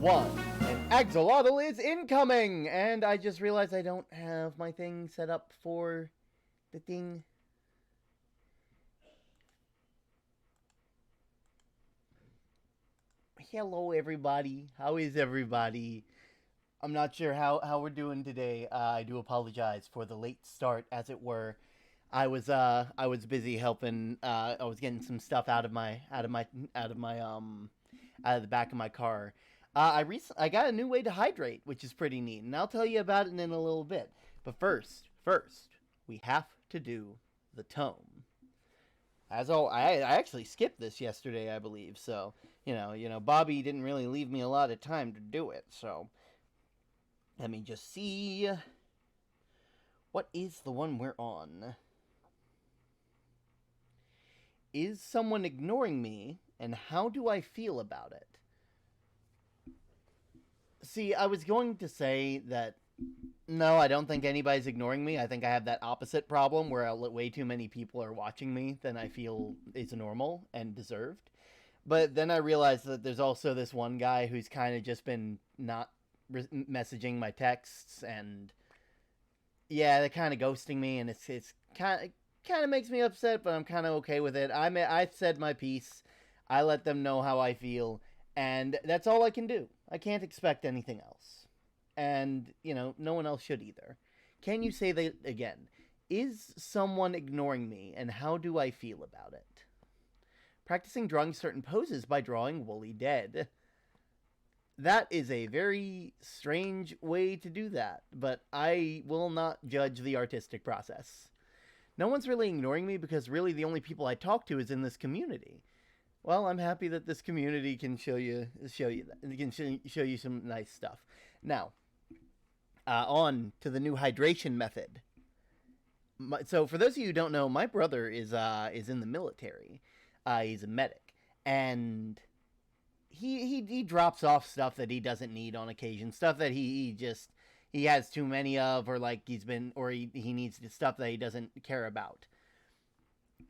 1. An axolotl is incoming! And I just realized I don't have my thing set up for the thing. Hello, everybody. How is everybody? I'm not sure how we're doing today. I do apologize for the late start, as it were. I was busy helping. I was getting some stuff out of the back of my car. I got a new way to hydrate, which is pretty neat, and I'll tell you about it in a little bit. But first, we have to do the tome. I actually skipped this yesterday, I believe. So Bobby didn't really leave me a lot of time to do it. So let me just see. What is the one we're on? Is someone ignoring me, and how do I feel about it? See, I was going to say that no, I don't think anybody's ignoring me. I think I have that opposite problem where way too many people are watching me than I feel is normal and deserved. But then I realized that there's also this one guy who's kind of just been not messaging my texts, and yeah, they're kind of ghosting me, and it's kind of makes me upset, but I'm kind of okay with it. I've said my piece. I let them know how I feel, and that's all I can do. I can't expect anything else. And, no one else should either. Can you say that again? Is someone ignoring me, and how do I feel about it? Practicing drawing certain poses by drawing woolly dead. That is a very strange way to do that, but I will not judge the artistic process. No one's really ignoring me because really the only people I talk to is in this community. Well, I'm happy that this community can show you some nice stuff. Now, on to the new hydration method. So, for those of you who don't know, my brother is in the military. He's a medic, and he drops off stuff that he doesn't need on occasion, stuff that he has too many of, or like he needs stuff that he doesn't care about.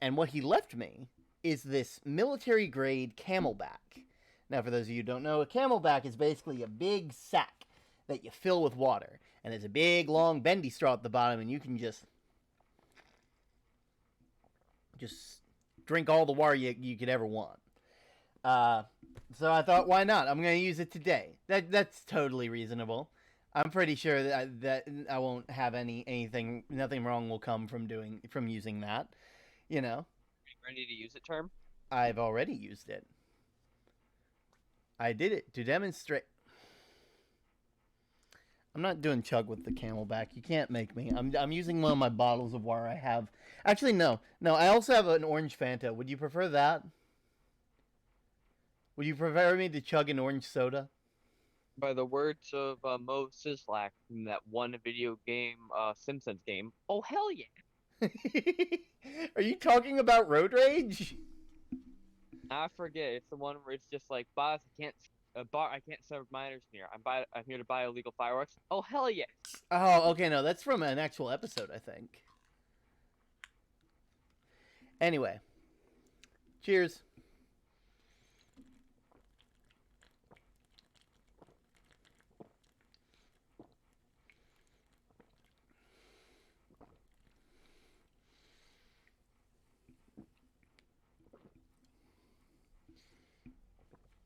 And what he left me is this military grade Camelback. Now, for those of you who don't know, a Camelback is basically a big sack that you fill with water, and there's a big long bendy straw at the bottom, and you can just drink all the water you could ever want. So I thought, why not? I'm going to use it today. That's totally reasonable. I'm pretty sure that I won't have nothing wrong will come from using that. Are you ready to use it, term? I've already used it. I did it to demonstrate. I'm not doing chug with the Camelback. You can't make me. I'm using one of my bottles of water I have. Actually, no. I also have an orange Fanta. Would you prefer that? Would you prefer me to chug an orange soda? By the words of Mo Sislak from that one video game, Simpsons game. Oh, hell yeah! Are you talking about Road Rage? I forget. It's the one where it's just like, boss, I can't serve minors here. I'm here to buy illegal fireworks. Oh, hell yeah! Oh, okay, no, that's from an actual episode, I think. Anyway, cheers.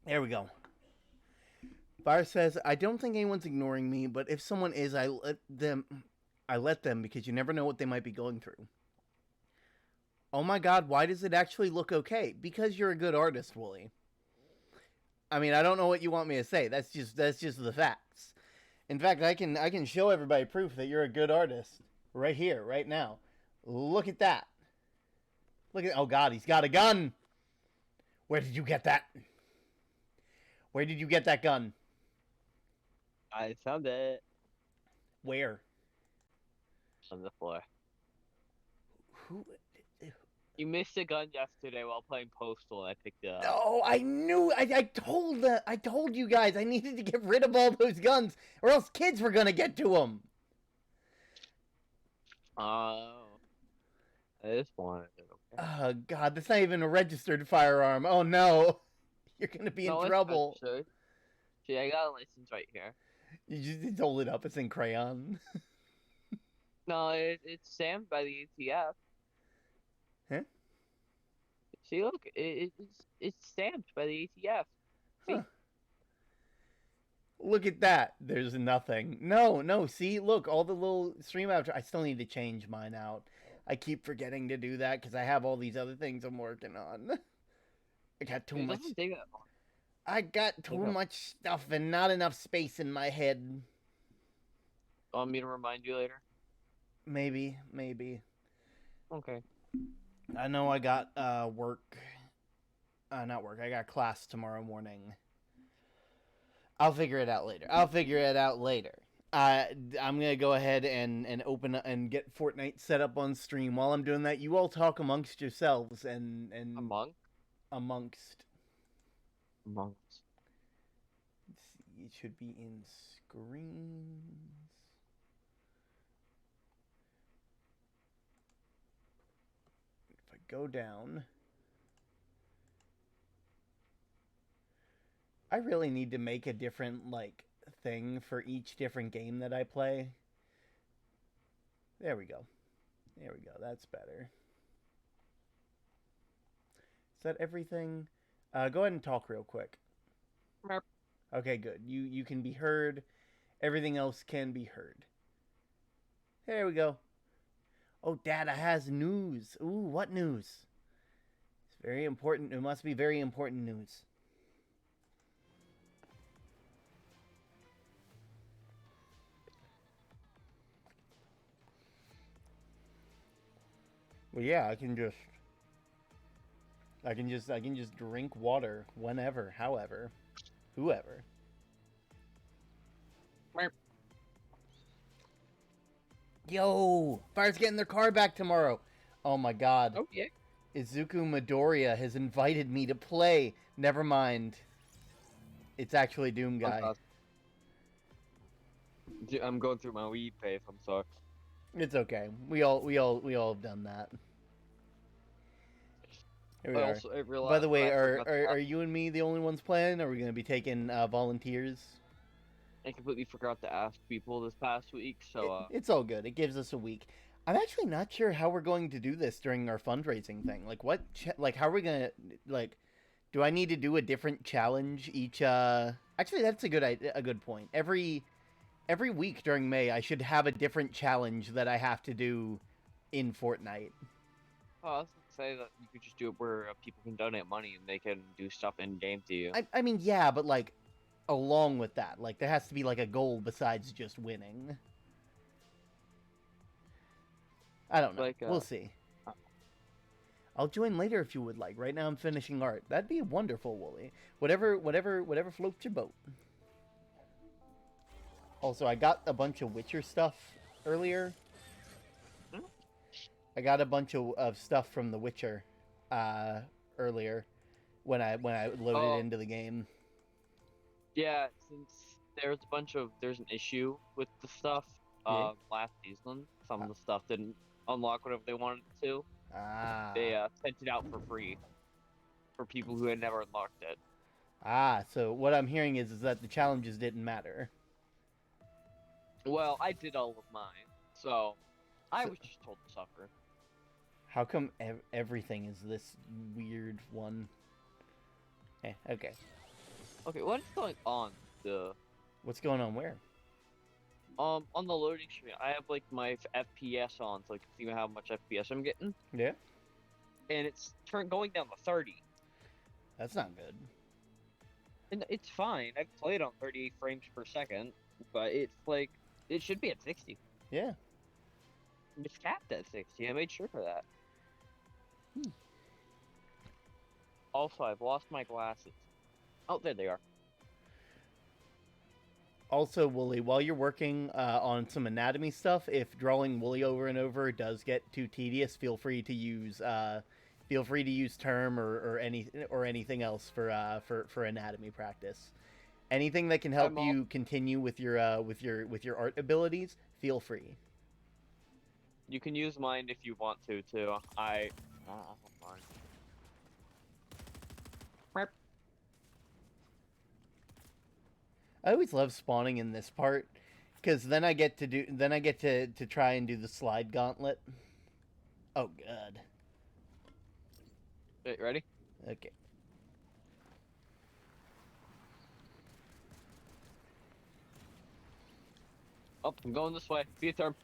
There we go. Fire says, I don't think anyone's ignoring me, but if someone is, I let them because you never know what they might be going through. Oh my god, why does it actually look okay? Because you're a good artist, Wooly. I mean, I don't know what you want me to say. That's just the facts. In fact, I can show everybody proof that you're a good artist right here, right now. Look at that. Oh god, he's got a gun. Where did you get that? Where did you get that gun? I found it. Where? On the floor. Who? You missed a gun yesterday while playing Postal, and I picked it up. No, I knew. I told you guys I needed to get rid of all those guns, or else kids were gonna get to them. Oh. I just wanted it, okay? Oh god, that's not even a registered firearm. Oh no, you're gonna be in trouble. See, I got a license right here. You just hold it up. It's in crayon. No, it's stamped by the ATF. Huh? See, look, it's stamped by the ATF. Huh. See? Look at that. There's nothing. No, no. See, look, all the little stream after. I still need to change mine out. I keep forgetting to do that because I have all these other things I'm working on. I got too It much. doesn't take that long. I got too much stuff and not enough space in my head. Want me to remind you later? Maybe, maybe. Okay. I know I got work. Not work. I got class tomorrow morning. I'll figure it out later. I'm gonna go ahead and open and get Fortnite set up on stream. While I'm doing that, you all talk amongst yourselves and Amongst? amongst. Amongst. Let's see, it should be in screens. If I go down, I really need to make a different like thing for each different game that I play. There we go. There we go. That's better. Is that everything? Go ahead and talk real quick. Merp. Okay, good. You can be heard. Everything else can be heard. There we go. Oh, Dada has news. Ooh, what news? It's very important. It must be very important news. Well, yeah, I can just drink water whenever, however, whoever. Merp. Yo, Fire's getting their car back tomorrow. Oh my god. Oh, yeah. Izuku Midoriya has invited me to play. Never mind. It's actually Doom Guy. I'm going through my weed phase. I'm sorry. It's okay. We all have done that. Here we I are. also realized By the way, I forgot to are you and me the only ones playing? Or are we gonna be taking volunteers? I completely forgot to ask people this past week, so It's all good. It gives us a week. I'm actually not sure how we're going to do this during our fundraising thing. Like what? Like how are we gonna like? Do I need to do a different challenge each? Actually, that's a good point. Every week during May, I should have a different challenge that I have to do in Fortnite. I was gonna say that you could just do it where people can donate money and they can do stuff in game to you. I mean, yeah, but like along with that, like there has to be like a goal besides just winning. I don't know. Like, We'll see. I'll join later if you would like. Right now I'm finishing art. That'd be wonderful, Wooly. Whatever floats your boat. Also, I got a bunch of Witcher stuff earlier. Hmm? I got a bunch of stuff from The Witcher earlier when I loaded into the game. Yeah, since there's an issue with the stuff last season. Some of the stuff didn't unlock whatever they wanted it to. They sent it out for free for people who had never unlocked it. So what I'm hearing is that the challenges didn't matter. Well, I did all of mine, so I was just told to suffer. How come everything is this weird one? Okay. Okay, what is going on? What's going on where? On the loading screen, I have like my FPS on, so I can see how much FPS I'm getting. Yeah. And it's going down to 30. That's not good. And it's fine. I've played on 38 frames per second, but it's like it should be at 60. Yeah. It's capped at 60. I made sure for that. Also, I've lost my glasses. Oh, there they are. Also, Wooly, while you're working on some anatomy stuff, if drawing Wooly over and over does get too tedious, feel free to use term or anything else for anatomy practice. Anything that can help you continue with your art abilities, feel free. You can use mine if you want to too. I mine. I always love spawning in this part, because then I get to try and do the slide gauntlet. Oh god. Okay, ready? Okay. Oh, I'm going this way. Be a term.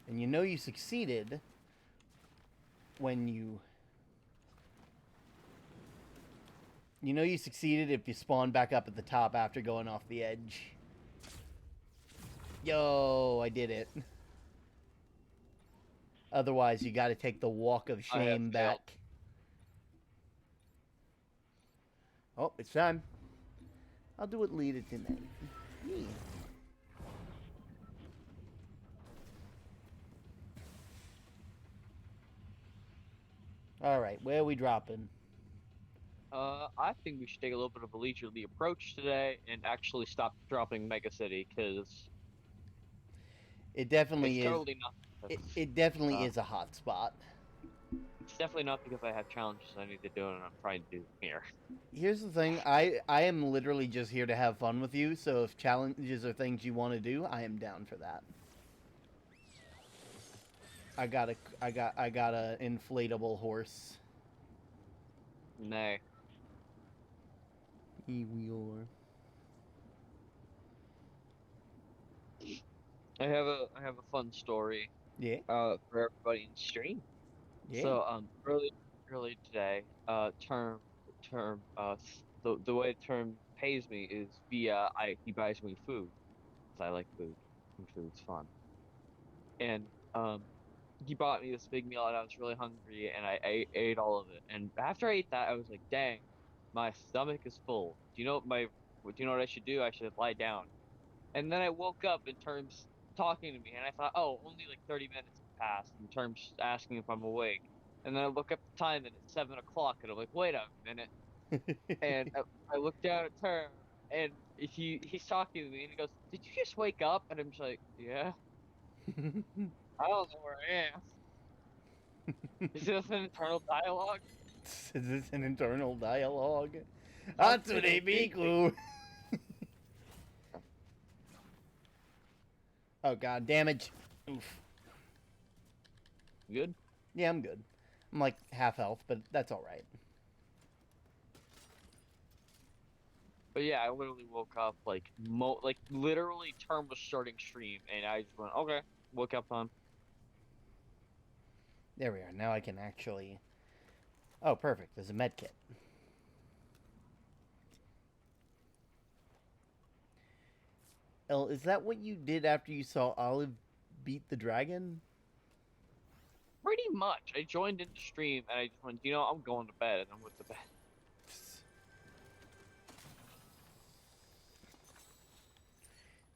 And you know you succeeded when you... You know you succeeded if you spawn back up at the top after going off the edge. Yo, I did it. Otherwise, you gotta take the walk of shame back. Oh, it's time. I'll do it later tonight. Yeah. Alright, where are we dropping? I think we should take a little bit of a leisurely approach today and actually stop dropping Mega City, because It definitely it's is. totally not. It definitely is a hot spot. It's definitely not because I have challenges I need to do and I'm trying to do here. Here's the thing, I am literally just here to have fun with you, so if challenges are things you want to do, I am down for that. I got a inflatable horse. Nay. Here we are. I have a fun story. Yeah. For everybody in stream. Yeah. So early today, the way term pays me is via he buys me food, 'cause I like food and food's fun. And he bought me this big meal and I was really hungry and I ate all of it. And after I ate that, I was like, dang, my stomach is full. Do you know what I should do? I should lie down. And then I woke up in terms talking to me, and I thought, oh, only like 30 minutes have passed in terms asking if I'm awake. And then I look up the time, and it's 7 o'clock, and I'm like, wait a minute. And I look down at Term, and he's talking to me, and he goes, did you just wake up? And I'm just like, yeah, I don't know where I am. Is this an internal dialogue? Is this an internal dialogue? Hatsune Miku! Oh god, damage. Oof. You good? Yeah, I'm good. I'm like half health, but that's alright. But yeah, I literally woke up like literally Term was starting stream, and I just went, okay, woke up on. There we are. Now I can actually... Oh, perfect. There's a med kit. El, is that what you did after you saw Olive beat the dragon? Pretty much. I joined into stream and I just went, you know, I'm going to bed, and I went to bed.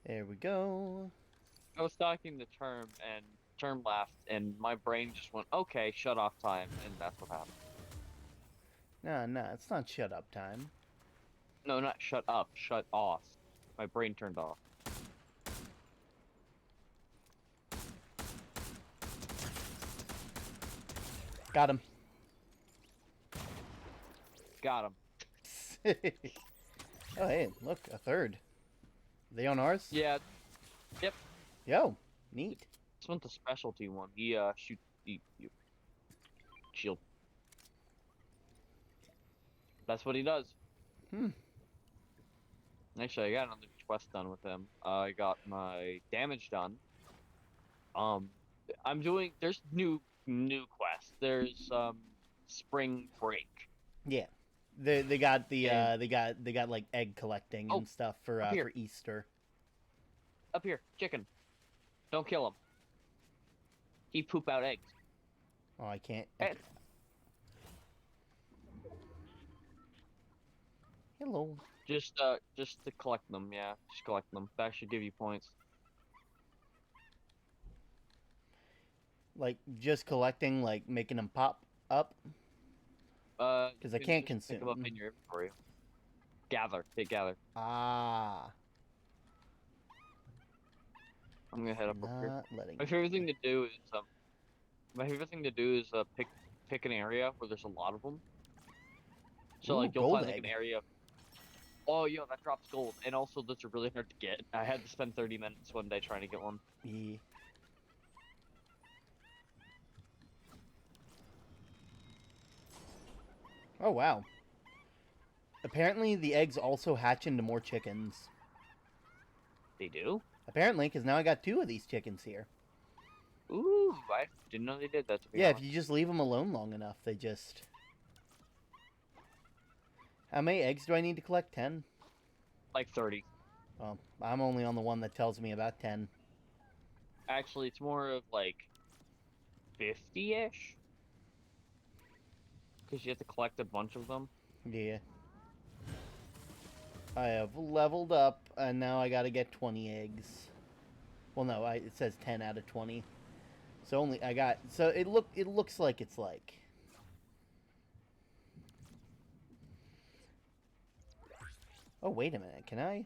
There we go. I was talking to Term, and Term laughed, and my brain just went, okay, shut off time, and that's what happened. No, it's not shut up time. No, not shut up, shut off. My brain turned off. Got him. Got him. Oh, hey, look, a third. Are they on ours? Yeah. Yep. Yo, neat. This one's a specialty one. He, shoots, you. Shield. That's what he does. Actually, I got another quest done with him. I got my damage done. I'm doing, there's new quests. There's, Spring Break. Yeah. They got the they got like egg collecting and stuff for Easter. Up here, chicken. Don't kill him. He poop out eggs. Oh, I can't. Okay. Hello. Just to collect them, yeah. Just collect them. That should give you points. Like just collecting, like making them pop up. Because I can't consume. Pick them up in your inventory. Gather. Hit gather. Ah. I'm gonna head up here. Letting My favorite thing to do is pick an area where there's a lot of them. So ooh, like you'll find like an area. Oh, yo, that drops gold, and also those are really hard to get. I had to spend 30 minutes one day trying to get one. Yeah. Oh, wow. Apparently, the eggs also hatch into more chickens. They do? Apparently, because now I got 2 of these chickens here. Ooh, I didn't know they did that, to be Yeah, if honest. you just leave them alone long enough, they just... How many eggs do I need to collect? 10? Like 30. Well, I'm only on the one that tells me about 10. Actually, it's more of like 50-ish. Because you have to collect a bunch of them. Yeah. I have leveled up, and now I gotta get 20 eggs. Well, no, it says 10 out of 20. So only I got... So it looks like it's like... Oh, wait a minute. Can I?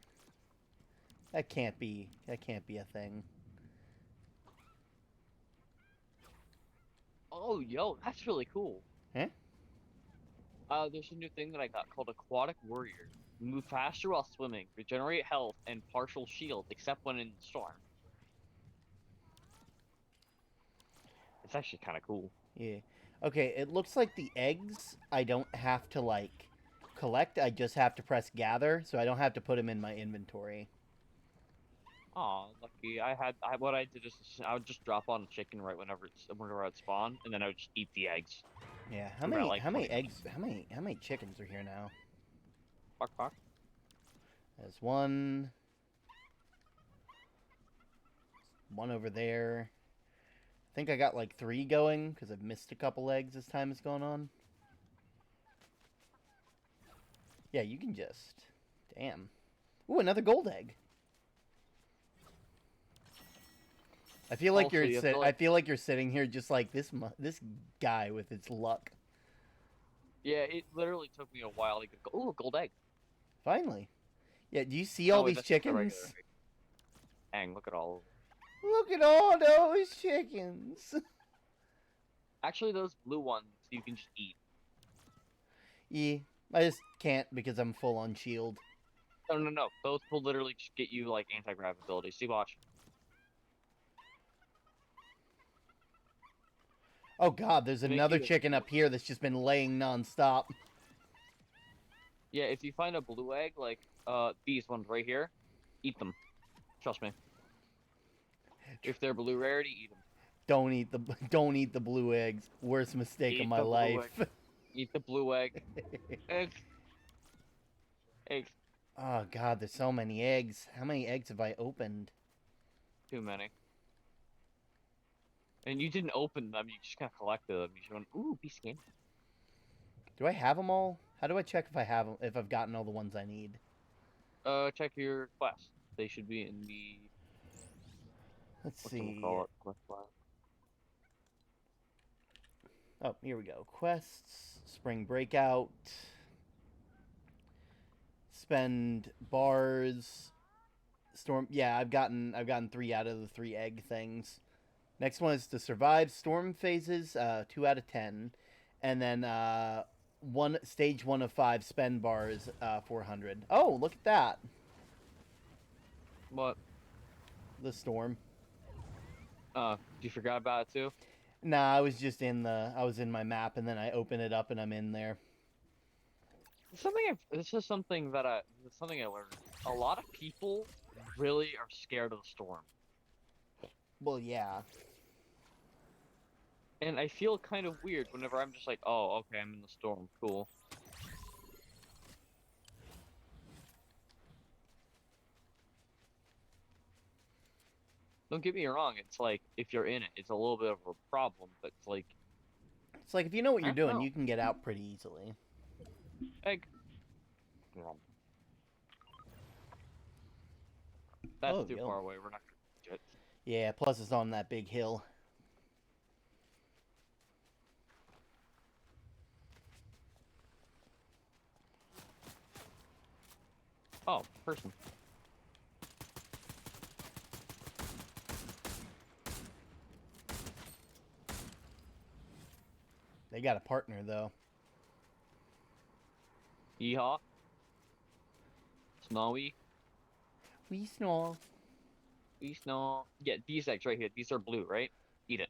That can't be a thing. Oh, yo, that's really cool. Huh? There's a new thing that I got called Aquatic Warrior. You move faster while swimming, regenerate health, and partial shield, except when in the storm. It's actually kind of cool. Yeah. Okay, it looks like the eggs I don't have to, like, collect. I just have to press gather, so I don't have to put them in my inventory. Aw, lucky. What I did is I would just drop on a chicken right whenever I'd spawn, and then I would just eat the eggs. Yeah. For about, like, How many 20 eggs? minutes. How many chickens are here now? Fuck, fuck. There's one. One over there. I think I got like 3 going because I've missed a couple eggs as time has gone on. Yeah, you can just... Damn. Ooh, another gold egg. I feel like I feel like you're sitting here just like this guy with his luck. Yeah, it literally took me a while to get. Ooh, a gold egg. Finally. Yeah, do you see all Oh, wait, these that's just a chickens? regular egg. Dang, look at all of them. Look at all those chickens. Actually, those blue ones you can just eat. Yeah, I just can't because I'm full on shield. No, no, no. Those will literally just get you like anti-grav abilities. See, watch. Oh god, there's Make another you. chicken up here that's just been laying nonstop. Yeah, if you find a blue egg, like these ones right here, eat them. Trust me. If they're blue rarity, eat them. Don't eat the blue eggs. Worst mistake of Eat my the blue life. egg. Eat the blue egg. Egg. Egg. Oh god, there's so many eggs. How many eggs have I opened? Too many. And you didn't open them. You just kind of collected them. You just went, ooh, be skinny. Do I have them all? How do I check if I have them, if I've gotten all the ones I need? Check your quest. They should be in the. Let's What's see. call it? Quest file. Oh, here we go. Quests, Spring Breakout, spend bars, storm. Yeah, I've gotten 3 out of the 3 egg things. Next one is to survive storm phases, 2 out of 10, and then stage 1 of 5 spend bars, 400. Oh, look at that! What? The storm. You forgot about it too? Nah, I was just in my map, and then I open it up, and I'm in there. This is something I learned. A lot of people really are scared of the storm. Well, yeah. And I feel kind of weird whenever I'm just like, oh, okay, I'm in the storm. Cool. Don't get me wrong, it's like, if you're in it, it's a little bit of a problem, but it's like... It's like, if you know what you're doing, know. you can get out pretty easily. Egg. That's too far away, we're not gonna get it. Yeah, plus it's on that big hill. Oh, person. They got a partner, though. Yeehaw. Snowy. We snore. We snow. Yeah, these eggs right here. These are blue, right? Eat it.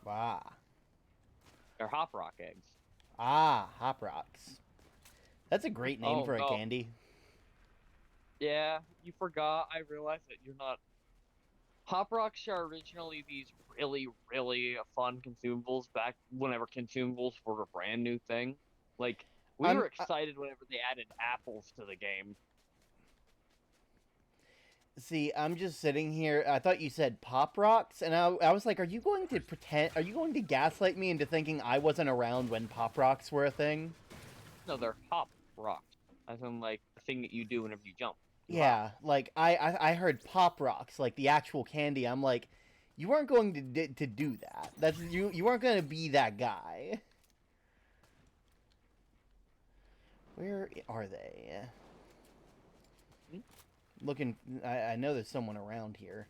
Ah. They're hop rock eggs. Ah, Hop Rocks. That's a great name Oh for a no. candy. Yeah, you forgot. I realized that you're not. Hop rocks are originally these really, really fun consumables back whenever consumables were a brand new thing. Like, we were I'm excited whenever they added apples to the game. See, I'm just sitting here. I thought you said Pop Rocks, and I was like, are you going to pretend? Are you going to gaslight me into thinking I wasn't around when Pop Rocks were a thing? No, they're hop rocks. As in, like, the thing that you do whenever you jump. You hop. Yeah, like I heard Pop Rocks, like the actual candy. I'm like, you weren't going to do that. That's you weren't going to be that guy. Where are they? Hmm? Looking, I know there's someone around here.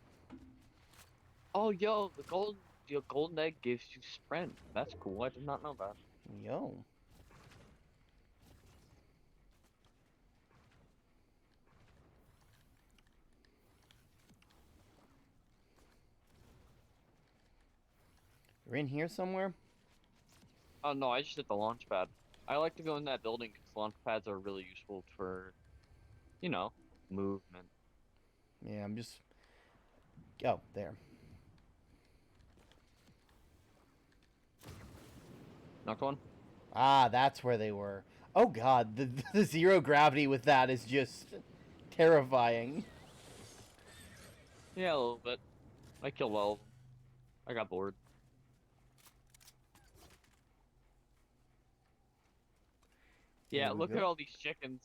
Oh, yo, your golden egg gives you sprint. That's cool. I did not know that. Yo. You're in here somewhere? Oh no, I just hit the launch pad. I like to go in that building because launch pads are really useful for, you know, movement. Yeah, I'm just. Oh, there. Knocked one? Ah, that's where they were. Oh god, the zero gravity with that is just terrifying. Yeah, a little bit. I killed all of them. I got bored. Yeah, Here we look at go. all these chickens.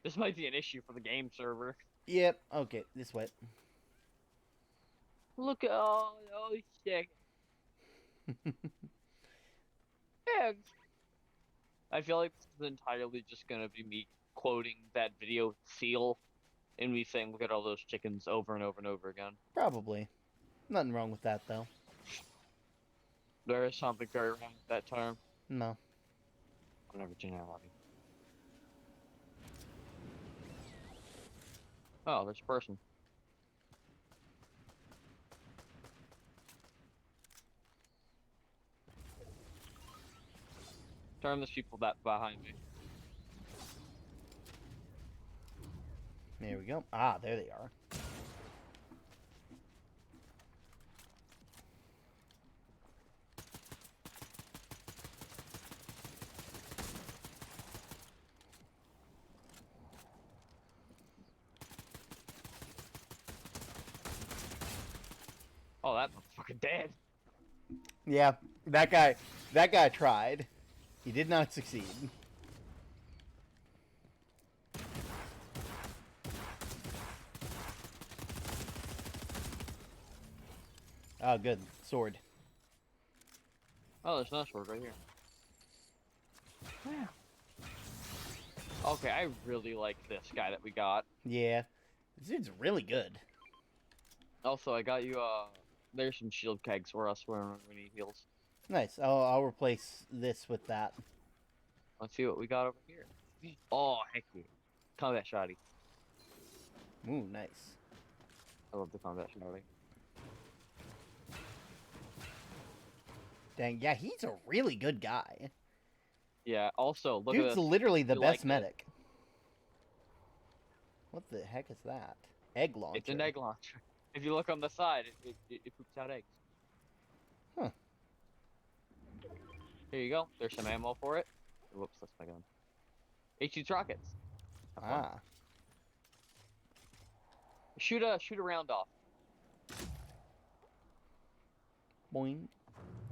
This might be an issue for the game server. Yep. Okay, this way. Look at all those chickens. Eggs. I feel like this is entirely just gonna be me quoting that video Seal and me saying, look at all those chickens over and over and over again. Probably. Nothing wrong with that though. There is something very wrong with that term. No. Whatever, generality. Oh, there's a person. Turn those people that behind me. There we go. Ah, there they are. Oh, that motherfucker dead. Yeah, that guy tried. He did not succeed. Oh, good. Sword. Oh, there's another sword right here. Yeah. Okay, I really like this guy that we got. Yeah. This dude's really good. Also, I got you, there's some shield kegs for us when we need heals. Nice. I'll replace this with that. Let's see what we got over here. Oh, heck yeah. Combat shotty. Ooh, nice. I love the combat shotty. Dang, yeah, he's a really good guy. Yeah, also, look at Dude's this. literally the You best like it? medic. What the heck is that? Egg launcher. It's an egg launcher. If you look on the side, it poops out eggs. Huh. Here you go. There's some ammo for it. Whoops, that's my gun. H2 rockets. Have fun. Ah. Shoot a round off. Boing.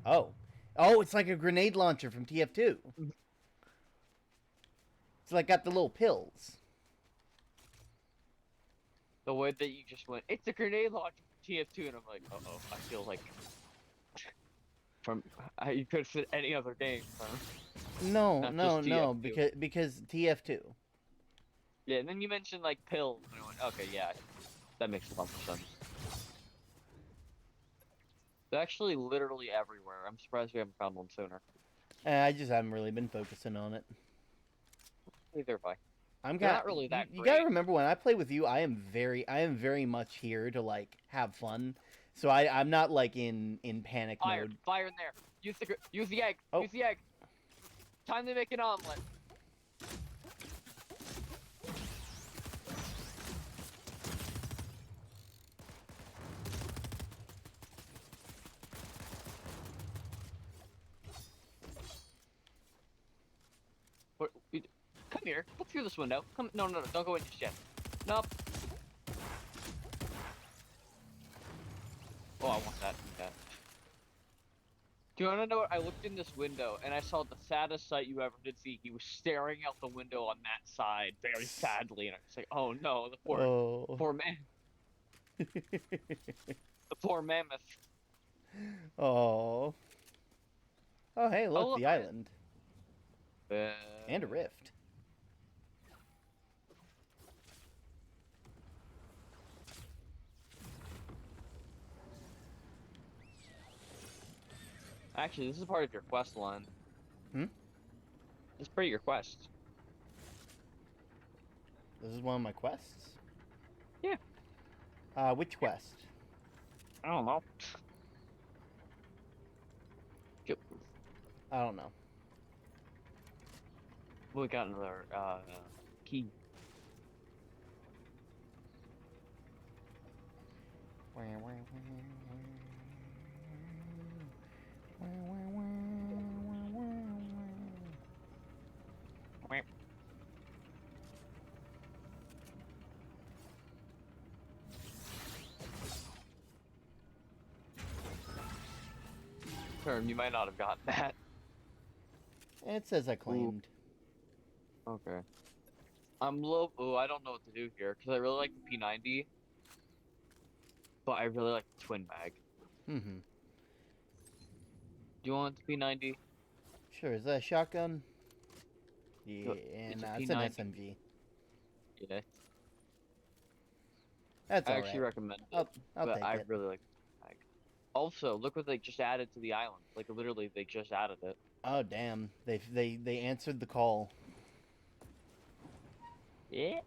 Oh. Oh, it's like a grenade launcher from TF2. It's like got the little pills. The way that you just went, it's a grenade launcher from TF2, and I'm like, uh-oh, I feel like you could have said any other game. No, Not no, just no, TF2. because TF2. Yeah, and then you mentioned like pills, and I went, okay, yeah, that makes a lot more sense. They're actually literally everywhere. I'm surprised we haven't found one sooner. I just haven't really been focusing on it. Neither have I. I'm They're kind. not really that You great. gotta remember when I play with you, I am very much here to like have fun. So I'm not like in panic mode. Fire in there. Use the egg. Oh. Use the egg. Time to make an omelet. Come here. Look through this window. Come. No, no, no. Don't go in just yet. Nope. Oh, I want that. Yeah. Do you want to know what? I looked in this window and I saw the saddest sight you ever did see. He was staring out the window on that side very sadly, and I was like, "Oh no, the poor man, the poor mammoth." Oh. Oh, hey, look, look, the island. Uh, And a rift. Actually, this is part of your quest line. Hmm? It's part of your quest. This is one of my quests? Yeah. Which quest? I don't know. I don't know. We got another key. Turn, you might not have gotten that. It says I claimed. Ooh. Okay. I'm low. Oh, I don't know what to do here because I really like the P90, but I really like the twin mag. Mm-hmm. Do you want the P90? Sure, is that a shotgun? Yeah, It's a it's an P90. SMG. Yeah. That's I all actually right. recommend it, I'll but take I it. really like the mag. Also, look what they just added to the island. Like literally, they just added it. Oh damn! They answered the call. Yeah.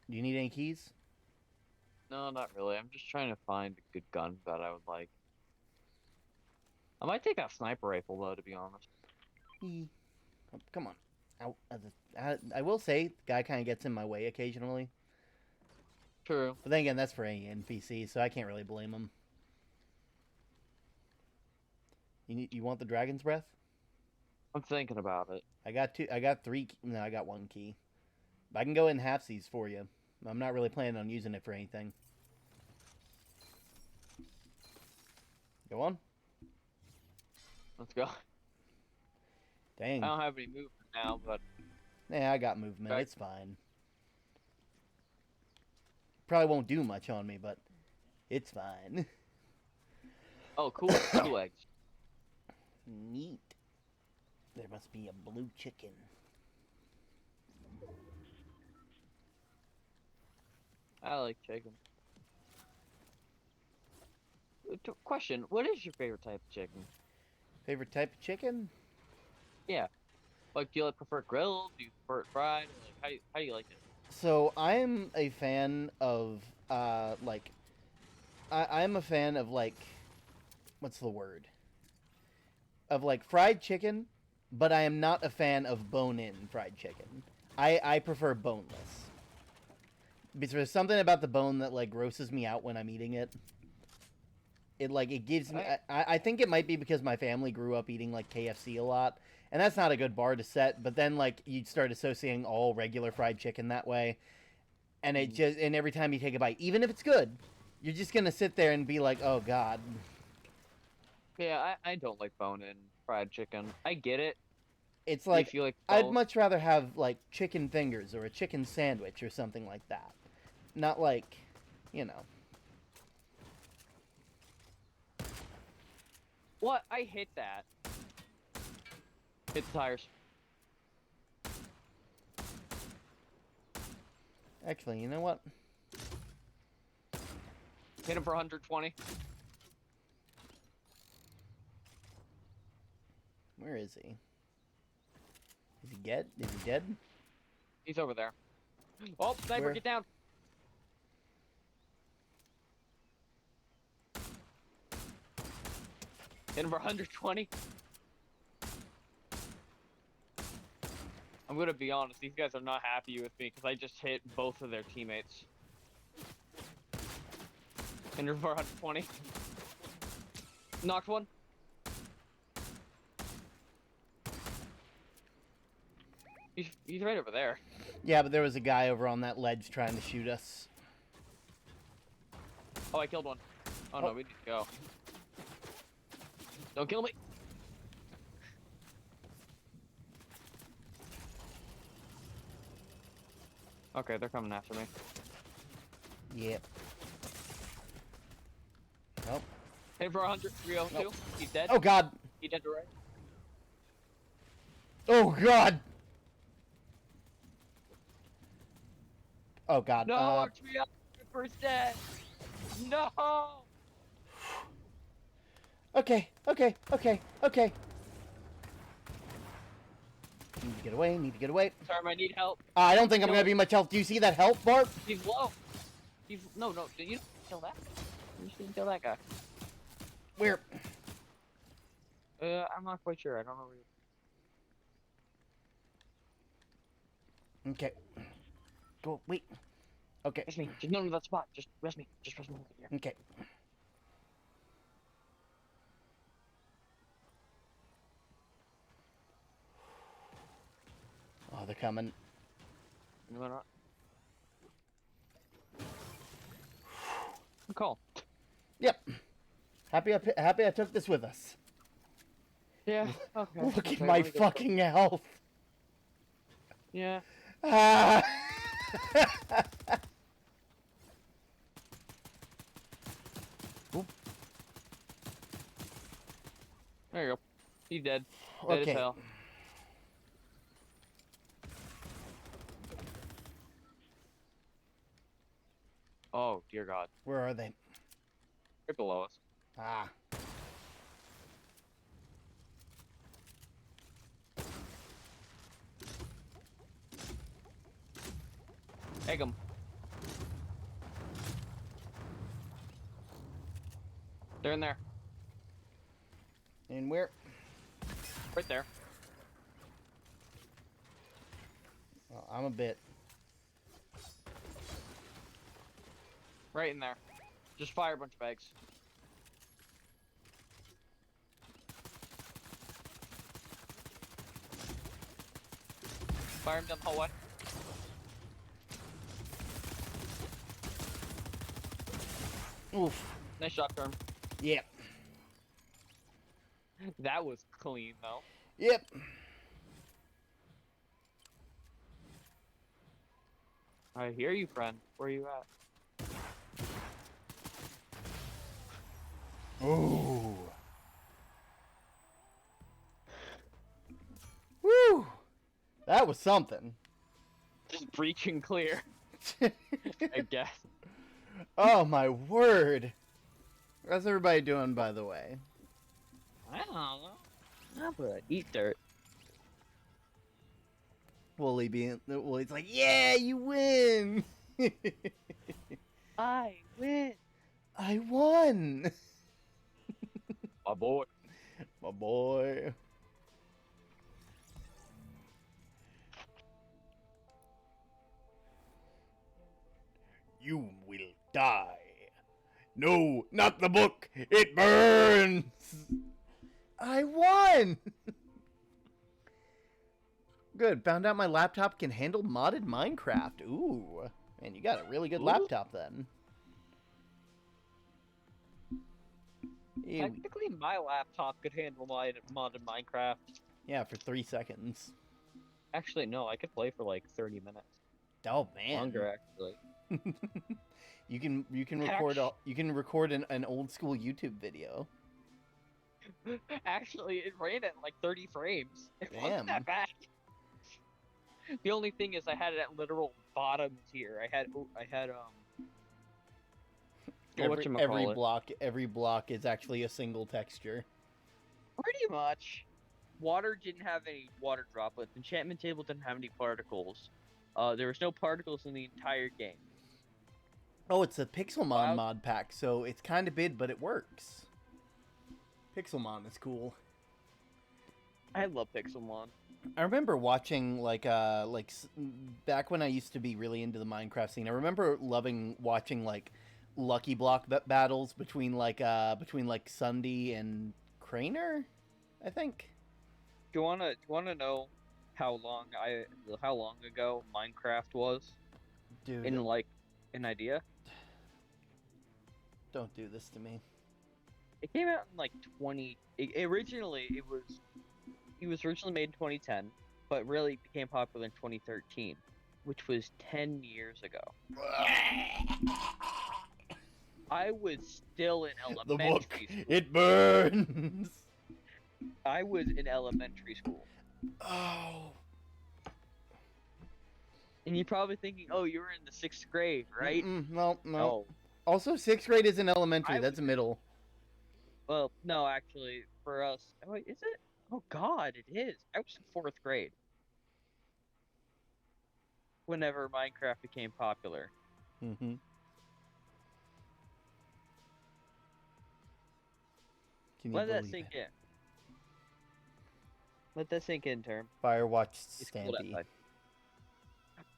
Do you need any keys? No, not really. I'm just trying to find a good gun that I would like. I might take that sniper rifle though, to be honest. Oh, come on. I will say, the guy kind of gets in my way occasionally. True. But then again, that's for any NPC, so I can't really blame him. You want the dragon's breath? I'm thinking about it. I got two. I got three. No, I got one key. I can go in halfsies for you. I'm not really planning on using it for anything. Go on. Let's go. Dang. I don't have any movement now, but Yeah, I got movement. Okay. It's fine. Probably won't do much on me, but it's fine. oh, cool. Cool eggs. Neat. There must be a blue chicken. I like chicken. Question: what is your favorite type of chicken? Favorite type of chicken? Yeah. Like, do you prefer grilled? Do you prefer it fried? Like, how do you like it? So I'm a fan of like I'm a fan of like what's the word? Of like fried chicken, but I am not a fan of bone-in fried chicken. I prefer boneless. Because there's something about the bone that like grosses me out when I'm eating it. It gives me. I think it might be because my family grew up eating like KFC a lot, and that's not a good bar to set. But then like you start associating all regular fried chicken that way, and and every time you take a bite, even if it's good, you're just gonna sit there and be like, oh god. Yeah, I don't like bone-in fried chicken. I get it. It's like if you like I'd both. much rather have like chicken fingers or a chicken sandwich or something like that, not like, you know. What? I hit that. Hit the tires. Actually, you know what? Hit him for 120. Where is he? Is he dead? Is he dead? He's over there. Oh, sniper, Where? get down. Hit him for 120. I'm gonna be honest, these guys are not happy with me because I just hit both of their teammates. Hit him for 120. Knocked one. He's right over there. Yeah, but there was a guy over on that ledge trying to shoot us. Oh, I killed one. Oh, no, we need to go. Don't kill me. Okay, they're coming after me. Yep. Nope. Hit for 100, 302. Nope. He's dead. Oh, God. He's dead to right. Oh, God. Oh, God. No, 300%. No. Okay. Need to get away, Sorry, I need help. I don't think I'm gonna be much help. Do you see that help, Bart? He's low. No, you kill that. You shouldn't kill that guy. Where? I'm not quite sure. I don't know where you... Okay. Go, wait. Okay. Rest me. Just no, that spot. Just rest me. Just rest me over here. Okay. Oh, they're coming. No, they're not. Good call. Yep. Happy I took this with us. Yeah. Okay. Look at my fucking health. Yeah. Ah. There you go. He's dead. Dead Okay. as hell. Oh, dear God. Where are they? Right below us. Ah. Egg him. They're in there. And where? Right there. Well, I'm a bit. Right in there. Just fire a bunch of eggs. Fire him down the hallway. Oof. Nice shot, Term. Yep. That was clean, though. Yep. I hear you, friend. Where are you at? Ooh. Woo. That was something. Just breaching clear. I guess. Oh my word. How's everybody doing, by the way? I don't know. I'm gonna eat dirt. Wooly's like, yeah, you win. I win. I won. My boy. My boy. You will die. No, not the book. It burns. I won. Good. Found out my laptop can handle modded Minecraft. Ooh. Man, you got a really good laptop then. Ew. Technically, my laptop could handle my modded Minecraft. Yeah, for 3 seconds. Actually, no, I could play for like 30 minutes. Oh man. Longer, actually. you can record an old school YouTube video. Actually, it ran at like 30 frames. It Damn. wasn't that bad. The only thing is, I had it at literal bottom tier. I had Every block is actually a single texture. Pretty much. Water didn't have any water droplets. Enchantment table didn't have any particles. There was no particles in the entire game. Oh, it's a Pixelmon mod pack, so it's kind of big, but it works. Pixelmon is cool. I love Pixelmon. I remember watching back when I used to be really into the Minecraft scene. I remember loving watching like Lucky Block battles between Sunday and Craner, I think. Do you wanna know how long ago Minecraft was? Dude, in like an idea? Don't do this to me. It came out in like it was originally made in 2010, but really became popular in 2013, which was 10 years ago. I was still in elementary school. It burns. I was in elementary school. Oh. And you're probably thinking, oh, you were in the 6th grade, right? No. Also, 6th grade isn't elementary. That's middle. Well, no, actually, for us... Wait, is it? Oh, God, it is. I was in 4th grade. Whenever Minecraft became popular. Mm-hmm. Let that sink in. Let that sink in, term. Firewatch Stampy.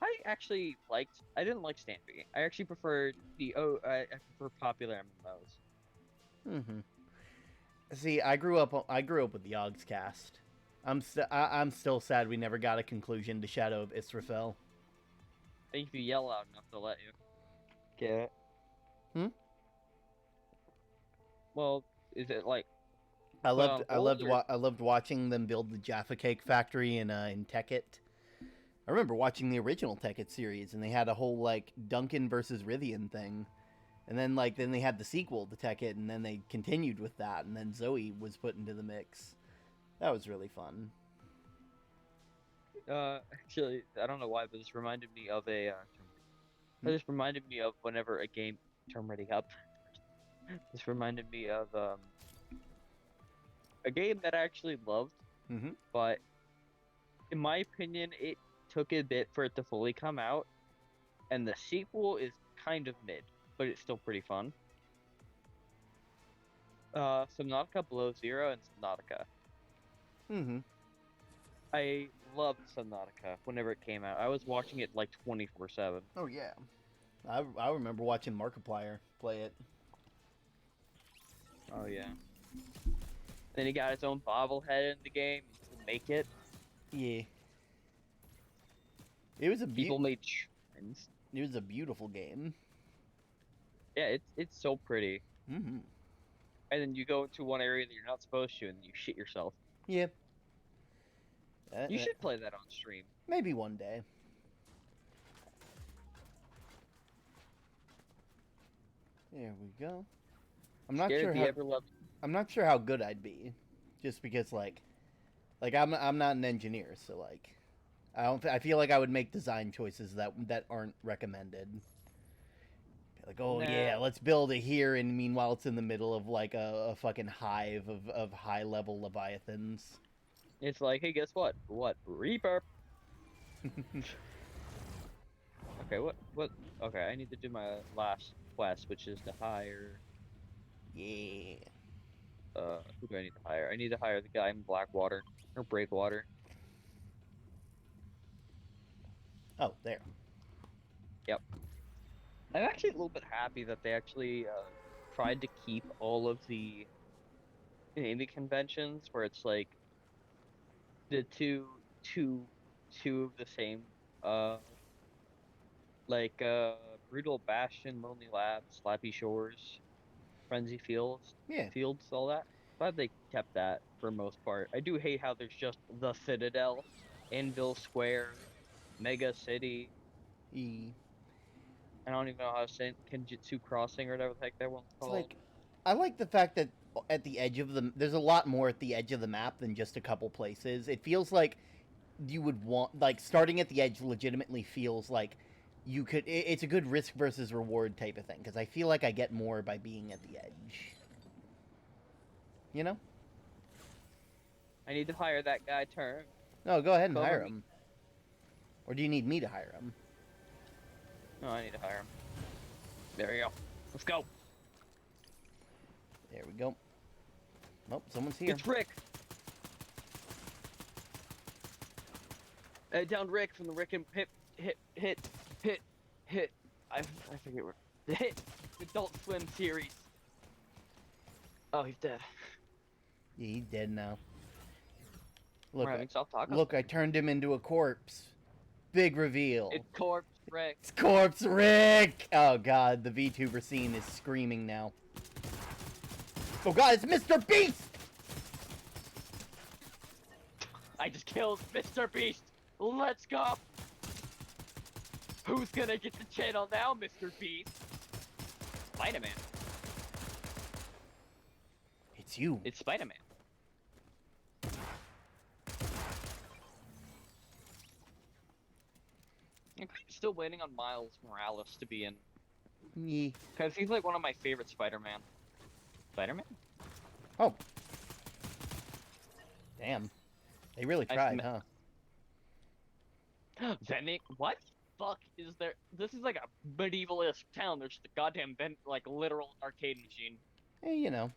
I actually I didn't like Stampy. I actually preferred I prefer popular MMOs. Mm-hmm. See, I grew up with the Yogscast. I'm still sad we never got a conclusion to Shadow of Israfel. I think if you yell loud enough, they'll let you. Get it? Well, is it like? I loved watching them build the Jaffa Cake factory in Tekkit. I remember watching the original Tekkit series, and they had a whole like Duncan versus Rithian thing, and then they had the sequel to Tekkit, and then they continued with that, and then Zoe was put into the mix. That was really fun. Actually, I don't know why, but this reminded me of a. This reminded me of whenever a game. Turn ready up. This reminded me of a game that I actually loved, but in my opinion, it took a bit for it to fully come out, and the sequel is kind of mid, but it's still pretty fun. Subnautica Below Zero and Subnautica. I loved Subnautica whenever it came out. I was watching it like 24/7. Oh yeah, I remember watching Markiplier play it. Oh yeah. Then he got his own bobblehead in the game to make it. Yeah. It was people made shrines. It was a beautiful game. Yeah, it's so pretty. And then you go into one area that you're not supposed to, and you shit yourself. Yeah. You should play that on stream. Maybe one day. There we go. I'm not sure how good I'd be, just because like I'm not an engineer, so like I feel like I would make design choices that aren't recommended. Like, oh yeah, let's build it here, and meanwhile it's in the middle of like a fucking hive of high level leviathans. It's like, hey, guess what? What? Reaper. Okay, what? Okay, I need to do my last quest, which is to hire. Yeah. Who do I need to hire? I need to hire the guy in Blackwater or Breakwater. Oh, there. Yep. I'm actually a little bit happy that they actually tried to keep all of the naming conventions where it's like the two of the same Brutal Bastion, Lonely Labs, Slappy Shores, Frenzy Fields, all that. Glad they kept that for most part. I do hate how there's just the Citadel, Anvil Square, Mega City. I don't even know how to say it, Kenjutsu Crossing or whatever the heck that one's called. It's like, I like the fact that at the edge of there's a lot more at the edge of the map than just a couple places. It feels like you would want, like, starting at the edge legitimately feels like it's a good risk versus reward type of thing, because I feel like I get more by being at the edge. You know? I need to hire that guy, Turn. No, go ahead and Cover hire me. him. Or do you need me to hire him? No, I need to hire him. There we go. Let's go. There we go. Nope, someone's here. It's Rick. Down Rick from the Rick and hit. I forget where. The Hit Adult Swim series. Oh, he's dead. Yeah, he's dead now. We're having self-talk. Look, I turned him into a corpse. Big reveal. It's Corpse Rick. It's Corpse Rick! Oh god, the VTuber scene is screaming now. Oh god, it's Mr. Beast! I just killed Mr. Beast. Let's go. Who's gonna get the channel now, Mr. Beast? Spider-Man. It's you. It's Spider-Man. I'm still waiting on Miles Morales to be in. Yeah. Because he's like one of my favorite Spider-Man. Spider-Man? Oh. Damn. They really tried, huh? Vending? What the fuck is there? This is like a medieval-esque town. There's just a goddamn like literal arcade machine. Hey, you know.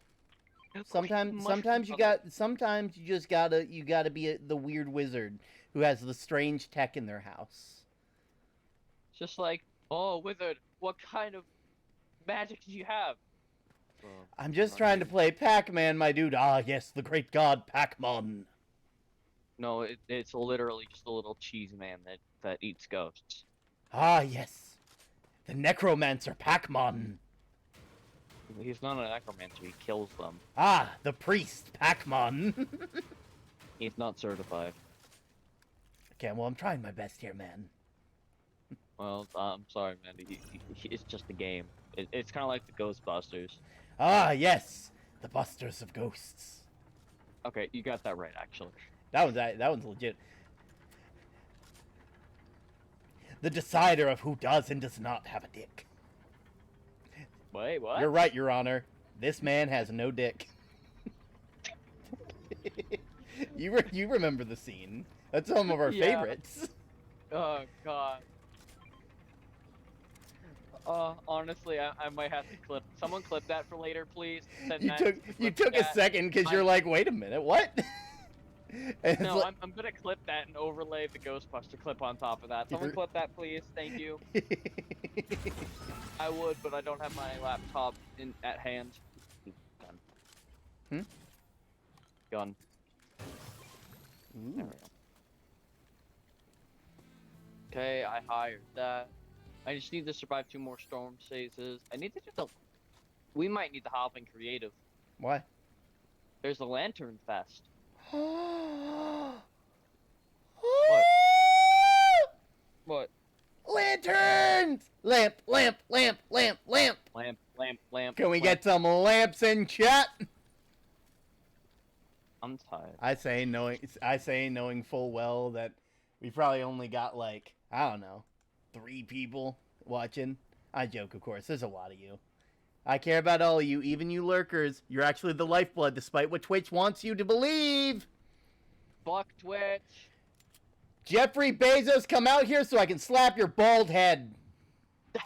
Sometimes Sometimes you just gotta be the weird wizard who has the strange tech in their house. Just like, oh, wizard, what kind of magic do you have? I'm just trying to play Pac-Man, my dude. Ah, yes, the great god Pac-Man. No, it's literally just a little cheese man that eats ghosts. Ah, yes. The necromancer Pac-Man. He's not a necromancer, he kills them. Ah, the priest Pac-Man. He's not certified. Okay, well, I'm trying my best here, man. Well, I'm sorry, man. It's just a game. It's kind of like the Ghostbusters. Ah, yes. The Busters of Ghosts. Okay, you got that right, actually. That one's legit. The decider of who does and does not have a dick. Wait, what? You're right, Your Honor. This man has no dick. You remember the scene. That's some of our favorites. Oh, God. Honestly, I might have to clip. Someone clip that for later, please. You took a second because you're like, wait a minute, what? No, like... I'm gonna clip that and overlay the Ghostbuster clip on top of that. Someone clip that, please. Thank you. I would, but I don't have my laptop at hand. Gun. Gun. Ooh. There we go. Okay, I hired that. I just need to survive 2 more storm phases. I need to do the... We might need to hop in creative. Why? There's a Lantern Fest. What? What? Lanterns! Lamp, lamp, lamp, lamp, lamp. Lamp, lamp, lamp. Can we get some lamps in chat? I'm tired. I say knowing full well that we probably only got like, I don't know, 3 people watching. I joke, of course. There's a lot of you. I care about all of you, even you lurkers. You're actually the lifeblood, despite what Twitch wants you to believe. Fuck Twitch. Jeffrey Bezos, come out here so I can slap your bald head.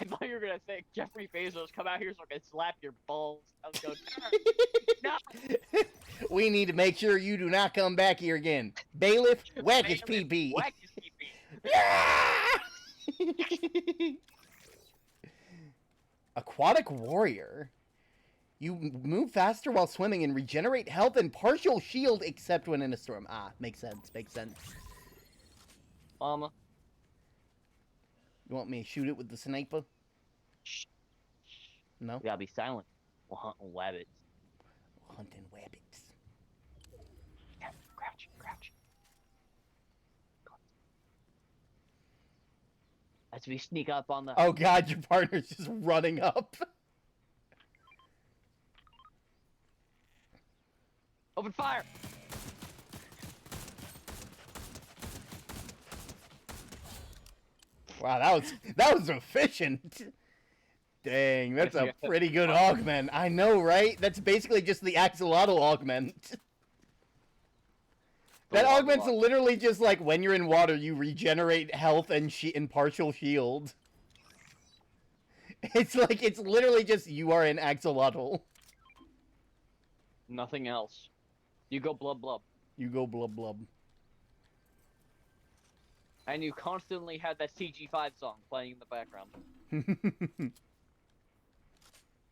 I thought you were gonna say Jeffrey Bezos, come out here so I can slap your balls. I was going, no. We need to make sure you do not come back here again. Bailiff, whack his PP. Whack his PP. Yeah! Aquatic warrior. You move faster while swimming and regenerate health and partial shield except when in a storm. Ah, makes sense, makes sense. Mama. You want me to shoot it with the sniper? Shh. No? You gotta be silent. We're hunting rabbits. Hunting rabbits. Yeah, crouch, crouch. As we sneak up on the... Oh god, your partner's just running up. Open fire! Wow, that was efficient. Dang, that's a pretty good augment. I know, right? That's basically just the axolotl augment. That augment's literally just like when you're in water, you regenerate health and partial shield. It's like, it's literally just you are an axolotl. Nothing else. You go blub blub. You go blub blub. And you constantly had that CG5 song playing in the background.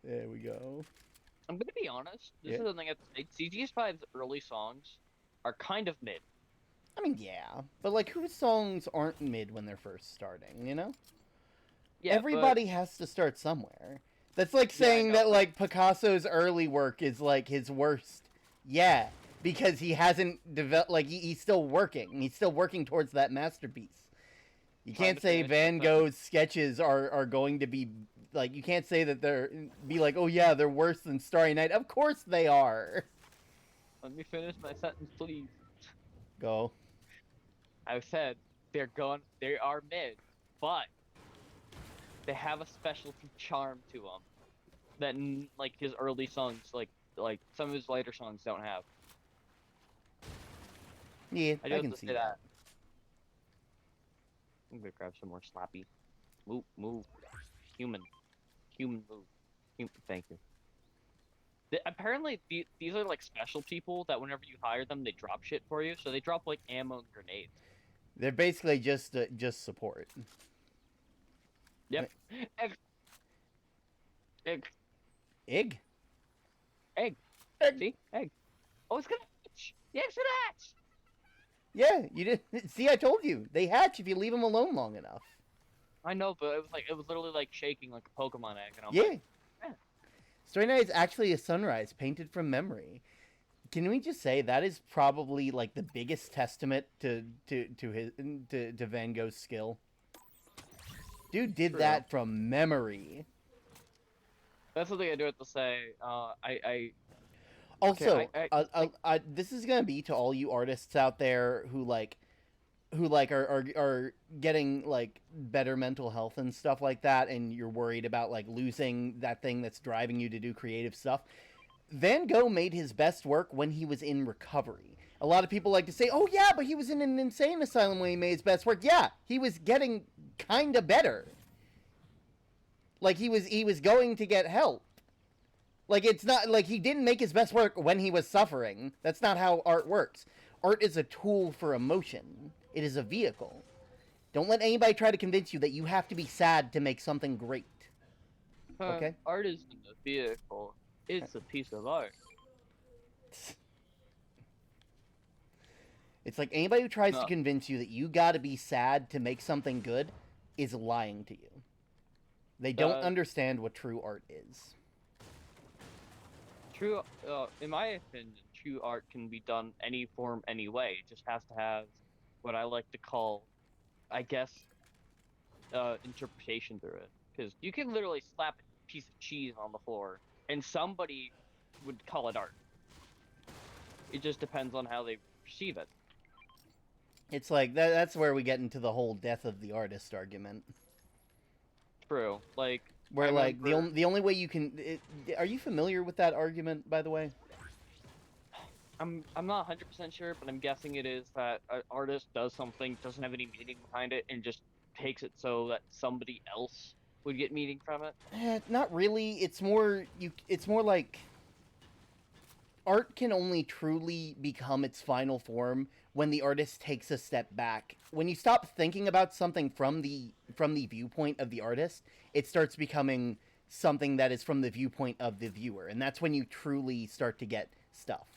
There we go. I'm gonna be honest. This is something I have to say. CG5's early songs are kind of mid. I mean, yeah. But, like, whose songs aren't mid when they're first starting, you know? Yeah, everybody has to start somewhere. That's like saying that, like, Picasso's early work is, like, his worst. Yeah, because he hasn't developed, like, he's still working. He's still working towards that masterpiece. You can't say Van Gogh's sketches are going to be, like, you can't say that be like, oh yeah, they're worse than Starry Night. Of course they are. Let me finish my sentence, please. Go. I said they are mid, but they have a specialty charm to them that, like, his early songs, like some of his later songs don't have. Yeah, I can see that. I'm gonna grab some more slappy. Move. Human move. Thank you. Apparently, these are, like, special people that whenever you hire them, they drop shit for you. So they drop, like, ammo and grenades. They're basically just support. Yep. Egg. Egg? Egg. See? Egg. Oh, it's gonna hatch. The egg's gonna hatch. Yeah, you did. See, I told you. They hatch if you leave them alone long enough. I know, but it was literally like shaking like a Pokemon egg. And I'm like, Starry Night is actually a sunrise painted from memory. Can we just say that is probably, like, the biggest testament to Van Gogh's skill? Dude did that from memory. That's something I do have to say. Also, this is gonna be to all you artists out there who are getting, like, better mental health and stuff like that, and you're worried about, like, losing that thing that's driving you to do creative stuff. Van Gogh made his best work when he was in recovery. A lot of people like to say, oh yeah, but he was in an insane asylum when he made his best work. Yeah, he was getting kind of better. Like, he was going to get help. Like, it's not like he didn't make his best work when he was suffering. That's not how art works. Art is a tool for emotion. It is a vehicle. Don't let anybody try to convince you that you have to be sad to make something great. Okay? Art isn't a vehicle. It's a piece of art. It's like anybody who tries to convince you that you gotta be sad to make something good is lying to you. They don't understand what true art is. In my opinion, true art can be done any form, any way. It just has to have what I like to call, I guess, interpretation through it. Because you can literally slap a piece of cheese on the floor, and somebody would call it art. It just depends on how they perceive it. It's like, that's where we get into the whole death of the artist argument. True. Like, where, like, the only way you can... are you familiar with that argument, by the way? I'm not 100% sure, but I'm guessing it is that an artist does something, doesn't have any meaning behind it, and just takes it so that somebody else would get meaning from it. Not really. It's more like art can only truly become its final form when the artist takes a step back. When you stop thinking about something from the viewpoint of the artist, it starts becoming something that is from the viewpoint of the viewer, and that's when you truly start to get stuff.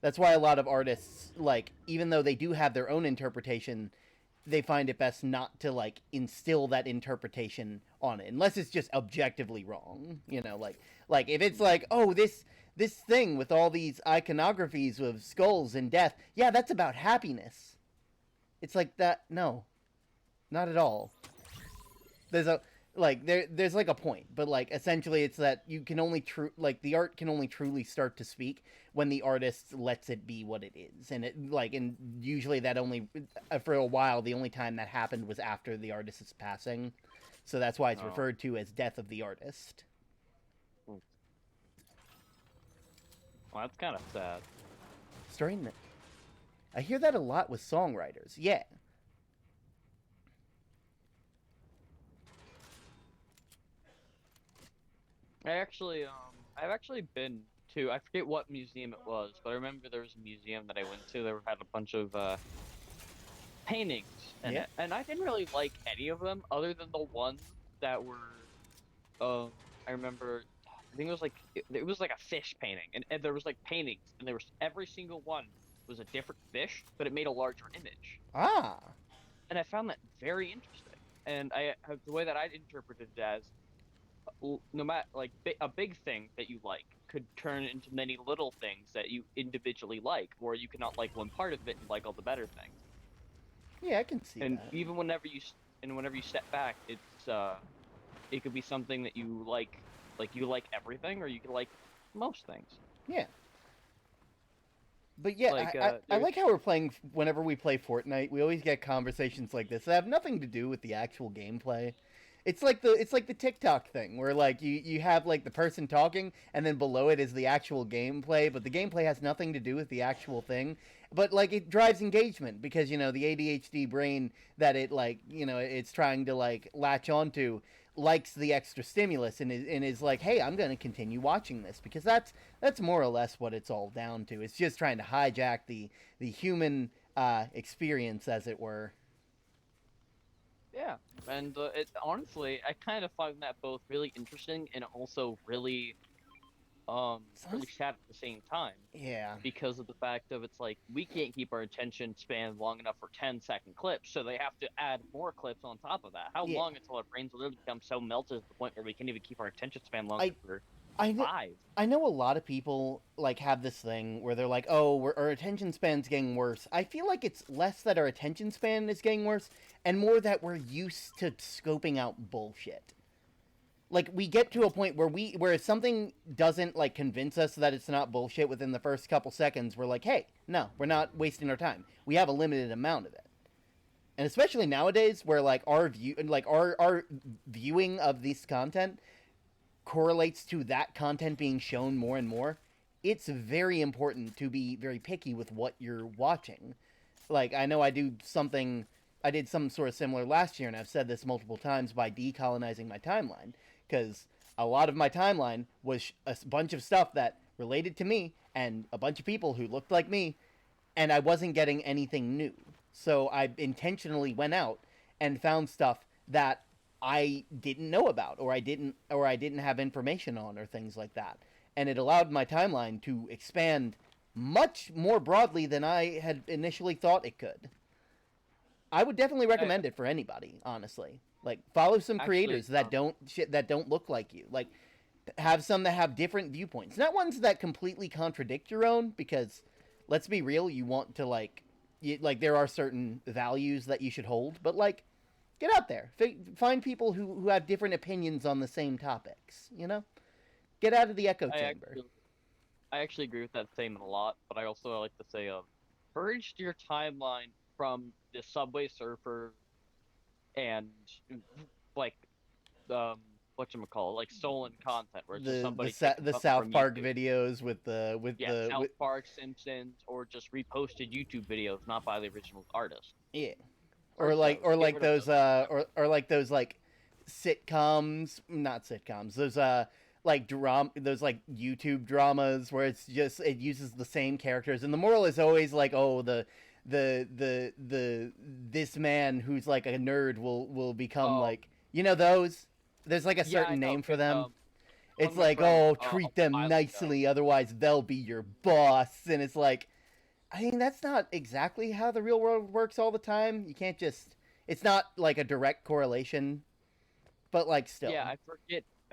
That's why a lot of artists, like, even though they do have their own interpretation, they find it best not to, like, instill that interpretation on it, unless it's just objectively wrong. You know, like if it's like, oh, this thing with all these iconographies of skulls and death, yeah, that's about happiness. It's like that. No, not at all. Like there's like a point, but like essentially it's that you can only like the art can only truly start to speak when the artist lets it be what it is, and it like and usually that only for a while the only time that happened was after the artist's passing, so that's why it's Oh. referred to as death of the artist. Well, that's kind of sad. Starting that, I hear that a lot with songwriters. Yeah. I've actually been to, I forget what museum it was, but I remember there was a museum that I went to that had a bunch of paintings in it, and I didn't really like any of them other than the ones that were, I remember, I think it was like a fish painting, and there was like paintings, and there was every single one was a different fish, but it made a larger image. Ah. And I found that very interesting. And the way that I interpreted it as no matter like a big thing that you like could turn into many little things that you individually like, or you cannot like one part of it and like all the better things. Yeah, I can see And that. even whenever you step back, it could be something that you you like everything, or you could like most things. Yeah. But yeah, Like, I like how we're playing. Whenever we play Fortnite, we always get conversations like this that have nothing to do with the actual gameplay. It's like the TikTok thing where like you have like the person talking and then below it is the actual gameplay, but the gameplay has nothing to do with the actual thing. But like it drives engagement because you know the ADHD brain that it like you know it's trying to like latch onto likes the extra stimulus and is like, hey, I'm gonna continue watching this because that's more or less what it's all down to. It's just trying to hijack the human experience, as it were. yeah, and it honestly, I kind of find that both really interesting and also really sad at the same time. Yeah. Because of the fact of it's like we can't keep our attention span long enough for 10-second clips, so they have to add more clips on top of that. How Yeah. long until our brains literally become so melted to the point where we can't even keep our attention span long I for I know, 5? I know a lot of people like have this thing where they're like, "Oh, our attention span's getting worse." I feel like it's less that our attention span is getting worse and more that we're used to scoping out bullshit. Like we get to a point where if something doesn't like convince us that it's not bullshit within the first couple seconds, we're like, "Hey, no, we're not wasting our time. We have a limited amount of it." And especially nowadays where like our viewing of this content correlates to that content being shown more and more, it's very important to be very picky with what you're watching. Like, I know I did something sort of similar last year, and I've said this multiple times by decolonizing my timeline, because a lot of my timeline was a bunch of stuff that related to me and a bunch of people who looked like me, and I wasn't getting anything new. So I intentionally went out and found stuff that I didn't know about or I didn't have information on or things like that. And it allowed my timeline to expand much more broadly than I had initially thought it could. I would definitely recommend it for anybody, honestly. Like follow some creators that don't look like you. Like have some that have different viewpoints. Not ones that completely contradict your own because let's be real, you want to like there are certain values that you should hold, but like get out there, find people who have different opinions on the same topics. You know, get out of the echo chamber. I actually agree with that statement a lot, but I also like to say, purge your timeline from the Subway Surfer and like whatchamacallit, like stolen content where it's just somebody the South Park videos with South Park, Simpsons, or just reposted YouTube videos not by the original artist. Yeah. Or like those like sitcoms, not sitcoms. Those like those like YouTube dramas where it's just it uses the same characters and the moral is always like, oh, the this man who's like a nerd will become like, you know, those there's like a certain name for them. It's like, oh, treat them nicely, otherwise they'll be your boss. And it's like, I mean, that's not exactly how the real world works all the time. You can't just, it's not like a direct correlation, but like still. Yeah, I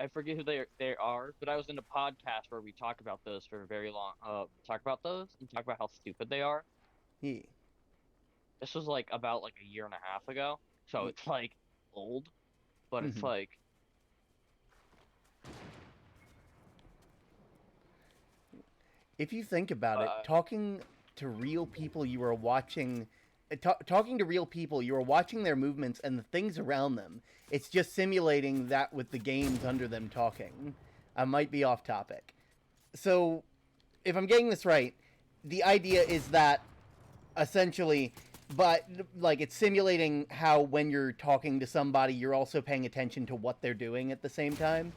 forget who they are, but I was in a podcast where we talk about those for a very long, talk about those and talk about how stupid they are. Yeah. This was like about like a year and a half ago, so it's like old, but it's like If you think about it, talking to real people you are watching, talking to real people, you are watching their movements and the things around them. It's just simulating that with the games under them talking. I might be off topic. So, if I'm getting this right, the idea is that essentially, but like it's simulating how when you're talking to somebody, you're also paying attention to what they're doing at the same time.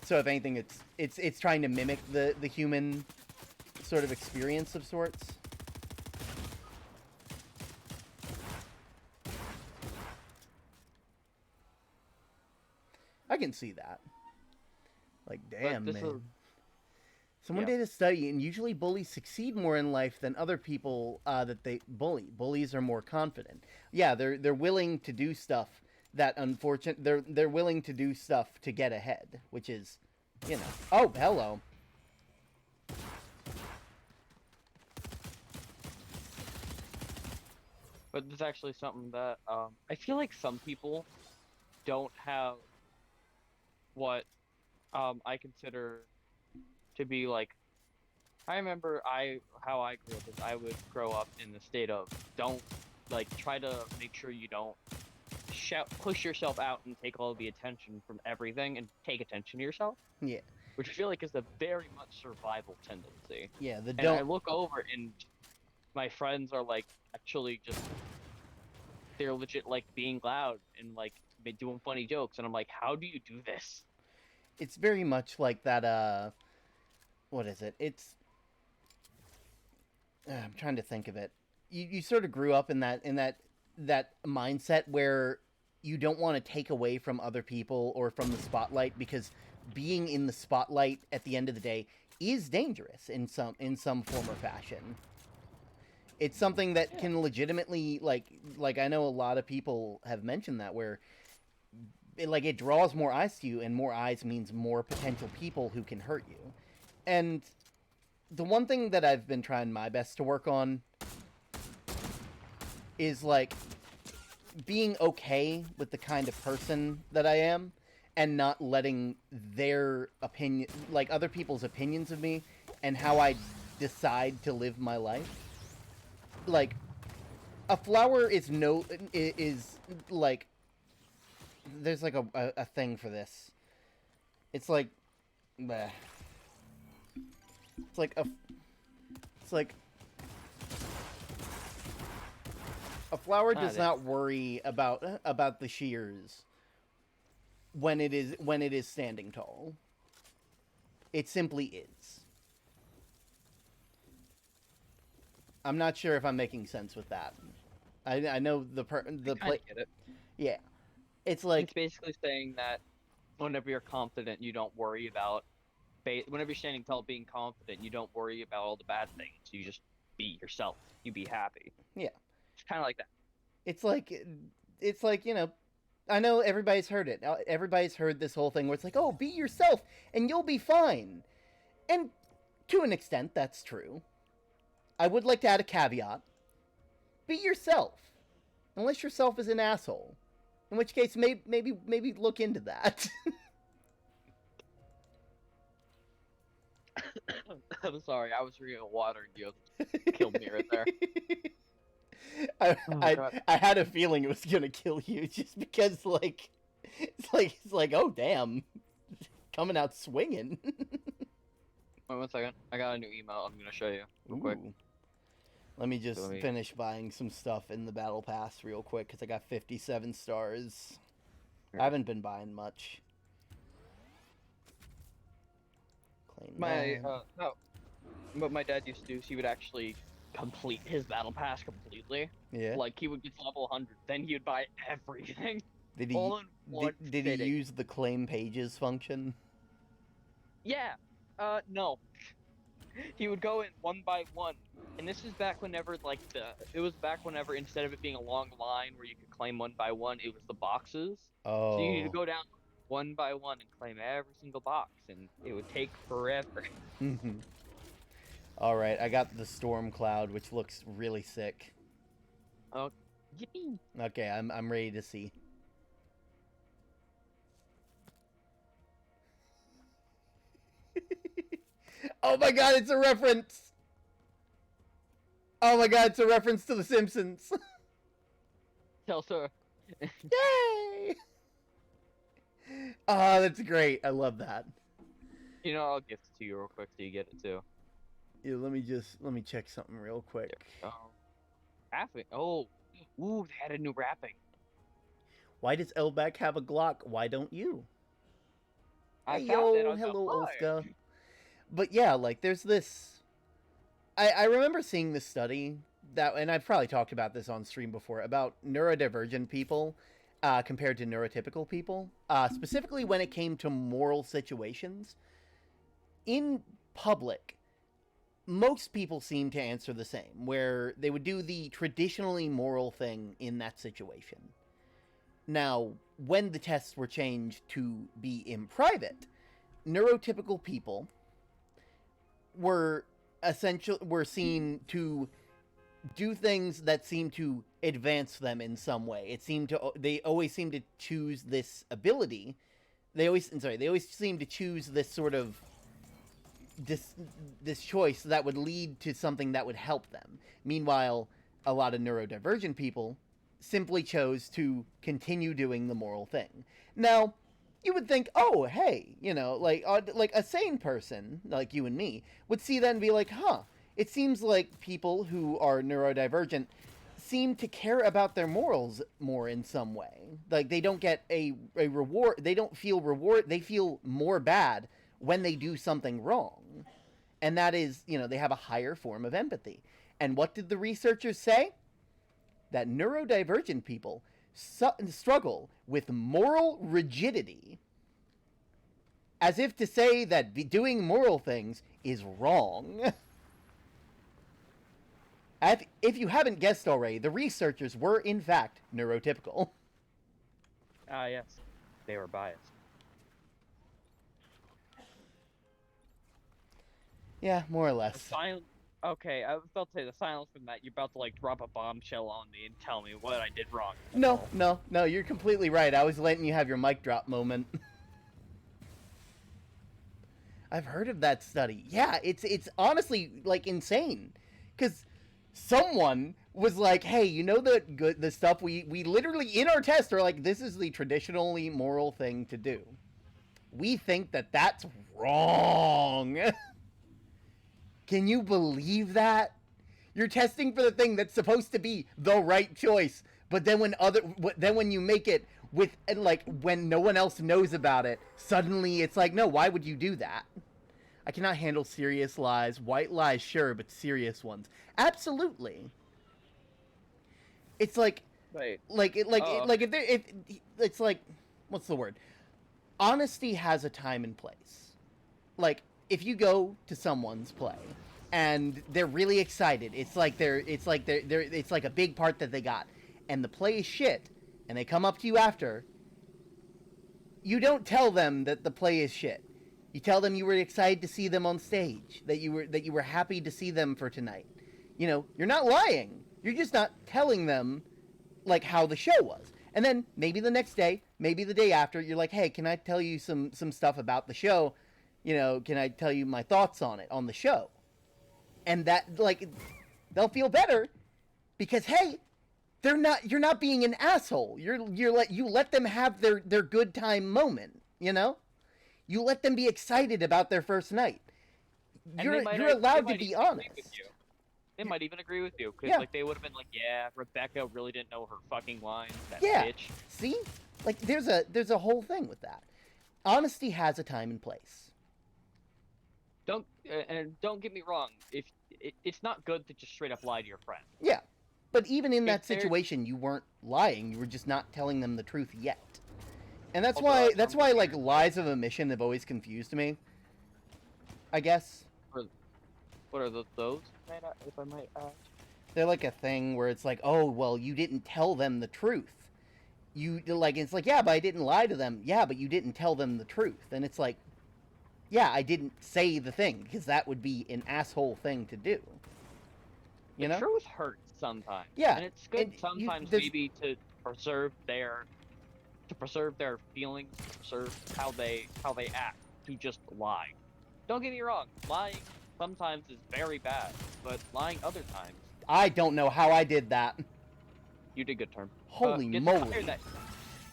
So if anything, it's trying to mimic the human sort of experience of sorts. I can see that. Like, damn, man. Someone did a study, and usually bullies succeed more in life than other people that they bully. Bullies are more confident. Yeah, they're willing to do stuff that they're willing to do stuff to get ahead, which is, you know. Oh, hello. But there's actually something that I feel like some people don't have what I consider to be like. I remember how I grew up is I would grow up in the state of don't like try to make sure you don't push yourself out and take all the attention from everything and take attention to yourself. Yeah. Which I feel like is a very much survival tendency. Yeah, and I look over and my friends are like actually just they're legit like being loud and like doing funny jokes and I'm like, how do you do this? It's very much like that what is it? It's I'm trying to think of it. You sort of grew up in that mindset where you don't want to take away from other people or from the spotlight, because being in the spotlight at the end of the day is dangerous in some form or fashion. It's something that can legitimately like I know a lot of people have mentioned that where it draws more eyes to you, and more eyes means more potential people who can hurt you. And the one thing that I've been trying my best to work on is like being okay with the kind of person that I am and not letting their opinion, like other people's opinions of me and how I decide to live my life. Like a flower is like there's like a thing for this. It's like bleh. It's like a flower does not worry about the shears when it is standing tall. It simply is. I'm not sure if I'm making sense with that. I know the I get it. Yeah. It's like it's basically saying that whenever you're confident, you don't worry about whenever you're standing tall, being confident, you don't worry about all the bad things. You just be yourself. You be happy. Yeah. It's kind of like that. It's like, you know, I know everybody's heard it. Everybody's heard this whole thing where it's like, oh, be yourself and you'll be fine. And to an extent, that's true. I would like to add a caveat. Be yourself. Unless yourself is an asshole. In which case, maybe look into that. I'm sorry, I was drinking water and you killed me right there. I had a feeling it was gonna kill you just because it's like oh damn, coming out swinging. Wait 1 second, I got a new email. I'm gonna show you real quick. Let me just finish buying some stuff in the battle pass real quick because I got 57 stars. I haven't been buying much. What my dad used to do is he would actually complete his battle pass completely. Yeah. Like he would get to level 100, then he would buy everything. Did he use the claim pages function? Yeah. No. He would go in one by one, and this is back whenever instead of it being a long line where you could claim one by one, it was the boxes. Oh. So you need to go down one by one and claim every single box, and it would take forever. All right, I got the storm cloud, which looks really sick. Oh, yippee! Okay, I'm ready to see. Oh my god, it's a reference! Oh my god, it's a reference to The Simpsons. Tell her. Yay! Oh, that's great. I love that. You know, I'll gift it to you real quick so you get it too. Yeah, let me check something real quick. Rapping. Oh, ooh, they had a new rapping. Why does Elbeck have a Glock? Why don't you? I Hey, found it. yo, I was hello, on fire. Olska. But yeah, like there's this. I remember seeing this study that, and I've probably talked about this on stream before about neurodivergent people compared to neurotypical people, specifically when it came to moral situations in public. Most people seem to answer the same, where they would do the traditionally moral thing in that situation. Now, when the tests were changed to be in private, neurotypical people were seen to do things that seemed to advance them in some way. They always seemed to choose this ability. They always seem to choose this sort of this choice that would lead to something that would help them. Meanwhile, a lot of neurodivergent people simply chose to continue doing the moral thing. Now, you would think, oh, hey, like a sane person like you and me would see that and be like, huh, it seems like people who are neurodivergent seem to care about their morals more in some way. Like they don't get a reward. They don't feel reward. They feel more bad when they do something wrong. And that is, they have a higher form of empathy. And what did the researchers say? That neurodivergent people struggle with moral rigidity. As if to say that doing moral things is wrong. If you haven't guessed already, the researchers were, in fact, neurotypical. Ah, yes. They were biased. Yeah, more or less. Okay, I was about to say the silence from that. You're about to, like, drop a bombshell on me and tell me what I did wrong. No, you're completely right. I was letting you have your mic drop moment. I've heard of that study. Yeah, it's honestly, like, insane. Because someone was like, hey, the stuff we literally, in our test, are like, this is the traditionally moral thing to do. We think that that's wrong. Can you believe that? You're testing for the thing that's supposed to be the right choice, but then when you make it with, like, when no one else knows about it, suddenly it's like, no, why would you do that? I cannot handle serious lies. White lies, sure, but serious ones, absolutely. It's like, if it's like, what's the word? Honesty has a time and place. Like, if you go to someone's play and they're really excited, it's like a big part that they got, and the play is shit, and they come up to you after, you don't tell them that the play is shit. You tell them you were excited to see them on stage, that you were happy to see them for tonight. You're not lying. You're just not telling them, like, how the show was. And then maybe the next day, maybe the day after, you're like, hey, can I tell you some stuff about the show? Can I tell you my thoughts on it, on the show? And that, like, they'll feel better because, hey, you're not being an asshole. You let them have their good time moment, You let them be excited about their first night. You're allowed to be honest. They might even agree with you, because like they would have been like, yeah, Rebecca really didn't know her fucking lines, that bitch. See? Like, there's a whole thing with that. Honesty has a time and place. Don't get me wrong, if it's not good to just straight up lie to your friend. Yeah, but even in that situation, you weren't lying. You were just not telling them the truth yet. And that's why like lies of omission have always confused me, I guess. What are those, if I might ask? They're like a thing where it's like, oh, well, you didn't tell them the truth. It's like, yeah, but I didn't lie to them. Yeah, but you didn't tell them the truth. And it's like, yeah, I didn't say the thing, because that would be an asshole thing to do. The truth hurts sometimes. Yeah. And it's good sometimes maybe to preserve their feelings, preserve how they act, to just lie. Don't get me wrong, lying sometimes is very bad, but lying other times I don't know how I did that. You did good, Term. Holy moly.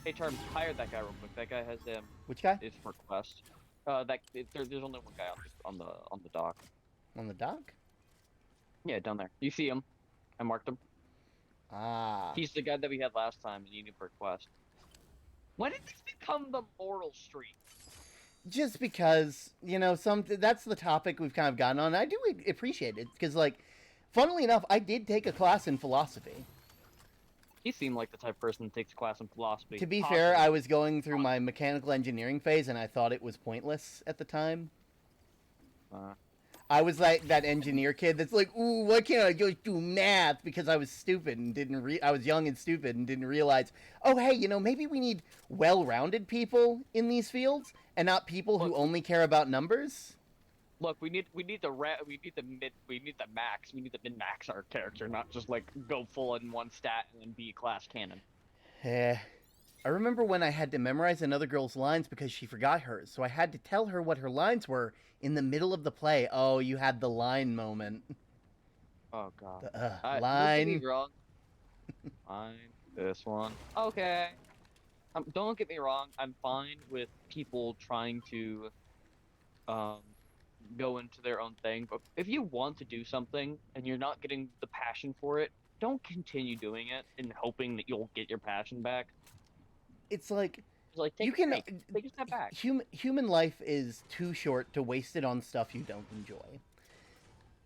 Hey, Term, hire that guy real quick. That guy has Which guy? his request. There's only one guy on the dock. On the dock? Yeah, down there. You see him? I marked him. Ah. He's the guy that we had last time in Union Request. When did this become the mortal streak? Just because, you know, that's the topic we've kind of gotten on. I do appreciate it because, like, funnily enough, I did take a class in philosophy. He seemed like the type of person that takes a class in philosophy. To be fair, I was going through my mechanical engineering phase, and I thought it was pointless at the time. I was like that engineer kid that's like, ooh, why can't I just do math? Because I was stupid and I was young and stupid and didn't realize, oh, hey, you know, maybe we need well-rounded people in these fields and not people who only care about numbers. Look, we need the max. We need the min-max our character, not just like go full in one stat and then be class canon. I remember when I had to memorize another girl's lines because she forgot hers, so I had to tell her what her lines were in the middle of the play. Oh, you had the line moment. Oh god. Line. Don't get me wrong. Line. This one. Okay. Don't get me wrong. I'm fine with people trying to, go into their own thing. But if you want to do something and you're not getting the passion for it, don't continue doing it and hoping that you'll get your passion back. It's like take a step back. Human life is too short to waste it on stuff you don't enjoy.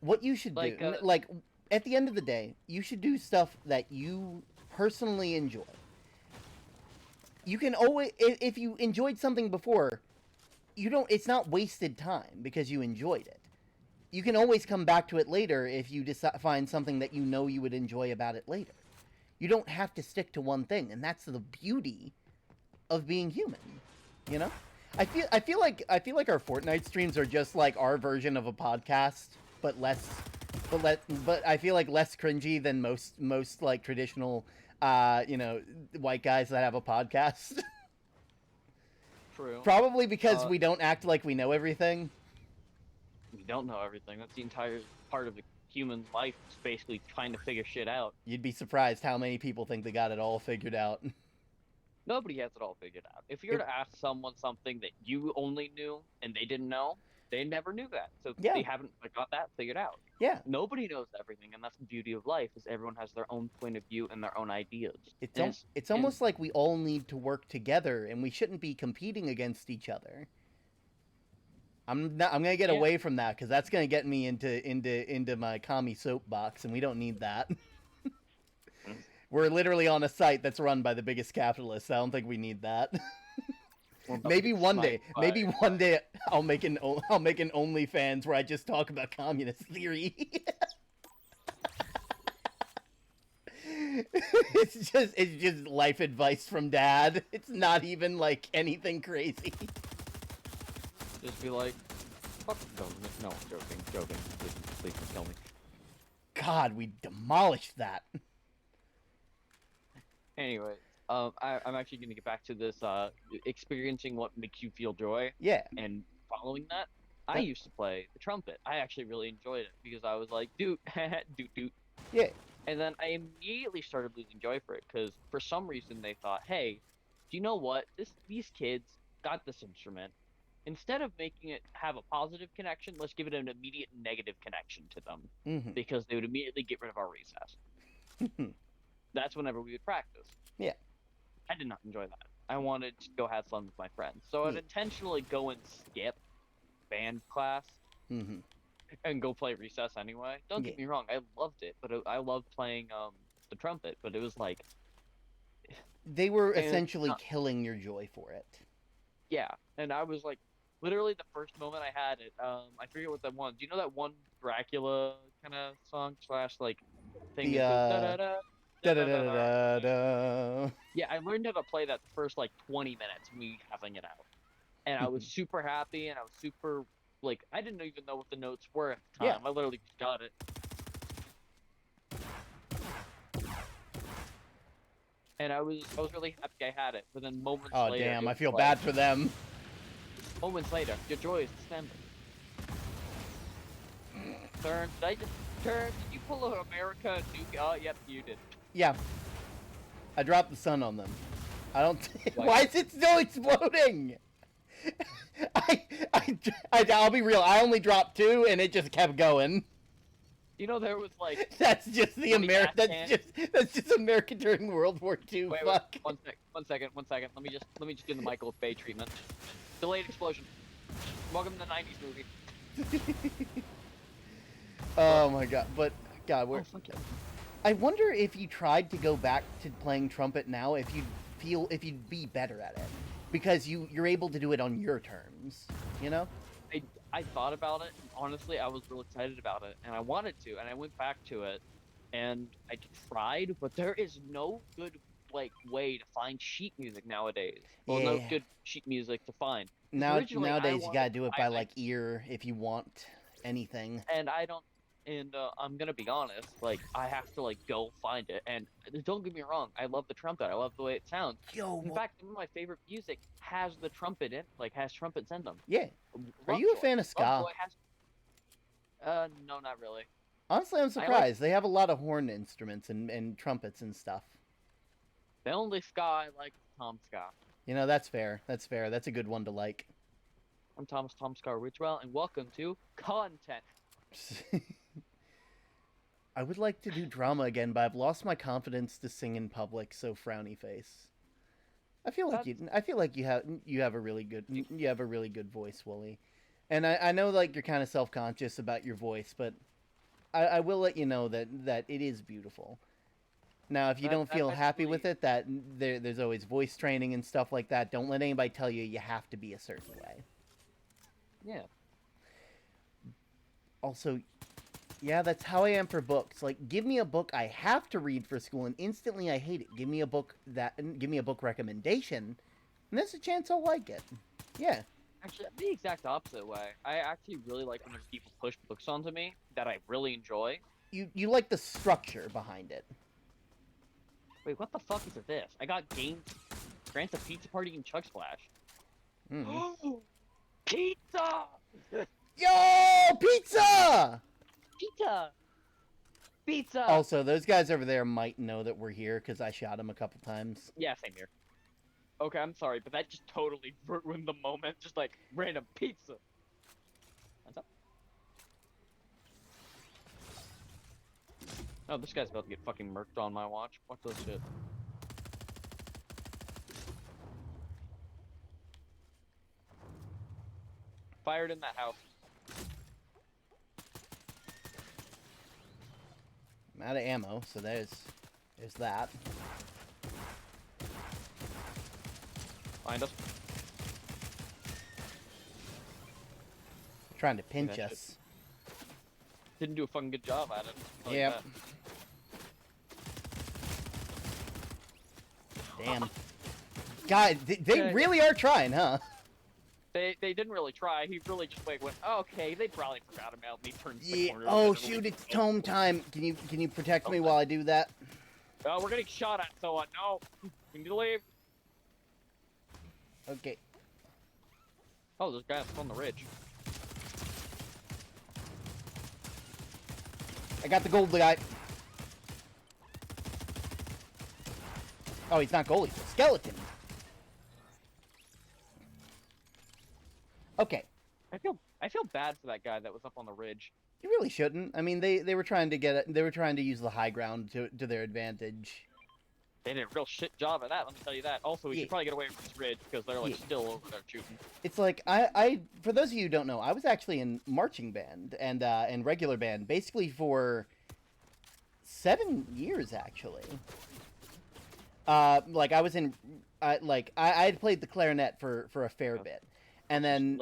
What you should do, like at the end of the day, you should do stuff that you personally enjoy. You can always, if you enjoyed something before, it's not wasted time because you enjoyed it. You can always come back to it later if you find something that you know you would enjoy about it later. You don't have to stick to one thing, and that's the beauty of being human, you know? I feel like our Fortnite streams are just like our version of a podcast, but I feel like less cringy than most like traditional you know, white guys that have a podcast. True. Probably because we don't act like we know everything. We don't know everything. That's the entire part of the human life, is basically trying to figure shit out. You'd be surprised how many people think they got it all figured out. Nobody has it all figured out. If you were to ask someone something that you only knew and they didn't know, they never knew that. So they haven't got that figured out. Yeah. Nobody knows everything, and that's the beauty of life, is everyone has their own point of view and their own ideas. It's almost like we all need to work together, and we shouldn't be competing against each other. I'm gonna get away from that because that's gonna get me into my commie soapbox, and we don't need that. We're literally on a site that's run by the biggest capitalists. I don't think we need that. Maybe one day I'll make an OnlyFans where I just talk about communist theory. It's just life advice from Dad. It's not even like anything crazy. Just be like, fuck government. No, joking. Please don't kill me. God, we demolished that. Anyway, I'm actually going to get back to this, experiencing what makes you feel joy. Yeah. And following that, I used to play the trumpet. I actually really enjoyed it because I was like, doot, doot. Yeah. And then I immediately started losing joy for it because for some reason they thought, hey, do you know what? These kids got this instrument. Instead of making it have a positive connection, let's give it an immediate negative connection to them because they would immediately get rid of our recess. That's whenever we would practice. Yeah. I did not enjoy that. I wanted to go have fun with my friends. So I'd intentionally go and skip band class and go play recess anyway. Don't get me wrong, I loved it, but I loved playing the trumpet, but it was like... They were essentially killing your joy for it. Yeah, and I was like, literally the first moment I had it, I forget what that one... Do you know that one Dracula kind of song / like thing? Da-da-da-da-da. Yeah, I learned how to play that the first like 20 minutes of me having it out. And I was super happy, and I was super, like, I didn't even know what the notes were at the time. I literally just got it. And I was really happy I had it, but then moments later... Oh, damn, I feel bad for them. Moments later, your joy is extended. Turn, Kurt, did you pull an America nuke? Oh, yep, you did. Yeah. I dropped the sun on them. I don't... Why is it still exploding? I'll be real. I only dropped 2, and it just kept going. You know there was like... That's just the America... That's just America during World War II. Wait, Fuck. One second. Let me just give the Michael Bay treatment. Delayed explosion. Welcome to the 90s movie. Oh my god. But, God, we're... Oh, I wonder if you tried to go back to playing trumpet now, if you'd be better at it. Because you're able to do it on your terms, you know? I thought about it, and honestly, I was real excited about it, and I wanted to, and I went back to it, and I tried, but there is no good, like, way to find sheet music nowadays. Well, no good sheet music to find. Nowadays, you gotta do it by, like, ear if you want anything. And I don't... And I'm gonna be honest, like, I have to, like, go find it, and don't get me wrong, I love the trumpet, I love the way it sounds. In fact, some of my favorite music has the trumpet in, like, has trumpets in them. Yeah. Are you a fan of ska? No, not really. Honestly, I'm surprised. They have a lot of horn instruments and trumpets and stuff. The only ska I like is Tom Ska. You know, that's fair. That's fair. That's a good one to like. I'm Tom Ska Ridgewell, and welcome to Content. I would like to do drama again, but I've lost my confidence to sing in public, so frowny face. I feel like you have a really good voice, Wooly. And I know like you're kind of self-conscious about your voice, but I will let you know that it is beautiful. Now, if you don't feel happy with it, that there's always voice training and stuff like that. Don't let anybody tell you you have to be a certain way. Yeah. Also, yeah, that's how I am for books. Like, give me a book I have to read for school, and instantly I hate it. Give me a book recommendation, and there's a chance I'll like it. Yeah. Actually, I'm the exact opposite way. I actually really like when people push books onto me that I really enjoy. You like the structure behind it. Wait, what the fuck is this? I got games, Grant's a Pizza Party, and Chug Splash. Mm. Pizza! Yo, pizza! Pizza! Pizza! Also, those guys over there might know that we're here because I shot them a couple times. Yeah, same here. Okay, I'm sorry, but that just totally ruined the moment. Just like random pizza. What's up? Oh, this guy's about to get fucking murked on my watch. Fuck this shit. Fired in that house. I'm out of ammo, so there's that. Find us. Trying to pinch us. Didn't do a fucking good job at it. Yep. Damn. God, they really are trying, huh? They didn't really try. He really just went, oh, okay, they probably forgot about me. Turned the corner. Oh shoot, it's tome time. Can you protect me while I do that? Oh, we're getting shot at, so no. We need to leave. Okay. Oh, there's guys on the ridge. I got the gold guy. Oh, he's not gold, he's a skeleton. Okay. I feel bad for that guy that was up on the ridge. You really shouldn't. I mean, they were trying to get it. They were trying to use the high ground to their advantage. They did a real shit job at that. Let me tell you that. Also, we should probably get away from this ridge because they're like still over there shooting. It's like I for those of you who don't know, I was actually in marching band and regular band basically for 7 years actually. Like I was in, I had played the clarinet for a fair bit. And then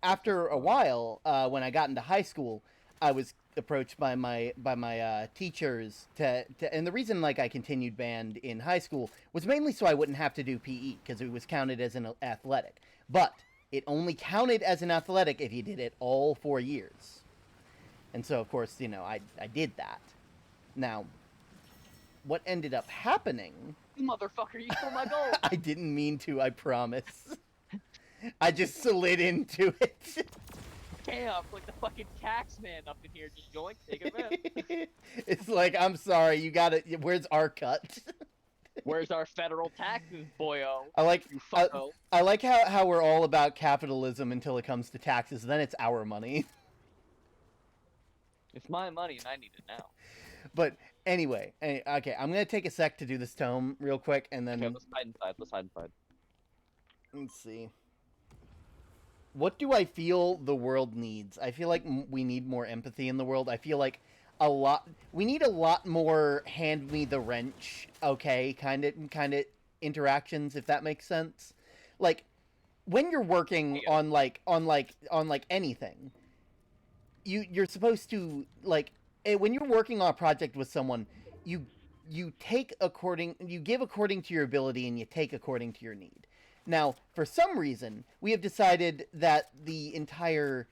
after a while, when I got into high school, I was approached by my teachers and the reason like I continued band in high school was mainly so I wouldn't have to do PE because it was counted as an athletic. But it only counted as an athletic if you did it all 4 years. And so of course, you know, I did that. Now, what ended up happening? You motherfucker, you stole my gold. I didn't mean to, I promise. I just slid into it. damn, like the fucking tax man up in here, just yoink, take a bit. It's like, I'm sorry, you gotta. Where's our cut? Where's our federal taxes, boyo? I like You I, fucko. I like how we're all about capitalism until it comes to taxes. Then it's our money. It's my money and I need it now. But anyway, okay, I'm gonna take a sec to do this tome real quick, and then Okay, let's hide inside. Let's hide inside. let's see. What do I feel the world needs? I feel like we need more empathy in the world. I feel like we need a lot more hand me the wrench, okay, kind of interactions, if that makes sense. Like when you're working on anything, you're supposed to like when you're working on a project with someone, you you give according to your ability and you take according to your need. Now, for some reason, we have decided that the entire,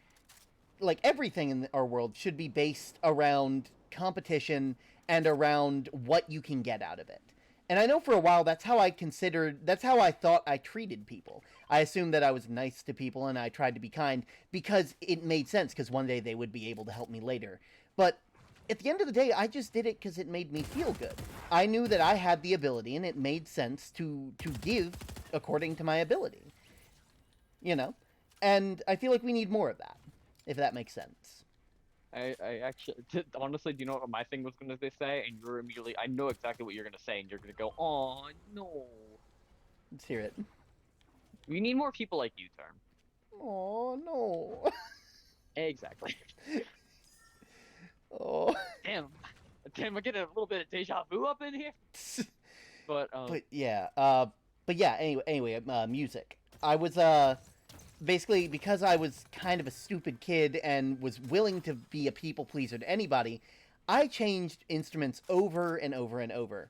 like everything in our world should be based around competition and around what you can get out of it. And I know for a while that's how I thought I treated people. I assumed that I was nice to people and I tried to be kind because it made sense, because one day they would be able to help me later. But at the end of the day, I just did it because it made me feel good. I knew that I had the ability and it made sense to give according to my ability. You know? And I feel like we need more of that, if that makes sense. I actually, honestly, do you know what my thing was going to say? And you're immediately, I know exactly what you're going to say, and you're going to go, oh, no. Let's hear it. We need more people like you, Term. Oh, no. Exactly. Oh. Damn, I'm getting a little bit of deja vu up in here. But yeah, anyway, music. I was basically, because I was kind of a stupid kid and was willing to be a people pleaser to anybody, I changed instruments over and over and over.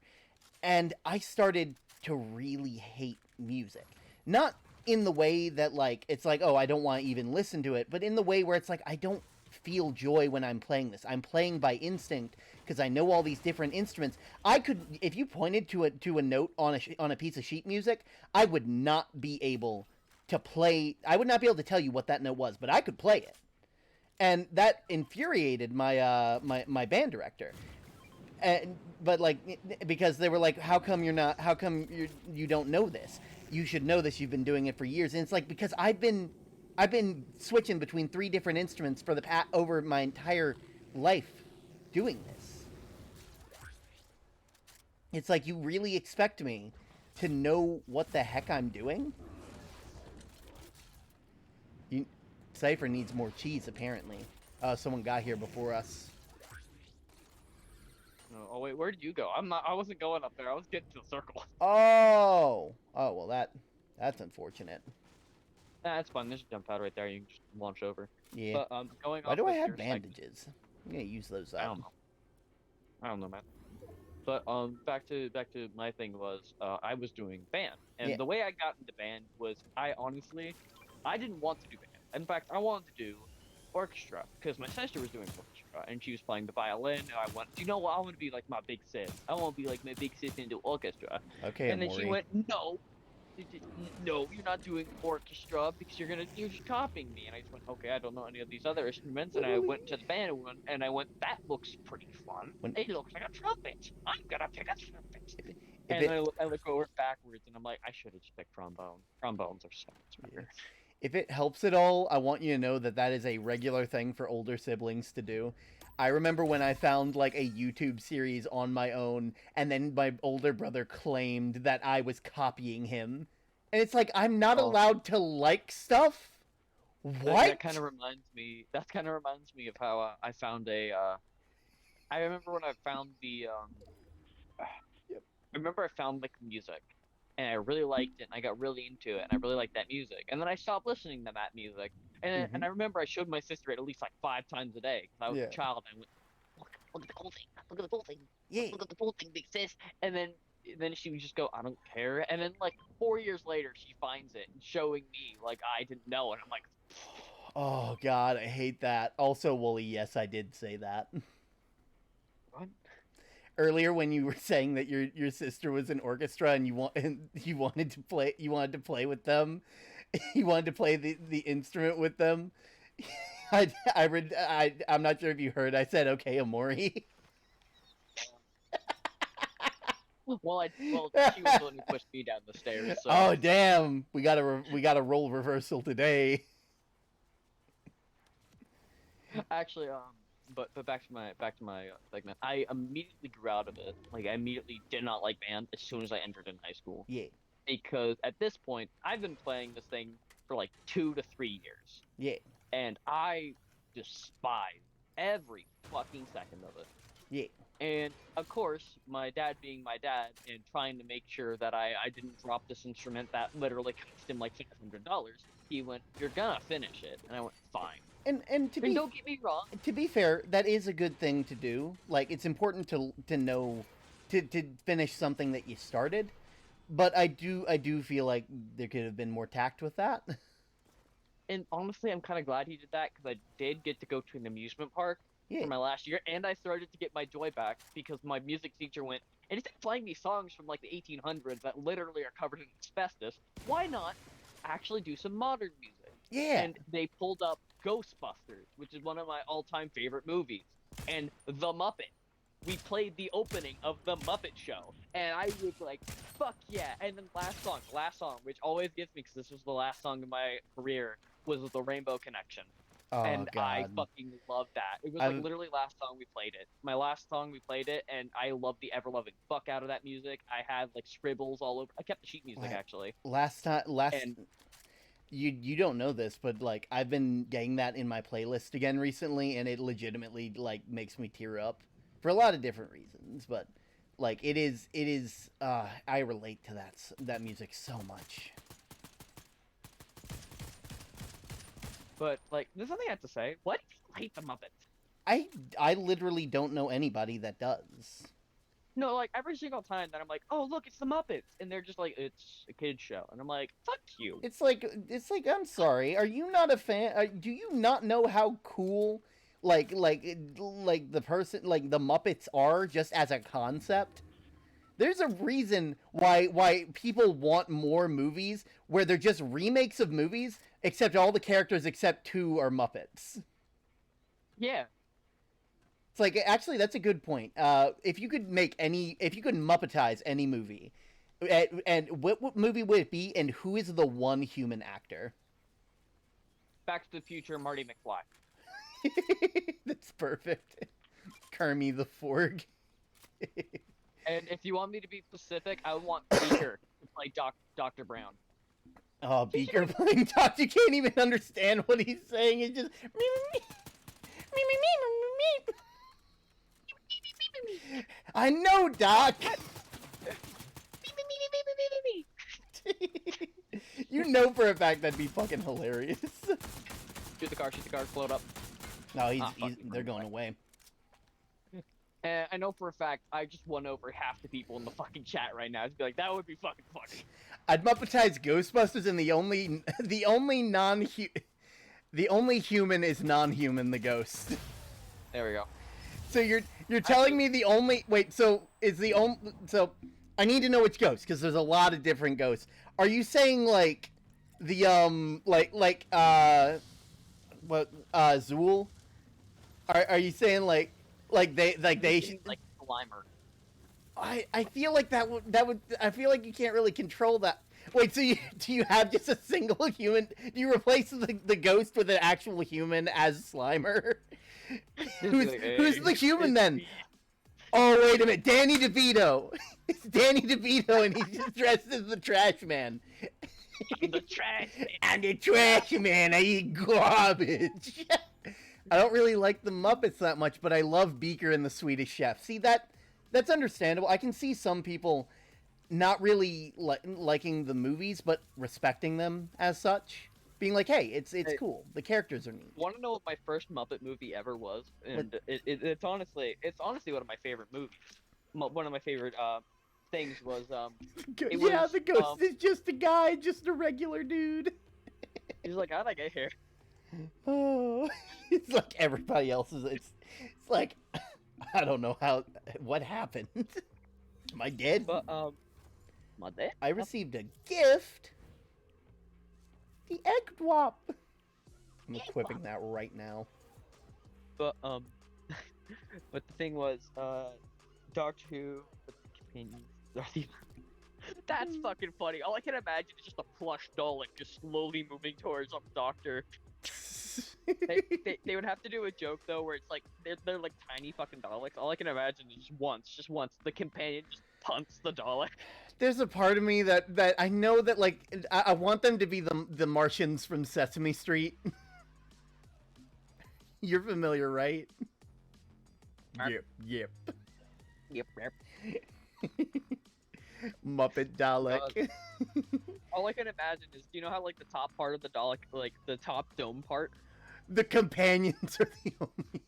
And I started to really hate music. Not in the way that, like, it's like, oh, I don't want to even listen to it, but in the way where it's like, I don't feel joy when I'm playing this. I'm playing by instinct because I know all these different instruments. I could, if you pointed to a note on a piece of sheet music, I would not be able to play. I would not be able to tell you what that note was, but I could play it, and that infuriated my my band director. But like, because they were like, how come you don't know this? You should know this. You've been doing it for years. And it's like, because I've been switching between 3 different instruments for over my entire life doing this. It's like, you really expect me to know what the heck I'm doing? Cypher needs more cheese, apparently. Someone got here before us. oh wait, where did you go? I wasn't going up there. I was getting to the circle. Oh, well, that's unfortunate. That's fine. There's a jump pad right there. You can just launch over. Yeah. But going Why off do I of have your bandages? I'm gonna use those up. I don't know, man. But back to my thing was I was doing band, and the way I got into band was I didn't want to do band. In fact, I wanted to do orchestra because my sister was doing orchestra and she was playing the violin. And I went, you know what? I want to be like my big sis. I want to be like my big sis and do orchestra. Okay. And then she went, no, you're not doing orchestra because you're just copying me. And I just went, okay, I don't know any of these other instruments. And I went to the band one, and I went, that looks pretty fun. It looks like a trumpet. I'm gonna pick a trumpet. I look over backwards, and I'm like, I should have just picked trombone. Trombones are so much better. If it helps at all, I want you to know that is a regular thing for older siblings to do. I remember when I found like a YouTube series on my own, and then my older brother claimed that I was copying him. And it's like, I'm not allowed to like stuff? What? That kind of reminds me of how I found I remember when I found I remember I found like music, and I really liked it, and I got really into it, and I really liked that music. And then I stopped listening to that music, and I remember I showed my sister it at least like 5 times a day because I was a child. I went, look at the cool thing, look at the cool thing, look at the cool thing, big sis. And then she would just go, I don't care. And then like 4 years later, she finds it and showing me like I didn't know, and I'm like, oh God, I hate that. Also, Wooly, yes, I did say that. What? Earlier, when you were saying that your sister was in orchestra and you wanted to play with them, you wanted to play the instrument with them. I'm not sure if you heard. I said okay, Amori. Well, she was the one who pushed me down the stairs. So. Oh damn, we got a role reversal today. Actually, but back to my segment. I immediately grew out of it. Like I immediately did not like band as soon as I entered in high school. Yeah. Because at this point, I've been playing this thing for like 2 to 3 years. Yeah. And I despise every fucking second of it. Yeah. And of course, my dad being my dad and trying to make sure that I didn't drop this instrument that literally cost him like $500, he went, "You're gonna finish it," and I went, "Fine." And don't get me wrong. To be fair, that is a good thing to do. Like it's important to know to finish something that you started. But I do feel like there could have been more tact with that. And honestly, I'm kind of glad he did that because I did get to go to an amusement park Yeah. for my last year, and I started to get my joy back because my music teacher went, and instead of playing me songs from like the 1800s that literally are covered in asbestos, why not actually do some modern music? Yeah. And they pulled up Ghostbusters, which is one of my all-time favorite movies, and The Muppet. We played the opening of The Muppet Show, and I was like, fuck yeah. And then last song, which always gets me because this was the last song of my career, was The Rainbow Connection. Oh, and God. I fucking loved that. It was like literally last song we played it. My last song we played it, and I loved the ever-loving fuck out of that music. I had like scribbles all over. I kept the sheet music, actually. You don't know this, but like I've been getting that in my playlist again recently, and it legitimately like makes me tear up for a lot of different reasons. But like it is I relate to that music so much. But like, there's something I have to say. Why do people hate the Muppets? I literally don't know anybody that does. No, like every single time that I'm like, oh look, it's the Muppets, and they're just like, it's a kid's show, and I'm like, fuck you. It's like I'm sorry, are you not a fan? Do you not know how cool like the person like the Muppets are just as a concept? There's a reason why people want more movies where they're just remakes of movies, except all the characters except 2 are Muppets. Yeah. It's like, actually, that's a good point. If you could Muppetize any movie, and what movie would it be, and who is the one human actor? Back to the Future, Marty McFly. That's perfect. Kermie the Forg. And if you want me to be specific, I want Beaker to play Dr. Brown. Oh, Beaker playing Doc. You can't even understand what he's saying. It's just me. I know, Doc. You know for a fact that'd be fucking hilarious. Shoot the car, float up. No, they're going away. I know for a fact I just won over half the people in the fucking chat right now. I'd be like, that would be fucking funny. I'd Muppetize Ghostbusters, and the only human is non-human, the ghost. There we go. So you're telling me the only so I need to know which ghost, because there's a lot of different ghosts. Are you saying like the Zool? Are you saying like they should like Slimer? I feel like that would I feel like you can't really control that. Wait, so do you have just a single human? Do you replace the ghost with an actual human as Slimer? Who's the human then? Oh, wait a minute, Danny DeVito. It's Danny DeVito, and he's just dressed as the trash man. I'm the trash man. I'm the trash man. I eat garbage. I don't really like the Muppets that much, but I love Beaker and the Swedish Chef. See, that's understandable. I can see some people not really liking the movies, but respecting them as such. Being like, hey, it's cool. The characters are neat. Want to know what my first Muppet movie ever was? And it's honestly one of my favorite movies. One of my favorite things was the ghost is just a guy, just a regular dude. He's like, how'd I get here? Oh, it's like everybody else's. It's like I don't know what happened. Am I dead? But am I dead? I received a gift. The egg drop. I'm equipping that right now. But but the thing was, Doctor Who, the companions are the. That's fucking funny. All I can imagine is just a plush Dalek just slowly moving towards a doctor. They would have to do a joke though, where it's like they're like tiny fucking Daleks. All I can imagine is just once the companion just punts the Dalek. There's a part of me that I know that like I want them to be the Martians from Sesame Street. You're familiar, right? Yep. Yep. Muppet Dalek. All I can imagine is, do you know how like the top part of the Dalek, like the top dome part? The companions are the only.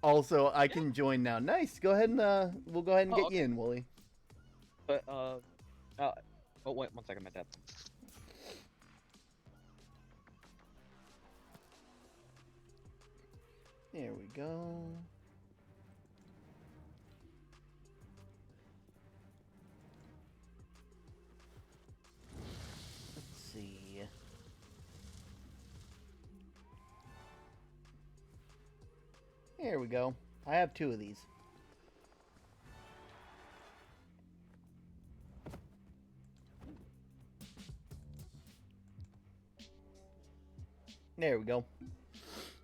Also, I can join now. Nice. Go ahead and we'll go ahead and get you in, Wooly. But oh wait, 1 second, my dad. There we go. Let's see. There we go. I have 2 of these. There we go.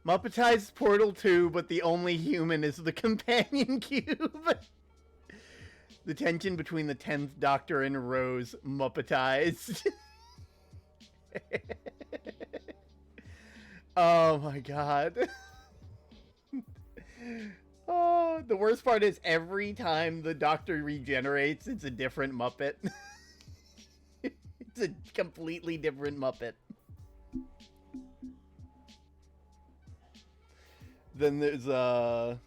Muppetized Portal 2, but the only human is the companion cube. The tension between the 10th Doctor and Rose Muppetized. Oh my god. Oh, the worst part is every time the Doctor regenerates, it's a different Muppet. It's a completely different Muppet. Then there's trying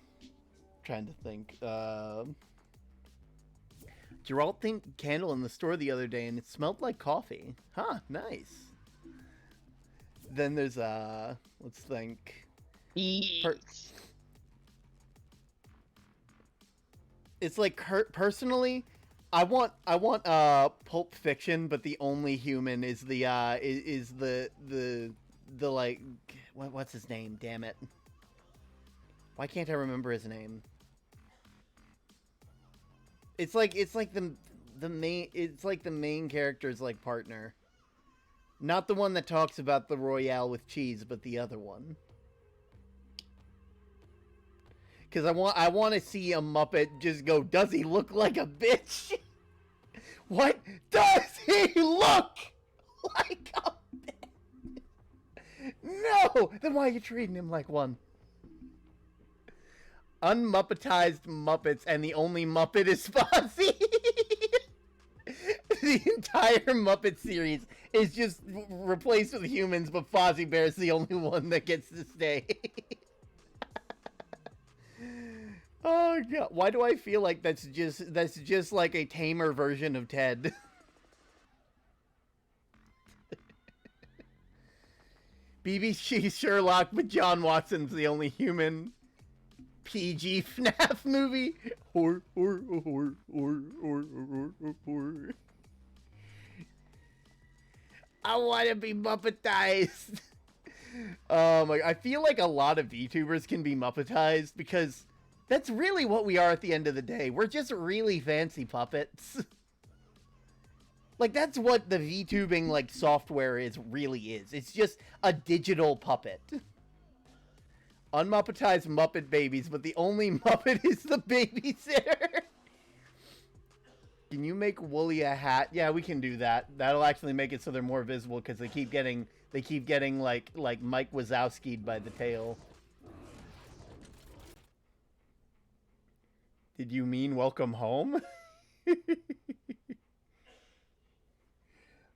to think. Geralt think candle in the store the other day and it smelled like coffee. Huh, nice. Then there's let's think. It's like personally, I want Pulp Fiction, but the only human is the like what's his name? Damn it. Why can't I remember his name? It's like the main character's like partner. Not the one that talks about the Royale with cheese, but the other one. Cuz I want to see a Muppet just go, "Does he look like a bitch?" What does he look like a bitch? No! Then why are you treating him like one? Unmuppetized Muppets, and the only Muppet is Fozzie. The entire Muppet series is just replaced with humans, but Fozzie Bear's the only one that gets to stay. Oh god, why do I feel like that's just like a tamer version of Ted? BBC Sherlock, but John Watson's the only human. PG FNAF movie. I want to be Muppetized. I feel like a lot of VTubers can be Muppetized because that's really what we are at the end of the day. We're just really fancy puppets. Like, that's what the VTubing, like, software really is. It's just a digital puppet. Unmuppetized Muppet babies, but the only Muppet is the babysitter. Can you make Wooly a hat? Yeah, we can do that. That'll actually make it so they're more visible because they keep getting like Mike Wazowski'd by the tail. Did you mean welcome home?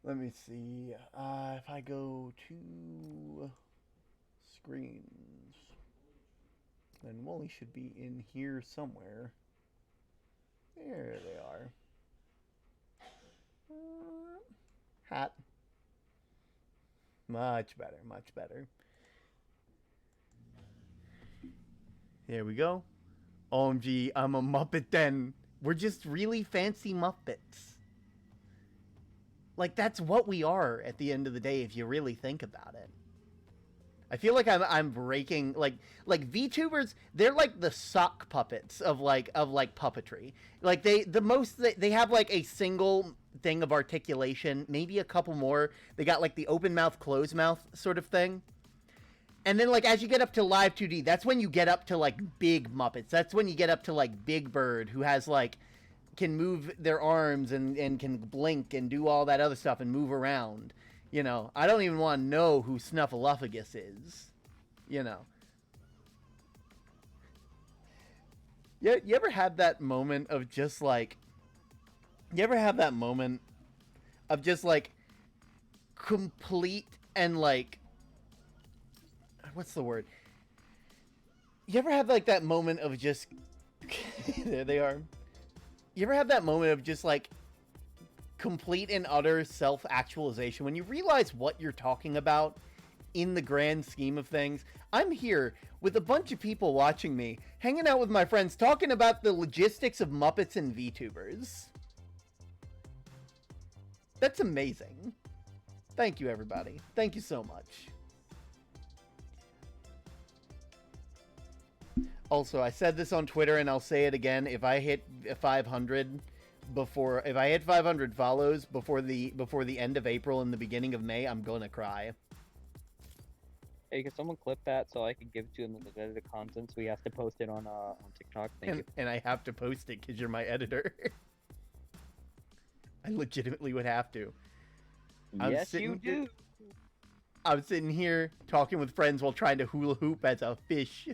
Let me see. If I go to screens, then Wooly should be in here somewhere. There they are. Hat. Much better, much better. There we go. OMG, I'm a Muppet then. We're just really fancy Muppets. Like, that's what we are at the end of the day if you really think about it. I feel like I'm breaking like VTubers. They're like the sock puppets of puppetry. Like they have like a single thing of articulation, maybe a couple more. They got like the open mouth, closed mouth sort of thing. And then like as you get up to live 2D, that's when you get up to like big Muppets. That's when you get up to like Big Bird, who has like can move their arms and can blink and do all that other stuff and move around. You know, I don't even want to know who Snuffleupagus is. You know. You ever have that moment of just like... You ever have that moment of just like complete and like... What's the word? You ever have like that moment of just... There they are. You ever have that moment of just like complete and utter self-actualization when you realize what you're talking about in the grand scheme of things? I'm here with a bunch of people watching me, hanging out with my friends, talking about the logistics of Muppets and VTubers. That's amazing. Thank you, everybody. Thank you so much. Also, I said this on Twitter and I'll say it again. If I hit 500 if I hit 500 follows before the end of April and the beginning of May, I'm gonna cry. Hey, can someone clip that so I can give it to them in the edited content? So we have to post it on TikTok. Thank you. And I have to post it because you're my editor. I legitimately would have to. Yes, you do. I'm sitting here talking with friends while trying to hula hoop as a fish.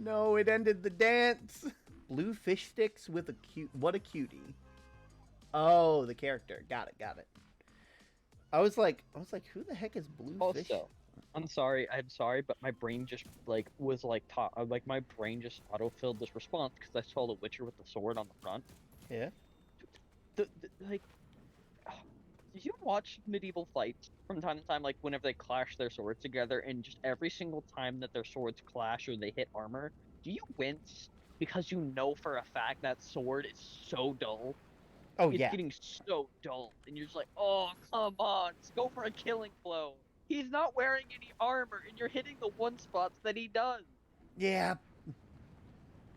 No, it ended the dance. Blue fish sticks with a cute... What a cutie. Oh, the character. Got it. I was like, who the heck is Blue Fish? Also, I'm sorry, but my brain just was my brain just autofilled this response because I saw the Witcher with the sword on the front. Yeah. Do you watch medieval fights from time to time, like whenever they clash their swords together, and just every single time that their swords clash or they hit armor, do you wince because you know for a fact that sword is so dull? Oh, it's yeah. getting so dull, and you're just like, oh, come on, just go for a killing blow. He's not wearing any armor, and you're hitting the one spots that he does. Yeah.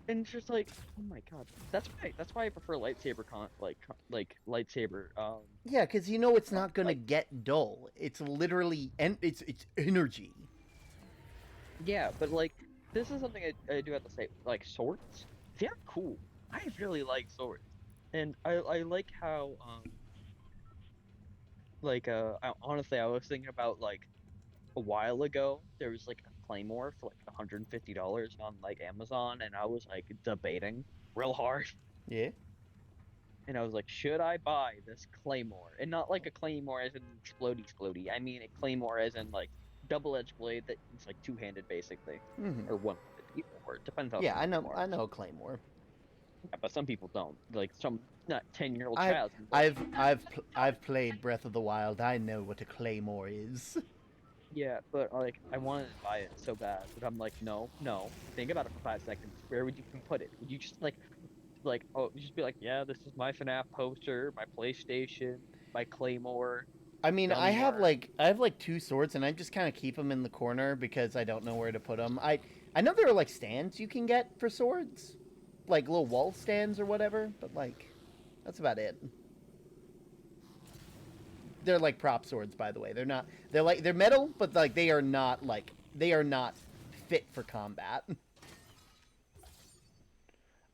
And it's just like, oh my god, that's why I prefer lightsaber lightsaber. Yeah, because you know it's not gonna get dull. It's literally it's energy. Yeah, but like this is something I do have to say. Like swords, they're cool. I really like swords, and I like how honestly I was thinking about like a while ago there was like a claymore for like $150 on like Amazon, and I was like debating real hard. Yeah. And I was like, should I buy this claymore? And not like a claymore as in explodey. I mean a claymore as in like double-edged blade that it's like two-handed basically, or one-handed, either or it depends on. Yeah, I know claymore. Yeah, but some people don't. Like some not 10-year-old child. I've played Breath of the Wild. I know what a claymore is. Yeah, but like I wanted to buy it so bad, but I'm like, no. Think about it for 5 seconds. Where would you put it? Would you just just be like, yeah, this is my FNAF poster, my PlayStation, my claymore. I mean, I have like 2 swords, and I just kind of keep them in the corner because I don't know where to put them. I know there are like stands you can get for swords, like little wall stands or whatever, but like that's about it. They're like prop swords, by the way. They're metal, but like they are not fit for combat.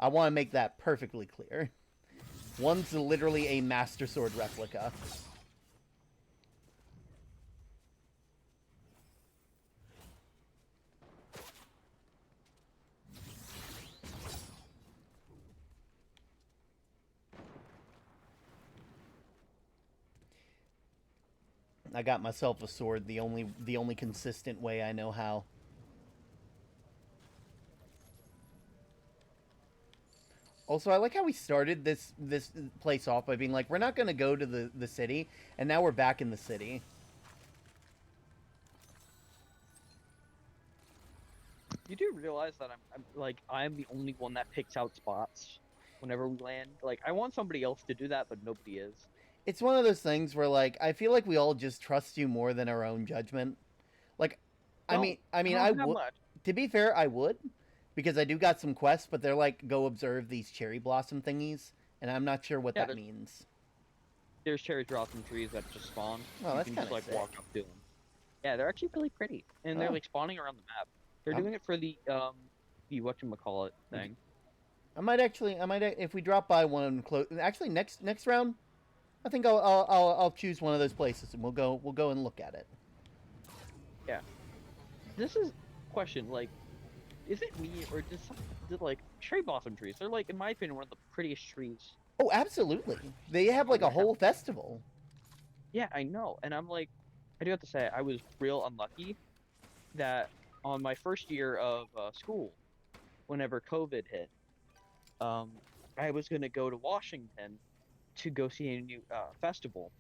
I want to make that perfectly clear. One's literally a Master Sword replica. I got myself a sword the only consistent way I know how. Also, I like how we started this place off by being like, we're not going to go to the city, and now we're back in the city. You do realize that I'm the only one that picks out spots whenever we land? Like, I want somebody else to do that, but nobody is. It's one of those things where, like, I feel like we all just trust you more than our own judgment. Like, I Not would. much. To be fair, I would, because I do got some quests, but they're like, go observe these cherry blossom thingies, and I'm not sure what Yeah, that means. There's cherry blossom trees that just spawn. Oh, You that's can kind just of like sick. walk up to them. Yeah, they're actually really pretty, and they're Oh. like spawning around the map. They're I'm- doing it for the whatchamacallit thing. I might if we drop by one close. Actually, next round, I think I'll choose one of those places, and we'll go and look at it. Yeah. This is question like, is it me or did like cherry blossom trees? They're like, in my opinion, one of the prettiest trees. Oh, absolutely. They have like a whole festival. Yeah, I know, and I'm like, I do have to say, I was real unlucky that on my first year of school, whenever COVID hit, I was gonna go to Washington to go see a new festival.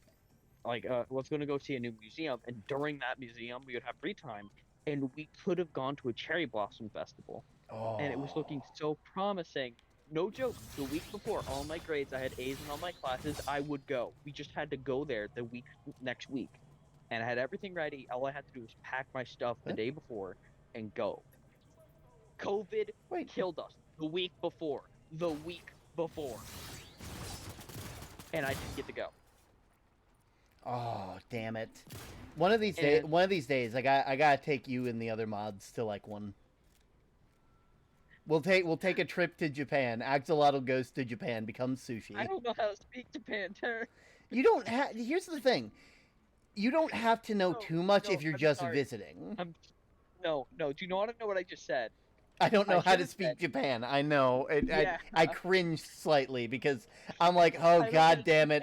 Like, was gonna go see a new museum, and during that museum, we would have free time, and we could have gone to a cherry blossom festival, and it was looking Oh. so promising. No joke, the week before, all my grades, I had A's in all my classes, I would go. We just had to go there the next week. And I had everything ready. All I had to do was pack my stuff the day before and go. COVID killed us the week before. The week before. And I didn't get to go. Oh, damn it. One of these days, I gotta take you and the other mods to like one. We'll take a trip to Japan. Axolotl goes to Japan, becomes sushi. I don't know how to speak Japan term. You don't have. Here's the thing. You don't have to know too much if you're just visiting. No. Do you want to know what I just said? I don't know how to speak Japan. I know. I cringe slightly because I'm like, oh god damn it.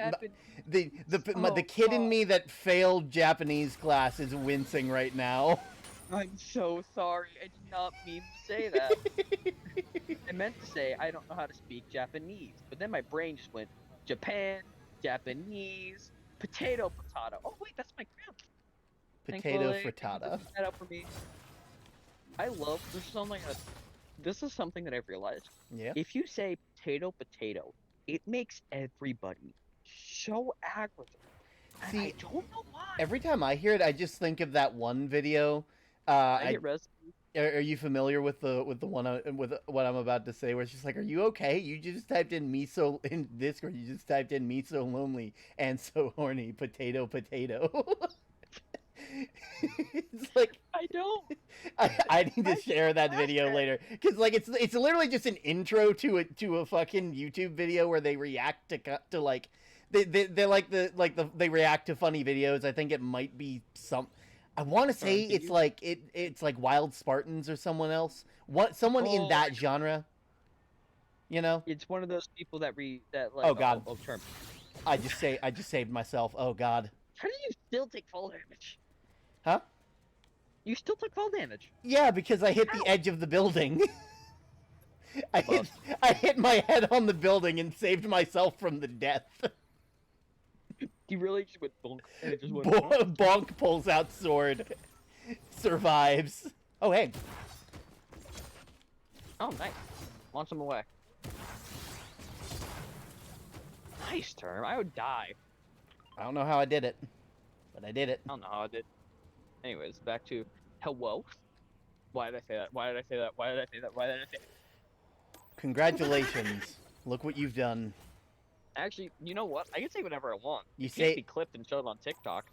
The kid in me that failed Japanese class is wincing right now. I'm so sorry. I did not mean to say that. I meant to say I don't know how to speak Japanese, but then my brain just went Japan, Japanese, potato. Oh wait, that's my grandpa. Potato frittata. That up for me. I love this is something that I've realized. Yeah. If you say potato, it makes everybody so aggravated. And I don't know why. Every time I hear it, I just think of that one video. I get recipes. Are you familiar with the one with what I'm about to say? Where it's just like, are you okay? You just typed in me so in Discord. You just typed in me so lonely and so horny. Potato. It's like I don't. I need to share that video later because like it's literally just an intro to a fucking YouTube video where they react to like they like they react to funny videos. I think it might be some. I want to say it's like Wild Spartans or someone else. Someone in that genre. You know? It's one of those people that like. Oh god. Term. I just saved myself. Oh god. How do you still take fall damage? Huh? You still took fall damage. Yeah, because I hit the edge of the building. I hit my head on the building and saved myself from the death. He really just went bonk, and it just went bonk pulls out sword, survives. Oh hey. Oh nice. Launch him away. Nice term. I would die. I don't know how I did it, but I did it. I don't know how I did. Anyways, back to hello. Why did I say that? Why did I say that? Congratulations. Look what you've done. Actually, you know what? I can say whatever I want. You can't be clipped and shown on TikTok.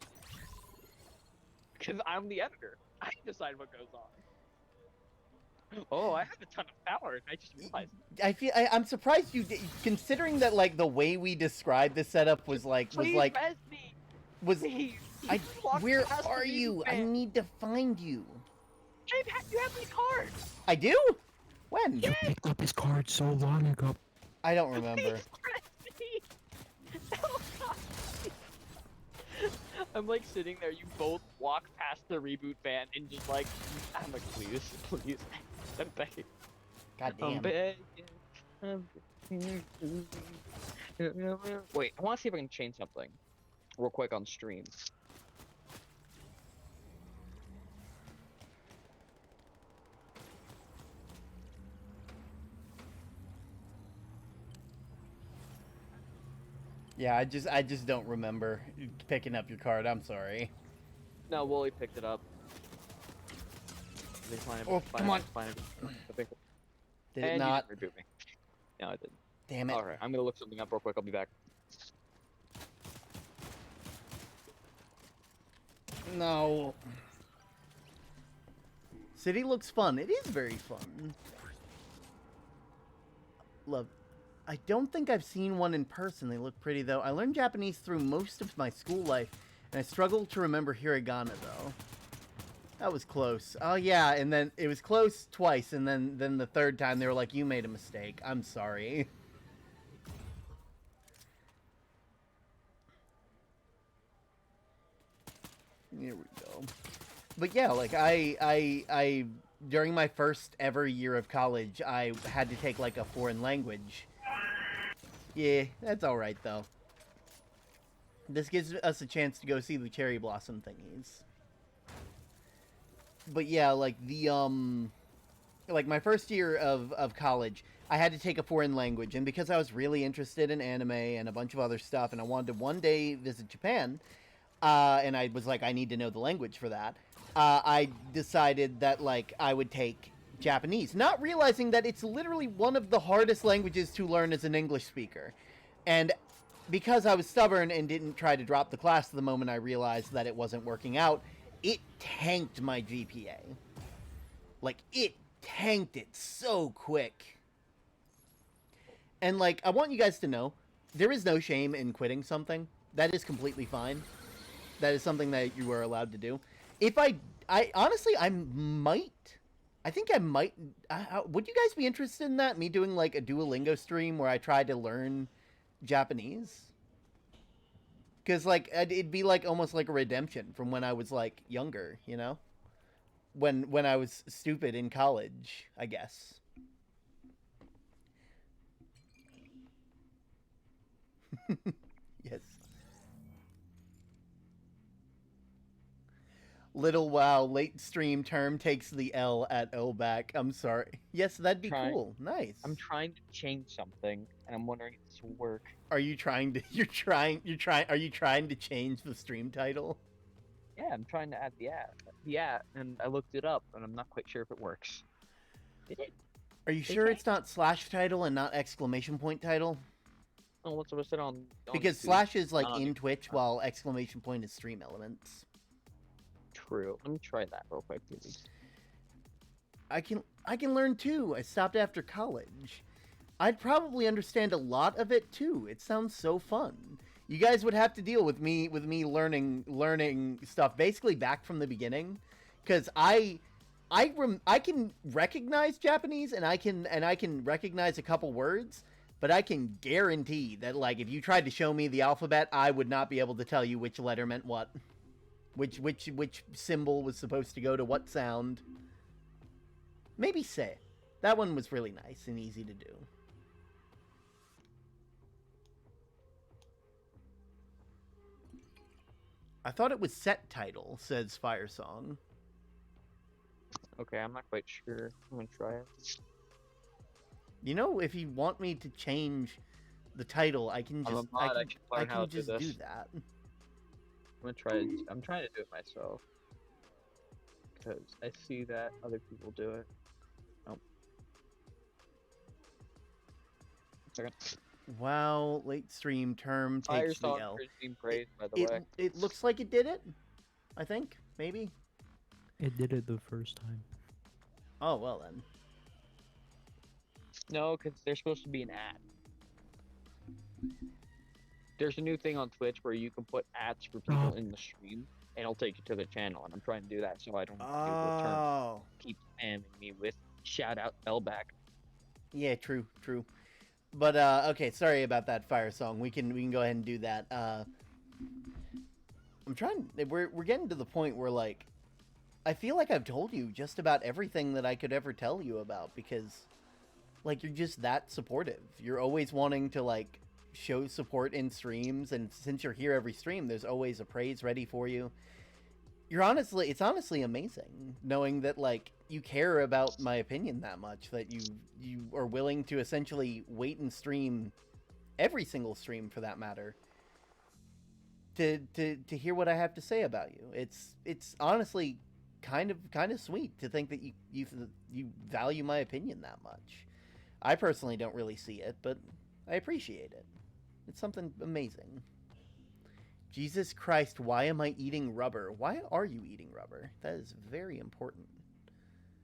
Because I'm the editor. I decide what goes on. Oh, I have a ton of power. I just realized. I'm surprised you did, considering that like the way we described the setup was like Please res me. Please. Where are you? I need to find you. Jay, you have my card. I do? When? You picked up his card so long ago. I don't remember. I'm like sitting there, you both walk past the reboot van and just like, I'm like, please. I'm begging. God damn. I'm begging. Wait, I want to see if I can change something real quick on stream. Yeah, I just don't remember picking up your card. I'm sorry. No, Wooly picked it up. Oh, come on. Did it And not? you didn't reboot me. No, I didn't. Damn it. Alright, I'm gonna look something up real quick. I'll be back. No. City looks fun. It is very fun. Love. I don't think I've seen one in person. They look pretty, though. I learned Japanese through most of my school life, and I struggle to remember hiragana, though. That was close. Oh, yeah, and then it was close twice, and then the third time they were like, you made a mistake. I'm sorry. Here we go. But yeah, like, I during my first ever year of college, I had to take, like, a foreign language. Yeah, that's alright, though. This gives us a chance to go see the cherry blossom thingies. But yeah, like, like, my first year of college, I had to take a foreign language, and because I was really interested in anime and a bunch of other stuff, and I wanted to one day visit Japan, and I was like, I need to know the language for that, I decided that, like, I would take Japanese, not realizing that it's literally one of the hardest languages to learn as an English speaker. And because I was stubborn and didn't try to drop the class the moment I realized that it wasn't working out, it tanked my GPA. Like, it tanked it so quick. And, like, I want you guys to know, there is no shame in quitting something. That is completely fine. That is something that you are allowed to do. If I honestly, I think I might, would you guys be interested in that? Me doing, like, a Duolingo stream where I try to learn Japanese? Because, like, it'd be, like, almost like a redemption from when I was, like, younger, you know? When I was stupid in college, I guess. Yes. Little wow, late stream term takes the L at Lback. I'm sorry. Yes, that'd be cool. Nice. I'm trying to change something, and I'm wondering if this will work. Are you trying to, are you trying to change the stream title? Yeah, I'm trying to add the at. Yeah, and I looked it up, and I'm not quite sure if it works. Did it? Are you sure it's not slash title and not exclamation point title? Oh, what's supposed to on because slash is, like, in Twitch, while exclamation point is stream elements. True. Let me try that real quick, please. I can learn too. I stopped after college. I'd probably understand a lot of it too. It sounds so fun. You guys would have to deal with me learning stuff basically back from the beginning, because I can recognize Japanese and I can recognize a couple words, but I can guarantee that, like, if you tried to show me the alphabet, I would not be able to tell you which letter meant what. Which symbol was supposed to go to what sound. Maybe say. That one was really nice and easy to do. I thought it was set title, says Firesong. Okay, I'm not quite sure. I'm gonna try it. You know, if you want me to change the title, I can just I can just do that. I'm trying to do it myself, because I see that other people do it. Oh. Second. Wow, late stream term takes the L. Being praised, by the way. It looks like it did it. I think, maybe. It did it the first time. Oh, well then. No, because there's supposed to be an ad. There's a new thing on Twitch where you can put ads for people in the stream, and it'll take you to the channel, and I'm trying to do that so I don't keep spamming me with shout out Lback. Yeah, true. But okay, sorry about that fire song. We can go ahead and do that. I'm trying. We're getting to the point where, like, I feel like I've told you just about everything that I could ever tell you about, because, like, you're just that supportive. You're always wanting to, like, show support in streams, and since you're here every stream, there's always a praise ready for you. It's honestly amazing knowing that, like, you care about my opinion that much, that you are willing to essentially wait and stream every single stream, for that matter, to hear what I have to say about you. It's honestly kind of sweet to think that you value my opinion that much. I personally don't really see it, but I appreciate it. It's something amazing. Jesus Christ, why am I eating rubber? Why are you eating rubber? That is very important.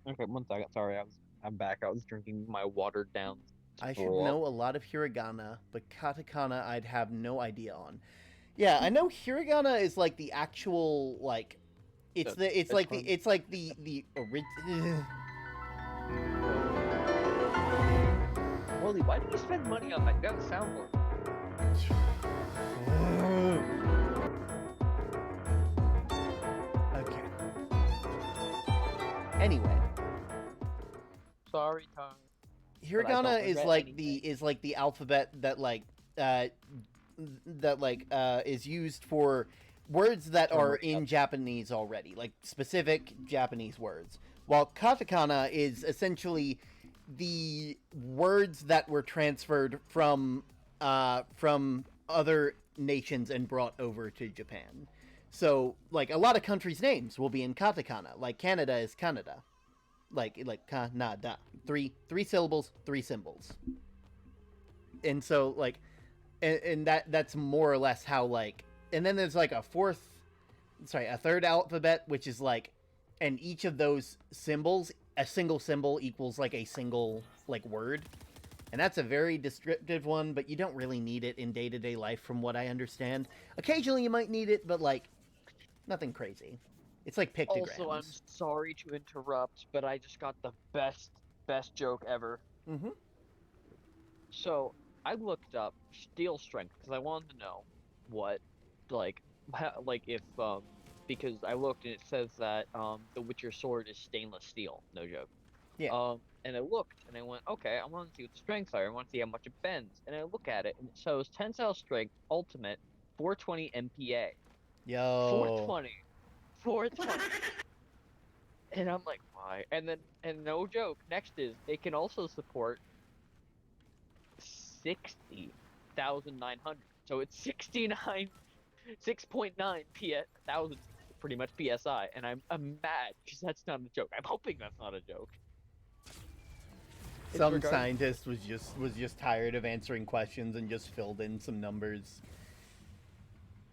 Okay, 1 second. Sorry, I'm back. I was drinking my watered down I should throw up. know a lot of hiragana, but katakana I'd have no idea on. Yeah, I know hiragana is like the actual like it's like the original. Holy, why did you spend money on that? You got a soundboard. Okay. Anyway, Sorry, Tom. hiragana is regret like anything. the alphabet that is used for words that are in Japanese already, like specific Japanese words. While katakana is essentially the words that were transferred from other nations and brought over to Japan. So, like, a lot of countries' names will be in katakana. Like Canada is Canada. Like Canada. Three syllables, three symbols. And so, like, and that's more or less how, like, and then there's like a third alphabet, which is like, and each of those symbols, a single symbol equals like a single like word. And that's a very descriptive one, but you don't really need it in day-to-day life from what I understand. Occasionally you might need it, but like nothing crazy. It's like pictograms. Also, I'm sorry to interrupt, but I just got the best joke ever. Mm-hmm. So I looked up steel strength because I wanted to know what, like, if because I looked and it says that the Witcher sword is stainless steel. No joke. Yeah. And I looked and I went, okay, I want to see what the strengths are. I want to see how much it bends. And I look at it and it shows tensile strength ultimate 420 MPa. Yo. 420. 420. And I'm like, why? And no joke, next is they can also support 60,900. So it's 6.9 thousand, pretty much PSI. And I'm mad because that's not a joke. I'm hoping that's not a joke. Some scientist was just tired of answering questions and just filled in some numbers.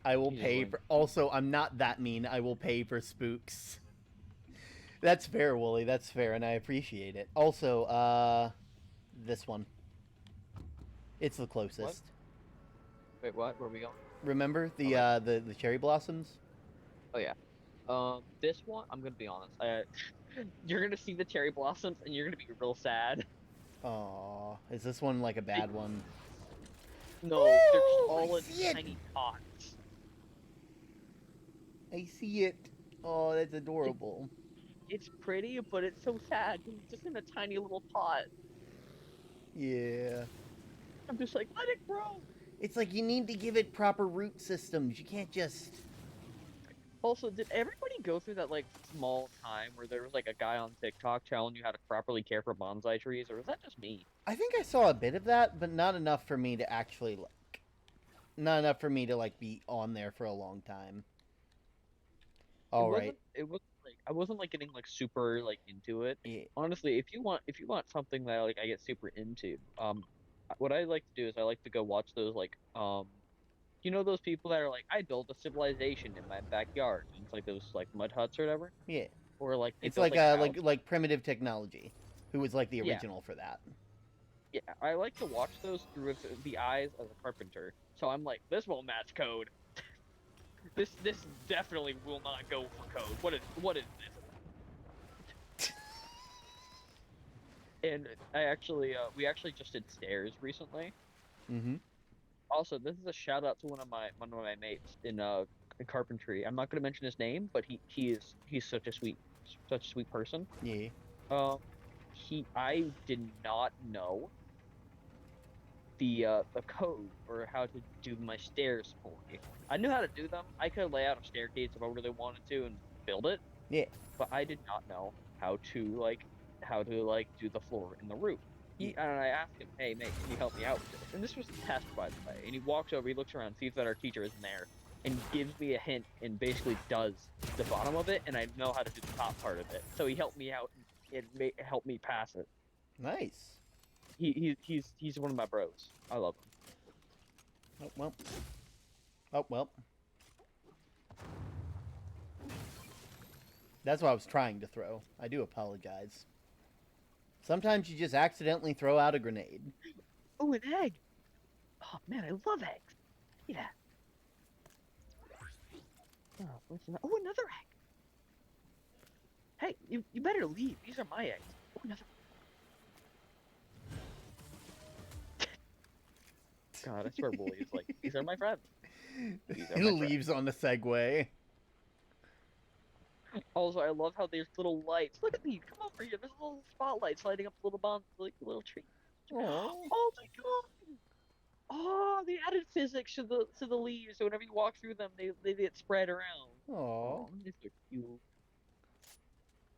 I will pay for. Also, I'm not that mean. I will pay for spooks. That's fair, Wooly. That's fair, and I appreciate it. Also, this one. It's the closest. What? Wait, what? Where are we going? Remember the the cherry blossoms? Oh yeah. This one, I'm gonna be honest. You're gonna see the cherry blossoms, and you're gonna be real sad. Aw, is this one like a bad one? No, they're just all in tiny pots. I see it. Oh, that's adorable. It's pretty, but it's so sad. It's just in a tiny little pot. Yeah. I'm just like, let it grow. It's like you need to give it proper root systems. You can't just. Also, did everybody go through that like small time where there was like a guy on TikTok telling you how to properly care for bonsai trees, or was that just me? I think I saw a bit of that, but not enough for me to actually like. Not enough for me to like be on there for a long time. All right. It wasn't like I wasn't like getting like super like into it. Yeah. Honestly, if you want something that like I get super into, what I like to do is I like to go watch those like you know those people that are like, I built a civilization in my backyard, and it's like those like mud huts or whatever. Yeah. Or like it's like primitive technology, who was like the original for that. Yeah, I like to watch those through the eyes of a carpenter. So I'm like, this won't match code. This definitely will not go for code. What is this? And we actually just did stairs recently. Mm-hmm. Also, this is a shout out to one of my mates in carpentry. I'm not gonna mention his name, but he's such a sweet person. Yeah. I did not know the code or how to do my stairs for me. I knew how to do them. I could lay out a staircase if I really wanted to and build it. Yeah. But I did not know how to do the floor and the roof. And I asked him, hey mate, can you help me out with this? And this was the test, by the way. And he walks over, he looks around, sees that our teacher isn't there. and gives me a hint and basically does the bottom of it, and I know how to do the top part of it. So he helped me out and helped me pass it. Nice. He's one of my bros. I love him. Oh, well. Oh, well. That's what I was trying to throw. I do apologize. Sometimes you just accidentally throw out a grenade. Oh, an egg! Oh man, I love eggs. Yeah. Oh, another egg. Hey, you better leave. These are my eggs. Oh, another. God, I swear, Wooly is like, these are my friends. He leaves on the Segway. Also, I love how there's little lights. Look at these. Come over here. There's little spotlights lighting up little bonds, like a little tree. Oh my god! Oh, they added physics to the leaves, so whenever you walk through them, they get spread around. Oh, these are cute.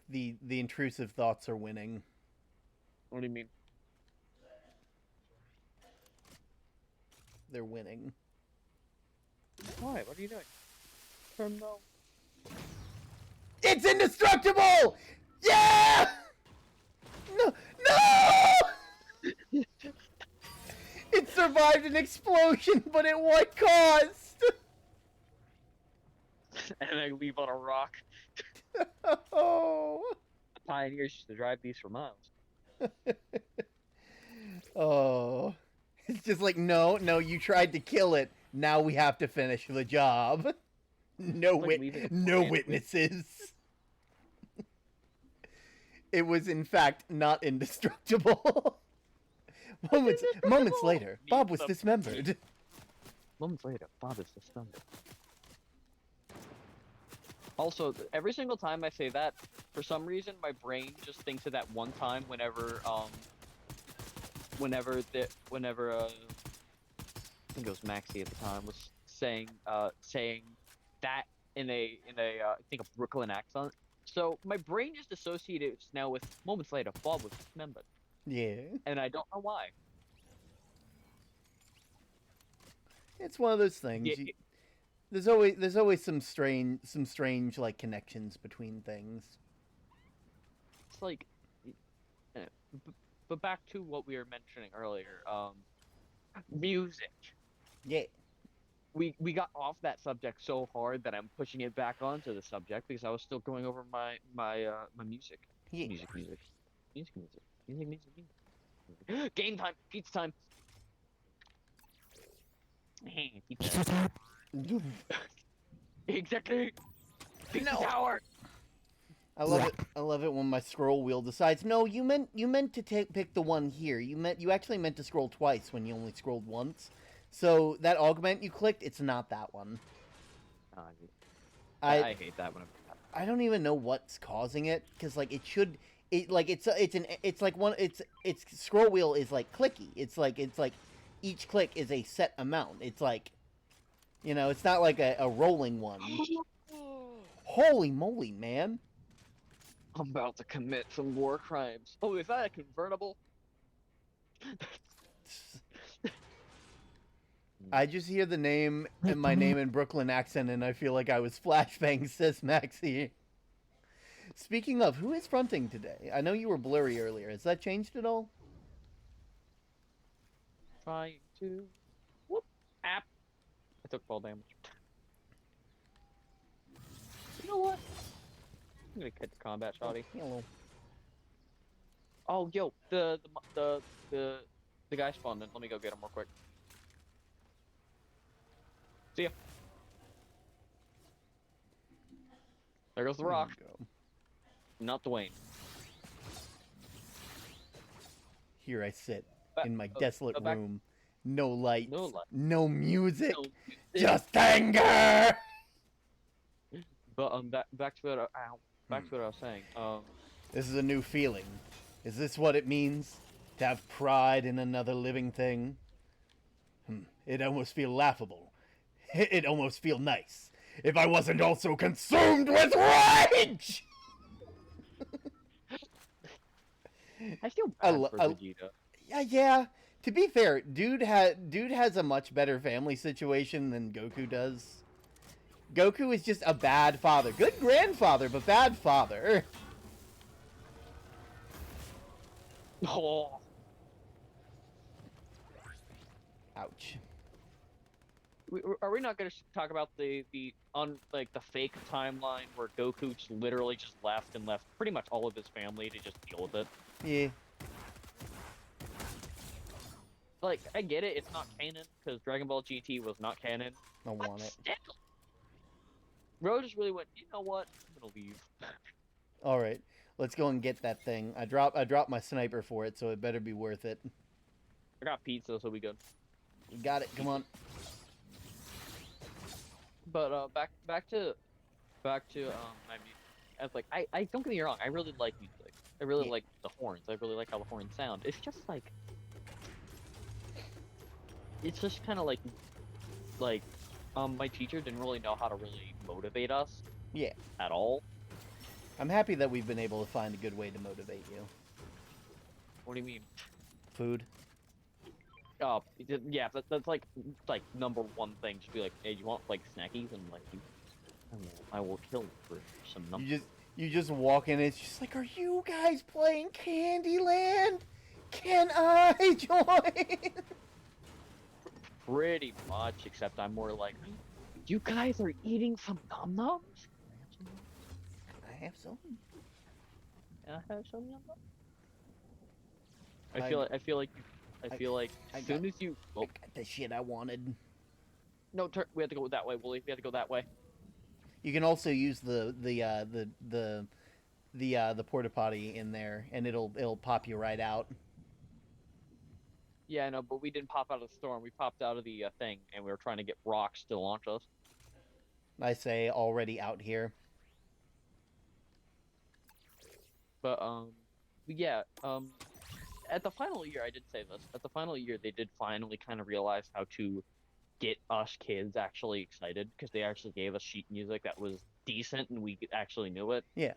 The intrusive thoughts are winning. What do you mean? They're winning. Why? What are you doing? From no. It's indestructible! Yeah! No! No! It survived an explosion, but at what cost? And I leave on a rock. Oh. The pioneers used to drive these for miles. Oh. It's just like, no, you tried to kill it. Now we have to finish the job. No witnesses. It was, in fact, not indestructible. Moments later, Bob was dismembered. Moments later, Bob is dismembered. Also, every single time I say that, for some reason, my brain just thinks of that one time whenever I think it was Maxie at the time, was saying that in a I think a Brooklyn accent. So my brain just associates now with moments later, Bob was dismembered. Yeah. And I don't know why. It's one of those things. Yeah. There's always some strange like connections between things. It's like, but back to what we were mentioning earlier, music. Yeah. We got off that subject so hard that I'm pushing it back onto the subject because I was still going over my music. Yeah. Music. Game time, pizza time. Pizza. Exactly. Pizza tower. I love it when my scroll wheel decides, no, you meant to pick the one here. You actually meant to scroll twice when you only scrolled once. So that augment you clicked, it's not that one. I hate that one. I don't even know what's causing it, because like it's scroll wheel is like clicky. It's like each click is a set amount. It's like, you know, it's not like a rolling one. Holy moly, man. I'm about to commit some war crimes. Oh, is that a convertible? I just hear the name and my name in Brooklyn accent, and I feel like I was flashbang, says Maxie. Speaking of, who is fronting today? I know you were blurry earlier. Has that changed at all? Trying to... Whoop! App! I took fall damage. You know what? I'm gonna cut the combat, shawty. Hello. Oh, yo, the guy spawned in. Let me go get him real quick. See ya. There goes the rock. Not Dwayne. Here I sit in my desolate room. No lights. No music. No music. Just anger. But back to what I was saying. This is a new feeling. Is this what it means to have pride in another living thing? It almost feel laughable. It almost feel nice. If I wasn't also consumed with rage! I feel bad for Vegeta. Yeah. To be fair, dude has a much better family situation than Goku does. Goku is just a bad father. Good grandfather, but bad father. Oh. Ouch. Are we not going to talk about the fake timeline where Goku just literally just left and left pretty much all of his family to just deal with it? Yeah. Like, I get it, it's not canon, because Dragon Ball GT was not canon. I want it. Still, Ro just really went, you know what? I'm gonna leave. All right, let's go and get that thing. I dropped my sniper for it, so it better be worth it. I got pizza, so we good. You got it. Come on. But back to I mean, as like I don't get me wrong, I really like music. I really like the horns. I really like how the horns sound. It's just like it's just kind of like my teacher didn't really know how to really motivate us. Yeah. At all. I'm happy that we've been able to find a good way to motivate you. What do you mean? Food. Oh, yeah, that's like number one thing. Just be like, hey, you want like snackies, and like, I will kill you for some numbers. You just walk in, and it's just like, are you guys playing Candyland? Can I join? Pretty much, except I'm more like, you guys are eating some num-nums? I have some. Can I have some num-nums? I feel like as soon as you I got the shit I wanted. No, we have to go that way, Wooly. We have to go that way. You can also use the porta potty in there, and it'll pop you right out. Yeah, I know, but we didn't pop out of the storm. We popped out of the thing, and we were trying to get rocks to launch us. I say already out here. But yeah, at the final year, I did say this. At the final year, they did finally kind of realize how to get us kids actually excited, because they actually gave us sheet music that was decent, and we actually knew it. Yeah.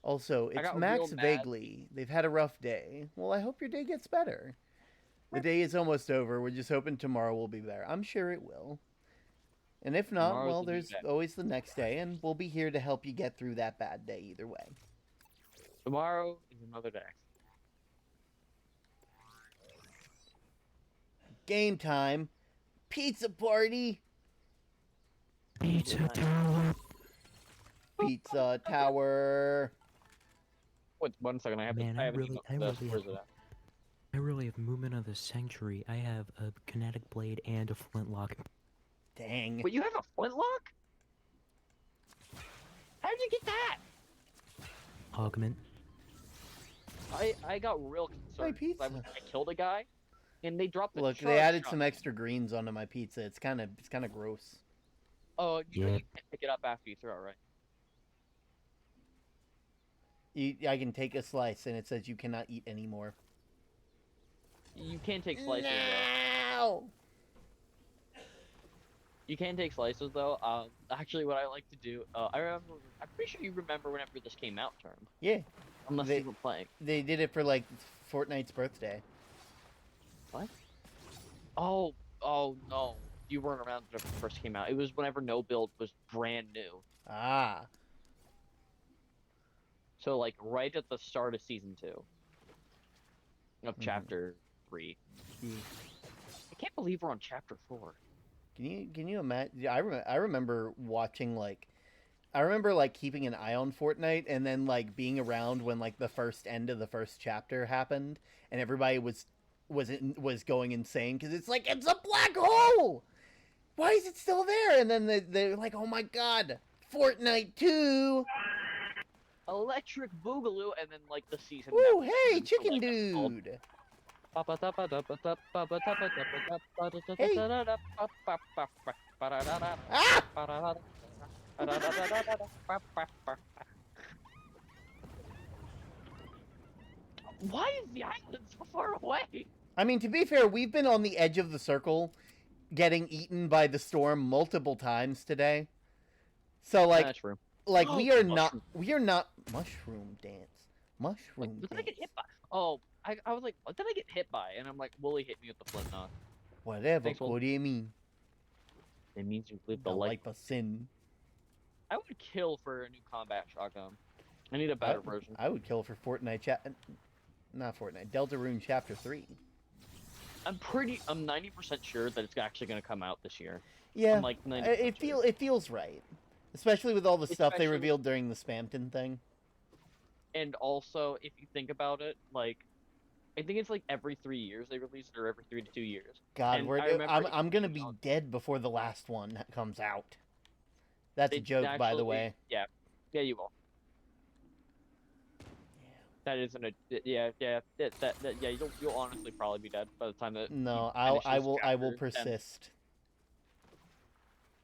Also, it's Max Vaguely. They've had a rough day. Well, I hope your day gets better. The day is almost over. We're just hoping tomorrow will be better. I'm sure it will. And if not, Tomorrow's well, the new there's day. always the next day, and we'll be here to help you get through that bad day either way. Tomorrow is another day. Game time. Pizza party. Pizza tower. Pizza tower. Wait, 1 second. I have Man, I have an email. Where's it at? I really have movement of the century. I have a kinetic blade and a flintlock. Dang. Wait, you have a flintlock? How did you get that? Augment. I got real concerned. pizza. I killed a guy, and they dropped the Look, charge they added shot. some extra greens onto my pizza. It's kind of gross. Oh, you Yeah. can't pick it up after you throw it, right? I can take a slice, and it says you cannot eat anymore. You can take slices, though. No! You can take slices, though. Actually, what I like to do, I'm pretty sure you remember whenever this came out, Term. Yeah. Unless you were playing. They did it for, like, Fortnite's birthday. What? Oh no. You weren't around when it first came out. It was whenever No Build was brand new. Ah. So, like, right at the start of Season 2. Of Chapter 3. Yeah. I can't believe we're on Chapter 4. Can you imagine? I remember watching, like, keeping an eye on Fortnite, and then, like, being around when, like, the first end of the first chapter happened, and everybody was going insane because it's like, it's a black hole. Why is it still there? And then they're like, oh my god, Fortnite 2. Electric Boogaloo, and then, like, the season. Ooh, hey, chicken dude. Hey. Ah! Why is the island so far away? I mean, to be fair, we've been on the edge of the circle, getting eaten by the storm multiple times today. So, like, That's true. we are not mushroom dance. Mushroom What did I dance. get hit by? Oh, I was like, what did I get hit by? And I'm like, Wooly hit me with the flint knot. Whatever. Thanks, What do you mean? It means you lived the The life. life of sin. I would kill for a new combat shotgun. I need a better version. I would kill for Fortnite not Fortnite, Deltarune Chapter 3. I'm 90% sure that it's actually going to come out this year. Yeah, I'm like 90% sure. it feels right, especially with all the stuff they revealed during the Spamton thing. And also, if you think about it, like, I think it's like every 3 years they release it, or every 3 to 2 years. God, I'm gonna be dead before the last one comes out. That's a joke, by the way. Yeah, you will. That isn't a yeah. You'll honestly probably be dead by the time that. No, I will persist.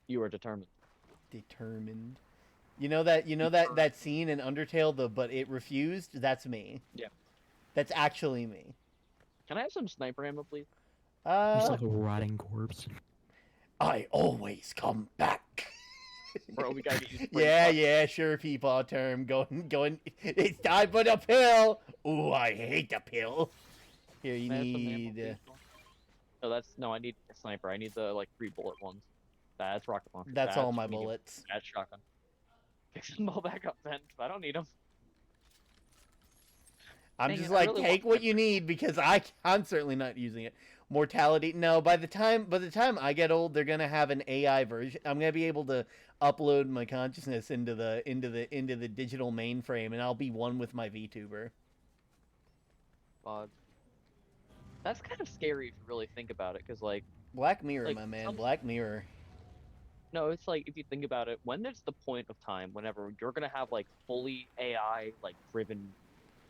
You are determined. Determined. You know that scene in Undertale, but it refused. That's me. Yeah. That's actually me. Can I have some sniper ammo, please? It's like a rotting corpse. I always come back. Bro, we gotta use yeah, sure, people term. Going, it's time for the pill. Ooh, I hate the pill. Here, you need... No, I need a sniper. I need the, like, 3 bullet ones. That's rocket launcher. That's all my bullets. That's shotgun. Fix them all back up, then. I don't need them. I'm just like, take what you need, because I'm certainly not using it. Mortality, no. By the time I get old, they're gonna have an AI version. I'm gonna be able to upload my consciousness into the digital mainframe, and I'll be one with my VTuber. God, that's kind of scary if you really think about it, because like Black Mirror, my man, Black Mirror. No, it's like, if you think about it, when there's the point of time whenever you're gonna have like fully AI like driven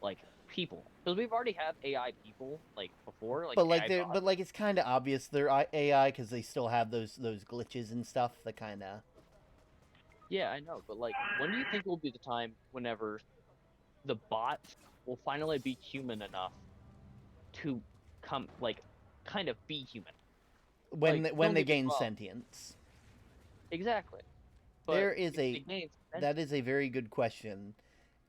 like people, because we've already had AI people like before, like, but like it's kind of obvious they're AI because they still have those glitches and stuff that kind of. Yeah, I know, but like, when do you think will be the time whenever the bot will finally be human enough to come, like, kind of be human? When they gain sentience. Exactly. But that is a very good question,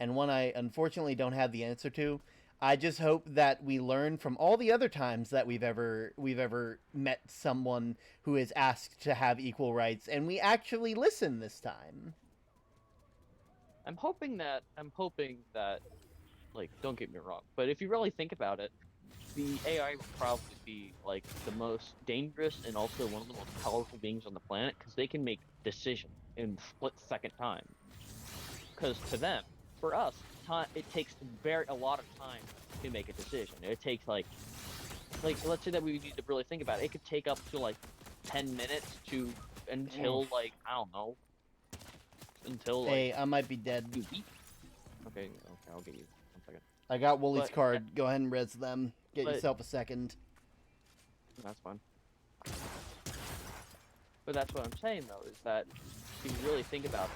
and one I unfortunately don't have the answer to. I just hope that we learn from all the other times that we've ever met someone who is asked to have equal rights, and we actually listen this time. I'm hoping that, like, don't get me wrong, but if you really think about it, the AI will probably be like the most dangerous and also one of the most powerful beings on the planet, because they can make decisions in split-second time. Because to them, for us, it takes a lot of time to make a decision. It takes like let's say that we need to really think about it. It could take up to like 10 minutes until like, I don't know, until like. Hey, I might be dead. You eat. Okay, I'll get you. 1 second. I got Wooly's card. Go ahead and res them. Get yourself a second. That's fine. But that's what I'm saying, though, is that if you really think about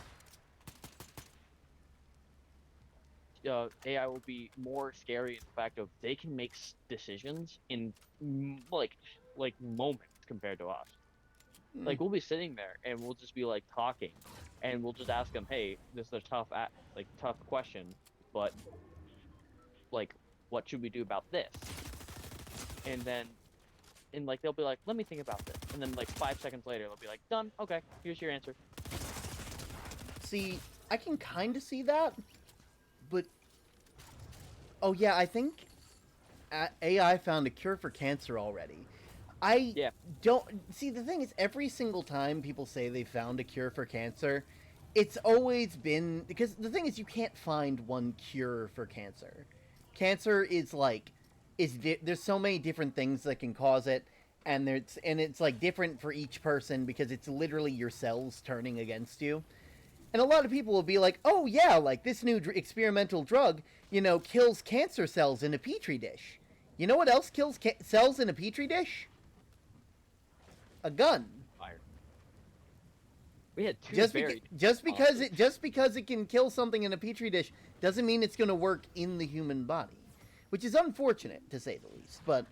it, AI will be more scary in the fact of they can make decisions in like moments compared to us. Like, we'll be sitting there and we'll just be like talking, and we'll just ask them, "Hey, this is a tough question, but like, what should we do about this?" And then, like, they'll be like, "Let me think about this." And then, like, 5 seconds later, they'll be like, "Done. Okay, here's your answer." See, I can kind of see that, but oh yeah, I think AI found a cure for cancer already. Don't see, the thing is, every single time people say they found a cure for cancer, it's always been because the thing is, you can't find one cure for cancer. Cancer is like there's so many different things that can cause it, and it's like different for each person because it's literally your cells turning against you. And a lot of people will be like, "Oh yeah, like this new experimental drug, kills cancer cells in a petri dish." You know what else kills cells in a petri dish? A gun. Fire. We had two just because it can kill something in a petri dish doesn't mean it's going to work in the human body, which is unfortunate to say the least. But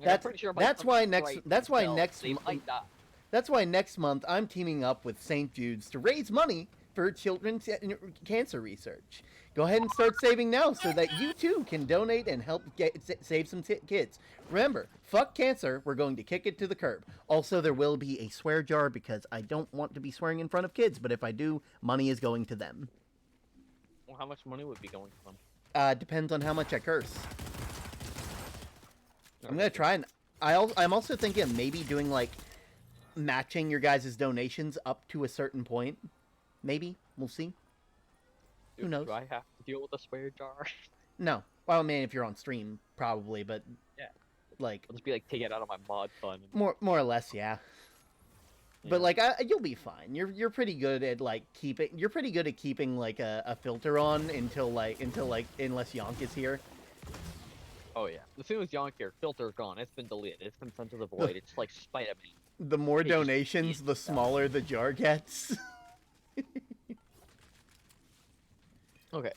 that's why next month I'm teaming up with St. Jude's to raise money for children's cancer research, Go ahead and start saving now so that you too can donate and help save some kids. Remember, fuck cancer. We're going to kick it to the curb. Also, there will be a swear jar because I don't want to be swearing in front of kids, but if I do, money is going to them. Well, how much money would be going to them? Depends on how much I curse. I'm going to try and... I'm also thinking of maybe doing, like, matching your guys' donations up to a certain point. Maybe. We'll see. Who knows? Do I have to deal with a swear jar? No. Well, I mean, if you're on stream, probably, but... Yeah. Like... I'll just be like, take it out of my mod fund. More or less, yeah. But, like, you'll be fine. You're pretty good at, like, You're pretty good at keeping, like, a filter on unless Yonk is here. Oh, yeah. As soon as Yonk here, filter's gone. It's been deleted. It's been sent to the void. It's like Spider-Man. The more donations, the smaller the jar gets. Okay,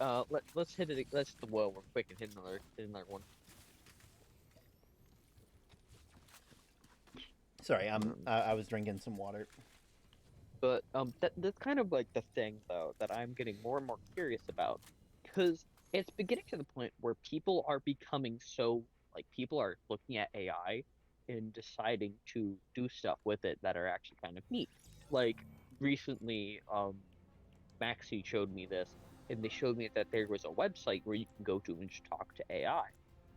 let's hit it. Let's real quick and hit another one. Sorry, I was drinking some water. But that's kind of like the thing though that I'm getting more and more curious about, because it's beginning to the point where people are becoming so like people are looking at AI and deciding to do stuff with it that are actually kind of neat. Like recently, Maxie showed me this. And they showed me that there was a website where you can go to and just talk to AI.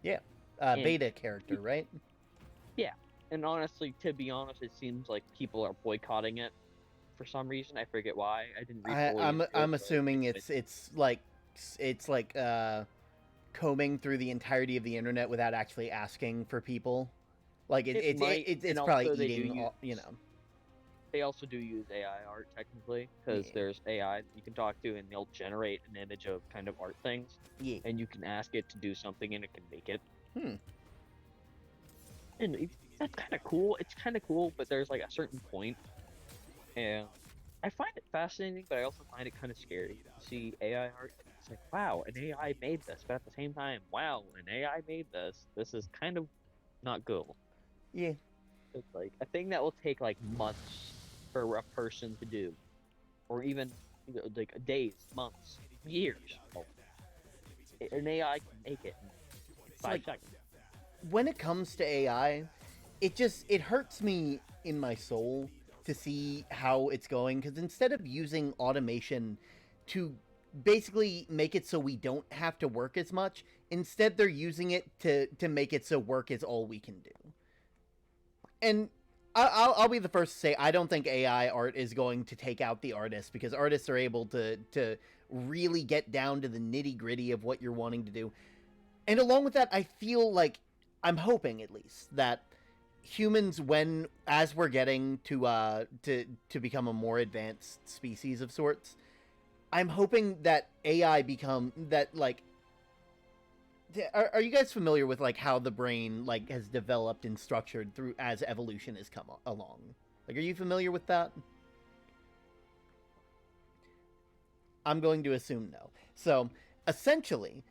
Yeah. Beta character, right? Yeah. And honestly, to be honest, it seems like people are boycotting it for some reason. I forget why. I didn't read I'm assuming it's like combing through the entirety of the internet without actually asking for people. Like it's probably eating, you know. They also do use AI art technically, because there's AI that you can talk to and they'll generate an image of kind of art things. Yeah. And you can ask it to do something and it can make it. And that's kind of cool. It's kind of cool, but there's like a certain point. And I find it fascinating, but I also find it kind of scary to see AI art. It's like, wow, an AI made this, but at the same time, wow, an AI made this. This is kind of not good. Yeah. It's like a thing that will take like months for a person to do, or even like days, months, years. An AI can make it in 5 seconds. When it comes to AI, it hurts me in my soul to see how it's going, because instead of using automation to basically make it so we don't have to work as much, instead they're using it to make it so work is all we can do. And I'll be the first to say I don't think AI art is going to take out the artist, because artists are able to really get down to the nitty-gritty of what you're wanting to do. And along with that, I feel like, I'm hoping at least, that humans, as we're getting to become a more advanced species of sorts, I'm hoping that AI are you guys familiar with like how the brain like has developed and structured through as evolution has come along? Like, are you familiar with that? I'm going to assume no. So essentially,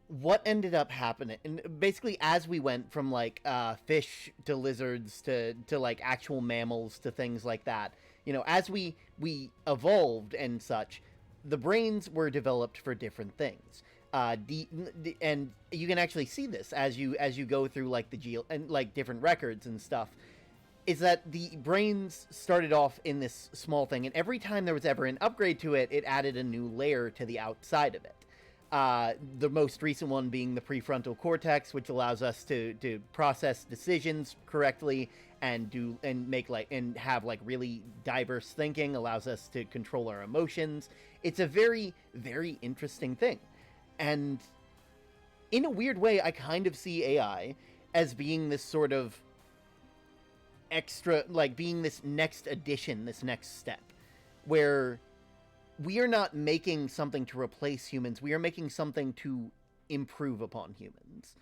what ended up happening, and basically as we went from like fish to lizards to like actual mammals to things like that, you know, as we evolved and such, the brains were developed for different things. And you can actually see this as you go through like like different records and stuff, is that the brains started off in this small thing, and every time there was ever an upgrade to it, it added a new layer to the outside of it. The most recent one being the prefrontal cortex, which allows us to process decisions correctly and have like really diverse thinking, allows us to control our emotions. It's a very, very interesting thing. And in a weird way, I kind of see AI as being this sort of extra, like being this next addition, this next step, where we are not making something to replace humans. We are making something to improve upon humans.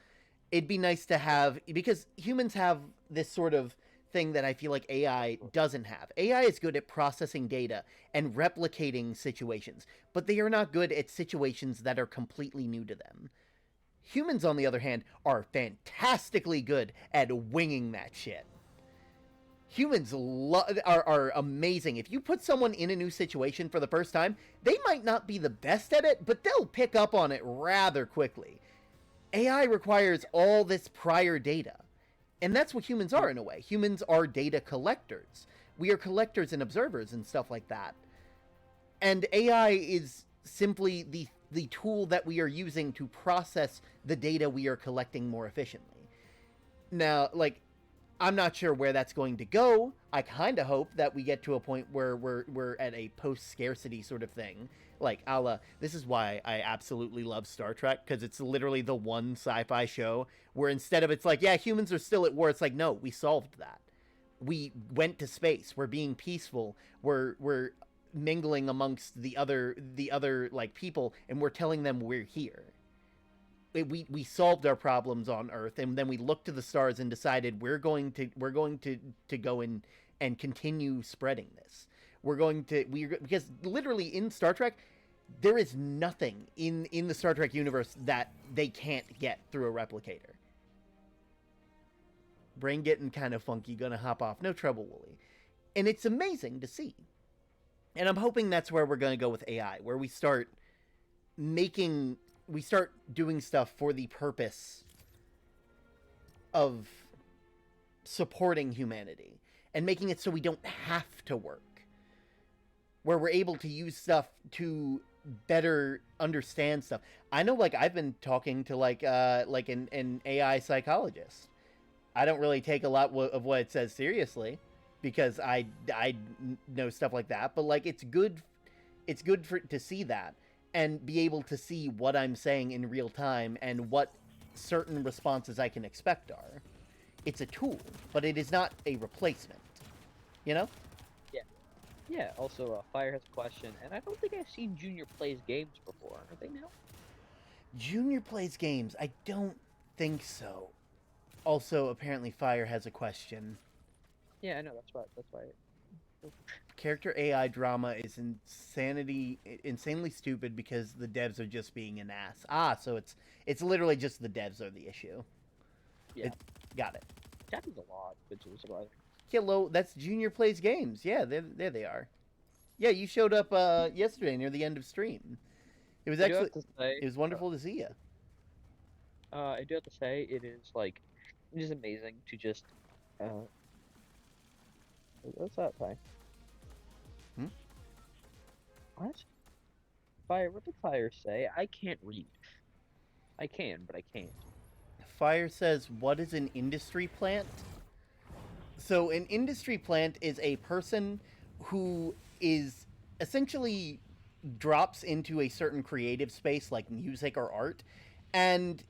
It'd be nice to have, because humans have this sort of thing that I feel like AI doesn't have. AI is good at processing data and replicating situations, but they are not good at situations that are completely new to them. Humans, on the other hand, are fantastically good at winging that shit. Humans are amazing. If you put someone in a new situation for the first time, they might not be the best at it, but they'll pick up on it rather quickly. AI requires all this prior data. And that's what humans are in a way. Humans are data collectors. We are collectors and observers and stuff like that. And AI is simply the tool that we are using to process the data we are collecting more efficiently. Now, like, I'm not sure where that's going to go. I kind of hope that we get to a point where we're at a post-scarcity sort of thing. Like, a la, this is why I absolutely love Star Trek, because it's literally the one sci-fi show where instead of it's like, yeah, humans are still at war, it's like, no, we solved that. We went to space. We're being peaceful. We're mingling amongst the other like people, and we're telling them we're here. We solved our problems on Earth, and then we looked to the stars and decided we're going to go in and continue spreading this. Because literally in Star Trek, there is nothing in the Star Trek universe that they can't get through a replicator. Brain getting kind of funky, gonna hop off. No trouble, Wooly. And it's amazing to see. And I'm hoping that's where we're gonna go with AI, where we start doing stuff for the purpose of supporting humanity and making it so we don't have to work, where we're able to use stuff to better understand stuff. I know, like, I've been talking to like an AI psychologist. I don't really take a lot of what it says seriously because I know stuff like that, but like it's good to see that and be able to see what I'm saying in real time and what certain responses I can expect are. It's a tool, but it is not a replacement. You know? Yeah. Yeah, also, Fire has a question, and I don't think I've seen Junior plays games before. Are they now? Junior plays games. I don't think so. Also, apparently Fire has a question. Yeah, I know, that's why. Character AI drama is insanely stupid because the devs are just being an ass. Ah, so it's literally just the devs are the issue. Yeah. Got it. That is a lot, which is surprising. Hello, that's Junior Plays Games. Yeah, there they are. Yeah, you showed up yesterday near the end of stream. It was actually it was wonderful to see you. I do have to say it is amazing to just what's that, Ty? What? Fire, what did Fire say? I can't read. I can, but I can't. Fire says, what is an industry plant? So an industry plant is a person who is essentially drops into a certain creative space like music or art and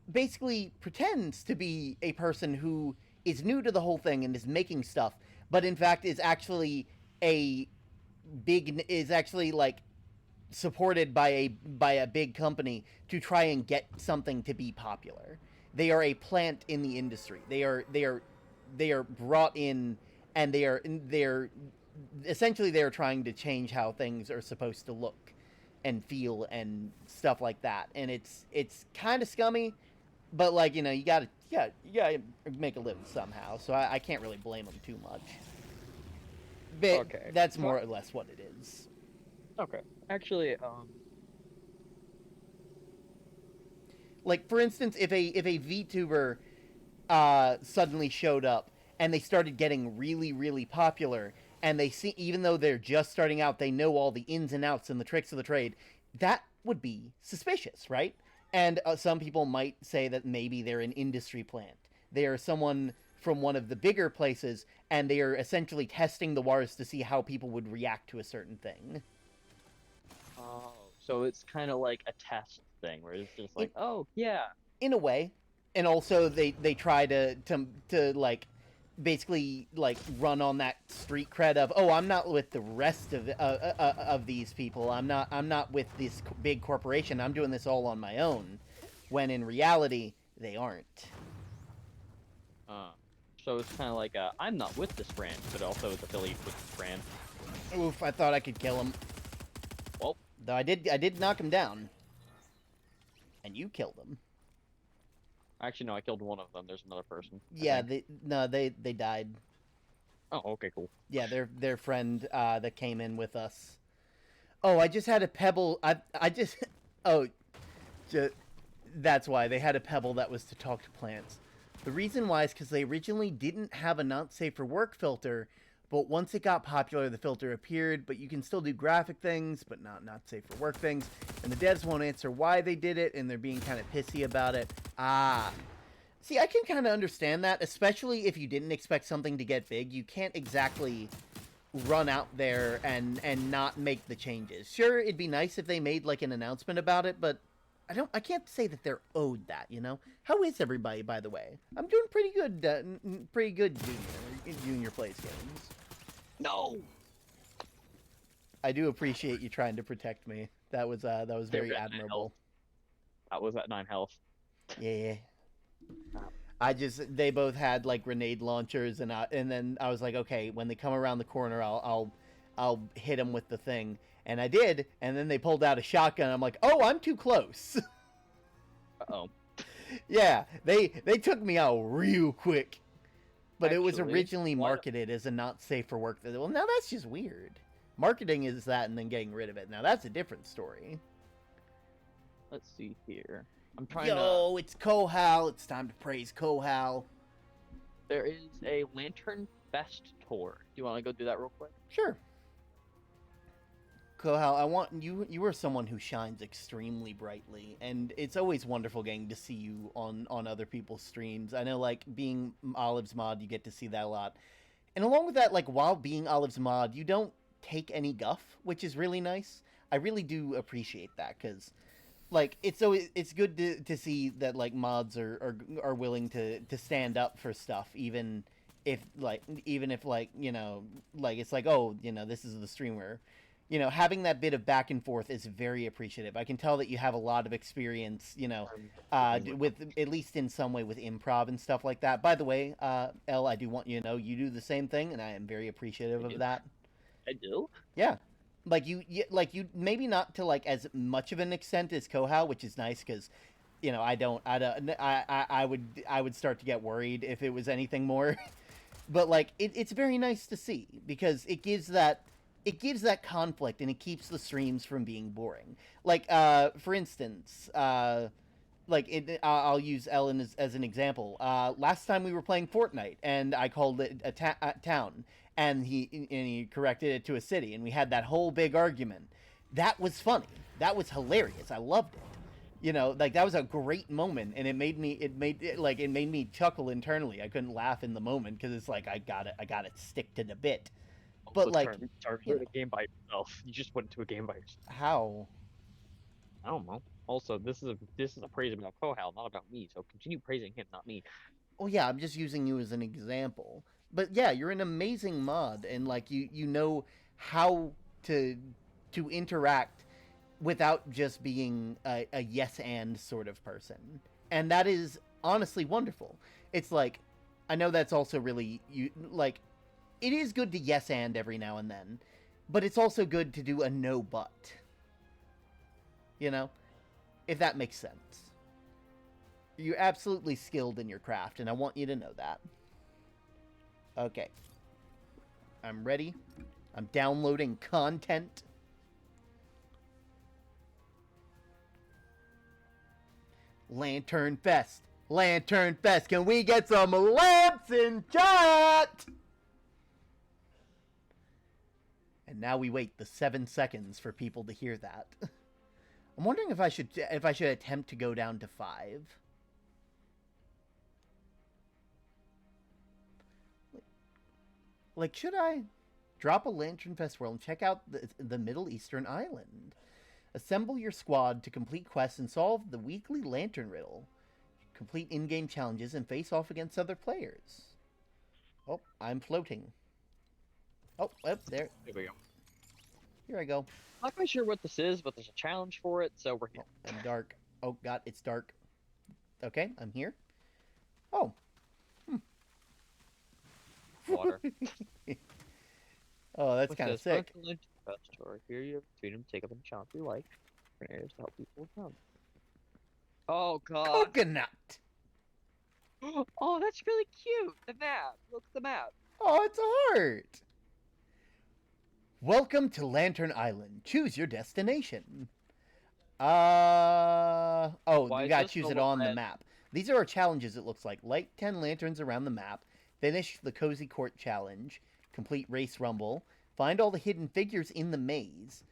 basically pretends to be a person who is new to the whole thing and is making stuff, but in fact is actually like supported by a big company to try and get something to be popular. They are a plant in the industry. They are brought in, and they are essentially they are trying to change how things are supposed to look and feel and stuff like that. And it's kind of scummy, but like, you know, you gotta make a living somehow. So I can't really blame them too much. But okay, that's more or less what it is. Okay. Actually, like for instance, if a VTuber suddenly showed up and they started getting really, really popular, and they see, even though they're just starting out, they know all the ins and outs and the tricks of the trade, that would be suspicious, right? And some people might say that maybe they're an industry plant. They are someone from one of the bigger places, and they are essentially testing the waters to see how people would react to a certain thing. oh, so it's kind of like a test thing where it's just like, oh yeah, in a way. And also they try to like basically like run on that street cred of, oh, I'm not with the rest of these people. I'm not with this big corporation. I'm doing this all on my own, when in reality they aren't. So it's kind of like I'm not with this brand, but also it's affiliated with this brand. Oof! I thought I could kill him. Well, though I did knock him down, and you killed him. Actually, no, I killed one of them. There's another person. Yeah, they died. Oh, okay, cool. Yeah, their friend that came in with us. Oh, I just had a pebble. I just oh, just, that's why they had a pebble that was to talk to plants. The reason why is because they originally didn't have a not safe for work filter, but once it got popular, the filter appeared. But you can still do graphic things, but not safe for work things. And the devs won't answer why they did it, and they're being kind of pissy about it. Ah. See, I can kind of understand that, especially if you didn't expect something to get big. You can't exactly run out there and not make the changes. Sure, it'd be nice if they made like an announcement about it, but I can't say that they're owed that, you know. How is everybody, by the way? I'm doing pretty good, junior plays games. No. I do appreciate you trying to protect me. That was very admirable. That was at 9 health. Yeah. They both had like grenade launchers, and then I was like, okay, when they come around the corner, I'll hit them with the thing, and I did, and then they pulled out a shotgun. I'm like, oh, I'm too close. Uh-oh. Yeah, they took me out real quick, but Actually, it was originally marketed as a not safe for work. Well, now that's just weird. Marketing is that, and then getting rid of it. Now that's a different story. Let's see here. I'm trying Yo, it's Kohal. It's time to praise Kohal. There is a Lantern Fest tour. Do you want to go do that real quick? Sure. Kohal, I want you. You are someone who shines extremely brightly, and it's always wonderful getting to see you on other people's streams. I know, like being Olive's mod, you get to see that a lot, and along with that, like while being Olive's mod, you don't take any guff, which is really nice. I really do appreciate that because, like, it's good to see that like mods are willing to stand up for stuff, even if like you know, like it's like, oh, you know, this is the streamer. You know, having that bit of back and forth is very appreciative. I can tell that you have a lot of experience, you know, with at least in some way with improv and stuff like that. By the way, Elle, I do want you to know you do the same thing, and I am very appreciative of that. I do? Yeah. Like you maybe not to like as much of an extent as Kohal, which is nice because, you know, I would start to get worried if it was anything more. But like it's very nice to see because it gives that conflict and it keeps the streams from being boring. Like for instance, like I'll use Ellen as an example. Last time we were playing Fortnite and I called it a town, and he corrected it to a city, and we had that whole big argument. That was funny. That was hilarious. I loved it. You know, like that was a great moment, and it made me chuckle internally. I couldn't laugh in the moment because it's like I gotta stick to the bit. But like, you're in a game by yourself. You just went to a game by yourself. How? I don't know. Also, this is a praise about Kohal, not about me. So continue praising him, not me. Oh yeah, I'm just using you as an example. But yeah, you're an amazing mod, and like you know how to interact without just being a yes and sort of person, and that is honestly wonderful. It's like, I know that's also really like, it is good to yes and every now and then, but it's also good to do a no but. You know, if that makes sense. You're absolutely skilled in your craft, and I want you to know that. Okay. I'm ready. I'm downloading content. Lantern Fest. Lantern Fest. Can we get some lamps in chat? And now we wait the 7 seconds for people to hear that. I'm wondering if I should attempt to go down to 5. Like, should I drop a Lantern Fest world and check out the Middle Eastern island? Assemble your squad to complete quests and solve the weekly Lantern Riddle. Complete in-game challenges and face off against other players. Oh, I'm floating. Oh, there. Here we go. Here I go. I'm not quite sure what this is, but there's a challenge for it, so we're here. Oh, I'm dark. Oh, God, it's dark. Okay, I'm here. Oh. Water. Oh, that's kind of sick. Here you have freedom to take up any challenge you like. Areas to help people around. Oh god. Coconut. Oh, that's really cute. The map. Look at the map. Oh, it's a heart. Welcome to Lantern Island. Choose your destination. Oh, Why you is gotta this choose it Nova on the red? map. These are our challenges, it looks like. Light 10 lanterns around the map. Finish the Cozy Court Challenge. Complete Race Rumble. Find all the hidden figures in the maze.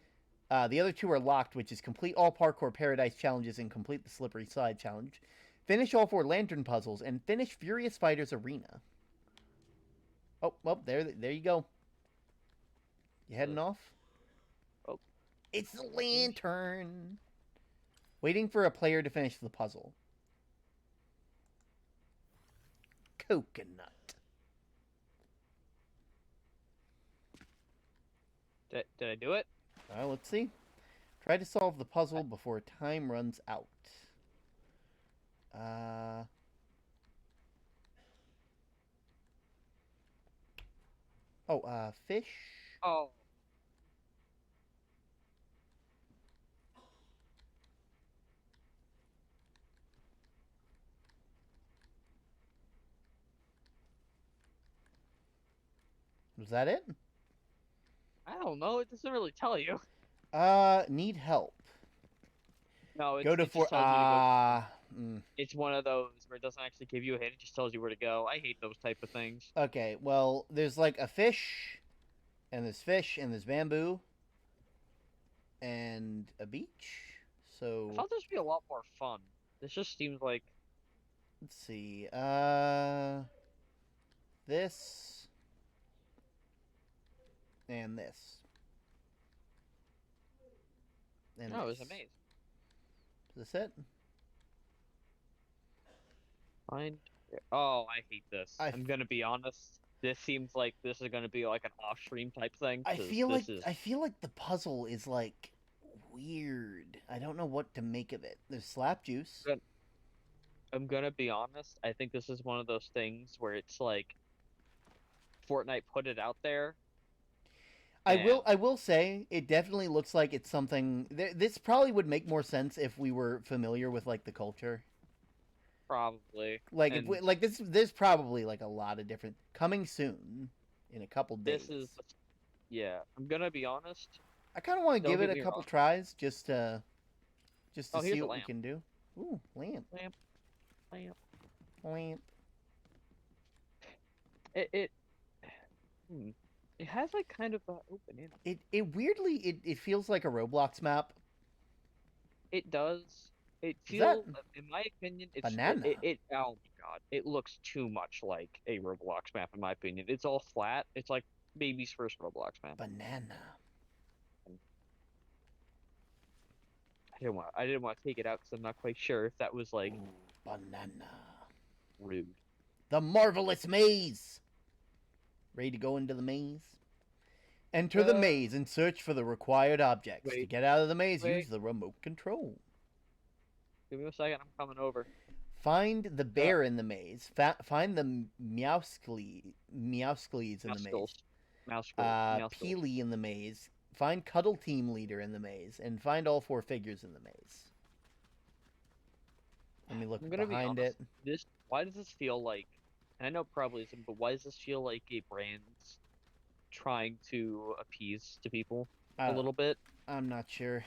The other two are locked, which is complete all Parkour Paradise challenges and complete the Slippery Slide challenge. Finish all 4 lantern puzzles and finish Furious Fighters Arena. Oh, well, there you go. You heading off? Oh. It's the lantern. Waiting for a player to finish the puzzle. Coconut. Did I do it? Let's see. Try to solve the puzzle before time runs out. Fish. Oh. Was that it? I don't know. It doesn't really tell you. Need help. No, Go to it just tells you to go. It's one of those where it doesn't actually give you a hint. It just tells you where to go. I hate those type of things. Okay, well, there's like a fish, and there's bamboo, and a beach. So I thought this would be a lot more fun. This just seems like... Let's see. This and this. And No, it was this. a maze. Is this it? Find... Oh, I hate this. I I'm gonna be honest. This seems like this is gonna be like an off-stream type thing. I 'cause feel this like is... I feel like the puzzle is like weird. I don't know what to make of it. There's slap juice. I'm gonna be honest. I think this is one of those things where it's like Fortnite put it out there. I will say it definitely looks like it's something. This probably would make more sense if we were familiar with like the culture. Probably. Like if we, like this, there's probably like a lot of different coming soon in a couple days. This is, yeah. I'm gonna be honest. I kind of want to Don't give get it a me couple wrong. tries just to Oh, here's see a what we lamp. can do. Ooh, lamp. Lamp. It has like kind of an open end. It weirdly it feels like a Roblox map. It does. It Is feels, in my opinion, it's banana? oh my god, it looks too much like a Roblox map in my opinion. It's all flat. It's like baby's first Roblox map. Banana. I didn't want to take it out because I'm not quite sure if that was like Ooh, banana. rude. The marvelous maze. Ready to go into the maze? Enter the maze and search for the required objects. To get out of the maze, use the remote control. Give me a second. I'm coming over. Find the bear in the maze. Find the Meowscles in the maze. Peely in the maze. Find Cuddle Team Leader in the maze. And find all 4 figures in the maze. Let me look behind it. Why does this feel like... I know it probably isn't, but why does this feel like a brand's trying to appease to people a little bit? I'm not sure.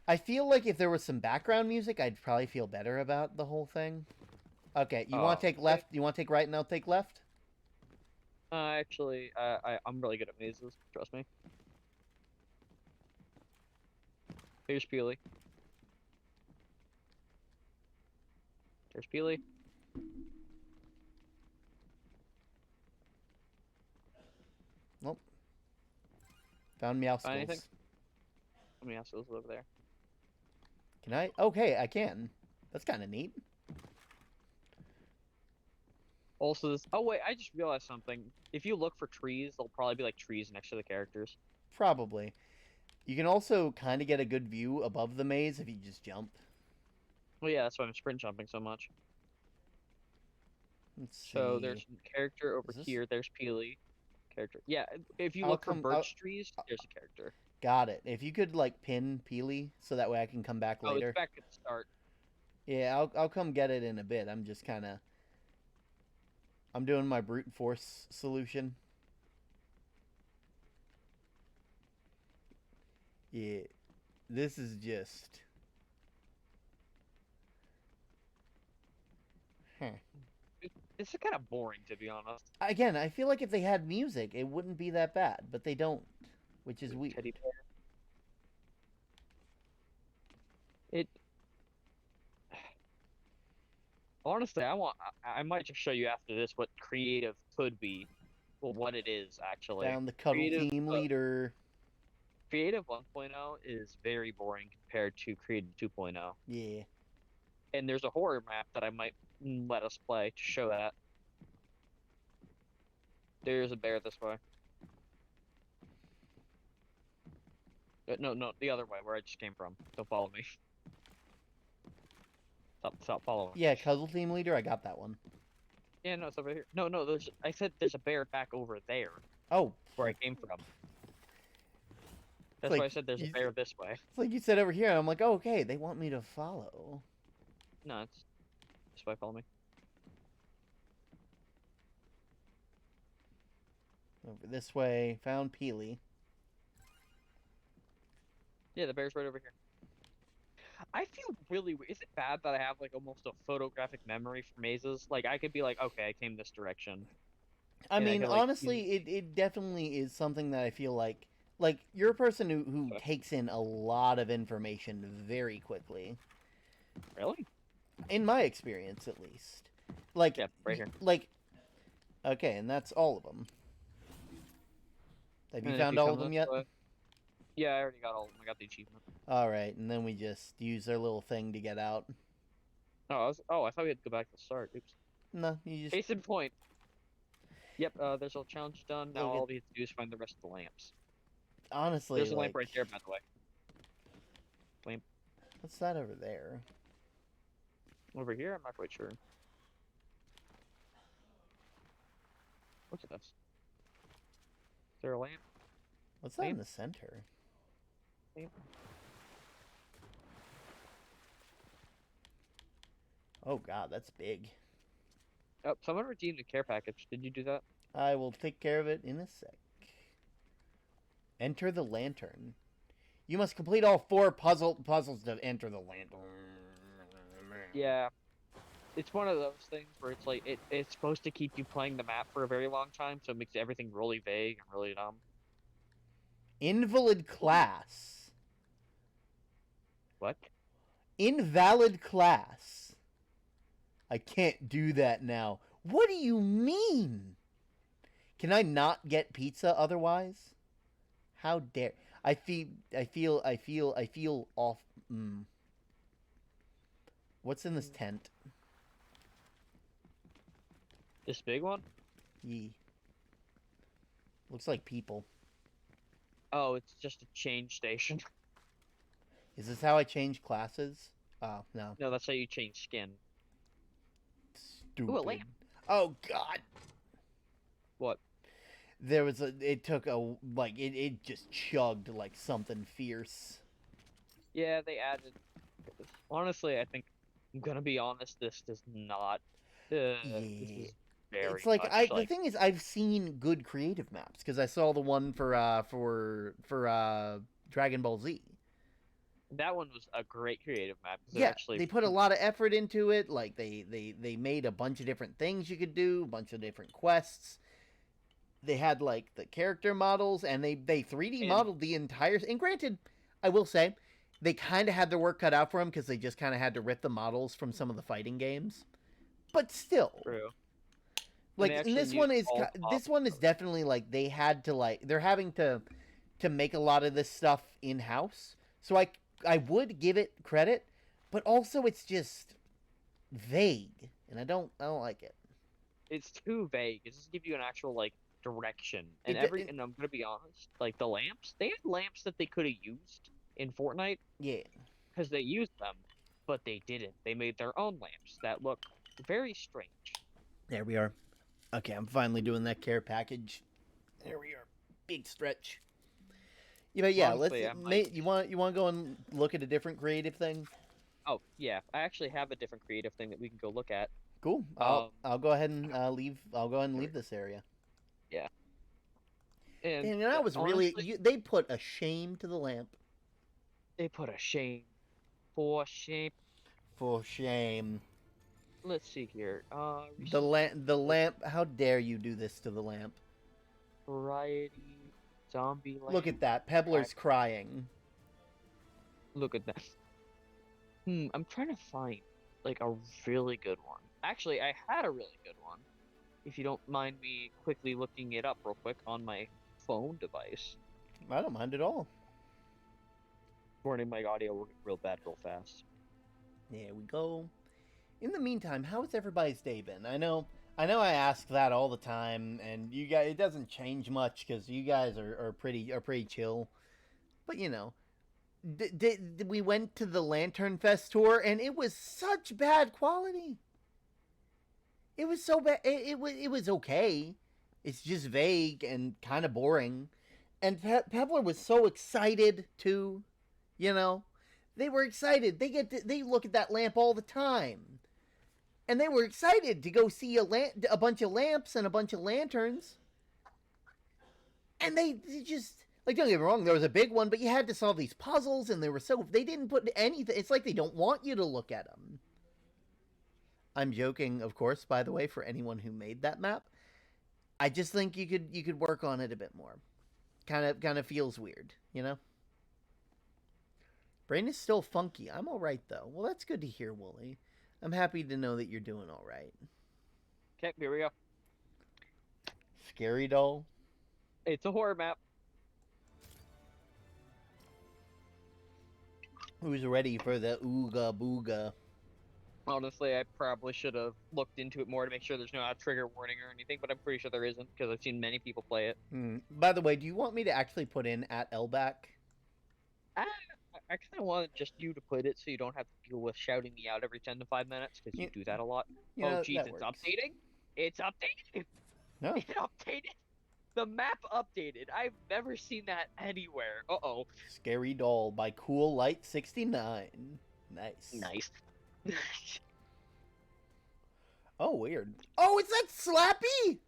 I feel like if there was some background music, I'd probably feel better about the whole thing. Okay, you want to take left? You want to take right and I'll take left? Actually, I'm really good at mazes. Trust me. Here's Peely. There's Peely. Nope. Found Meowscles. Find anything? Meowscles over there. Can I? Okay, I can. That's kind of neat. Also, this... Oh, wait, I just realized something. If you look for trees, there'll probably be, like, trees next to the characters. Probably. You can also kind of get a good view above the maze if you just jump. Well, yeah, that's why I'm sprint jumping so much. Let's see. So there's a character over here. There's Peely. Character. Yeah, if you look for birch trees, there's a character. Got it. If you could, like, pin Peely so that way I can come back later. Oh, it's back at the start. Yeah, I'll come get it in a bit. I'm just kind of... I'm doing my brute force solution. Yeah. This is just... Huh. This is kind of boring, to be honest. Again, I feel like if they had music, it wouldn't be that bad, but they don't, which is weird. Teddy bear. It. Honestly, I might just show you after this what creative could be. Well, what it is, actually. Found the cuddle team leader. Creative 1.0 is very boring compared to Creative 2.0. Yeah. And there's a horror map that I might let us play to show that. There's a bear this way. No, the other way, where I just came from. Don't follow me. Stop following. Yeah, cuddle team leader, I got that one. Yeah, no, it's over here. No, I said there's a bear back over there. Oh. Where I came from. That's why I said there's a bear this way. It's like you said over here, and I'm like, oh, okay, they want me to follow. No, it's this way, follow me. Over this way, found Peely. Yeah, the bear's right over here. I feel really weird. Is it bad that I have like almost a photographic memory for mazes? Like I could be like, okay, I came this direction. I mean, honestly, it definitely is something that I feel like you're a person who takes in a lot of information very quickly. Really? In my experience, at least. Like, yeah, right here. Like, okay, and that's all of them. Have you found all of them yet? Yeah, I already got all of them. I got the achievement. Alright, and then we just use their little thing to get out. Oh, I thought we had to go back to the start. Oops. No, you just... Case in point. Yep, there's a challenge done. Now all we have to do is find the rest of the lamps. Honestly, there's a lamp right there, by the way. Lamp. What's that over there? Over here? I'm not quite sure. What's this? Is there a lamp? What's that in the center? Lamp. Oh god, that's big. Oh, someone redeemed a care package. Did you do that? I will take care of it in a sec. Enter the lantern. You must complete all 4 puzzles to enter the lantern. Yeah. It's one of those things where it's like, it's supposed to keep you playing the map for a very long time, so it makes everything really vague and really dumb. Invalid class. What? Invalid class. I can't do that now. What do you mean? Can I not get pizza otherwise? How dare... I feel off... What's in this tent? This big one? Yee. Looks like people. Oh, it's just a change station. Is this how I change classes? Oh, no. No, that's how you change skin. Stupid. Ooh, a lamp. Oh, God. What? There was a... It took a... Like, it just chugged like something fierce. Yeah, they added... Honestly, I think... I'm gonna be honest, this does not... Yeah. This is very it's like, much the thing is, I've seen good creative maps, because I saw the one for Dragon Ball Z. That one was a great creative map. Yeah, actually... they put a lot of effort into it. Like, they made a bunch of different things you could do, a bunch of different quests. They had, like, the character models, and they 3D modeled the entire... And granted, I will say, they kind of had their work cut out for them, because they just kind of had to rip the models from some of the fighting games. But still. True. Like, and this one is definitely, like, they had to, like... They're having to make a lot of this stuff in-house. So I would give it credit, but also it's just vague, and I don't like it. It's too vague. It doesn't give you an actual like direction. And and I'm gonna be honest, like the lamps, they had lamps that they could have used in Fortnite. Yeah. Because they used them, but they didn't. They made their own lamps that look very strange. There we are. Okay, I'm finally doing that care package. There we are. Big stretch. Yeah, but yeah, Honestly, you want to go and look at a different creative thing? Oh yeah, I actually have a different creative thing that we can go look at. Cool. I'll go ahead and leave. I'll go ahead and leave this area. Yeah. And I was honestly, really they put a shame to the lamp. They put a shame. For shame. For shame. Let's see here. The lamp. How dare you do this to the lamp? Variety. Zombie lamp. Look at that. Pebbler's crying. Look at that. I'm trying to find like a really good one. Actually, I had a really good one. If you don't mind me quickly looking it up real quick on my phone device. I don't mind at all. Warning, my audio will get real bad real fast. There we go. In the meantime, how has everybody's day been? I know I ask that all the time, and you guys, it doesn't change much because you guys are pretty chill. But you know, we went to the Lantern Fest tour, and it was such bad quality. It was so bad. It was okay. It's just vague and kind of boring. And Pebbler was so excited too. You know, they were excited. They look at that lamp all the time. And they were excited to go see a bunch of lamps and a bunch of lanterns. And they just, like, don't get me wrong, there was a big one, but you had to solve these puzzles, and they didn't put anything, it's like they don't want you to look at them. I'm joking, of course, by the way, for anyone who made that map. I just think you could work on it a bit more. Kind of feels weird, you know? Brain is still funky. I'm alright, though. Well, that's good to hear, Wooly. I'm happy to know that you're doing alright. Okay, here we go. Scary doll? It's a horror map. Who's ready for the ooga booga? Honestly, I probably should have looked into it more to make sure there's no trigger warning or anything, but I'm pretty sure there isn't because I've seen many people play it. By the way, do you want me to actually put in at Elback? I kind of want just you to put it so you don't have to deal with shouting me out every 10 to 5 minutes because you do that a lot. Oh, jeez, it's updating? It's updating? No. It updated? The map updated. I've never seen that anywhere. Uh-oh. Scary Doll by Cool Light 69. Nice. Nice. Oh, weird. Oh, is that Slappy?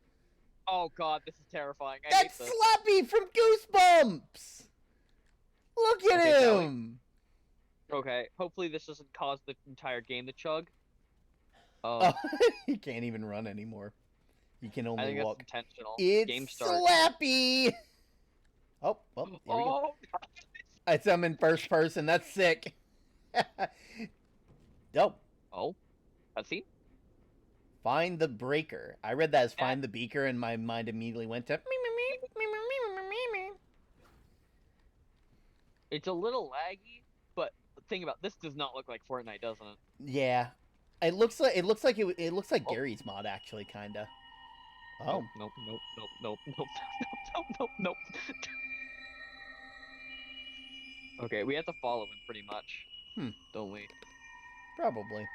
Oh god, this is terrifying. That's Slappy from Goosebumps! Look at him! Okay, hopefully this doesn't cause the entire game to chug. Oh, he can't even run anymore. He can only I think walk. That's intentional. It's Game start. Slappy! Oh, well, here we go. It's him in first person. That's sick. Dope. Oh, cutscene? Find the breaker. I read that as find the beaker, and my mind immediately went to... It's a little laggy, but the thing about this does not look like Fortnite, doesn't it? Yeah. It looks like Gary's mod, actually, kinda. Oh. Nope. Okay, we have to follow him pretty much. Don't we? Probably.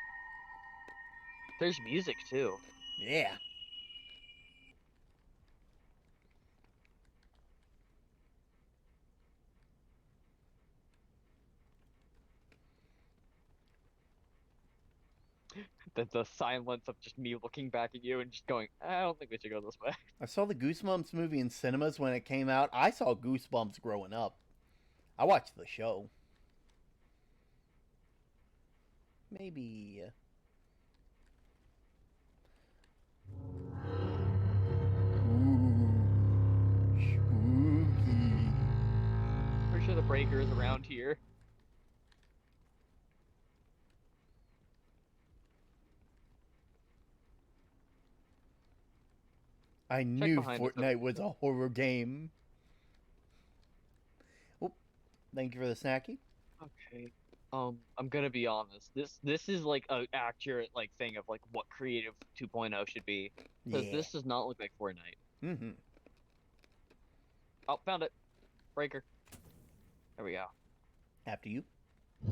There's music too. Yeah. The silence of just me looking back at you and just going, I don't think we should go this way. I saw the Goosebumps movie in cinemas when it came out. I saw Goosebumps growing up. I watched the show. Maybe... Ooh, spooky. Pretty sure the breaker is around here. I knew Fortnite was a horror game. Oh, thank you for the snacky. Okay. I'm gonna be honest. This is like a accurate like thing of like what Creative 2.0 should be. Because this does not look like Fortnite. Mm-hmm. Oh, found it. Breaker. There we go. After you. I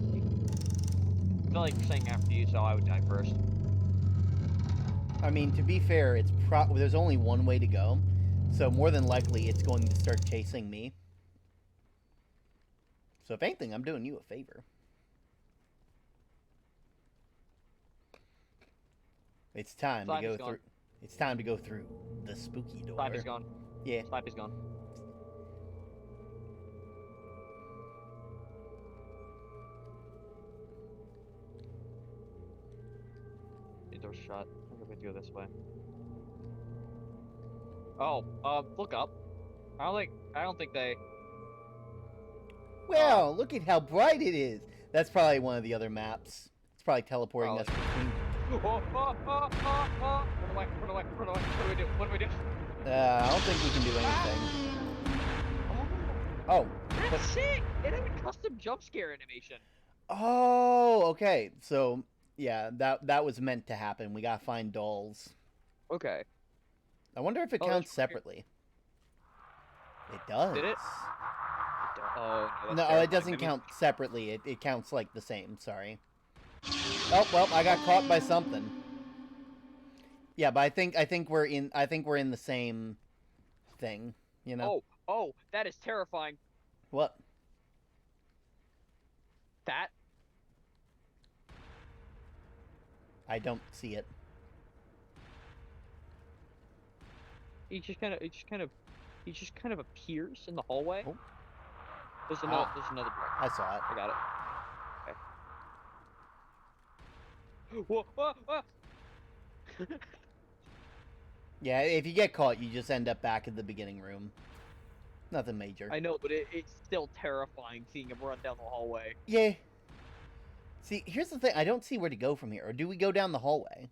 feel like saying after you, so I would die first. I mean, to be fair, there's only one way to go, so more than likely it's going to start chasing me. So if anything, I'm doing you a favor. It's time to go through. It's time to go through the spooky door. Slappy's gone. Yeah. Slappy's gone. door's shut. I think we have to go this way. Oh, look up. I don't think they. Well, look at how bright it is. That's probably one of the other maps. It's probably teleporting us between. Oh, oh, oh, oh, oh. Run away, run away, run away. What do we do? What do we do? I don't think we can do anything. Oh. That's sick! It had a custom jump scare animation. Oh, okay. So, yeah, that was meant to happen. We gotta find dolls. Okay. I wonder if it counts separately. It does. Did it? Oh, no, it doesn't count separately. It counts like the same. Sorry. Oh well, I got caught by something. Yeah, but I think we're in the same thing. You know. Oh, that is terrifying. What? That? I don't see it. He just kind of appears in the hallway. Oh. There's another block. I saw it. I got it. Okay. Whoa! Whoa! Whoa! Yeah, if you get caught, you just end up back in the beginning room. Nothing major. I know, but it's still terrifying seeing him run down the hallway. Yeah. See, here's the thing. I don't see where to go from here. Or do we go down the hallway?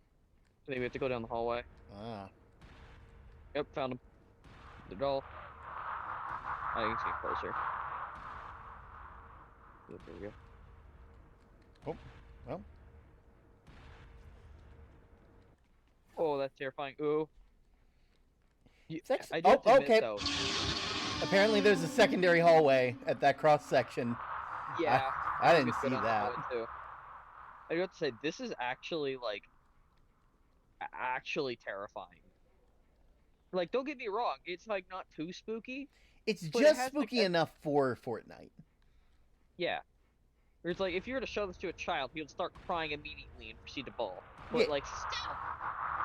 Maybe we have to go down the hallway. Ah. Yep, found him. The doll. Oh, you can see it closer. Yep, there we go. Oh, well. Oh, that's terrifying. Ooh. Actually, I do have to admit, okay. though. Apparently there's a secondary hallway at that cross section. Yeah. I didn't it's see good on that. one, too. I do have to say, this is actually, like, actually terrifying. Like, don't get me wrong, it's, like, not too spooky. It's but just it has, spooky like, enough for Fortnite. Yeah. It's like, if you were to show this to a child, he would start crying immediately and proceed to bawl. But, Yeah. like, still.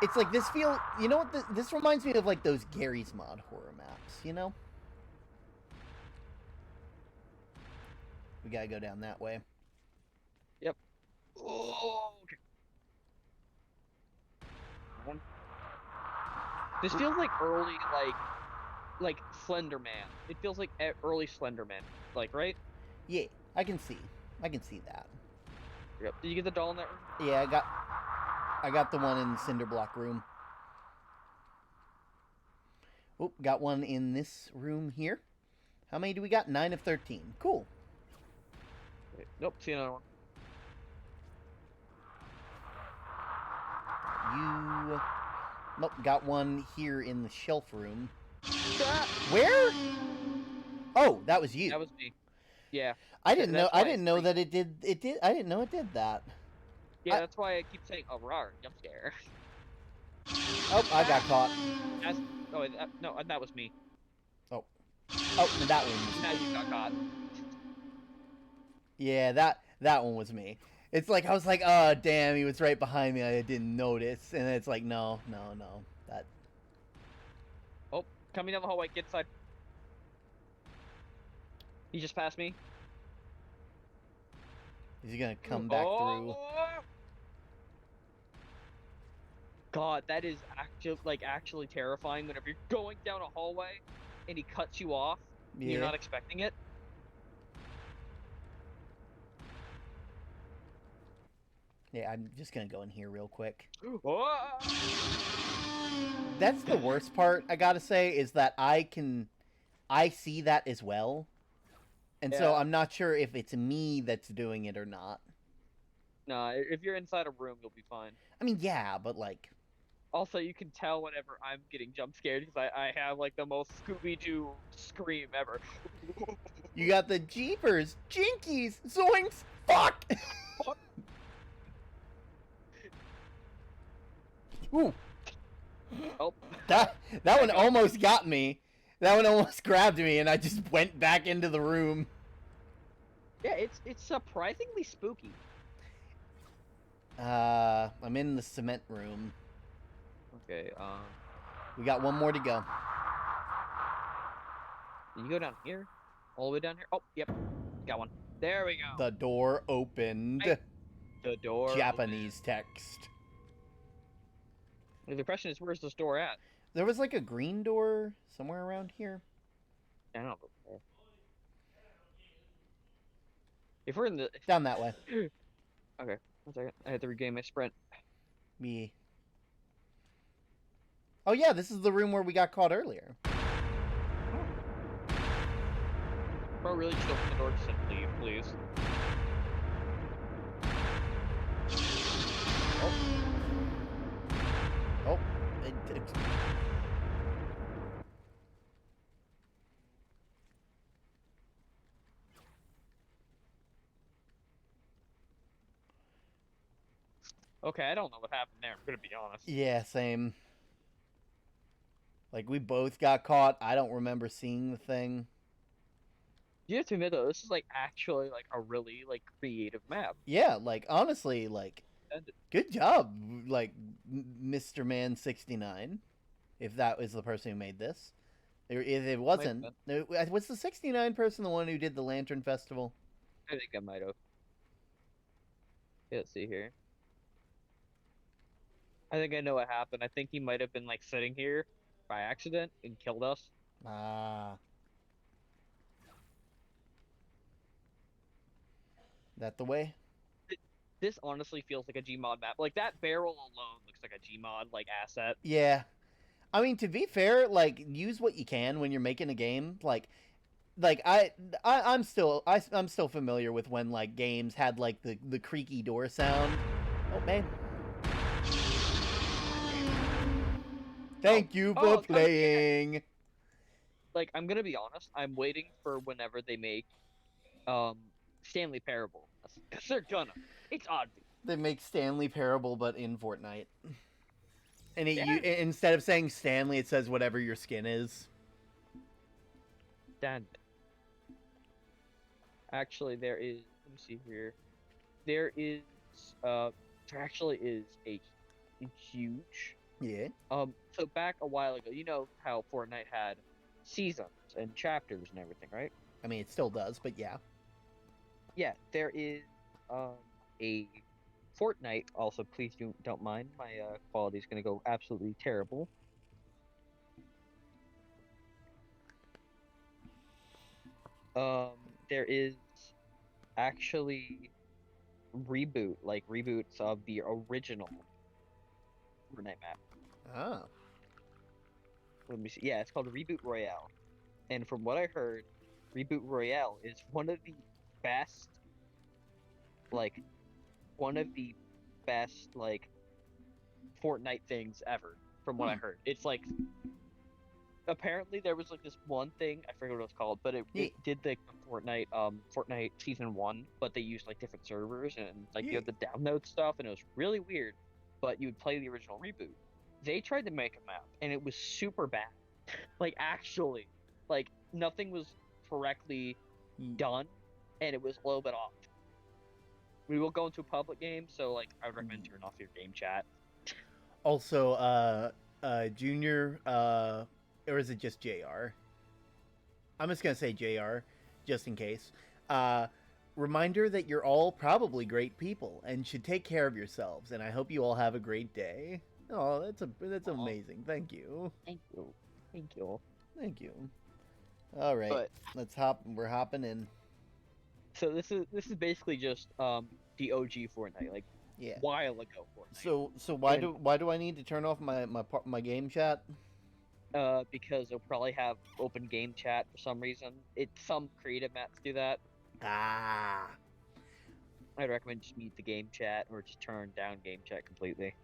It's like this feel. You know what? This reminds me of like those Gary's Mod horror maps. You know. We gotta go down that way. Yep. Oh, okay. This feels like early, like Slender Man. It feels like early Slender Man, like, right? Yeah, I can see that. Yep. Did you get the doll in that room? Yeah, I got the one in the cinder block room. Oh, got one in this room here. How many do we got? 9 of 13. Cool. Wait, nope, see another one. You... Nope, got one here in the shelf room. Ah! Where? Oh, that was you. That was me. Yeah. I didn't know. That's I why didn't it's know free. that it did. It did. I didn't know it did that. Yeah, that's why I keep saying, "Oh, rawr, jump scare." Oh, I got caught. That's, no, that was me. Oh, that one. Was Now you got caught. Yeah, that one was me. It's like I was like, oh damn, he was right behind me. I didn't notice, and it's like, no. That. Oh, coming down the hallway. Get inside. He just passed me. Is he gonna come back through? God, that is actually terrifying. Whenever you're going down a hallway and he cuts you off, and you're not expecting it. Yeah, I'm just gonna go in here real quick. Oh! That's the worst part, I gotta say, is that I see that as well. And so Yeah. I'm not sure if it's me that's doing it or not. Nah, if you're inside a room, you'll be fine. I mean, yeah, but like... Also, you can tell whenever I'm getting jump scared because I have like the most Scooby-Doo scream ever. You got the Jeepers, Jinkies, Zoinks, fuck! Ooh. Oh. That one almost got me. That one almost grabbed me, and I just went back into the room. Yeah, it's surprisingly spooky. I'm in the cement room. Okay, We got one more to go. Can you go down here? All the way down here? Oh, yep. Got one. There we go. The door opened. The door Japanese text. The question is, where's the store at? There was like a green door somewhere around here. I don't know. If we're in the Down that way. Okay, 1 second. I had to regain my sprint. Me. Oh yeah, this is the room where we got caught earlier. Bro, really just open the door and leave, please. Oh. Oh. Okay, I don't know what happened there, I'm gonna be honest. Yeah, same. Like, we both got caught. I don't remember seeing the thing. You have to admit though, this is like actually like a really like creative map. Yeah, like, honestly, like, good job, like, Mr. Man 69, if that was the person who made this. If it wasn't, was the 69 person the one who did the Lantern Festival? I think I might have. Let's see here. I think I know what happened. I think he might have been like sitting here by accident and killed us. Ah. That the way? This honestly feels like a Gmod map. Like that barrel alone looks like a Gmod like asset. Yeah. I mean, to be fair, like, use what you can when you're making a game. I'm still familiar with when like games had like the creaky door sound. Oh man. Thank you for playing. Like, I'm gonna be honest, I'm waiting for whenever they make Stanley Parable. Because they're gonna. It's obvious. They make Stanley Parable but in Fortnite. And instead of saying Stanley, it says whatever your skin is. Damn it. Actually, there is. Let me see here. There is. There actually is a huge. Yeah. So back a while ago, you know how Fortnite had seasons and chapters and everything, right? I mean, it still does, but yeah. Yeah, there is a Fortnite. Also, please don't mind. My quality is going to go absolutely terrible. There is actually reboots of the original Fortnite map. Oh. Let me see. Yeah, it's called Reboot Royale. And from what I heard, Reboot Royale is one of the best, like, Fortnite things ever, from what I heard. It's like, apparently there was like this one thing, I forget what it was called, but it did the Fortnite Season 1, but they used like different servers and like you have the download stuff, and it was really weird, but you would play the original Reboot. They tried to make a map, and it was super bad. Like, actually, like, nothing was correctly done, and it was a little bit off. We will go into a public game, so, like, I would recommend turning off your game chat. Also, Junior, or is it just JR? I'm just gonna say JR, just in case. Reminder that you're all probably great people, and should take care of yourselves, and I hope you all have a great day. Oh, that's amazing. Thank you. Thank you. Thank you. Thank you. All right, let's hop. We're hopping in. So this is basically just the OG Fortnite, like while ago Fortnite. So why do I need to turn off my game chat? Because they'll probably have open game chat for some reason. Some creative maps do that. I'd recommend just mute the game chat or just turn down game chat completely.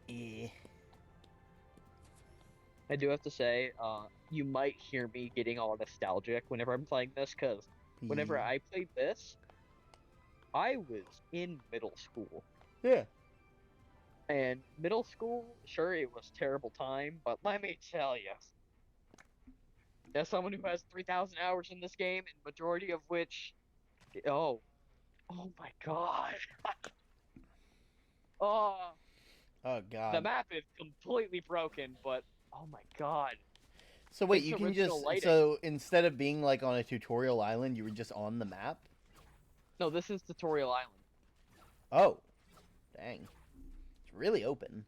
I do have to say, you might hear me getting all nostalgic whenever I'm playing this, because whenever I played this, I was in middle school. Yeah. And middle school, sure, it was a terrible time, but let me tell you, as someone who has 3,000 hours in this game, and majority of which, oh my god. Oh god. The map is completely broken, but oh my god. So wait, you can just so instead of being like on a tutorial island, you were just on the map? No, this is Tutorial Island. Oh. Dang. It's really open.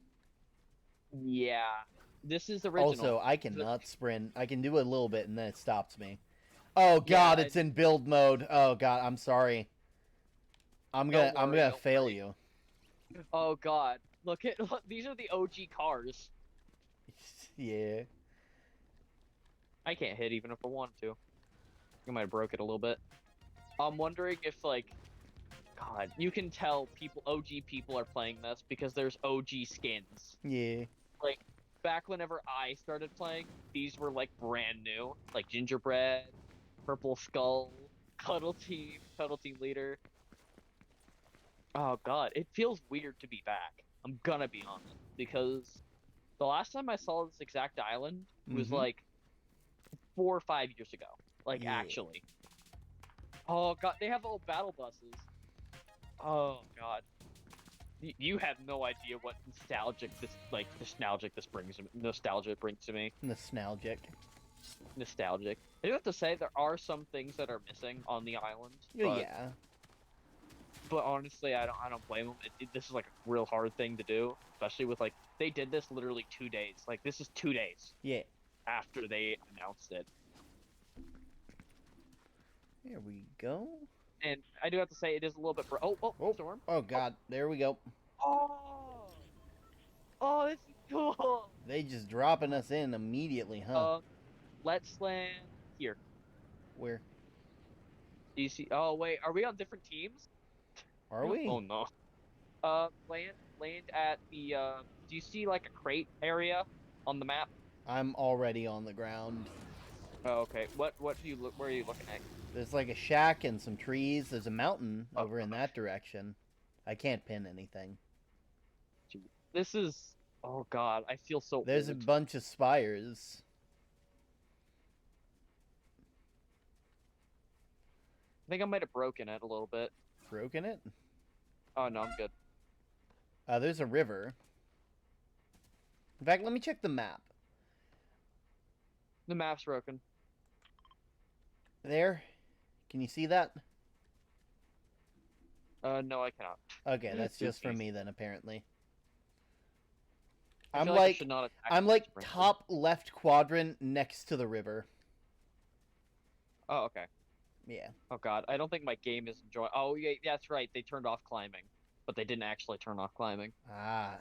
Yeah, this is original. Also, I cannot sprint. I can do a little bit and then it stops me. Oh god, it's in build mode. Oh god, I'm sorry. I'm gonna fail you. Oh god, look, these are the OG cars. Yeah. I can't hit even if I wanted to. I might have broke it a little bit. I'm wondering if like, God, you can tell OG people are playing this because there's OG skins. Yeah. Like, back whenever I started playing, these were like brand new. Like Gingerbread, Purple Skull, Cuddle Team Leader. Oh god, it feels weird to be back. I'm gonna be honest. Because the last time I saw this exact island was like 4 or 5 years ago. Like, actually. Oh god, they have old battle buses. Oh god. You have no idea what nostalgia this brings to me. Nostalgic. I do have to say there are some things that are missing on the island. Yeah. But honestly, I don't blame them. This is like a real hard thing to do, especially with like they did this literally 2 days. Like this is 2 days. Yeah. After they announced it. There we go. And I do have to say it is a little bit. Storm. Oh god, there we go. Oh, this is cool. They just dropping us in immediately, huh? Let's land here. Where? Do you see? Oh wait, are we on different teams? Are we? Oh no. Land at the. Do you see like a crate area on the map? I'm already on the ground. Oh, okay. What do you look? Where are you looking at? There's like a shack and some trees. There's a mountain over in that direction. I can't pin anything. This is. Oh god, I feel so. There's old. a bunch of spires. I think I might have broken it a little bit. Broken it? Oh no, I'm good. There's a river. In fact, let me check the map. The map's broken. There? Can you see that? No, I cannot. Okay, that's just for me then, apparently. I'm I'm like top left quadrant next to the river. Oh, okay. Yeah. Oh god, I don't think my game is enjoying. Oh yeah, that's right. They turned off climbing, but they didn't actually turn off climbing. Ah.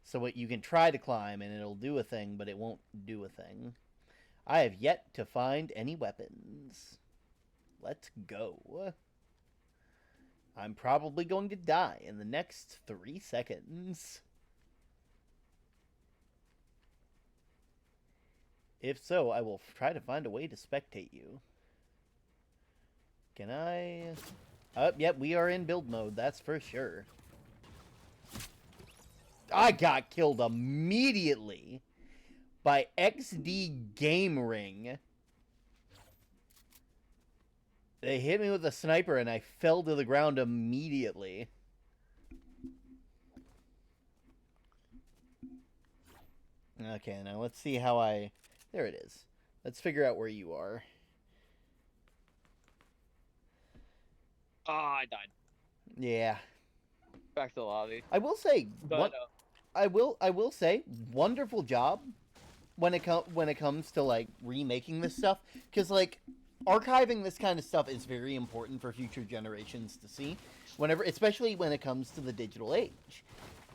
So what you can try to climb and it'll do a thing, but it won't do a thing. I have yet to find any weapons. Let's go. I'm probably going to die in the next 3 seconds. If so, I will try to find a way to spectate you. Can I... Oh, yep, we are in build mode, that's for sure. I got killed immediately by XD Game Ring. They hit me with a sniper and I fell to the ground immediately. Okay, now let's see how I... There it is. Let's figure out where you are. Ah, I died. Yeah. Back to the lobby. I will say, But, I will say, wonderful job when it comes to like remaking this stuff, because like archiving this kind of stuff is very important for future generations to see. Especially when it comes to the digital age,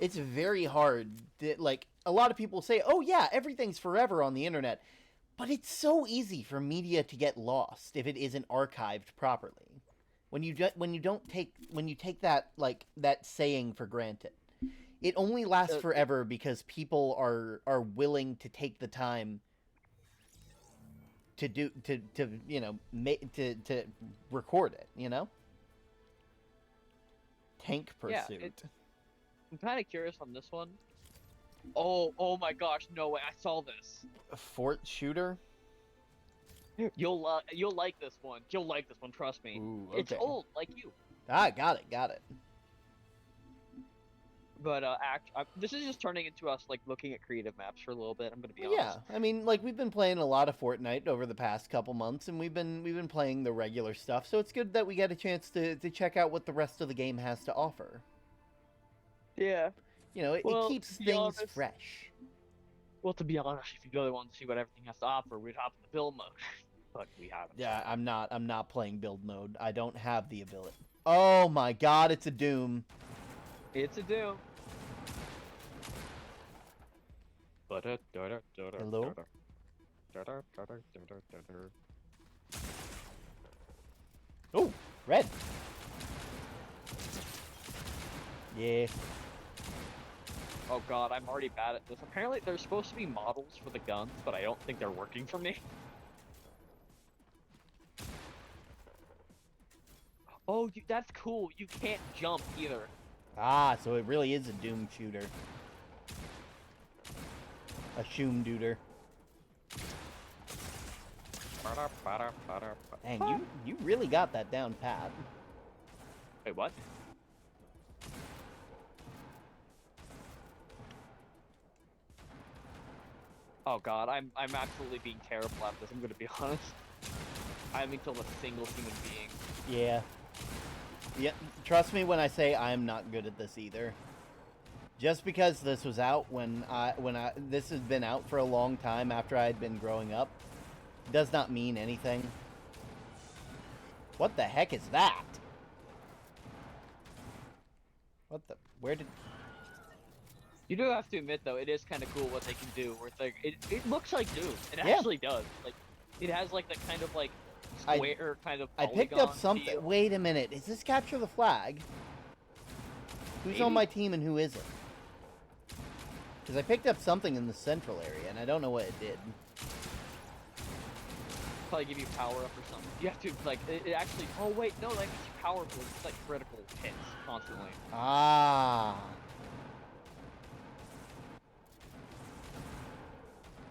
it's very hard. Like a lot of people say, "Oh yeah, everything's forever on the internet," but it's so easy for media to get lost if it isn't archived properly. When you take that like that saying for granted, it only lasts forever because people are willing to take the time to record it. You know, Tank Pursuit. Yeah, I'm kind of curious on this one. Oh my gosh, no way! I saw this. Fort Shooter. You'll like this one. You'll like this one. Trust me. Ooh, okay. It's old, like you. Ah, got it. But this is just turning into us like looking at creative maps for a little bit. I'm gonna be honest. Yeah, I mean, like we've been playing a lot of Fortnite over the past couple months, and we've been playing the regular stuff. So it's good that we get a chance to check out what the rest of the game has to offer. Yeah. You know, it keeps things fresh. Well, to be honest, if you really want to see what everything has to offer, we'd hop in the build mode. But we haven't. Yeah, I'm not playing build mode. I don't have the ability. Oh my god, it's a Doom. It's a Doom. Hello? Oh, red. Yeah. Oh god, I'm already bad at this. Apparently, there's supposed to be models for the guns, but I don't think they're working for me. Oh, that's cool. You can't jump either. Ah, so it really is a Doom shooter. A shoom duder. Dang, you really got that down pat. Wait, what? Oh god, I'm absolutely being terrible at this, I'm gonna be honest. I haven't killed a single human being. Yeah. Yeah, trust me when I say I'm not good at this either. Just because this was out this has been out for a long time after I had been growing up, does not mean anything. What the heck is that? What the? Where did? You do have to admit though, it is kind of cool what they can do. Where it's like, it looks like Doom. It Yeah. actually does. Like, it has like the kind of like square kind of. I picked up polygon something. feel. Wait a minute. Is this capture the flag? Who's Maybe. on my team and who isn't? Because I picked up something in the central area and I don't know what it did. Probably give you power up or something. You have to like it actually. Oh wait, no, that gives you power boost. It's like critical hits constantly. Ah.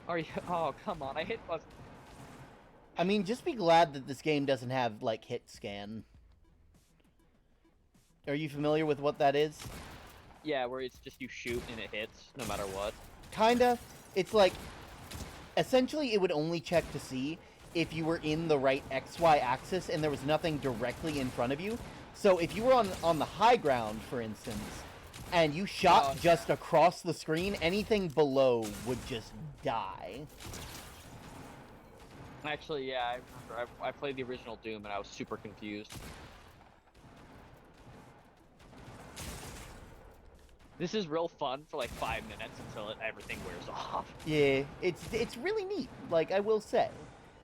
Are you? Oh come on, I hit button. I mean, just be glad that this game doesn't have, like, hit scan. Are you familiar with what that is? Yeah, where it's just you shoot and it hits no matter what. Kinda. It's like, essentially it would only check to see if you were in the right XY axis and there was nothing directly in front of you. So if you were on the high ground, for instance, and you shot just across the screen, anything below would just die. Actually, yeah, I remember. I played the original Doom and I was super confused. This is real fun for like 5 minutes until everything wears off. Yeah, it's really neat, like, I will say.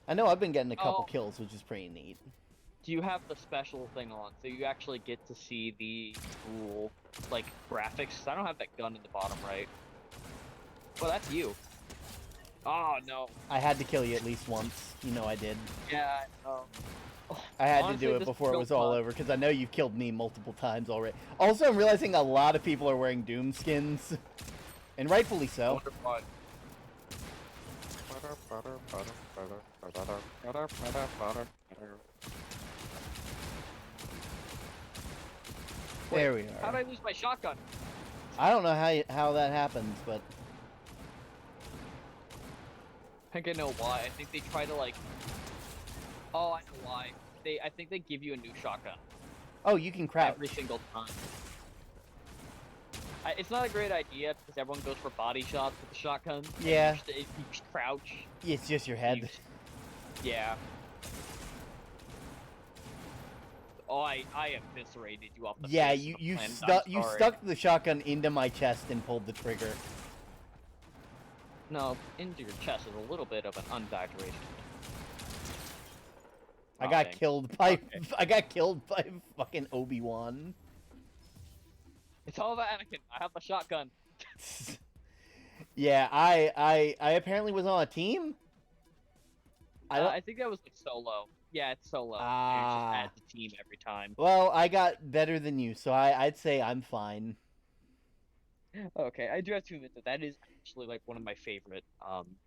I know I've been getting a couple kills, which is pretty neat. Do you have the special thing on, so you actually get to see the cool, like, graphics? I don't have that gun in the bottom right. Well, that's you. Oh, no. I had to kill you at least once. You know I did. Yeah, I know. I had Honestly, to do it this before it is was real all fun. over, because I know you've killed me multiple times already. Also, I'm realizing a lot of people are wearing Doom skins. And rightfully so. There we How are. did I lose my shotgun? I don't know how that happens, but... I think I know why. I think they try to, like... Oh, I know why. I think they give you a new shotgun. Oh, you can crouch. Every single time. It's not a great idea because everyone goes for body shots with the shotgun. Yeah. You just crouch. It's just your head. Yeah. Oh, I eviscerated you off the Yeah, face you of the you planet. stuck I'm you sorry. stuck the shotgun into my chest and pulled the trigger. No, into your chest is a little bit of an undeclaration. I got dang. killed by Okay. I got killed by fucking Obi-Wan. It's all about Anakin. I have the shotgun. Yeah, I apparently was on a team. I think that was like solo. Yeah, it's solo. You Ah. just add the team every time. Well, I got better than you, so I'd say I'm fine. Okay, I do have to admit that is actually like one of my favorite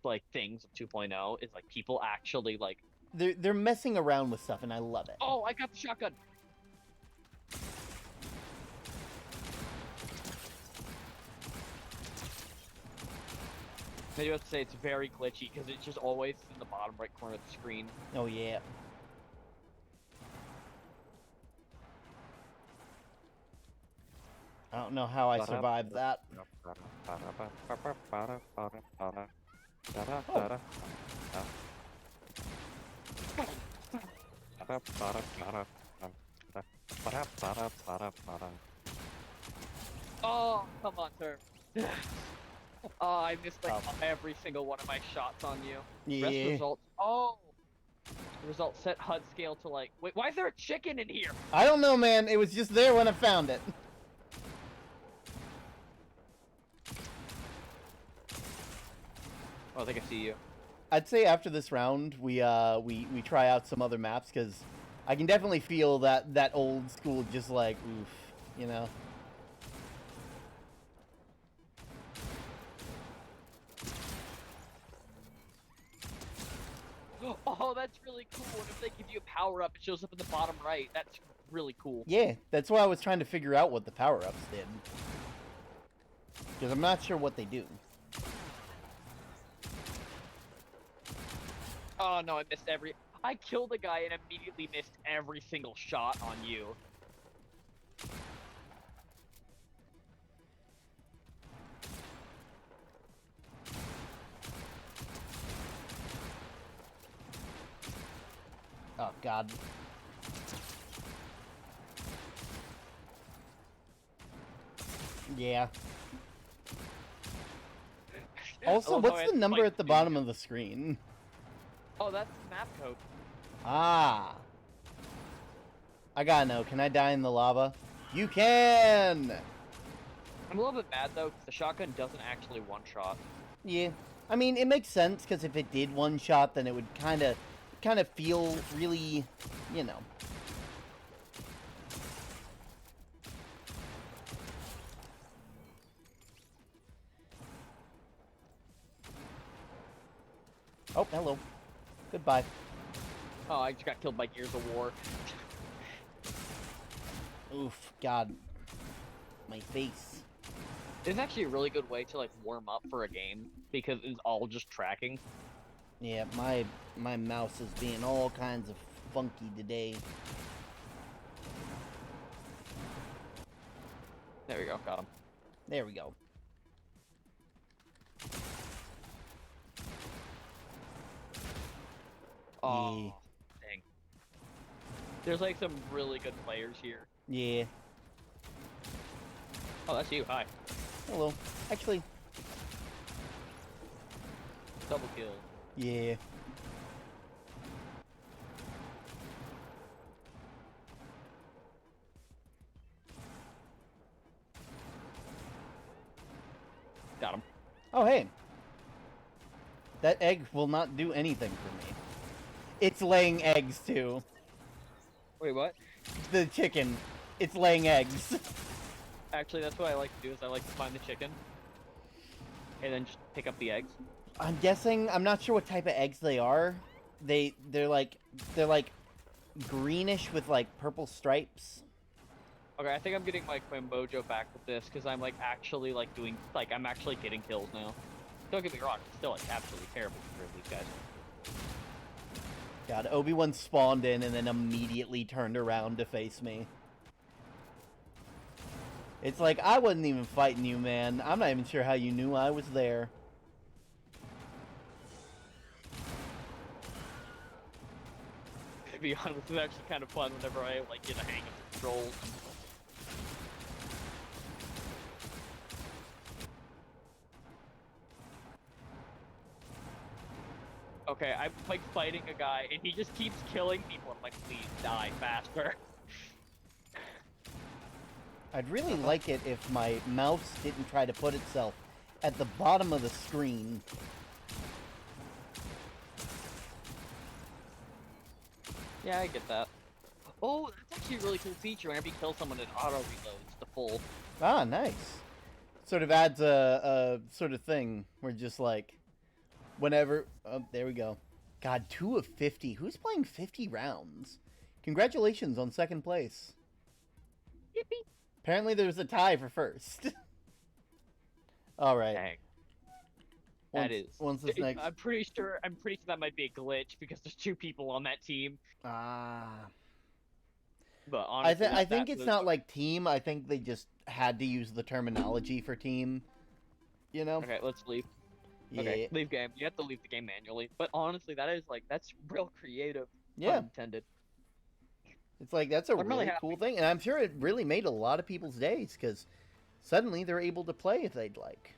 like things of 2.0 is like people actually like. They're messing around with stuff, and I love it. Oh, I got the shotgun. I do have to say it's very glitchy because it's just always in the bottom right corner of the screen. Oh yeah. I don't don't know how I survived that. Oh, come on, sir. Oh, I missed like every single one of my shots on you. Rest Yeah. results. Oh. Results set HUD scale to like. Wait, why is there a chicken in here? I don't know, man. It was just there when I found it. Oh, I think I see you. I'd say after this round, we try out some other maps, because I can definitely feel that old school, just like, oof, you know? Oh, that's really cool. And if they give you a power up, it shows up in the bottom right. That's really cool. Yeah, that's why I was trying to figure out what the power-ups did. Because I'm not sure what they do. Oh no, I missed every. I killed a guy and immediately missed every single shot on you. Oh, God. Yeah. Also, what's the number at the bottom of the screen? Oh, that's map code. Ah. I gotta know, can I die in the lava? You can! I'm a little bit mad though, because the shotgun doesn't actually one-shot. Yeah. I mean, it makes sense, because if it did one shot, then it would kind of feel really, you know. Oh, hello. Goodbye. Oh, I just got killed by Gears of War. Oof, God. My face. It's actually a really good way to like warm up for a game, because it's all just tracking. Yeah, my mouse is being all kinds of funky today. There we go, got him. There we go. Oh, Yeah. dang. There's like some really good players here. Yeah. Oh, that's you. Hi. Hello. Actually, Double kill. yeah. Got him. Oh, hey. That egg will not do anything for me. It's laying eggs, too. Wait, what? The chicken. It's laying eggs. Actually, that's what I like to do, is I like to find the chicken. And then just pick up the eggs. I'm guessing, I'm not sure what type of eggs they are. They're like greenish with like purple stripes. Okay, I think I'm getting like my mojo back with this, because I'm like actually like doing, like I'm actually getting kills now. Don't get me wrong, it's still like absolutely terrible for these guys. God, Obi-Wan spawned in and then immediately turned around to face me. It's like, I wasn't even fighting you, man. I'm not even sure how you knew I was there. To be honest, it's actually kind of fun whenever I like get a hang of the controls. Okay, I'm like fighting a guy and he just keeps killing people. I'm like, please die faster. I'd really like it if my mouse didn't try to put itself at the bottom of the screen. Yeah, I get that. Oh, that's actually a really cool feature. Whenever you kill someone, it auto-reloads to full. Ah, nice. Sort of adds a sort of thing where just like, whenever... Oh, there we go. God, 2 of 50. Who's playing 50 rounds? Congratulations on second place. Yippee! Apparently there's a tie for first. Alright. Dang. That is. Once this next... I'm pretty sure that might be a glitch because there's 2 people on that team. Ah. But honestly, I think it's not like team. I think they just had to use the terminology for team. You know? Okay, let's leave. Yeah. Okay, leave game. You have to leave the game manually. But honestly, that's real creative. Yeah. Pun intended. It's like, that's a I'm really really happy. cool thing. And I'm sure it really made a lot of people's days, because suddenly they're able to play if they'd like.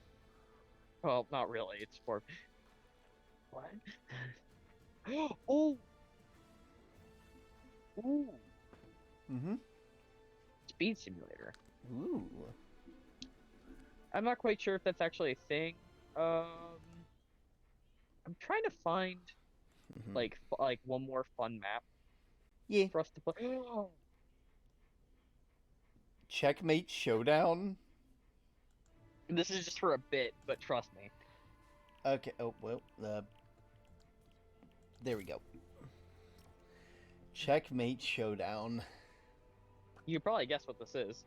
Well, not really. It's for what? Oh, ooh, Mm-hmm. speed simulator. Ooh. I'm not quite sure if that's actually a thing. I'm trying to find Mhm. like one more fun map Yeah. for us to play. Checkmate Showdown? This is just for a bit, but trust me. Okay, oh, well, there we go. Checkmate Showdown. You can probably guess what this is.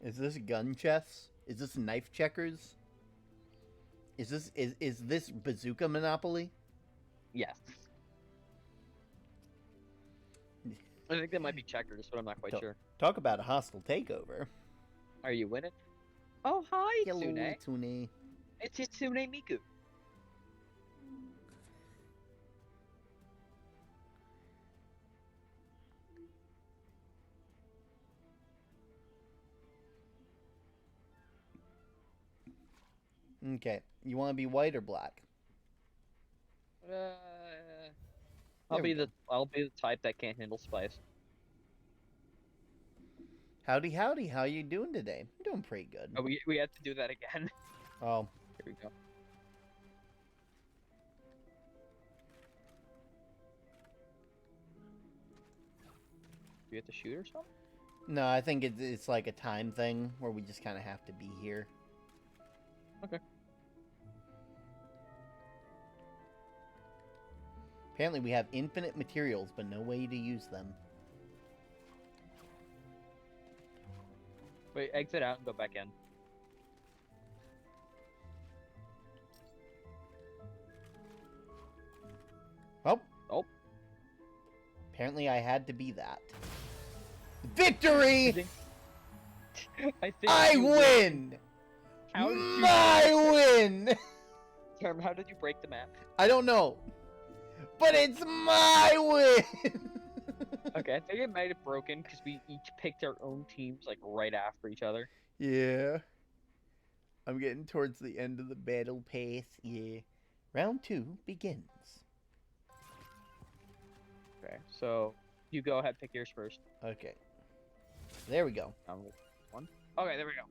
Is this gun chess? Is this knife checkers? Is this bazooka Monopoly? Yes. I think that might be checkers, but I'm not quite sure. Talk about a hostile takeover. Are you winning? Oh, hi, Hello, Tsune. Tsune. It's Tsune Miku. Okay, you want to be white or black? I'll we be the type that can't handle spice. Howdy, howdy. How you doing today? I'm doing pretty good. Oh, we have to do that again. Oh, Here we go. Do we have to shoot or something? no, I think it's like a time thing where we just kind of have to be here. Okay. Apparently we have infinite materials, but no way to use them. Wait, exit out and go back in. Oh. Oh. Apparently I had to be that. Victory! I you win! How did you My win! Term, how did you break the map? I don't know. But it's my win! Okay, I think it might have broken because we each picked our own teams like right after each other. Yeah. I'm getting towards the end of the battle pass. Yeah. Round 2 begins. Okay, so you go ahead, pick yours first. Okay. There we go. One. Okay, there we go.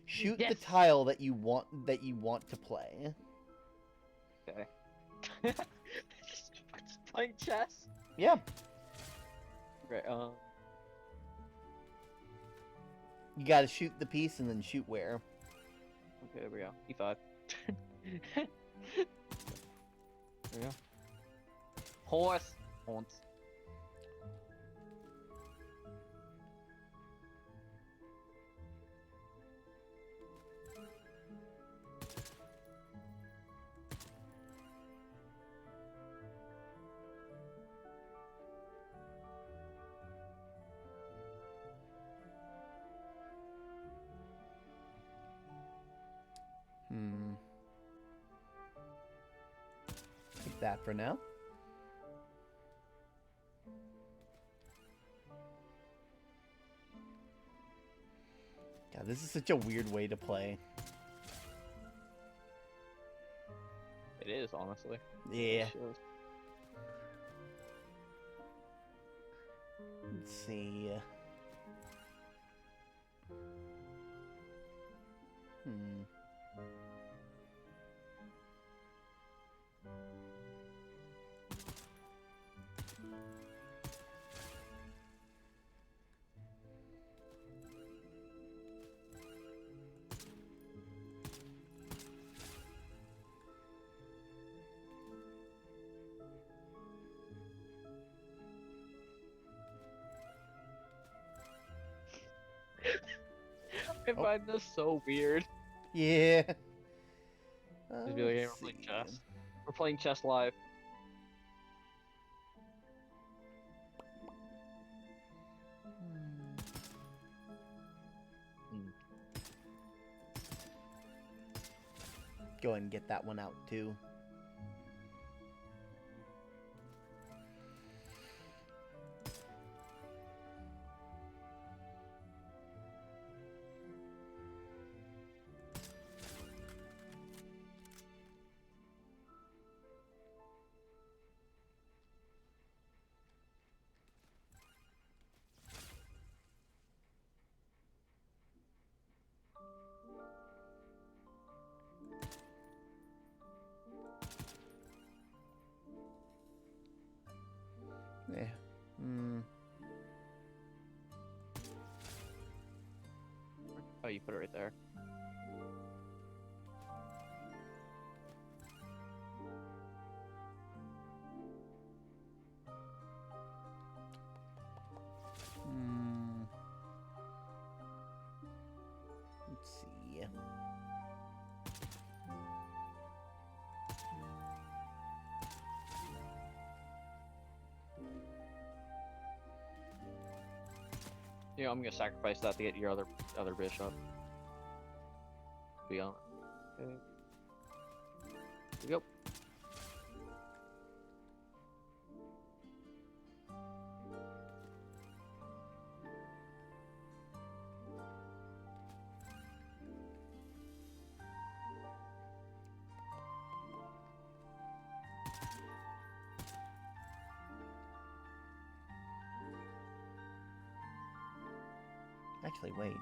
Shoot Yes! the tile that you want to play. Okay. Just playing chess. Yeah. Okay. You gotta shoot the piece and then shoot where. Okay, there we go. E5. There we go. Horse. Horns. Take that for now. God, this is such a weird way to play. It is, honestly. Yeah. It is. Let's see. I find this so weird. Yeah. Just be like, hey, we're playing chess. We're playing chess live. go ahead and get that one out too. Yeah. Oh, you put it right there. Let's see. Yeah, I'm gonna sacrifice that to get your other bishop. Be honest. Okay. Here we go. Actually, wait.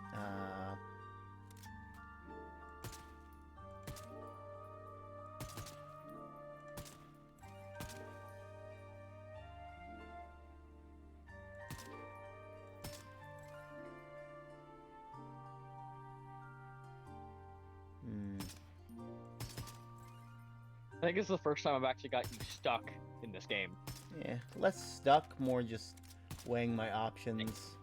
I think it's the first time I've actually got you stuck in this game. Yeah, less stuck, more just weighing my options.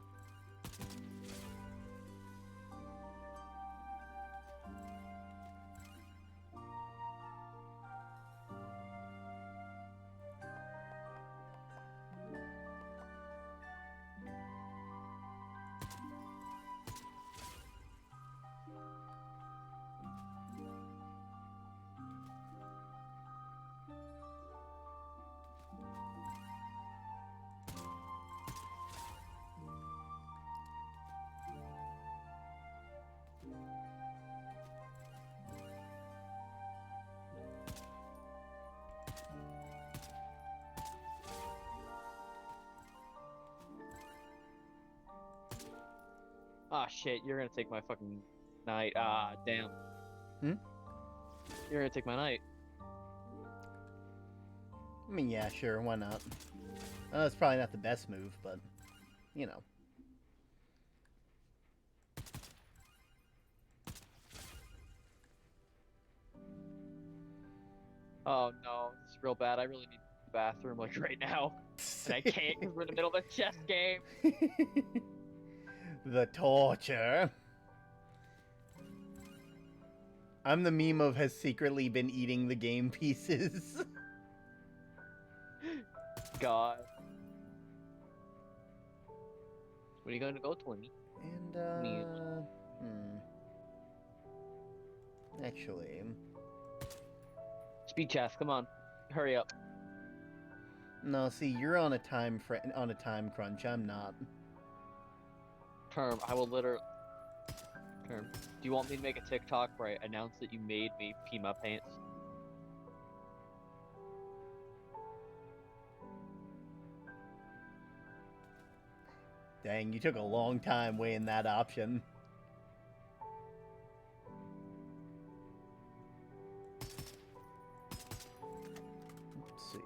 Ah, shit, you're gonna take my fucking knight. Ah, damn. Hmm? You're gonna take my knight. I mean, yeah, sure, why not? I know it's probably not the best move, but, you know. Oh no, this is real bad. I really need the bathroom like right now. And I can't because we're in the middle of a chess game. The torture. I'm the meme of has secretly been eating the game pieces. God. What are you gonna go, Twinny? And, actually... Speed chess, come on. Hurry up. No, see, you're on a time crunch. I'm not. Term, I will literally... Term, do you want me to make a TikTok where I announce that you made me pee my pants? Dang, you took a long time weighing that option. Let's see.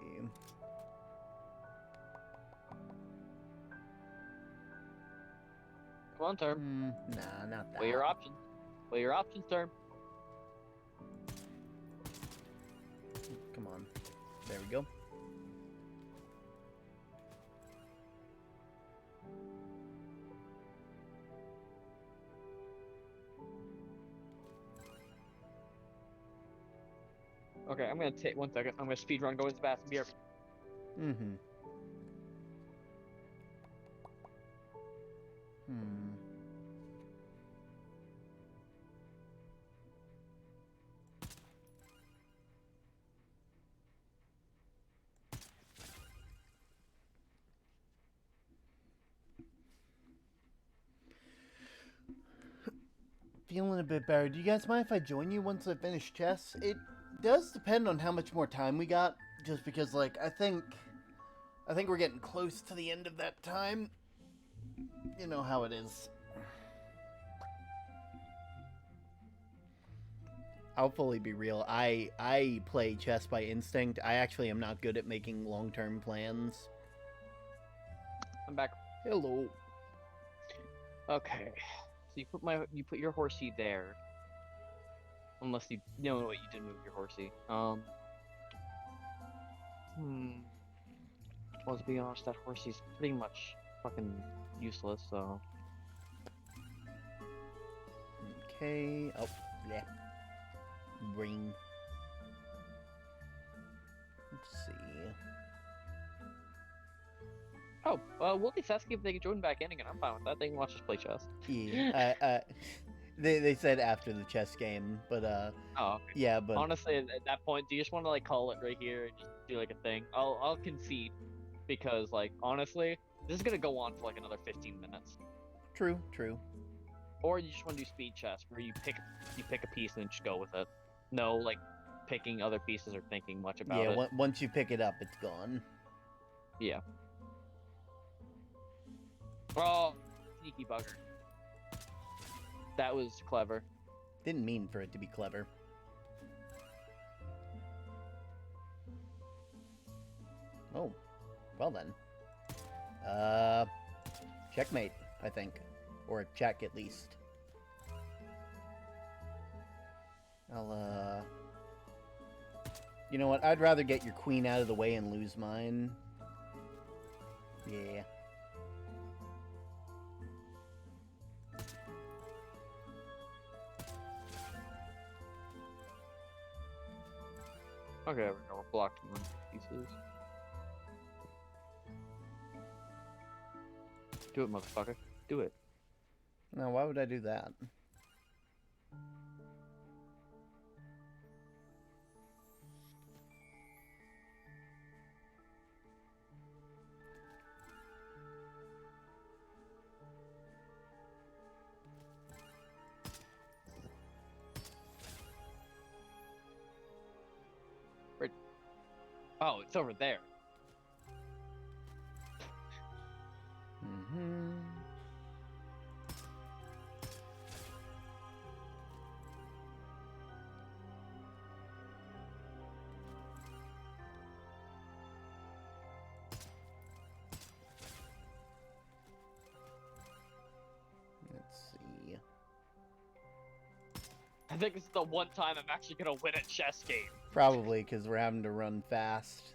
Come on, Term. Nah, not that. Weigh your options. Weigh your options, Term. Come on. There we go. Okay, I'm gonna take 1 second. I'm gonna speed run, go to the bathroom, be here. Mm-hmm. feeling a bit better. Do you guys mind if I join you once I finish chess? It does depend on how much more time we got, just because, like, I think we're getting close to the end of that time. You know how it is. I'll fully be real. I play chess by instinct. I actually am not good at making long-term plans. I'm back. Hello. Okay. So you put your horsey there. Unless you know what you did move your horsey. Well, to be honest, that horsey's pretty much fucking useless, so. Okay. Oh, yeah. Ring. Let's see. Oh, we'll at least ask if they can join back in again. I'm fine with that. They can watch us play chess. Yeah. They said after the chess game, but Oh. yeah, but Honestly, at that point, do you just want to like call it right here and just do like a thing? I'll concede, because like honestly, this is gonna go on for like another 15 minutes. True. Or you just want to do speed chess, where you pick a piece and then just go with it. No, like picking other pieces or thinking much about it. Yeah, once you pick it up, it's gone. Yeah. Oh, sneaky bugger. That was clever. Didn't mean for it to be clever. Oh, well then. Checkmate, I think. Or check, at least. I'll, You know what? I'd rather get your queen out of the way and lose mine. Yeah. Okay, we're blocking one pieces. Do it, motherfucker. Do it. No, why would I do that? Oh, it's over there. Mm-hmm. Let's see. I think this is the one time I'm actually gonna win a chess game. Probably, because we're having to run fast.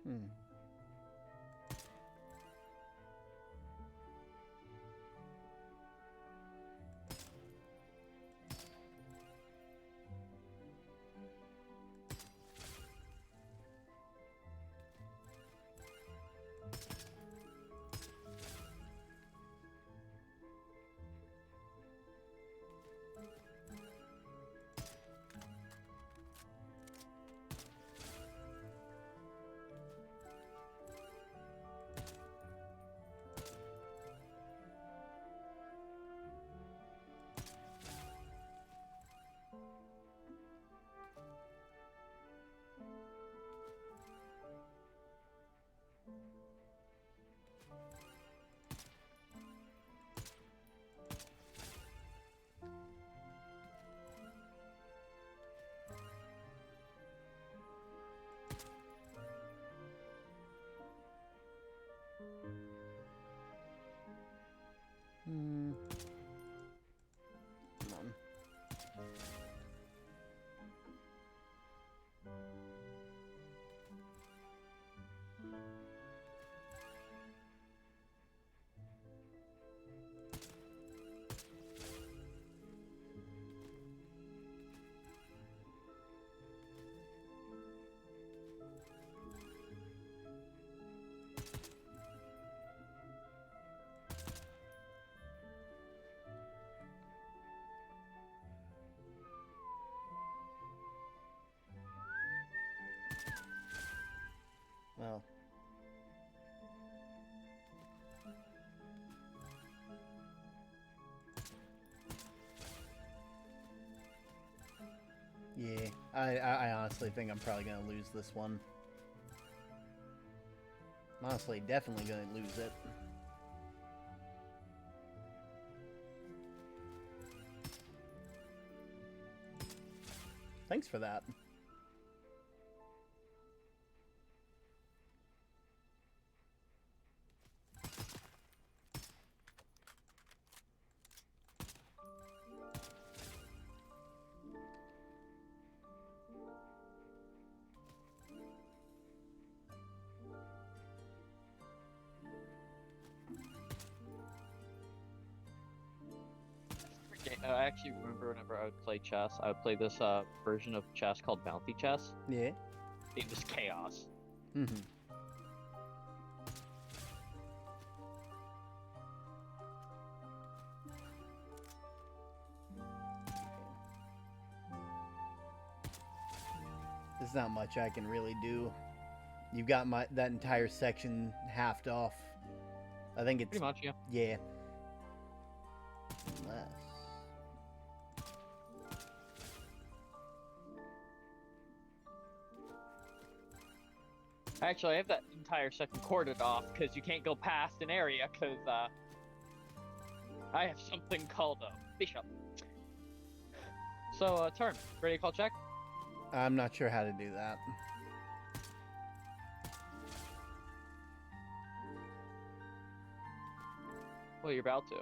Hmm. Well. Yeah, I honestly think I'm probably going to lose this one. I'm honestly definitely going to lose it. Thanks for that. I actually remember whenever I would play chess, I would play this version of chess called Bounty Chess. Yeah. It was chaos. Mm-hmm. There's not much I can really do. You've got that entire section halved off. I think it's pretty much, yeah. Yeah. Unless... Actually, I have that entire section corded off because you can't go past an area because I have something called a bishop. So, turn. Ready to call check? I'm not sure how to do that. Well, you're about to.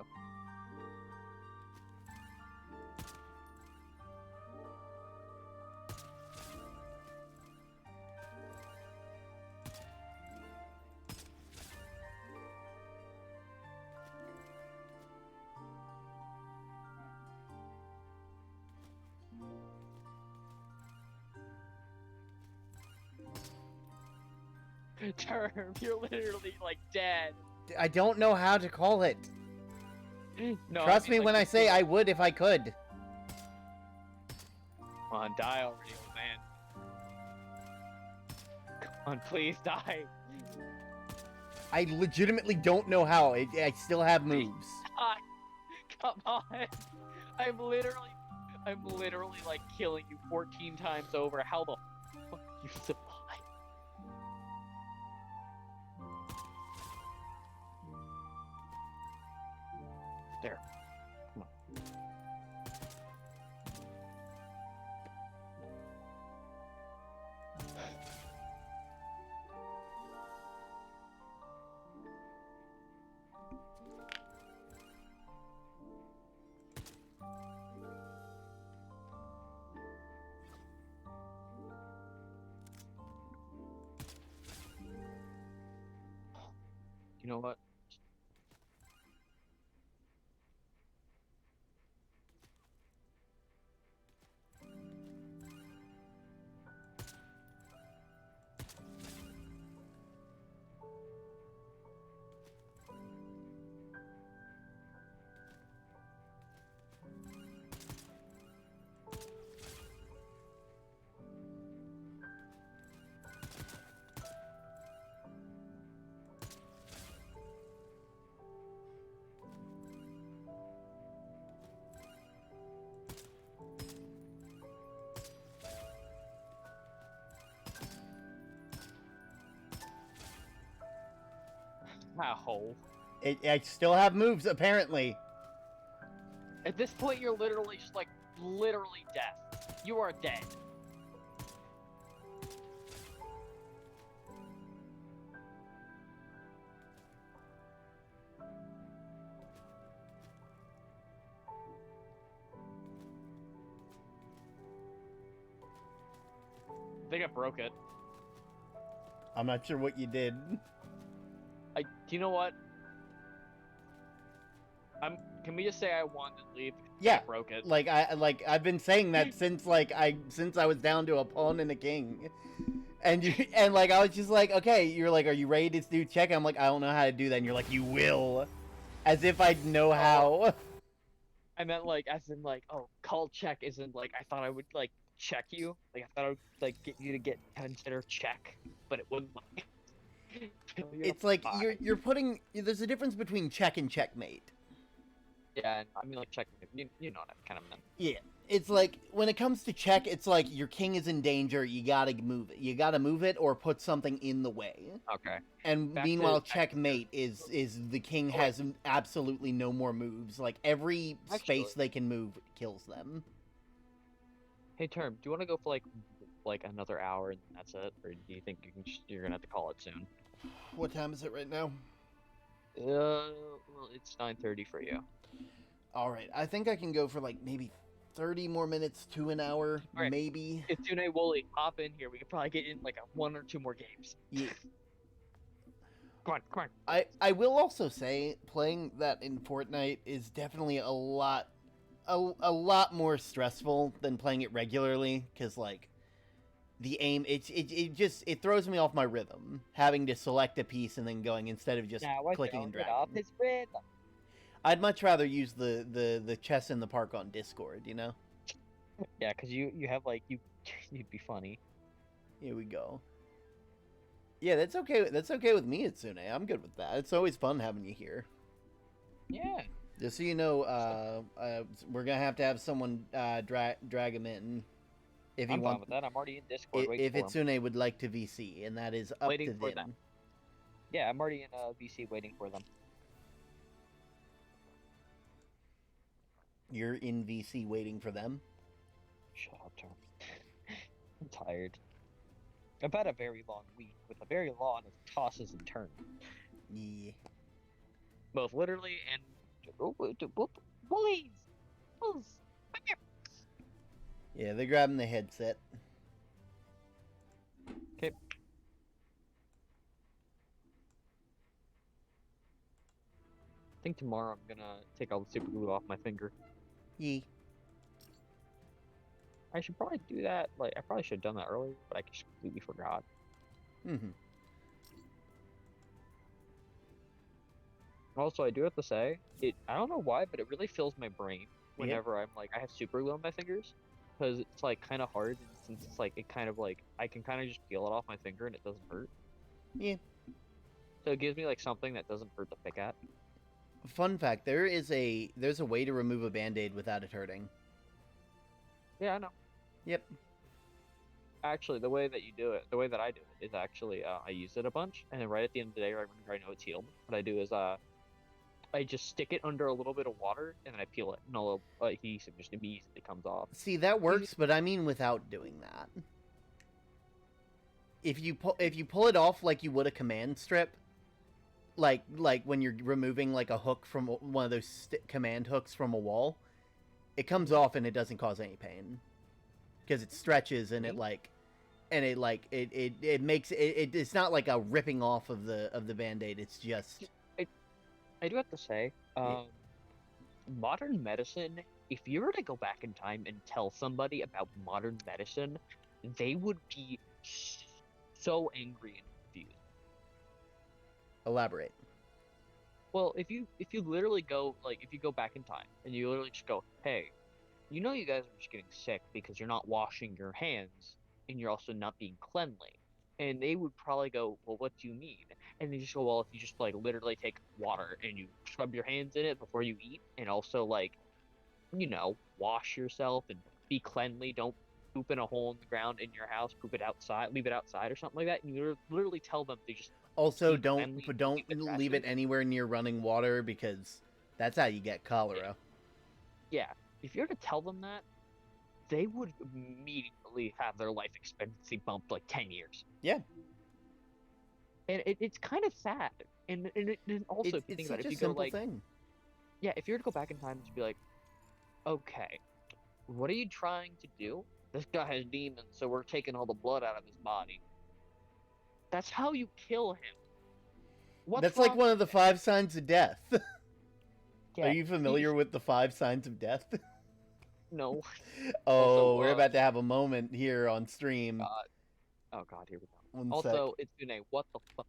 Term, you're literally like dead. I don't know how to call it. No, Trust me like, when I say I would if I could. Come on, die already, old man. Come on, please die. I legitimately don't know how. I still have moves. Die. Come on. I'm literally like killing you 14 times over. How the fuck you survive? There. Come on. You know what? Ow. I still have moves, apparently. At this point, you're literally just like, literally death. You are dead. I think I broke it. I'm not sure what you did. Do you know what? Can we just say I won and leave? Yeah, I broke it. I've been saying that since I was down to a pawn and a king, And like I was just like, okay, you're like, are you ready to do check? I'm like, I don't know how to do that, and you're like, you will, as if I'd know how. I meant like as in like, oh, call check isn't like I thought I would like check you. Like I thought I would like get you to get consider check, but it wouldn't like kill you. It's like you're putting. There's a difference between check and checkmate. Yeah, and I mean like check. You know what I kind of meant. Yeah, it's like when it comes to check, it's like your king is in danger. You gotta move it. You gotta move it or put something in the way. Okay. And meanwhile, checkmate is the king has absolutely no more moves. Like every space they can move kills them. Hey, Term, do you want to go for like another hour and that's it, or do you think you're gonna have to call it soon? What time is it right now? Well, it's 9:30 for you. All right, I think I can go for like maybe 30 more minutes to an hour, right. maybe. If Tune Wooly hop in here, we could probably get in like one or two more games. Yeah. Come on. I will also say playing that in Fortnite is definitely a lot more stressful than playing it regularly, because like the aim it throws me off my rhythm having to select a piece and then going instead of just clicking and dragging. I'd much rather use the chess in the park on Discord, you know? Yeah, because you have like you'd be funny. Here we go. Yeah, that's okay. That's okay with me, Itsune. I'm good with that. It's always fun having you here. Yeah. Just so you know, we're gonna have to have someone drag him in. If you want with that, I'm already in Discord. If Itsune would like to VC, and that is up to them. Yeah, I'm already in VC waiting for them. You're in VC waiting for them? Shut up, Tom. I'm tired. I've had a very long week with a very long of tosses and turns. Yeah. Both literally and bullies. Yeah, they're grabbing the headset. Okay. I think tomorrow I'm gonna take all the super glue off my finger. Yeah. I should probably do that. Like, I probably should have done that earlier, but I just completely forgot. Mm-hmm. Also, I do have to say, I don't know why, but it really fills my brain whenever I'm like, I have super glue on my fingers. Because it's like kind of hard, since it's like, it kind of like, I can kind of just peel it off my finger and it doesn't hurt. Yeah. So it gives me like something that doesn't hurt to pick at. Fun fact, there's a way to remove a band-aid without it hurting. Yeah, I know. Yep. Actually, the way that I do it is actually, I use it a bunch, and then right at the end of the day, right when I know it's healed, what I do is, I just stick it under a little bit of water, and then I peel it, and a little adhesive just immediately comes off. See, that works, but I mean without doing that. If you pull it off like you would a command strip, like when you're removing like a hook from one of those command hooks from a wall, it comes off and it doesn't cause any pain, because it stretches and it makes it. It's not like a ripping off of the band-aid. It's just. I do have to say, modern medicine. If you were to go back in time and tell somebody about modern medicine, they would be so angry and confused. Elaborate. Well, if you literally go, like, if you go back in time and you literally just go, hey, you know you guys are just getting sick because you're not washing your hands and you're also not being cleanly. And they would probably go, well, what do you mean? And they just go, well, if you just, like, literally take water and you scrub your hands in it before you eat, and also, like, you know, wash yourself and be cleanly, don't poop in a hole in the ground in your house, poop it outside, leave it outside or something like that, and you literally tell them to just... Also, don't leave it anywhere near running water, because that's how you get cholera. Yeah. If you were to tell them that, they would immediately have their life expectancy bumped like 10 years. Yeah. And it's kind of sad. And also, if you think about it, if you go like... thing. Yeah, if you were to go back in time and just be like, okay, what are you trying to do? This guy has demons, so we're taking all the blood out of his body. That's how you kill him. That's like one of the 5 signs of death. Yeah, are you familiar with the 5 signs of death? No. Oh, we're about to have a moment here on stream. Oh god, here we go. One Also, Itsune, what the fuck?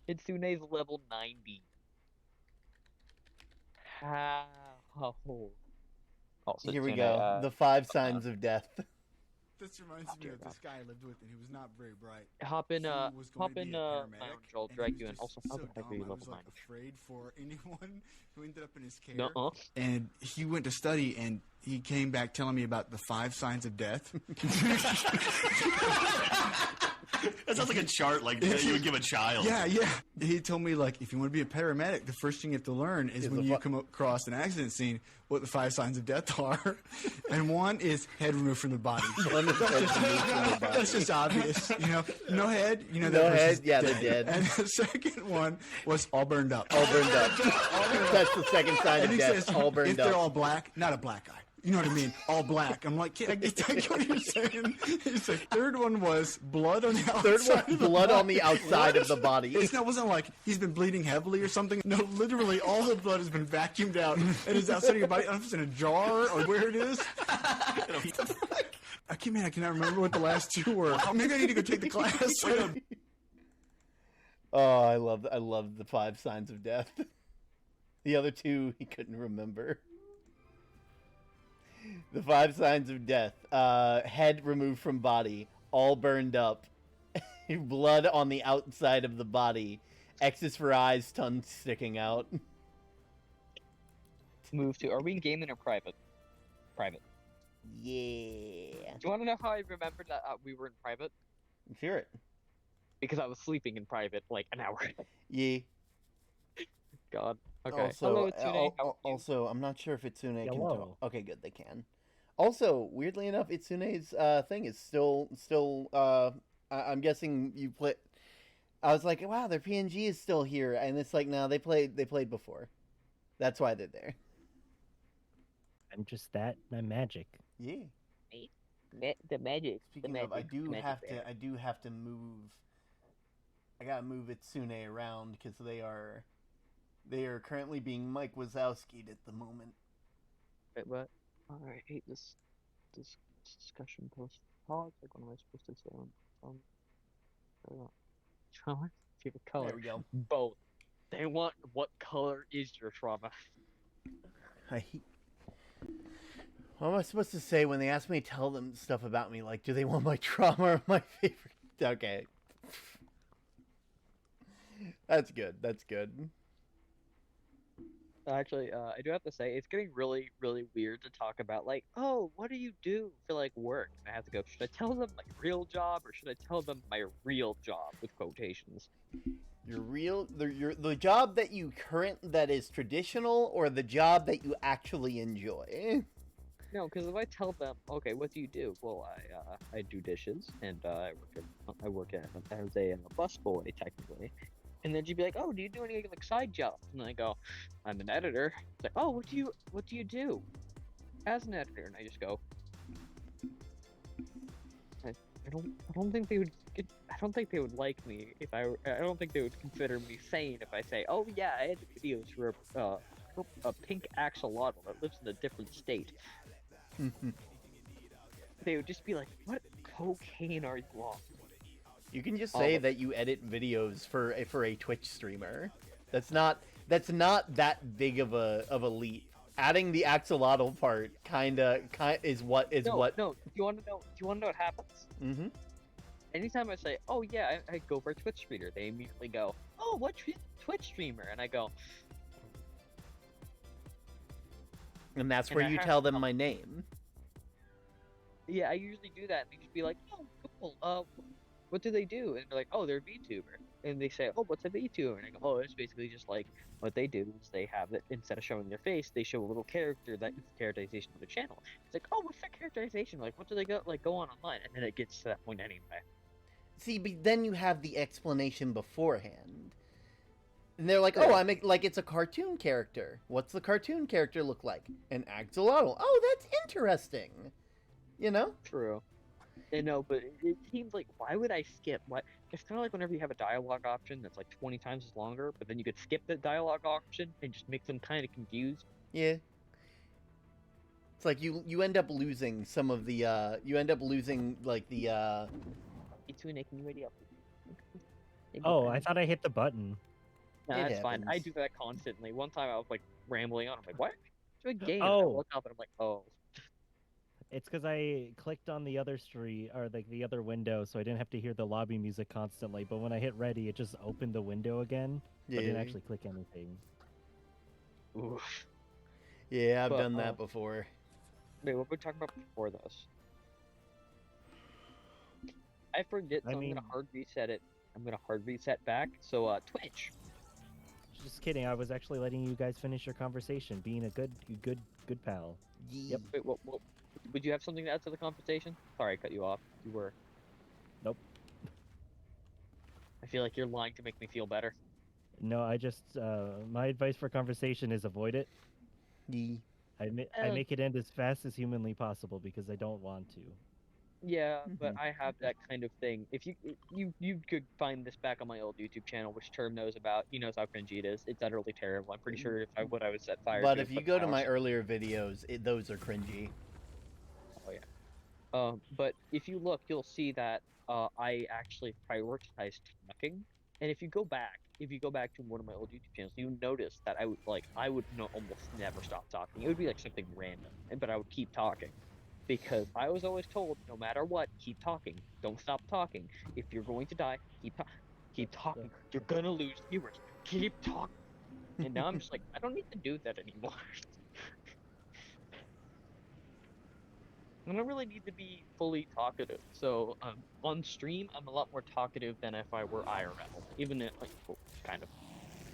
Itsune's level 90. How? Also, Here we Itsune, go. The 5 signs of death. This reminds me dear of God. this guy I lived with, and he was not very bright. Hop in, He was going to be a lounge, paramedic, I'll and drag he you in. was Also, just how so the heck are you dumb. I level was 90? afraid for anyone who ended up in his care. Nuh-uh. And he went to study, and he came back telling me about the 5 signs of death. That sounds like a chart like you would give a child. Yeah. He told me, like, if you want to be a paramedic, the first thing you have to learn is when you come across an accident scene, what the 5 signs of death are. And one is head removed from the body. That's just obvious. No head. No head, yeah, dead. they're dead. And the second one was all burned up. All burned up. That's the second sign And of he death. says, All burned if up. they're all black, not a black guy. You know what I mean? All black. I'm like, kid, I get what you're saying. He's like, third one was blood on the outside. Third one, blood on the outside of the body. It wasn't like he's been bleeding heavily or something. No, literally all the blood has been vacuumed out and is outside of your body. I don't know if it's in a jar or where it is. I cannot remember what the last 2 were. Maybe I need to go take the class. Oh, I love the 5 signs of death. The other 2 he couldn't remember. The 5 signs of death. Head removed from body. All burned up. Blood on the outside of the body. X's for eyes, tongue sticking out. Move to. Are we in gaming or private? Private. Yeah. Do you want to know how I remembered that we were in private? Let's hear it. Because I was sleeping in private like an hour. Yeah. God. Okay. Also, Hello, Itsune. How are you? also, I'm not sure if Itsune can Hello. talk. Okay, good, they can. Also, weirdly enough, Itsune's thing is still. I'm guessing you play. I was like, wow, their PNG is still here, and it's like, no, they played before. That's why they're there. I'm just that. I'm magic. Yeah. The magic. Speaking of, I do have to move. I gotta move Itsune around because they are currently being Mike Wazowski'd at the moment. Wait, what? Oh, I hate this discussion post. Like, what am I supposed to say trauma? Favorite color? There we go. Both. They want what color is your trauma? What am I supposed to say when they ask me to tell them stuff about me? Like, do they want my trauma or my favorite? Okay. That's good. That's good. Actually, I do have to say, it's getting really, really weird to talk about, like, oh, what do you do for, like, work? And I have to go, should I tell them my real job, or should I tell them my real job, with quotations? The job that you that is traditional, or the job that you actually enjoy? No, because if I tell them, okay, what do you do? Well, I do dishes, and I work as a busboy, technically. And then you'd be like, oh, do you do any like side jobs? And I go, I'm an editor. It's like, oh, what do you do as an editor? And I just go, I don't think they would. I don't think they would like me if I don't think they would consider me sane if I say, oh yeah, I edit videos for a pink axolotl that lives in a different state. They would just be like, what cocaine are you on? You can just say that you edit videos for a Twitch streamer. That's not that big of a leap. Adding the axolotl part is what. No. Do you want to know what happens? Mm-hmm. Anytime I say, "Oh yeah, I go for a Twitch streamer," they immediately go, "Oh, what Twitch streamer?" And I go, and that's where you tell them my name. Yeah, I usually do that, and they just be like, "Oh, cool. What do they do?" And they're like, "Oh, they're a VTuber." And they say, "Oh, what's a VTuber?" And I go, "Oh, it's basically just like what they do is they have it instead of showing their face, they show a little character that is the characterization of the channel." It's like, "Oh, what's that characterization? Like, what do they go on online?" And then it gets to that point anyway. See, but then you have the explanation beforehand. And they're like, "Oh, like it's a cartoon character. What's the cartoon character look like? An axolotl. Oh, that's interesting." You know? True. I know, but it seems like, why would I skip? Why? It's kind of like whenever you have a dialogue option that's like 20 times as longer, but then you could skip the dialogue option and just make them kind of confused. Yeah. It's like you end up losing some of the you end up losing like the It's making radio. Oh, I thought I hit the button. No, It that's fine. I happens. do that constantly. One time I was like rambling on. I'm like, what? To a game. Oh. And I look up and I'm like, oh. It's because I clicked on the other street or like the other window, so I didn't have to hear the lobby music constantly. But when I hit ready, it just opened the window again. But I didn't actually click anything. Oof. Yeah, I've But, done that before. Wait, what were we talking about before this? I forget, so I'm gonna hard reset it. I'm gonna hard reset back. So, Twitch. Just kidding. I was actually letting you guys finish your conversation, being a good pal. Yep. Wait, what? Would you have something to add to the conversation? Sorry, I cut you off. You were. Nope. I feel like you're lying to make me feel better. No, I just my advice for conversation is avoid it. I make it end as fast as humanly possible because I don't want to. Yeah, but I have that kind of thing. If you could find this back on my old YouTube channel, which Term knows about. He knows how cringy it is. It's utterly terrible. I'm pretty sure if I would set fire. But to if it, you go to my earlier videos, those are cringy. Oh yeah. But if you look, you'll see that I actually prioritized talking. And if you go back to one of my old YouTube channels, you notice that I would almost never stop talking. It would be like something random, but I would keep talking. Because I was always told, no matter what, keep talking. Don't stop talking. If you're going to die, keep talking. You're gonna lose viewers. Keep talking. And now I'm just like, I don't need to do that anymore. I don't really need to be fully talkative. So on stream, I'm a lot more talkative than if I were IRL. Even if, well, kind of,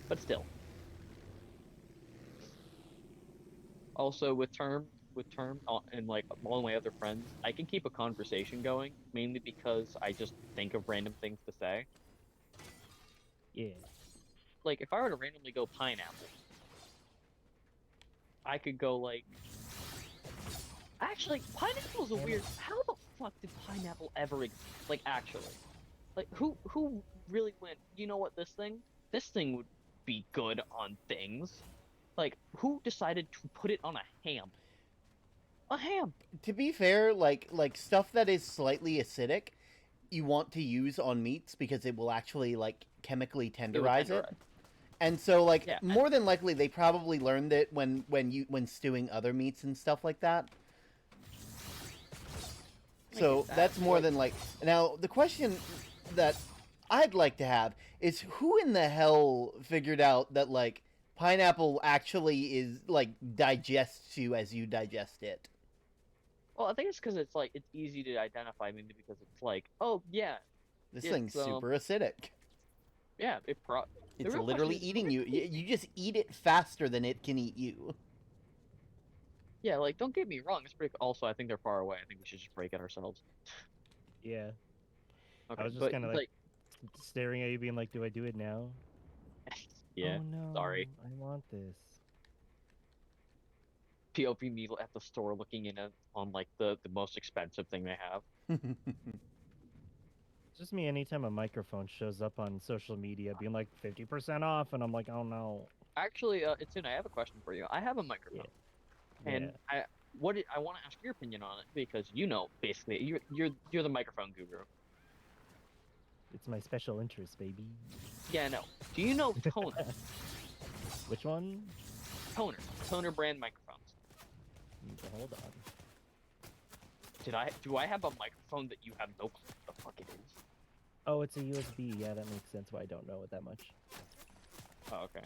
but still. Also with Term and like all my other friends, I can keep a conversation going mainly because I just think of random things to say. Yeah. Like if I were to randomly go pineapple, I could go like. Actually, pineapple's a weird. How the fuck did pineapple ever like actually? Like who really went? You know what? This thing would be good on things. Like who decided to put it on a ham? A ham. To be fair, like stuff that is slightly acidic, you want to use on meats because it will actually like chemically tenderize it. And so like more than likely they probably learned it when stewing other meats and stuff like that. So that's more than like now the question that I'd like to have is who in the hell figured out that like pineapple actually is like digests you as you digest it? Well, I think it's because it's easy to identify, maybe because it's like, oh yeah, this thing's super acidic. Yeah, it's literally eating you. You just eat it faster than it can eat you. Yeah, like don't get me wrong. It's pretty. Also, I think they're far away. I think we should just break it ourselves. Yeah. Okay, I was just kind of like staring at you, being like, "Do I do it now?" Yeah. Oh no. Sorry. I want this. POV me at the store looking in on like the most expensive thing they have. It's just me anytime a microphone shows up on social media being like 50% off, and I'm like, oh no. Actually, it's I have a question for you. I have a microphone, and I want to ask your opinion on it because basically you're the microphone guru. It's my special interest, baby. Yeah, no. Do you know Toner? Which one? Toner brand microphones. Hold on. Do I have a microphone that you have no clue what the fuck it is? Oh, it's a USB. Yeah, that makes sense why I don't know it that much. Oh, okay.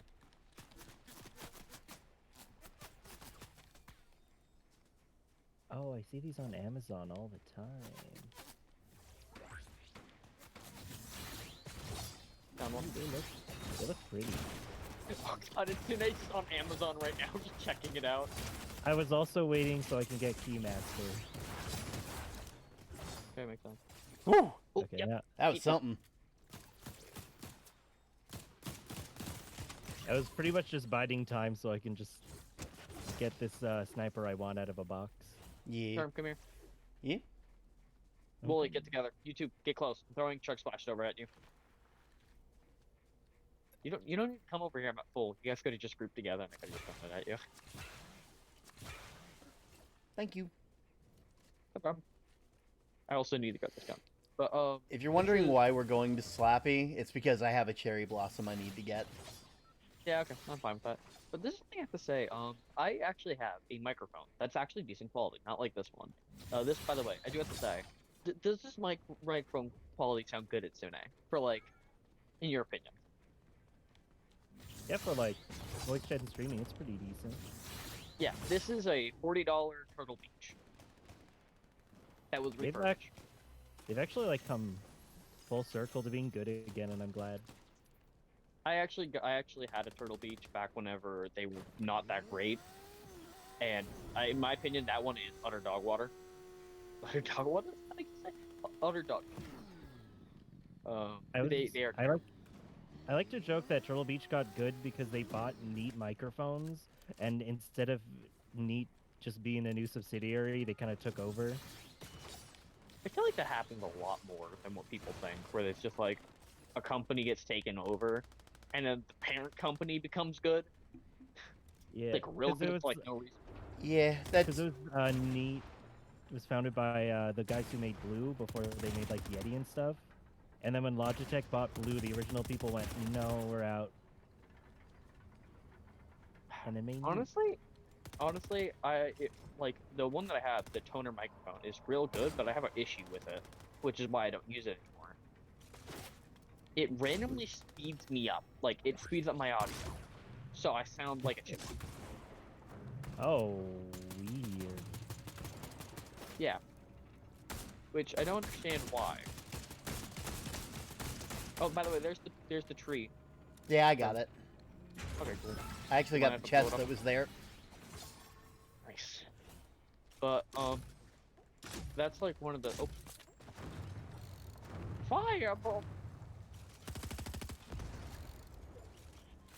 Oh, I see these on Amazon all the time. They look pretty. Oh god, it's Tunate's on Amazon right now, just checking it out. I was also waiting so I can get Keymaster. Okay, makes sense. Woo! Okay, yep. That was something. I was pretty much just biding time so I can just get this sniper I want out of a box. Yeah. Term, come here. Yeah? Wooly, get together. You two, get close. I'm throwing chug splashed over at you. You don't need to come over here. I'm at full. You guys could have just grouped together and I could have just thrown it at you. Thank you. No problem. I also need to get this done. But if you're wondering why we're going to Slappy, it's because I have a cherry blossom I need to get. Yeah, okay, I'm fine with that. But this is something I have to say. I actually have a microphone that's actually decent quality, not like this one. This, by the way, I do have to say, does this microphone quality sound good at Sune? For like, in your opinion? Yeah, for like voice chat and streaming, it's pretty decent. Yeah, this is a $40 Turtle Beach. That was refurbished. They've actually like come full circle to being good again, and I'm glad. I actually had a Turtle Beach back whenever they were not that great, and in my opinion, that one is utter dog water. Utter dog water? How do you say? Utter dog. They are. I like to joke that Turtle Beach got good because they bought Neat microphones, and instead of Neat just being a new subsidiary, they kind of took over. I feel like that happens a lot more than what people think, where it's just like a company gets taken over, and then the parent company becomes good. Yeah, like real good for like no reason. Yeah, that's because it was Neat was founded by the guys who made Blue before they made like Yeti and stuff. And then when Logitech bought Blue, the original people went, "No, we're out." And they made Honestly, like the one that I have, the toner microphone, is real good, but I have an issue with it, which is why I don't use it anymore. It randomly speeds me up, like it speeds up my audio, so I sound like a chip. Oh, weird. Yeah. Which I don't understand why. Oh, by the way, there's the tree. Yeah, I got it. Okay, cool. I actually got the chest that was there. Nice. But that's like one of the fireball.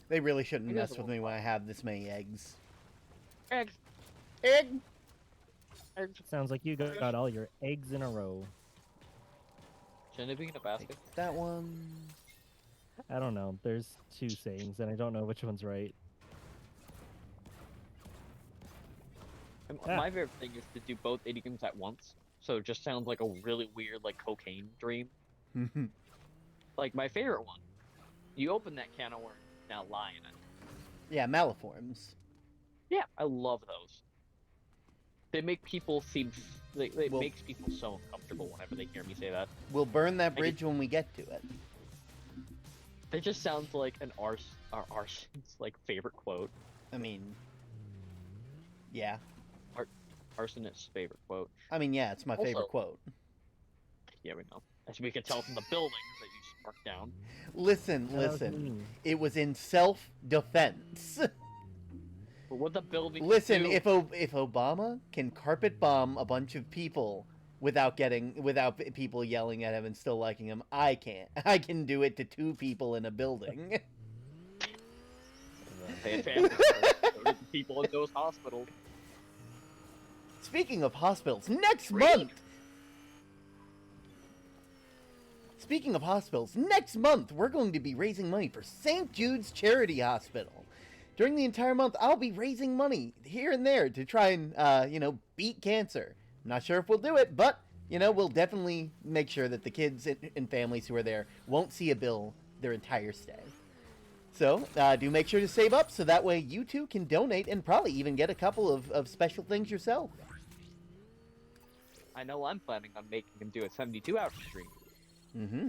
They really shouldn't mess with me when I have this many eggs. Eggs. Egg. Sounds like you got all your eggs in a row. Shouldn't it be in a basket? Take that one. I don't know. There's two sayings, and I don't know which one's right. My favorite thing is to do both idioms at once, so it just sounds like a really weird, like, cocaine dream. Like, my favorite one. You open that can of worms, now lie in it. Yeah, Maliforms. Yeah, I love those. They make people seem... It makes people so uncomfortable whenever they hear me say that. We'll burn that bridge when we get to it. It just sounds like an arson's, like, favorite quote. I mean... Yeah. Arsonist's favorite quote. I mean, yeah, it's my favorite quote. Yeah, we know. As we can tell from the buildings that you sparked down. Listen. It was in self-defense. But what the building Listen, do? if Obama can carpet bomb a bunch of people without people yelling at him and still liking him, I can't. I can do it to 2 people in a building. People in those hospitals. Speaking of hospitals, next month we're going to be raising money for St. Jude's Charity Hospital. During the entire month, I'll be raising money here and there to try and, beat cancer. I'm not sure if we'll do it, but, we'll definitely make sure that the kids and families who are there won't see a bill their entire stay. So, do make sure to save up so that way you too can donate and probably even get a couple of special things yourself. I know I'm planning on making him do a 72-hour stream. Mm-hmm.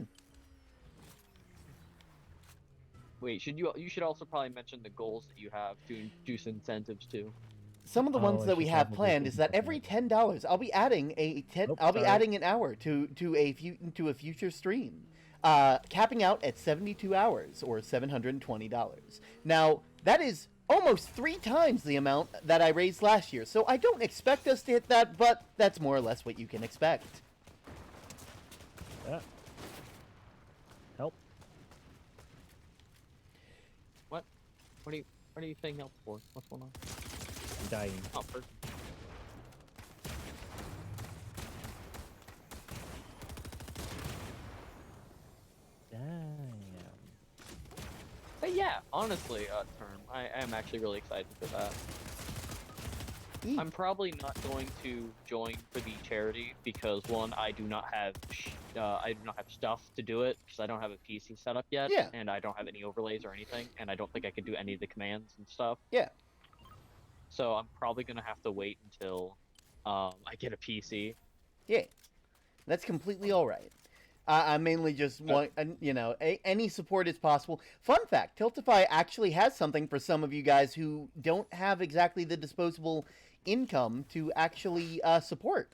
Wait, you should also probably mention the goals that you have to induce incentives to. Some of the ones that we have planned is that every $10, I'll be adding adding an hour to a future stream, capping out at 72 hours or $720. Now that is almost 3 times the amount that I raised last year, so I don't expect us to hit that, but that's more or less what you can expect. Help. What are you saying help for? What's going on? I'm dying. Oh, perfect. Damn. But yeah, honestly, Term, I am actually really excited for that. I'm probably not going to join for the charity because one, I do not have stuff to do it because I don't have a PC set up yet, Yeah. and I don't have any overlays or anything, and I don't think I can do any of the commands and stuff. Yeah. So I'm probably gonna have to wait until I get a PC. Yeah, that's completely all right. I mainly just want, any support is possible. Fun fact, Tiltify actually has something for some of you guys who don't have exactly the disposable income to actually support.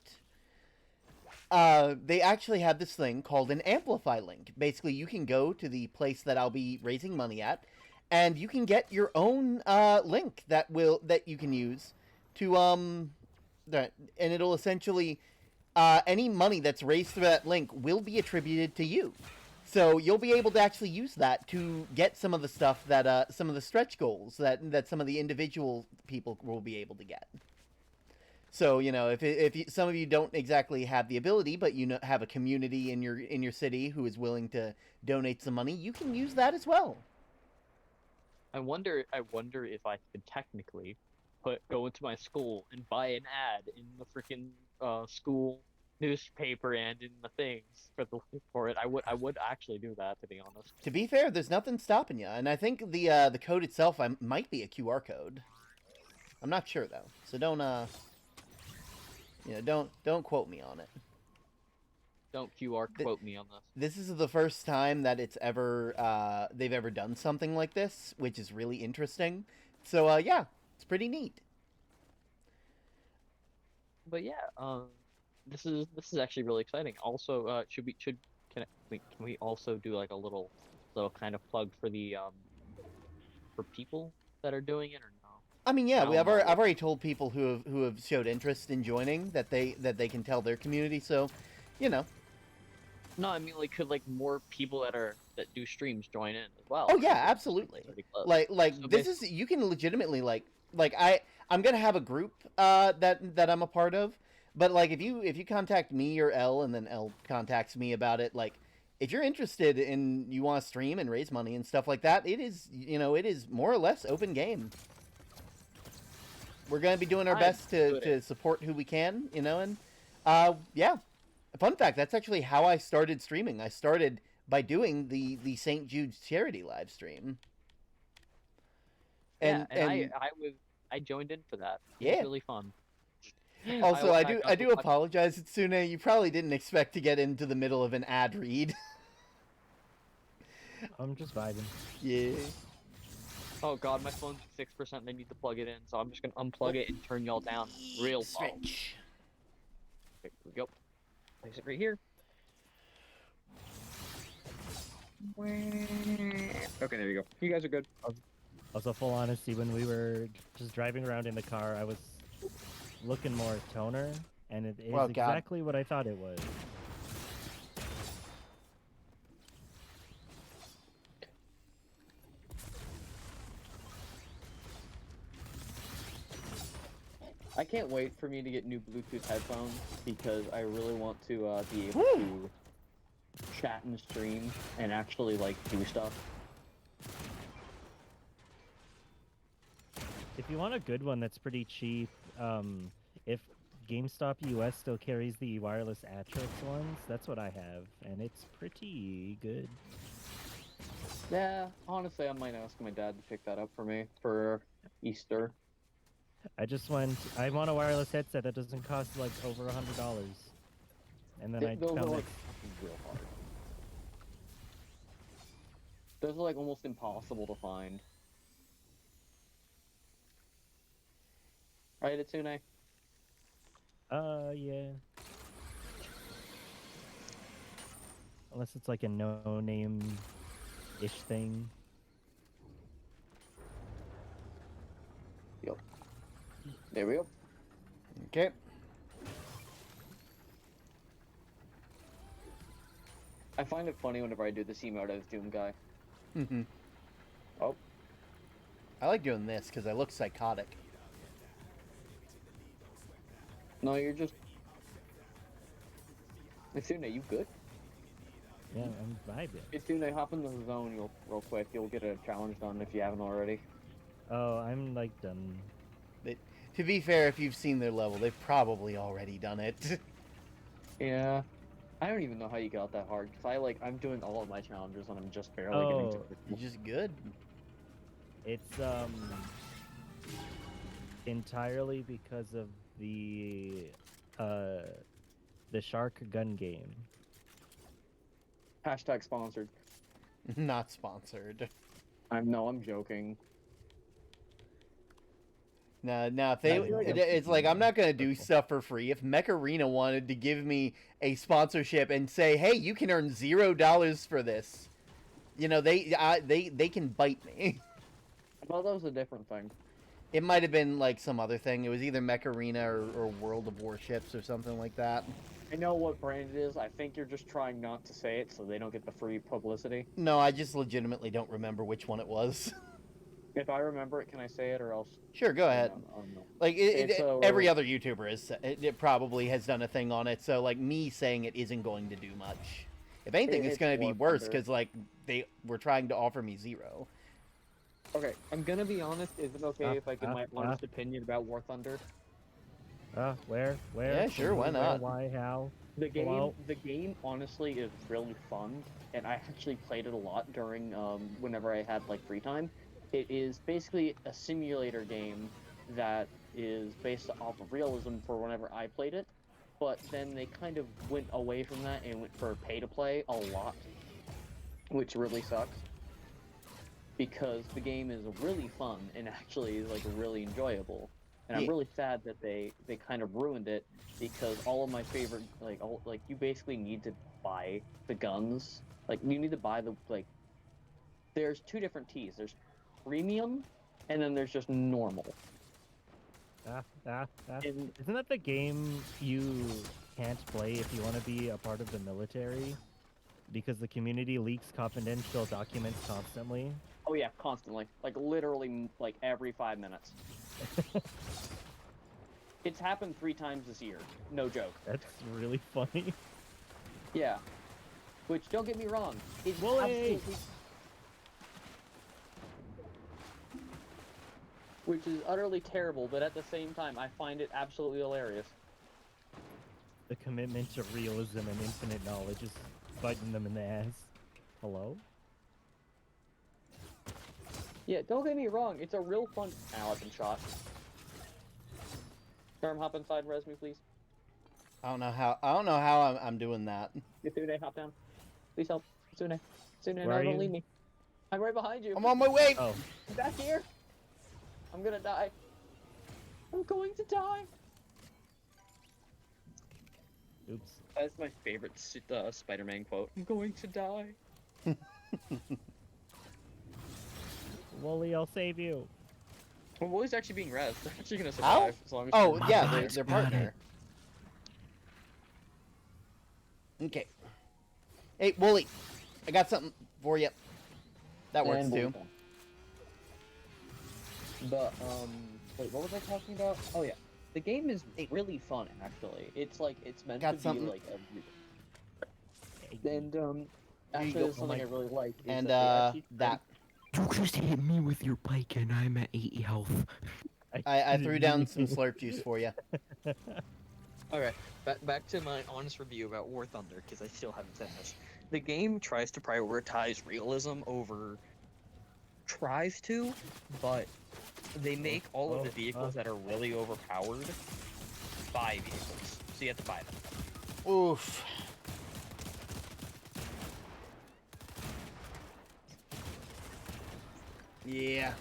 They actually have this thing called an Amplify link. Basically, you can go to the place that I'll be raising money at, and you can get your own link that you can use to and it'll essentially any money that's raised through that link will be attributed to you. So you'll be able to actually use that to get some of the stuff that some of the stretch goals that some of the individual people will be able to get. So if some of you don't exactly have the ability, but have a community in your city who is willing to donate some money, you can use that as well. I wonder if I could technically go into my school and buy an ad in the freaking school newspaper and in the things for it. I would actually do that, to be honest. To be fair, there's nothing stopping you, and I think the code itself might be a QR code. I'm not sure though, so don't quote me on it. Don't QR quote me on this. This is the first time that it's ever they've ever done something like this, which is really interesting. So yeah, it's pretty neat. But yeah, this is actually really exciting. Also, can we also do like a little kind of plug for the for people that are doing it or no? I mean, yeah, I've already told people who have showed interest in joining that they can tell their community. So, No, I mean, like, could more people that do streams join in as well? Oh yeah, absolutely. Like so this is, you can legitimately I'm gonna have a group that I'm a part of, but like if you contact me or Elle and then Elle contacts me about it, like if you're interested in, you want to stream and raise money and stuff like that, it is more or less open game. We're gonna be doing our best to support who we can, and yeah. Fun fact, that's actually how I started streaming. I started by doing the St. Jude's charity live stream. And I joined in for that. Yeah. It was really fun. Also, I do apologize, Tsune. You probably didn't expect to get into the middle of an ad read. I'm just vibing. Yeah. Oh god, my phone's at 6%. They need to plug it in, so I'm just gonna unplug it and turn y'all down real low. Switch. Okay, here we go. Place it right here. Okay, there you go. You guys are good. Also, full honesty, when we were just driving around in the car, I was looking more at toner, and it is exactly what I thought it was. I can't wait for me to get new Bluetooth headphones because I really want to be able to chat and stream and actually do stuff. If you want a good one that's pretty cheap, if GameStop US still carries the wireless Atrix ones, that's what I have, and it's pretty good. Yeah, honestly, I might ask my dad to pick that up for me for Easter. I want a wireless headset that doesn't cost over $100. And then I found it real hard. Those are almost impossible to find. Right, Itsune? Yeah. Unless it's a no-name-ish thing. Yep. There we go. Okay. I find it funny whenever I do the emote as Doom guy. Mm-hmm. Oh. I like doing this because I look psychotic. No, you're just... Itsune, you good? Yeah, I'm vibing. Itsune, hop in the zone real quick. You'll get a challenge done if you haven't already. Oh, I'm done. To be fair, if you've seen their level, they've probably already done it. Yeah. I don't even know how you got that hard, because I'm doing all of my challenges and I'm just barely getting to Oh. You're just good. It's entirely because of the shark gun game. Hashtag sponsored. Not sponsored. I'm joking. No, if they, it's like I'm not gonna do stuff for free. If Mech Arena wanted to give me a sponsorship and say, "Hey, you can earn $0 for this," they can bite me. I thought that was a different thing. It might have been like some other thing. It was either Mech Arena or World of Warships or something like that. I know what brand it is. I think you're just trying not to say it so they don't get the free publicity. No, I just legitimately don't remember which one it was. If I remember it, can I say it or else? Sure, go ahead. No. Like every other YouTuber it probably has done a thing on it. So like me saying it isn't going to do much. If anything, it's going to be worse because like they were trying to offer me 0. Okay, I'm gonna be honest. Is it okay if I give my honest opinion about War Thunder? Where? Yeah, sure. Why not? Why? How? The game, Hello? the game, honestly is really fun, and I actually played it a lot during whenever I had like free time. It is basically a simulator game that is based off of realism for whenever I played it, but then they kind of went away from that and went for pay to play a lot, which really sucks. Because the game is really fun and actually like really enjoyable. And I'm really sad that they kind of ruined it because all of my favorite you basically need to buy the guns. Like you need to buy there's 2 different T's. There's premium and then there's just normal. Isn't that the game you can't play if you want to be a part of the military? Because the community leaks confidential documents constantly. Oh yeah, constantly. Like literally like every 5 minutes. It's happened 3 times this year. No joke. That's really funny. Yeah. Which, don't get me wrong, it's absolutely... Which is utterly terrible, but at the same time, I find it absolutely hilarious. The commitment to realism and infinite knowledge is biting them in the ass. Hello? Yeah, don't get me wrong, it's a real fun... Ow, I've been shot. Storm, hop inside and res me, please. I don't know how I'm doing that. Yasune, hop down. Please help. Yasune, no, Where are don't you? leave me. I'm right behind you. I'm on my way! Oh. Back here! I'm gonna die. I'm going to die! Oops. That's my favorite Spider-Man quote. I'm going to die. Wooly, I'll save you. Well, Wooly's actually being rezzed. They're actually gonna survive as long as... Oh, My yeah, bot's they're got partner. it. Okay. Hey, Wooly, I got something for you. That works And too. But, wait, what was I talking about? Oh yeah, the game is really fun, actually. It's like, it's meant Got to something? be like a... And, actually, go. there's something I really like. Is And, that they actually that. You just hit me with your bike and I'm at 8 health. I threw down some slurp juice for you. Okay, back to my honest review about War Thunder, because I still haven't said this. The game tries to prioritize realism over... Tries to, but they make all of the vehicles that are really overpowered buy vehicles. So you have to buy them. Oof. Yeah.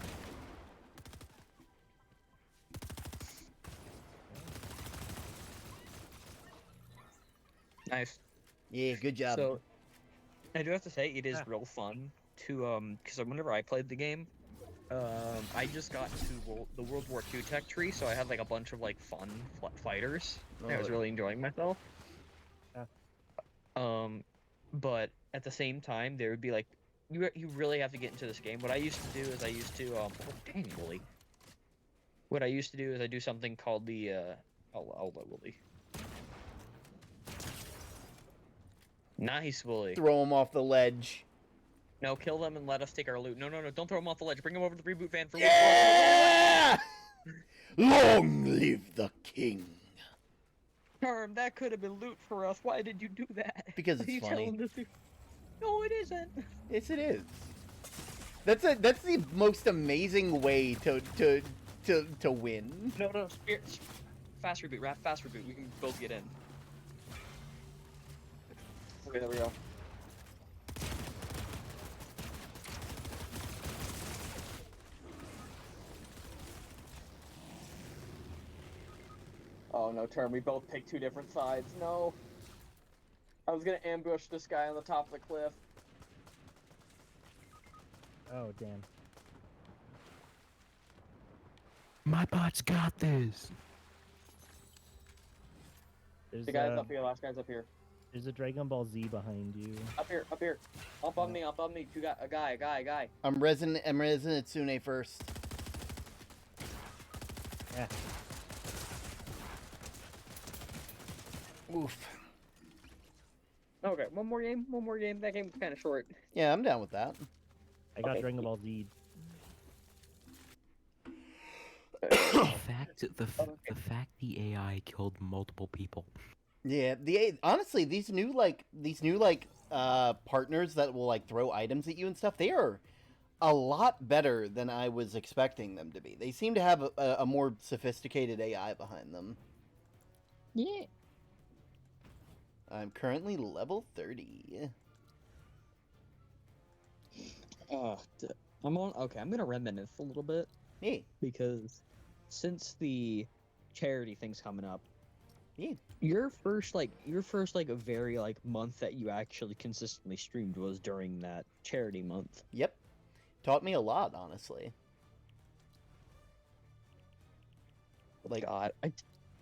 Nice. Yeah, good job. So, I do have to say, it is real fun to, because whenever I played the game, I just got to the World War II tech tree, so I had, like, a bunch of, like, fun fighters. I was really enjoying myself. But at the same time, there would be, like, you really have to get into this game. What I used to do is oh, dang, Wooly. What I used to do is I do something called the, I'll let Wooly. Nice, Wooly. Throw him off the ledge. No, kill them and let us take our loot. No, don't throw them off the ledge. Bring them over to the reboot van for loot. Yeah! Long live the king. Term, that could have been loot for us. Why did you do that? Because Why it's are you funny. telling us no, it isn't. Yes, it is. That's the most amazing way to win. No, spirit. Fast reboot, Raph. Fast reboot. We can both get in. Okay, there we go. Oh no, Term, we both picked two different sides. No. I was gonna ambush this guy on the top of the cliff. Oh, damn. My bot's got this. There's, The guy's up here, last guy's up here. There's a Dragon Ball Z behind you. Up here. Up on me. You got a guy. I'm resin Itsune first. Yeah. Oof. Okay, one more game. That game's kind of short. Yeah, I'm down with that. I got Okay. Dragon Ball Z. The fact the AI killed multiple people. Yeah, honestly, these new partners that will like throw items at you and stuff, they are a lot better than I was expecting them to be. They seem to have a more sophisticated AI behind them. Yeah. I'm currently level 30. I'm on. Okay, I'm gonna reminisce a little bit Yeah. because since the charity thing's coming up, Yeah. your first very month that you actually consistently streamed was during that charity month. Yep. Taught me a lot, honestly. Like, God,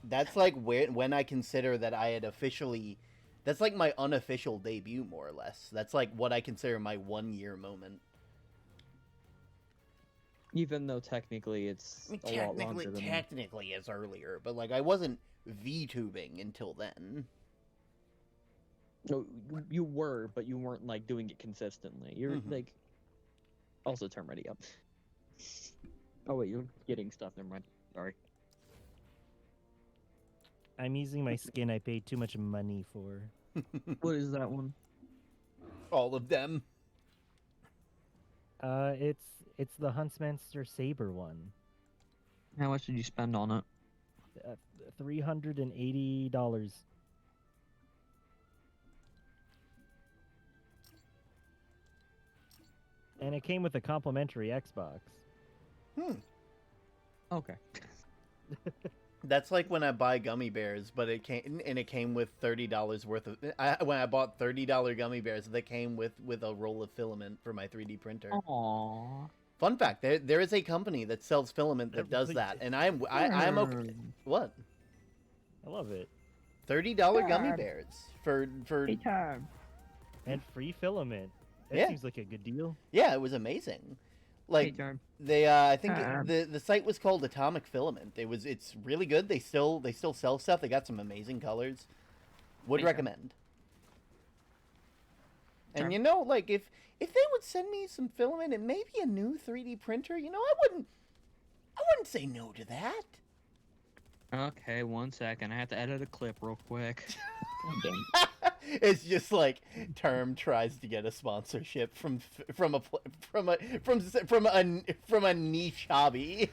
that's like when I consider that I had officially... That's like my unofficial debut, more or less. That's like what I consider my 1-year moment. even though technically it's a lot longer than Technically it's earlier, but like I wasn't VTubing until then. No, you were, but you weren't like doing it consistently. You're like also turn ready up. Oh wait, you're getting stuff. Never mind. Sorry. I'm using my skin I paid too much money for. What is that one? All of them. It's the Huntsmanster Saber one. How much did you spend on it? $380. And it came with a complimentary Xbox. Okay. That's like when I buy gummy bears, but it came with $30 worth of. When I bought $30 gummy bears, they came with a roll of filament for my 3D printer. Aww. Fun fact: there is a company that sells filament that does that, and I'm okay. What? I love it. $30 gummy bears for And free filament. That Yeah. seems like a good deal. Yeah, it was amazing. Like they, I think the site was called Atomic Filament. It's really good. They still sell stuff. They got some amazing colors. Would recommend. And you know, like if they would send me some filament and maybe a new 3D printer, you know, I wouldn't say no to that. Okay, 1 second. I have to edit a clip real quick. It's just like Term tries to get a sponsorship from a niche hobby.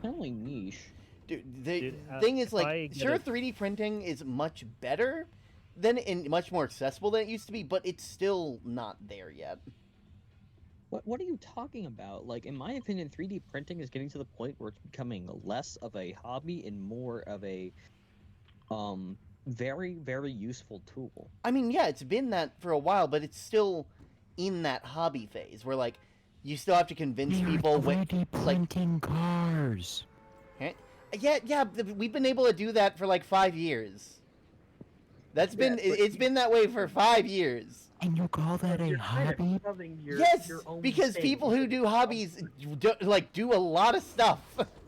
Only niche. Dude, the thing is, like, sure, 3D printing is much better and much more accessible than it used to be, but it's still not there yet. What are you talking about? Like, in my opinion, 3D printing is getting to the point where it's becoming less of a hobby and more of a very, very useful tool. I mean, yeah, it's been that for a while, but it's still in that hobby phase where, like, you still have to convince people when 3D printing cars. Yeah, we've been able to do that for like 5 years. It's been that way for 5 years. And you call that a hobby? Yes, because people who do hobbies do a lot of stuff.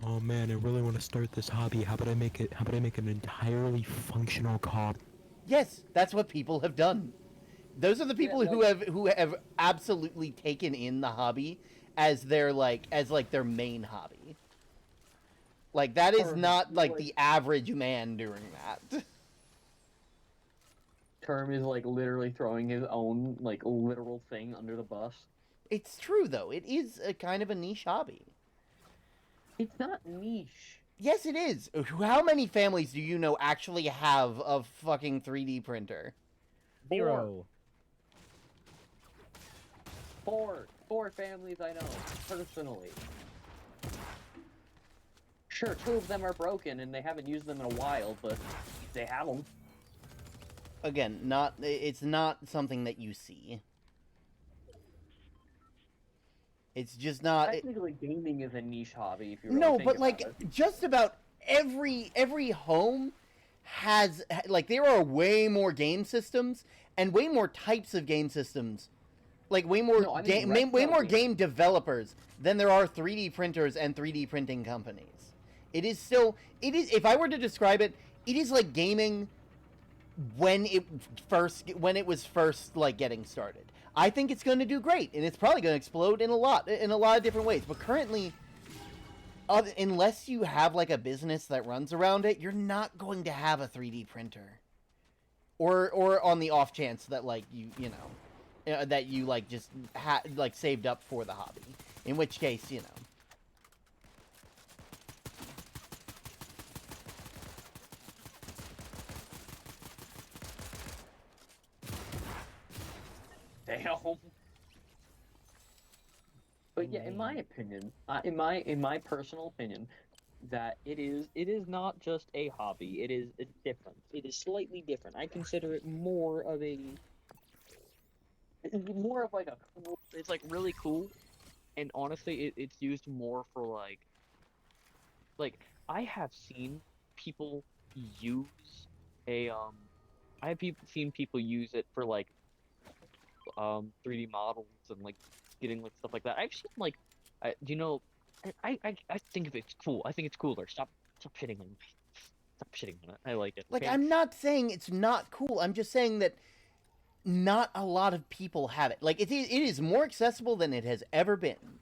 Oh man, I really want to start this hobby. How about I make an entirely functional car? Yes, that's what people have done. Those are the people who have absolutely taken in the hobby as their main hobby. Like, that is Or not, like, like- the average man doing that. Term is like literally throwing his own like literal thing under the bus. It's true, though. It is a kind of a niche hobby. It's not niche. Yes, it is. How many families do you know actually have a fucking 3D printer? 0. Four families I know personally. Sure, 2 of them are broken and they haven't used them in a while, but they have them. Again, it's not something that you see. It's just not. Technically, gaming is a niche hobby if you really No, think but about like it. just about every home has, like, there are way more game systems and way more types of game systems. Like way more No, I mean way more retro game developers than there are 3D printers and 3D printing companies. It is if I were to describe it, it is like gaming when it was first like getting started. I think it's going to do great, and it's probably going to explode in a lot of different ways. But currently, unless you have like a business that runs around it, you're not going to have a 3D printer, or on the off chance that like you know that you like just like saved up for the hobby. In which case, you know. Damn. But yeah, in my opinion, in my personal opinion, that it is not just a hobby. It's different. It is slightly different. I consider it more of like a cool. It's like really cool, and honestly, it's used more for like I have seen people use seen people use it for like 3D models and like getting like stuff like that. I've seen like, do you know? I think of it's cool. I think it's cooler. Stop shitting on me. Stop shitting on it. I like it. Like, okay? I'm not saying it's not cool. I'm just saying that not a lot of people have it. Like, it is more accessible than it has ever been,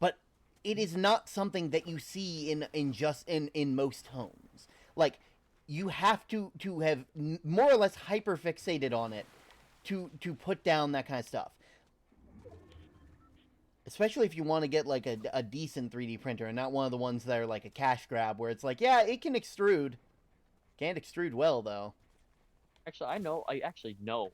but it is not something that you see in most homes. Like, you have to have more or less hyper fixated on it to put down that kind of stuff. Especially if you want to get like a decent 3D printer and not one of the ones that are like a cash grab where it's like, yeah, it can extrude. Can't extrude well, though. Actually, I actually know.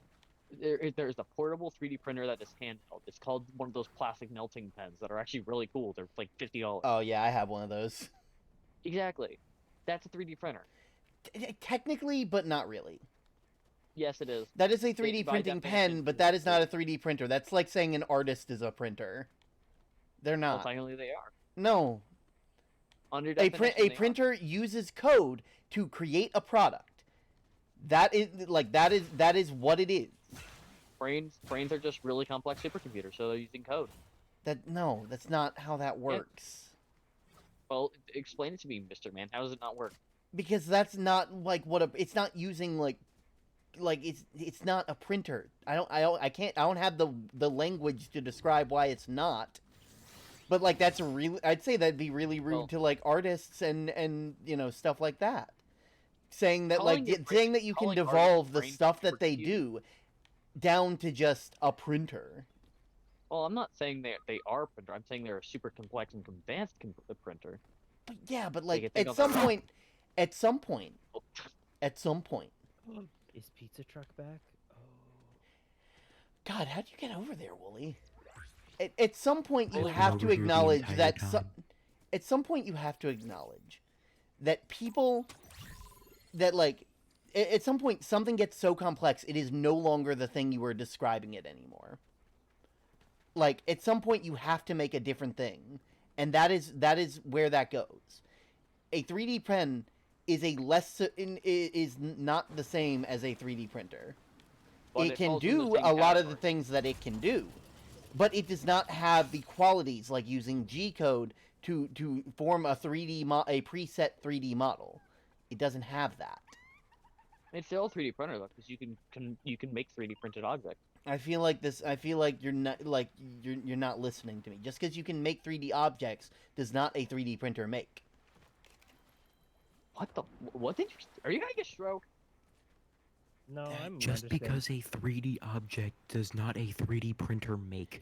There's a portable 3D printer that is handheld. It's called one of those plastic melting pens that are actually really cool. They're like $50. Oh, yeah, I have one of those. Exactly. That's a 3D printer. Technically, but not really. Yes, it is. That is a 3D by printing definition, pen, but that is not a 3D printer. That's like saying an artist is a printer. They're Well, not. technically they are. No. Under A definition, they are. printer uses code to create a product. That is what it is. Brains are just really complex supercomputers, so they're using code. That's not how that works. Well, explain it to me, Mr. Man. How does it not work? Because that's not like it's not using like it's not a printer. I don't have the language to describe why it's not. But like I'd say that'd be really rude to like artists and you know stuff like that. Saying that saying that you can devolve the stuff that they do down to just a printer. Well, I'm not saying they are a printer. I'm saying they're a super complex and advanced printer. But yeah, but like at some point, at some point, Is Pizza Truck back? Oh. God, how'd you get over there, Wooly? At some point, you I've have been to over here the acknowledge entire that. time. At some point, you have to acknowledge that people that like. At some point, something gets so complex, it is no longer the thing you were describing it anymore. Like at some point, you have to make a different thing, and that is where that goes. A 3D pen is is not the same as a 3D printer. But it can falls in the do same a lot of the category. things that it can do, but it does not have the qualities like using G code to form a a preset 3D model. It doesn't have that. It's still a 3D printer though, because you can make 3D printed objects. I feel like you're not listening to me. Just because you can make 3D objects does not a 3D printer make. What did you? Are you gonna get stroke? No, I'm Just understanding. because a 3D object does not a 3D printer make.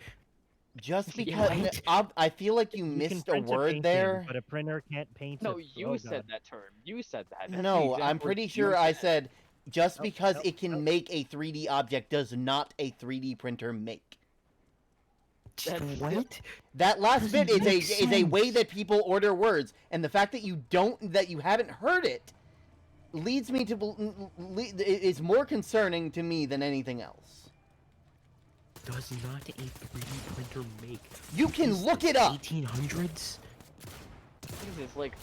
Just Yeah, because what? I feel like you You can missed a print word painting, there. but a printer can't paint No, it. you Oh, said God. that term. You said that. That's the No, exact I'm words pretty you sure I said just because Nope, it can nope. make a 3D object does not a 3D printer make. That's- What? That last bit Doesn't is make a way sense. that people order words, and the fact that you haven't heard it leads me to is more concerning to me than anything else. Does not a 3D printer make? You can Is look this it up. 1800s? What is this? Like,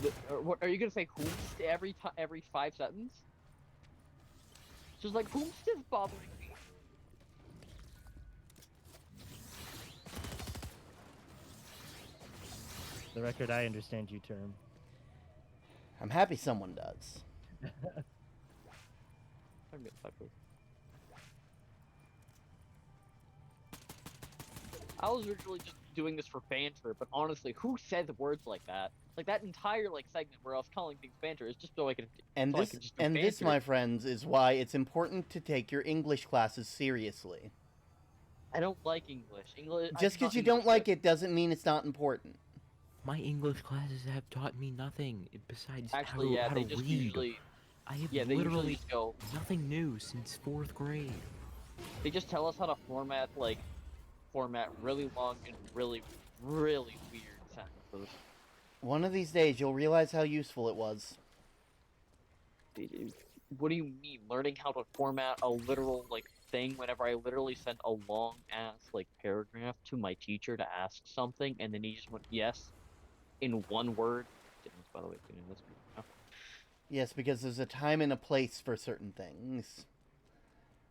what are you gonna say? Whomst every 5 sentences? Just like whomst is bothering me. The record, I understand you term. I'm happy someone does. I was originally just doing this for banter, but honestly, who says words like that? Like that entire segment where I was calling things banter is just so I can. And so I this, can just do this, banter. my friends, is why it's important to take your English classes seriously. I don't like English. Just because you don't like it doesn't mean it's not important. My English classes have taught me nothing besides Actually, how they to just read. usually. I have Yeah, they usually literally just go. nothing new since 4th grade. They just tell us how to format really long and really weird sentences. One of these days, you'll realize how useful it was. What do you mean? Learning how to format a literal thing whenever I literally sent a long ass paragraph to my teacher to ask something, and then he just went yes in one word. By the way, this. Yes, because there's a time and a place for certain things.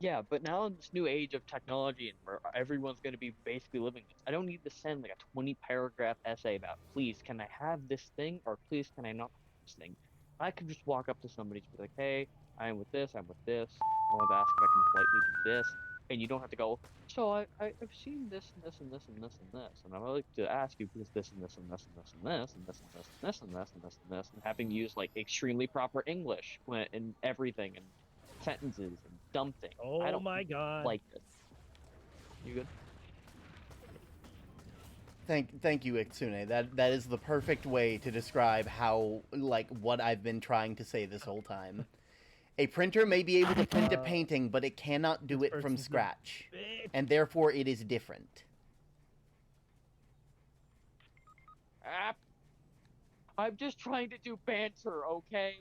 Yeah, but now in this new age of technology and where everyone's going to be basically living this, I don't need to send a 20-paragraph essay about, please, can I have this thing, or please, can I not have this thing? I could just walk up to somebody and be like, hey, I'm with this, I want to ask if I can politely do this, and you don't have to go, so I've seen this and this and this and this and this, and I would like to ask you because this and this and this and this and this and this and this and this and this and this and this, and having to use extremely proper English in everything and sentences and dumb things. Oh I don't my God. like this. You good? Thank you, Itsune. That is the perfect way to describe how what I've been trying to say this whole time. A printer may be able to print a painting, but it cannot do it from scratch, and therefore it is different. I'm just trying to do banter, okay?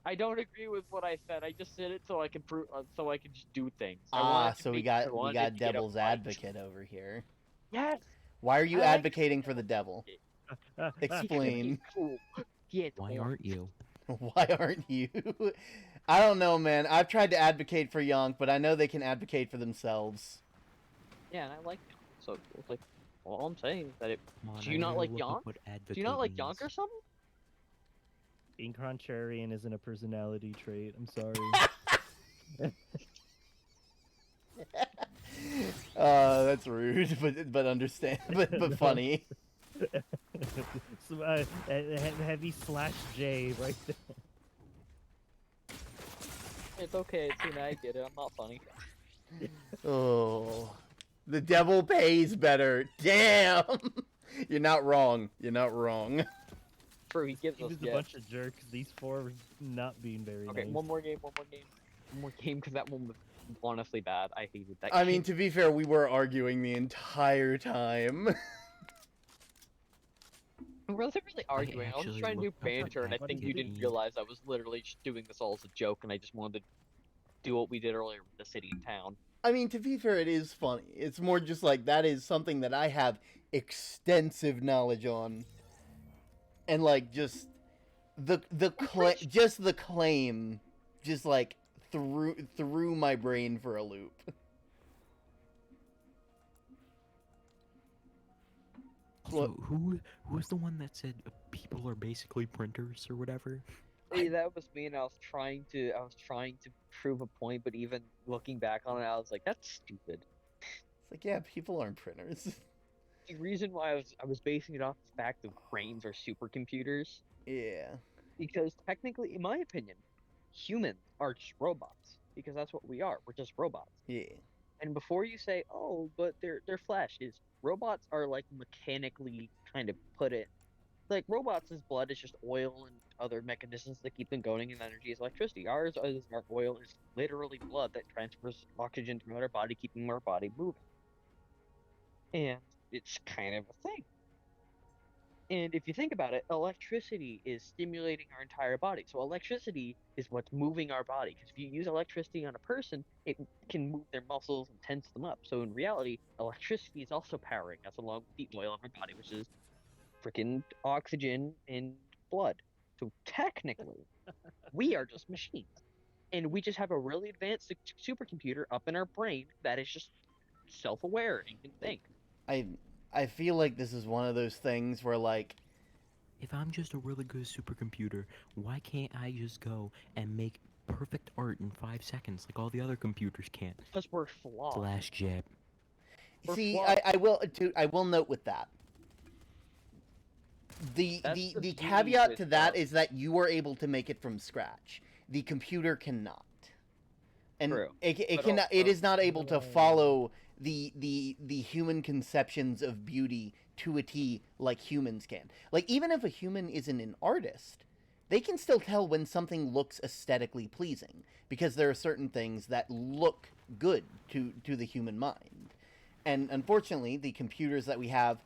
I don't agree with what I said. I just said it so I can prove, so I can just do things. So we got devil's advocate over here. Yes. Why are you advocating for the devil? Explain. Why aren't you? Why aren't you? I don't know, man. I've tried to advocate for Yonk, but I know they can advocate for themselves. Yeah, and I like Yonk. So all I'm saying is that do you I not gotta like look up Yonk? what Do you advocate not like means. Yonk or something? Being contrarian isn't a personality trait. I'm sorry. That's rude, but understand, but funny. So, heavy /J right there. It's okay, Tina, I get it. I'm not funny. Oh, the devil pays better. Damn, you're not wrong. You're not wrong. True, he gives He us was a bunch of jerks. These four were not being very Okay, nice. one more game, because that one was honestly bad. I hated that. I mean, to be fair, we were arguing the entire time. I wasn't really arguing. I was just trying to do looked up what banter, and I think you advocate didn't means. realize I was literally just doing this all as a joke, and I just wanted to do what we did earlier with the city and town. I mean, to be fair, it is funny. It's more just that is something that I have extensive knowledge on, and just the claim, just threw my brain for a loop. So who was the one that said people are basically printers or whatever? Hey, that was me, and I was trying to prove a point, but even looking back on it, I was like, that's stupid. It's yeah, people aren't printers. The reason why I was basing it off the fact that brains are supercomputers. Yeah. Because technically, in my opinion, humans are just robots. Because that's what we are. We're just robots. Yeah. And before you say, "Oh, but their flesh is," robots are like mechanically kind of put it. Like robots' blood is just oil and other mechanisms that keep them going, and energy is electricity. Ours is our oil is literally blood that transfers oxygen throughout our body, keeping our body moving. And it's kind of a thing. And if you think about it, electricity is stimulating our entire body. So electricity is what's moving our body. Because if you use electricity on a person, it can move their muscles and tense them up. So in reality, electricity is also powering us along with the oil of our body, which is freaking oxygen and blood. So technically, we are just machines. And we just have a really advanced supercomputer up in our brain that is just self-aware and can think. I I feel like this is one of those things where like If I'm just a really good supercomputer, why can't I just go and make perfect art in 5 seconds like all the other computers can? Because we're flawed. Flash jab. We're see flawed. I will note with that. The That's the, the the beauty caveat with to that is that you are able to make it from scratch. The computer cannot. And True. it But cannot it also- is not able to follow the human conceptions of beauty to a T like humans can. Like even if a human isn't an artist, they can still tell when something looks aesthetically pleasing because there are certain things that look good to the human mind. And unfortunately, the computers that we have,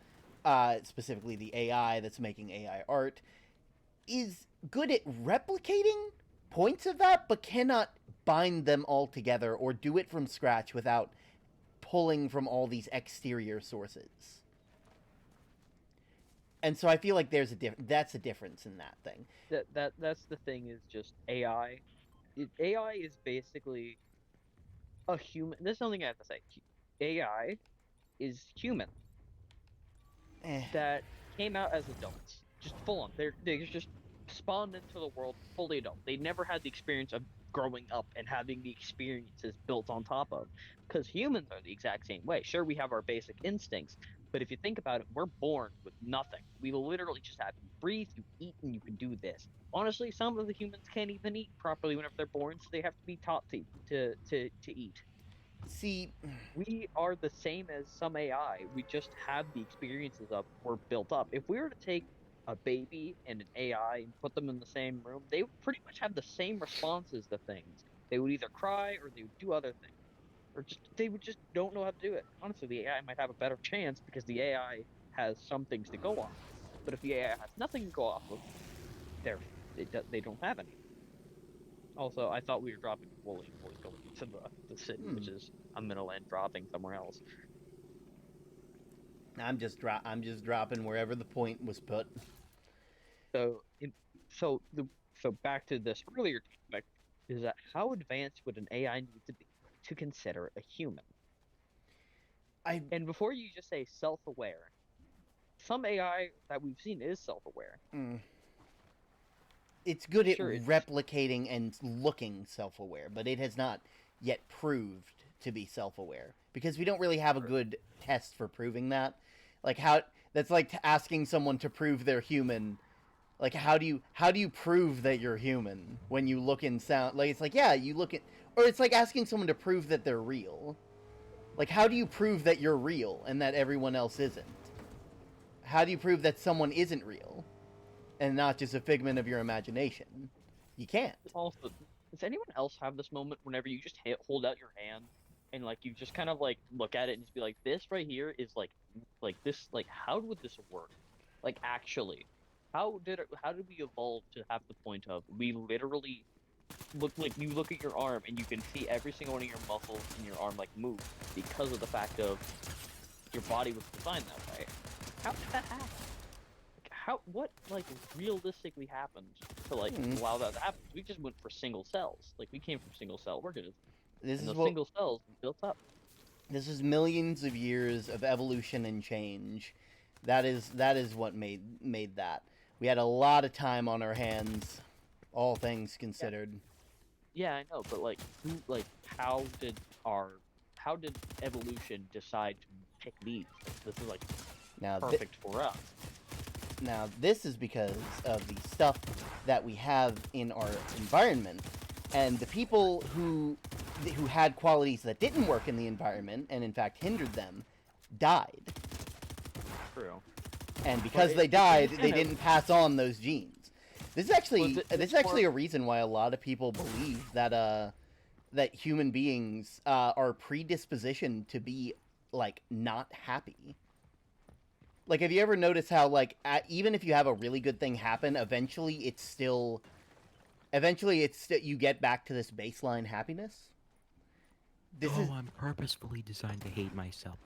specifically the AI that's making AI art, is good at replicating points of that, but cannot bind them all together or do it from scratch without pulling from all these exterior sources. And so I feel like that's a difference in that thing. That's the thing is just AI. AI is basically a human. There's something I have to say. AI is human Eh. that came out as adults, just full on. They just spawned into the world fully adult. They never had the experience of growing up and having the experiences built on top of. Because humans are the exact same way. Sure, we have our basic instincts, but if you think about it, we're born with nothing. We literally just have you breathe, you eat, and you can do this. Honestly, some of the humans can't even eat properly whenever they're born, so they have to be taught to eat. See, We are the same as some AI. We just have the experiences of we're built up. If we were to take a baby and an AI and put them in the same room, they would pretty much have the same responses to things. They would either cry or they would do other things. Or just they would just don't know how to do it. Honestly, the AI might have a better chance because the AI has some things to go off. But if the AI has nothing to go off of, they don't have any. Also, I thought we were dropping Wooly and Wooly going to the city, which is a middle end dropping somewhere else. I'm just dropping wherever the point was put. So, so back to this earlier topic, is that how advanced would an AI need to be to consider a human? And before you just say self-aware, some AI that we've seen is self-aware. It's good at replicating and looking self-aware, but it has not yet proved to be self-aware because we don't really have a good test for proving that. Like that's like asking someone to prove they're human. Like how do you prove that you're human when you look and sound like it's like yeah, you look at or it's like asking someone to prove that they're real. Like how do you prove that you're real and that everyone else isn't? How do you prove that someone isn't real? And not just a figment of your imagination. You can't. Also, does anyone else have this moment whenever you just hold out your hand and like you just kind of like look at it and just be like, this right here is like this like how would this work? Like actually, how did we evolve to have the point of we literally you look at your arm and you can see every single one of your muscles in your arm like move because of the fact of your body was designed that way. How did that happen? What like realistically happened to like allow that to happen? We just went for single cells. Like we came from single cell organisms. Single cells built up. This is millions of years of evolution and change. That is what made that. We had a lot of time on our hands, all things considered. Yeah, I know, but like how did evolution decide to pick these? This is like perfect for us. Now, this is because of the stuff that we have in our environment, and the people who had qualities that didn't work in the environment, and in fact hindered them, died. True. And because they died, they didn't pass on those genes. This is actually a reason why a lot of people believe that that human beings are predispositioned to be like not happy. Like, have you ever noticed how, like, even if you have a really good thing happen, eventually you get back to this baseline happiness? I'm purposefully designed to hate myself.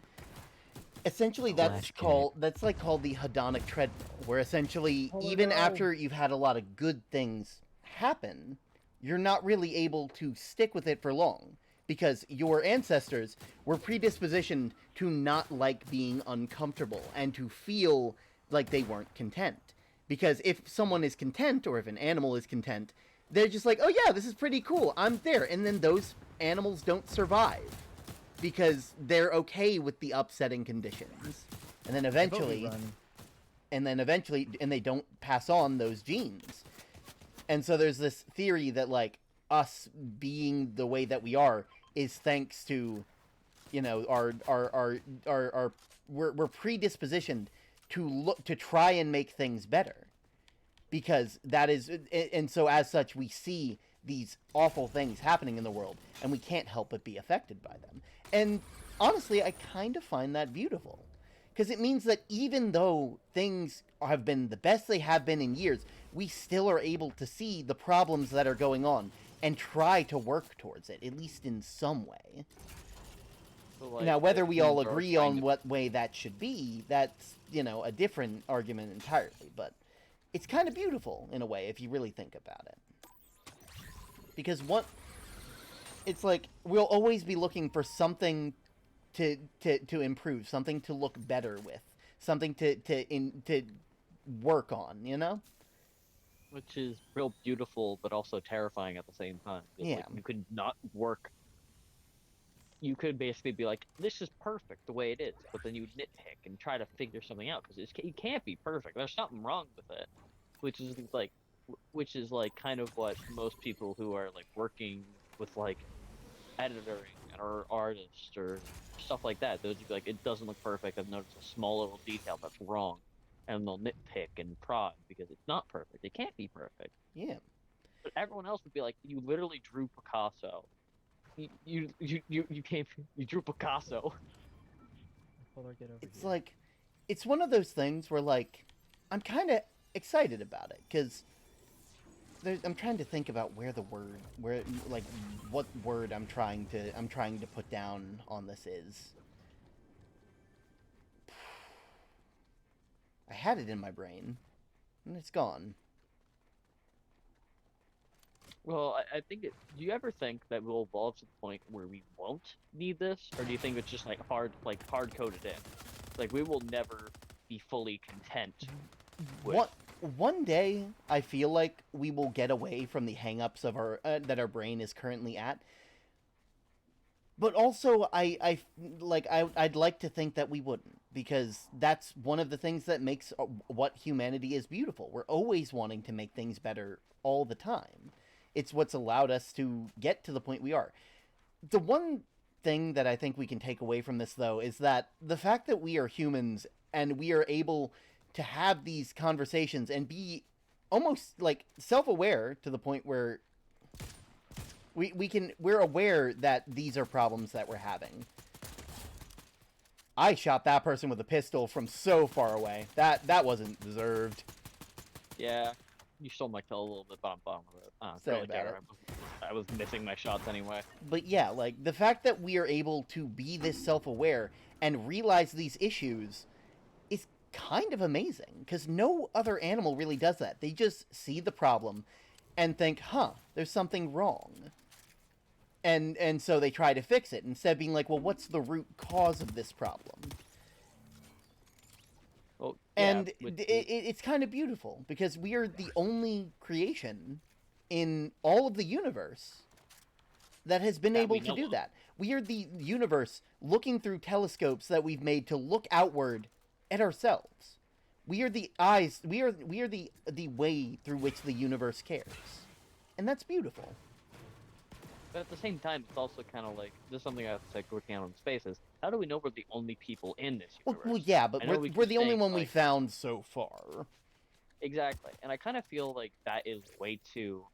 Essentially, that's called the hedonic treadmill, where essentially, after you've had a lot of good things happen, you're not really able to stick with it for long. Because your ancestors were predispositioned to not like being uncomfortable and to feel like they weren't content. Because if someone is content, or if an animal is content, they're just like, oh yeah, this is pretty cool, I'm there. And then those animals don't survive. Because they're okay with the upsetting conditions. And then eventually, they don't pass on those genes. And so there's this theory that, like, us being the way that we are is thanks to, you know, we're predispositioned to try and make things better, because that is, and so as such we see these awful things happening in the world and we can't help but be affected by them. And honestly, I kind of find that beautiful, because it means that even though things have been the best they have been in years, we still are able to see the problems that are going on and try to work towards it, at least in some way. So, like, now, whether we all agree on what way that should be, that's, you know, a different argument entirely. But it's kind of beautiful, in a way, if you really think about it. Because it's like, we'll always be looking for something to improve, something to look better with, something to work on, you know? Which is real beautiful, but also terrifying at the same time. Yeah. Like, you could not work. You could basically be like, this is perfect the way it is, but then you nitpick and try to figure something out, because it can't be perfect. There's something wrong with it, which is like kind of what most people who are like working with like editing or artists or stuff like that, those would be like, it doesn't look perfect, I've noticed a small little detail that's wrong. And they'll nitpick and prod because it's not perfect. It can't be perfect. Yeah. But everyone else would be like, you literally drew Picasso. You drew Picasso. It's like, it's one of those things where, like, I'm kind of excited about it, because I'm trying to think about what word I'm trying to put down on this is. I had it in my brain, and it's gone. Well, I think do you ever think that we'll evolve to the point where we won't need this, or do you think it's just like hard coded in? Like, we will never be fully content with... One day, I feel like we will get away from the hang-ups of that our brain is currently at. But also, I'd like to think that we wouldn't, because that's one of the things that makes what humanity is beautiful. We're always wanting to make things better all the time. It's what's allowed us to get to the point we are. The one thing that I think we can take away from this, though, is that the fact that we are humans and we are able to have these conversations and be almost like self-aware to the point where we're aware that these are problems that we're having. I shot that person with a pistol from so far away. That wasn't deserved. Yeah, you stole my kill a little bit, but I'm bummed with it. Sorry about it. I was missing my shots anyway. But yeah, like, the fact that we are able to be this self-aware and realize these issues is kind of amazing, because no other animal really does that. They just see the problem and think, huh, there's something wrong. And so they try to fix it, instead of being like, well, what's the root cause of this problem? Well, yeah, and it's kind of beautiful, because we are the only creation in all of the universe that has been able to do that. We are the universe looking through telescopes that we've made to look outward at ourselves. We are the eyes. We are the way through which the universe cares, and that's beautiful. But at the same time, it's also kind of like there's something I have to say working out in space is how do we know we're the only people in this universe? Well yeah, but we're the only one we like, found so far. Exactly, and I kind of feel like that is way too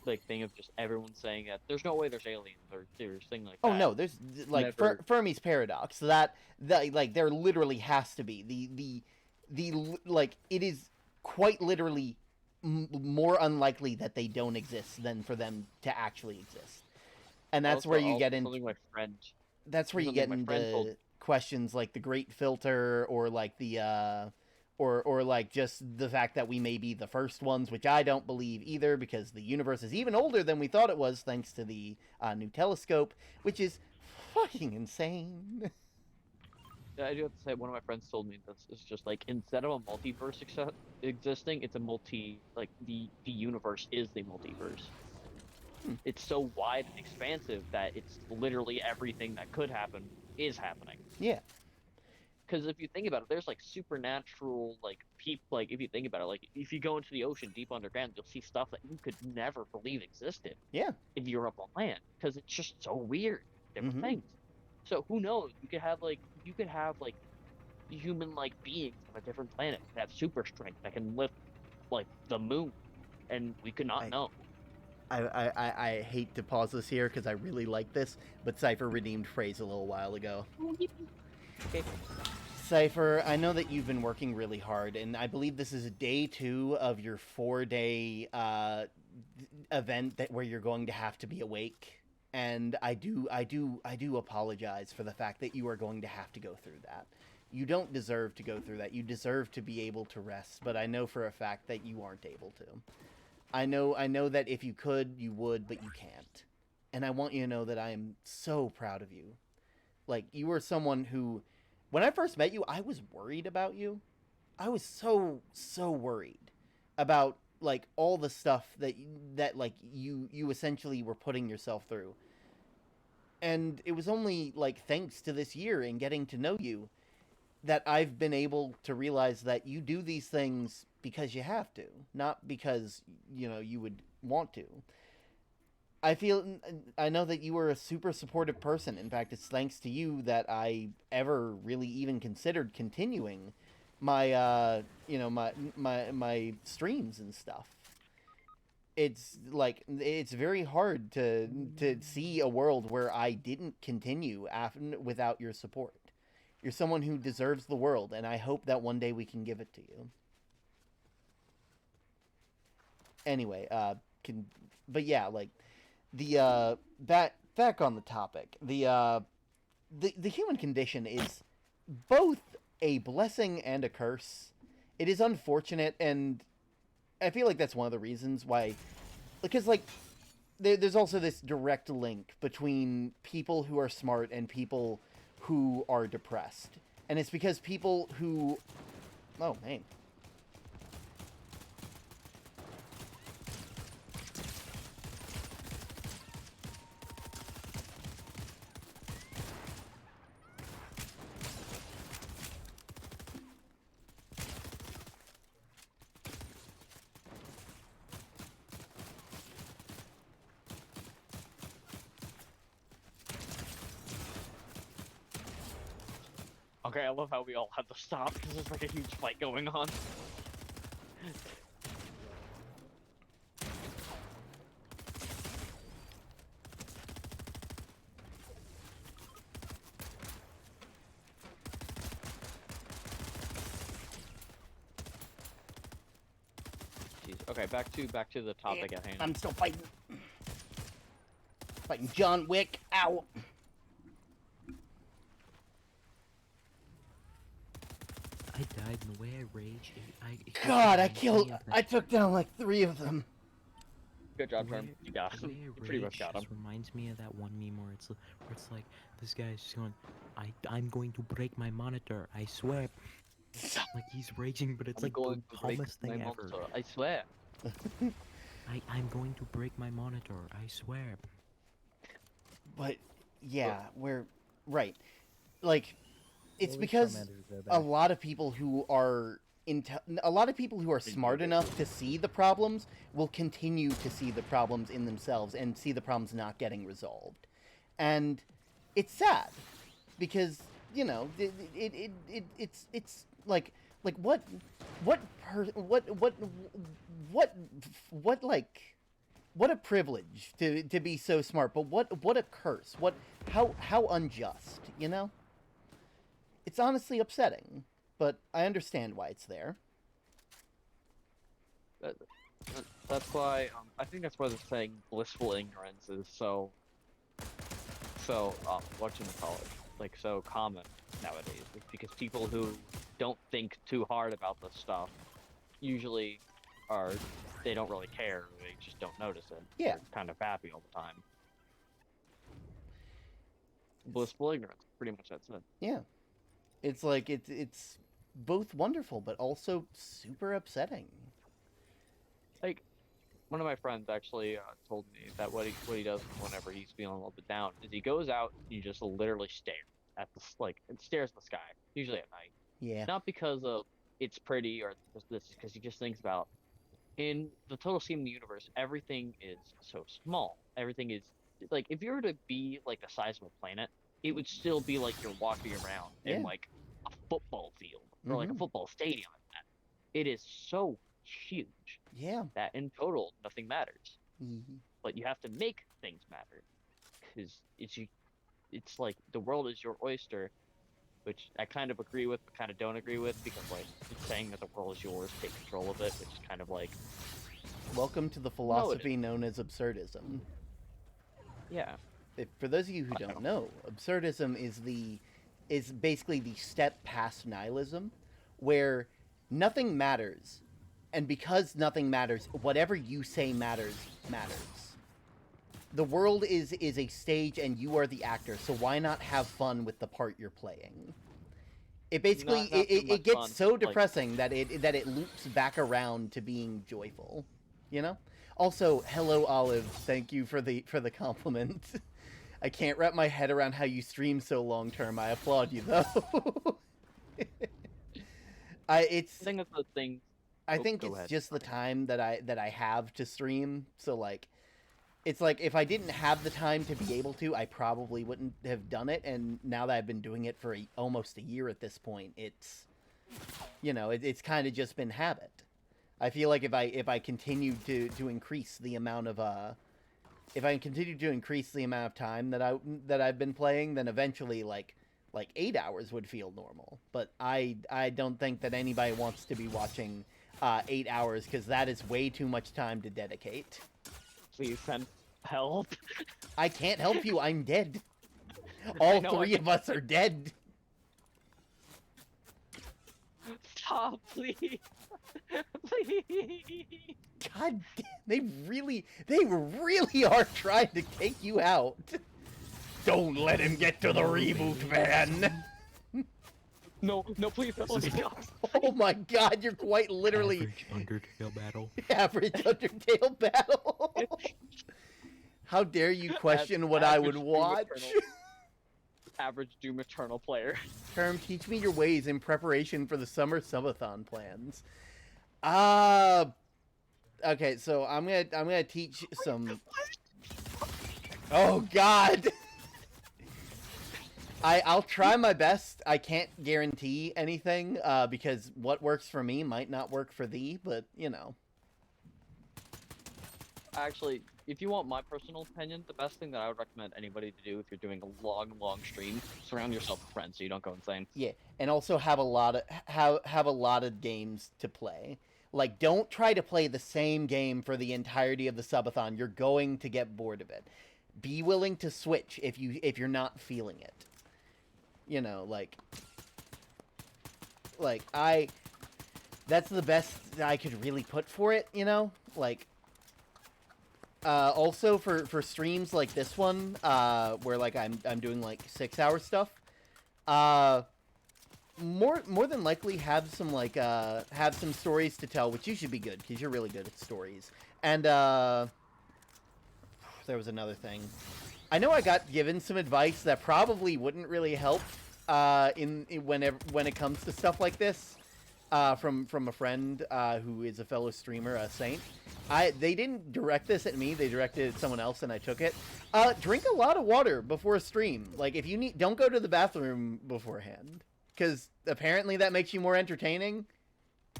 like thing of just everyone saying that there's no way there's aliens or there's thing like that. Oh no, there's like Fermi's paradox. That like there literally has to be the like it is quite literally more unlikely that they don't exist than for them to actually exist. And that's where you get into my friend. That's where you get into questions like the Great Filter or like the or like just the fact that we may be the first ones, which I don't believe either, because the universe is even older than we thought it was thanks to the new telescope, which is fucking insane. Yeah, I do have to say, one of my friends told me this is just like instead of a multiverse existing, it's a like the universe is the multiverse. It's so wide and expansive that it's literally everything that could happen is happening. Yeah. Because if you think about it, there's like supernatural like people. Like if you think about it, like if you go into the ocean deep underground, you'll see stuff that you could never believe existed. Yeah. If you're up on land, because it's just so weird, different things. So who knows? You could have human-like beings on a different planet that have super strength that can lift like the moon, and we could not know. I hate to pause this here because I really like this, but Cypher redeemed phrase a little while ago. Okay. Cypher, I know that you've been working really hard, and I believe this is day 2 of your 4-day event where you're going to have to be awake. And I do apologize for the fact that you are going to have to go through that. You don't deserve to go through that. You deserve to be able to rest, but I know for a fact that you aren't able to. I know that if you could, you would, but you can't. And I want you to know that I am so proud of you. Like, you were someone who, when I first met you, I was worried about you. I was so worried about, like, all the stuff that like, you essentially were putting yourself through. And it was only, like, thanks to this year and getting to know you that I've been able to realize that you do these things because you have to, not because, you would want to. I know that you are a super supportive person. In fact, it's thanks to you that I ever really even considered continuing my, my streams and stuff. It's like, it's very hard to see a world where I didn't continue without your support. You're someone who deserves the world, and I hope that one day we can give it to you. Anyway, but yeah, like, the back on the topic, the human condition is both a blessing and a curse. It is unfortunate, and I feel like that's one of the reasons why, because, like, there's also this direct link between people who are smart and people who are depressed. And it's because people who... Oh, man. Okay, I love how we all had to stop because there's like a huge fight going on. Jeez. Okay, back to the topic at hand. I'm still fighting. Fighting John Wick. Ow. I died, and the way I rage, God, I took down like 3 of them. Good job, Term. You got him. You pretty much got him. Reminds me of that one meme where it's like this guy's just going, I'm going to break my monitor, I swear. Like he's raging, but it's like the calmest thing ever. Monitor, I swear. I'm going to break my monitor, I swear. But yeah, we're right. Like, It's because a lot of people who are smart enough to see the problems will continue to see the problems in themselves and see the problems not getting resolved, and it's sad because it's like what a privilege to be so smart, but what a curse, how unjust, It's honestly upsetting, but I understand why it's there. That's why I think that's why the saying "blissful ignorance" is so so common nowadays. It's because people who don't think too hard about this stuff usually they don't really care. They just don't notice it. Yeah. They're kind of happy all the time. Blissful ignorance. Pretty much that's it. Yeah. It's like it's both wonderful but also super upsetting. Like, one of my friends actually told me that what he does whenever he's feeling a little bit down is he goes out and he just literally stares at stares at the sky, usually at night. Yeah. Not because of it's pretty or because he just thinks about in the total scheme of the universe, everything is so small. Everything is like if you were to be like the size of a planet, it would still be like you're walking around in like a football field or like a football stadium. It is so huge. Yeah. That in total nothing matters. Mm-hmm. But you have to make things matter because it's like the world is your oyster, which I kind of agree with, but kind of don't agree with because like saying that the world is yours, take control of it, which is kind of like. Welcome to the philosophy known as absurdism. Yeah. For those of you who don't know, absurdism is basically the step past nihilism, where nothing matters, and because nothing matters, whatever you say matters. The world is a stage, and you are the actor. So why not have fun with the part you're playing? It basically it gets fun, so depressing that it loops back around to being joyful, Also, hello Olive, thank you for the compliment. I can't wrap my head around how you stream so long term. I applaud you though. I think it's the thing. I think it's just the time that I have to stream. So like, it's like if I didn't have the time to be able to, I probably wouldn't have done it. And now that I've been doing it for almost a year at this point, it's it's kind of just been habit. I feel like if I continue to increase the amount of time that I've been playing, then eventually like 8 hours would feel normal. But I don't think that anybody wants to be watching 8 hours because that is way too much time to dedicate. Please send help. I can't help you. I'm dead. All three of us are dead. Stop, please. Please. God damn, they really are trying to take you out. Don't let him get to the reboot, man. No, please don't. Oh my God, you're quite literally Average Undertale battle. Average Undertale battle. How dare you question what I would watch? Average Doom Eternal player. Term, teach me your ways in preparation for the summer subathon plans. Okay, so I'm gonna teach some. Oh God. I'll try my best. I can't guarantee anything, because what works for me might not work for thee, but, Actually, if you want my personal opinion, the best thing that I would recommend anybody to do if you're doing a long stream, surround yourself with friends so you don't go insane. Yeah, and also have a lot of games to play. Like, don't try to play the same game for the entirety of the subathon. You're going to get bored of it. Be willing to switch if you're not feeling it. That's the best I could really put for it, also for streams like this one, where like I'm doing like 6 hour stuff, more than likely have some stories to tell, which you should be good because you're really good at stories. And there was another thing. I know I got given some advice that probably wouldn't really help, when it comes to stuff like this, from a friend who is a fellow streamer, Saint. They didn't direct this at me. They directed it at someone else, and I took it. Drink a lot of water before a stream. Like, if you need, don't go to the bathroom beforehand, because apparently that makes you more entertaining.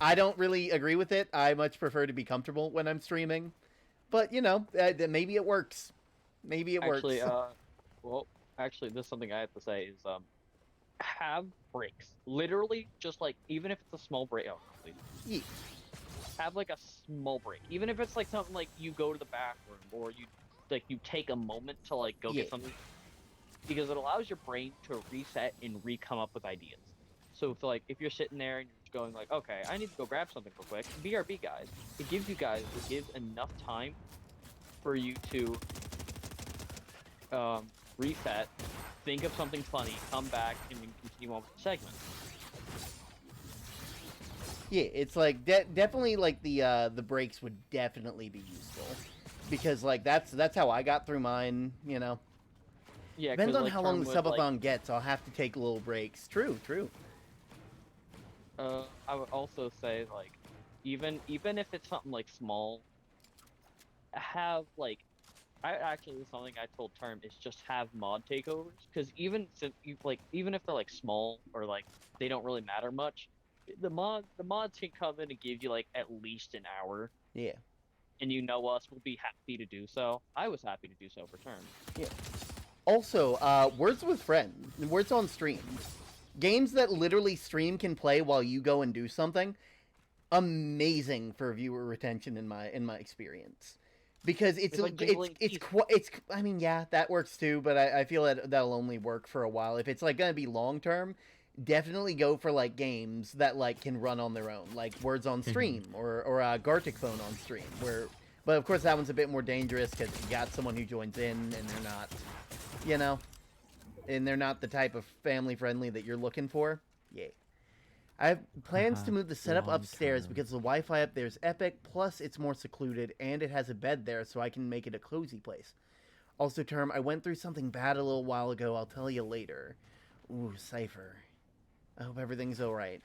I don't really agree with it. I much prefer to be comfortable when I'm streaming, but you know, maybe it works. Maybe it works. Well, actually, this is something I have to say is have breaks. Literally, just like even if it's a small break. Oh, please. Yeah. Have like a small break, even if it's like something like you go to the bathroom or you take a moment to like go get something, because it allows your brain to reset and re-come up with ideas. So if you're sitting there and you're just going like, okay, I need to go grab something real quick. BRB guys, it gives enough time for you to reset, think of something funny, come back, and then continue on with the segment. Yeah, it's like definitely like the breaks would definitely be useful, because like that's how I got through mine. You know. Yeah. Depends on how long the subathon gets. I'll have to take little breaks. True. I would also say like, even if it's something like small, have like, something I told Term is just have mod takeovers, because even if they're like small or like they don't really matter much. The mods can come in and give you like at least an hour. Yeah. And you know us will be happy to do so. I was happy to do so for Term. Yeah. Also, words with friends, words on stream, games that literally stream can play while you go and do something. Amazing for viewer retention in my experience, because it's I mean, yeah, that works too, but I feel that that'll only work for a while. If it's like gonna be long term, definitely go for like games that like can run on their own, like Words on Stream or Gartic Phone on Stream. But of course that one's a bit more dangerous because you got someone who joins in and they're not, you know, and they're not the type of family friendly that you're looking for. Yeah. I have plans to move the setup upstairs because the Wi-Fi up there is epic. Plus, it's more secluded and it has a bed there, so I can make it a cozy place. Also, Term, I went through something bad a little while ago. I'll tell you later. Ooh, Cypher. I hope everything's alright.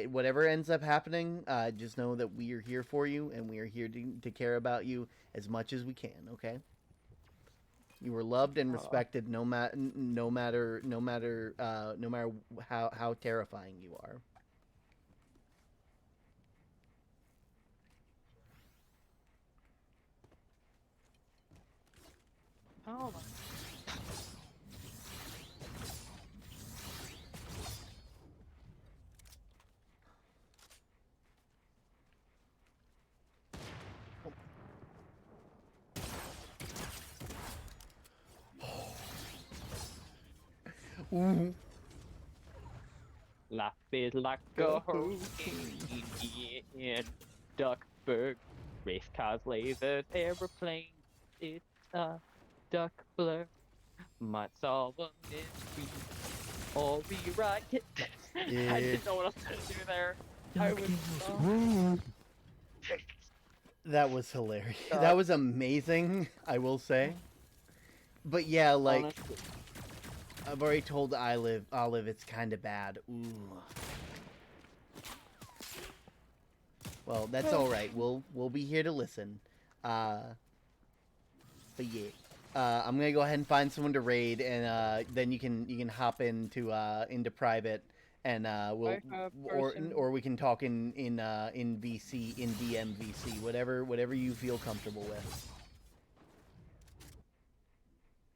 Whatever ends up happening, just know that we are here for you, and we are here to care about you as much as we can, okay? You are loved and respected no matter how terrifying you are. Oh. Ooh. Life is like a hurricane in Duckburg. Race cars, lasers, aeroplanes. It's a duck blur. Might solve a mystery or rewrite it. Yeah. I didn't know what else to do there. That was hilarious. That was amazing, I will say. But yeah, like, honestly, I've already told Olive it's kind of bad. Ooh. Well, that's all right. We'll be here to listen. But yeah, I'm gonna go ahead and find someone to raid, and then you can hop into private, and or we can talk in VC, in DM VC, whatever you feel comfortable with.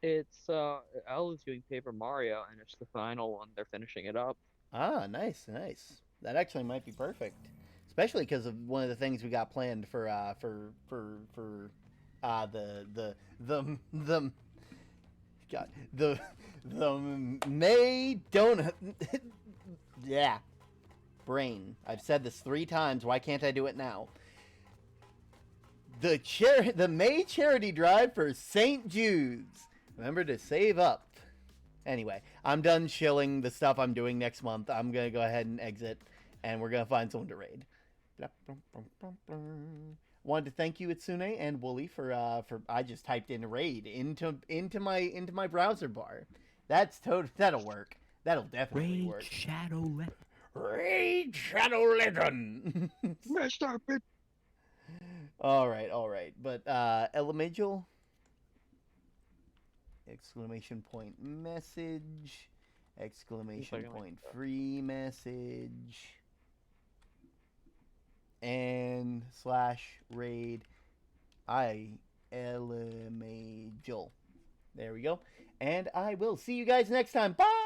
It's Elle's doing Paper Mario, and it's the final one. They're finishing it up. Ah, nice. That actually might be perfect, especially because of one of the things we got planned for the May donut. Yeah, brain. I've said this 3 times. Why can't I do it now? The May charity drive for St. Jude's. Remember to save up. Anyway, I'm done shilling the stuff I'm doing next month. I'm going to go ahead and exit, and we're going to find someone to raid. Wanted to thank you, Itsune and Wooly, for I just typed in raid into my browser bar. That'll work. That'll definitely Raid work. Shadow Legend. Raid Shadow Legend. All right. But Elemagel. Exclamation point message. Exclamation point free message. And /raid Elemagel. There we go. And I will see you guys next time. Bye!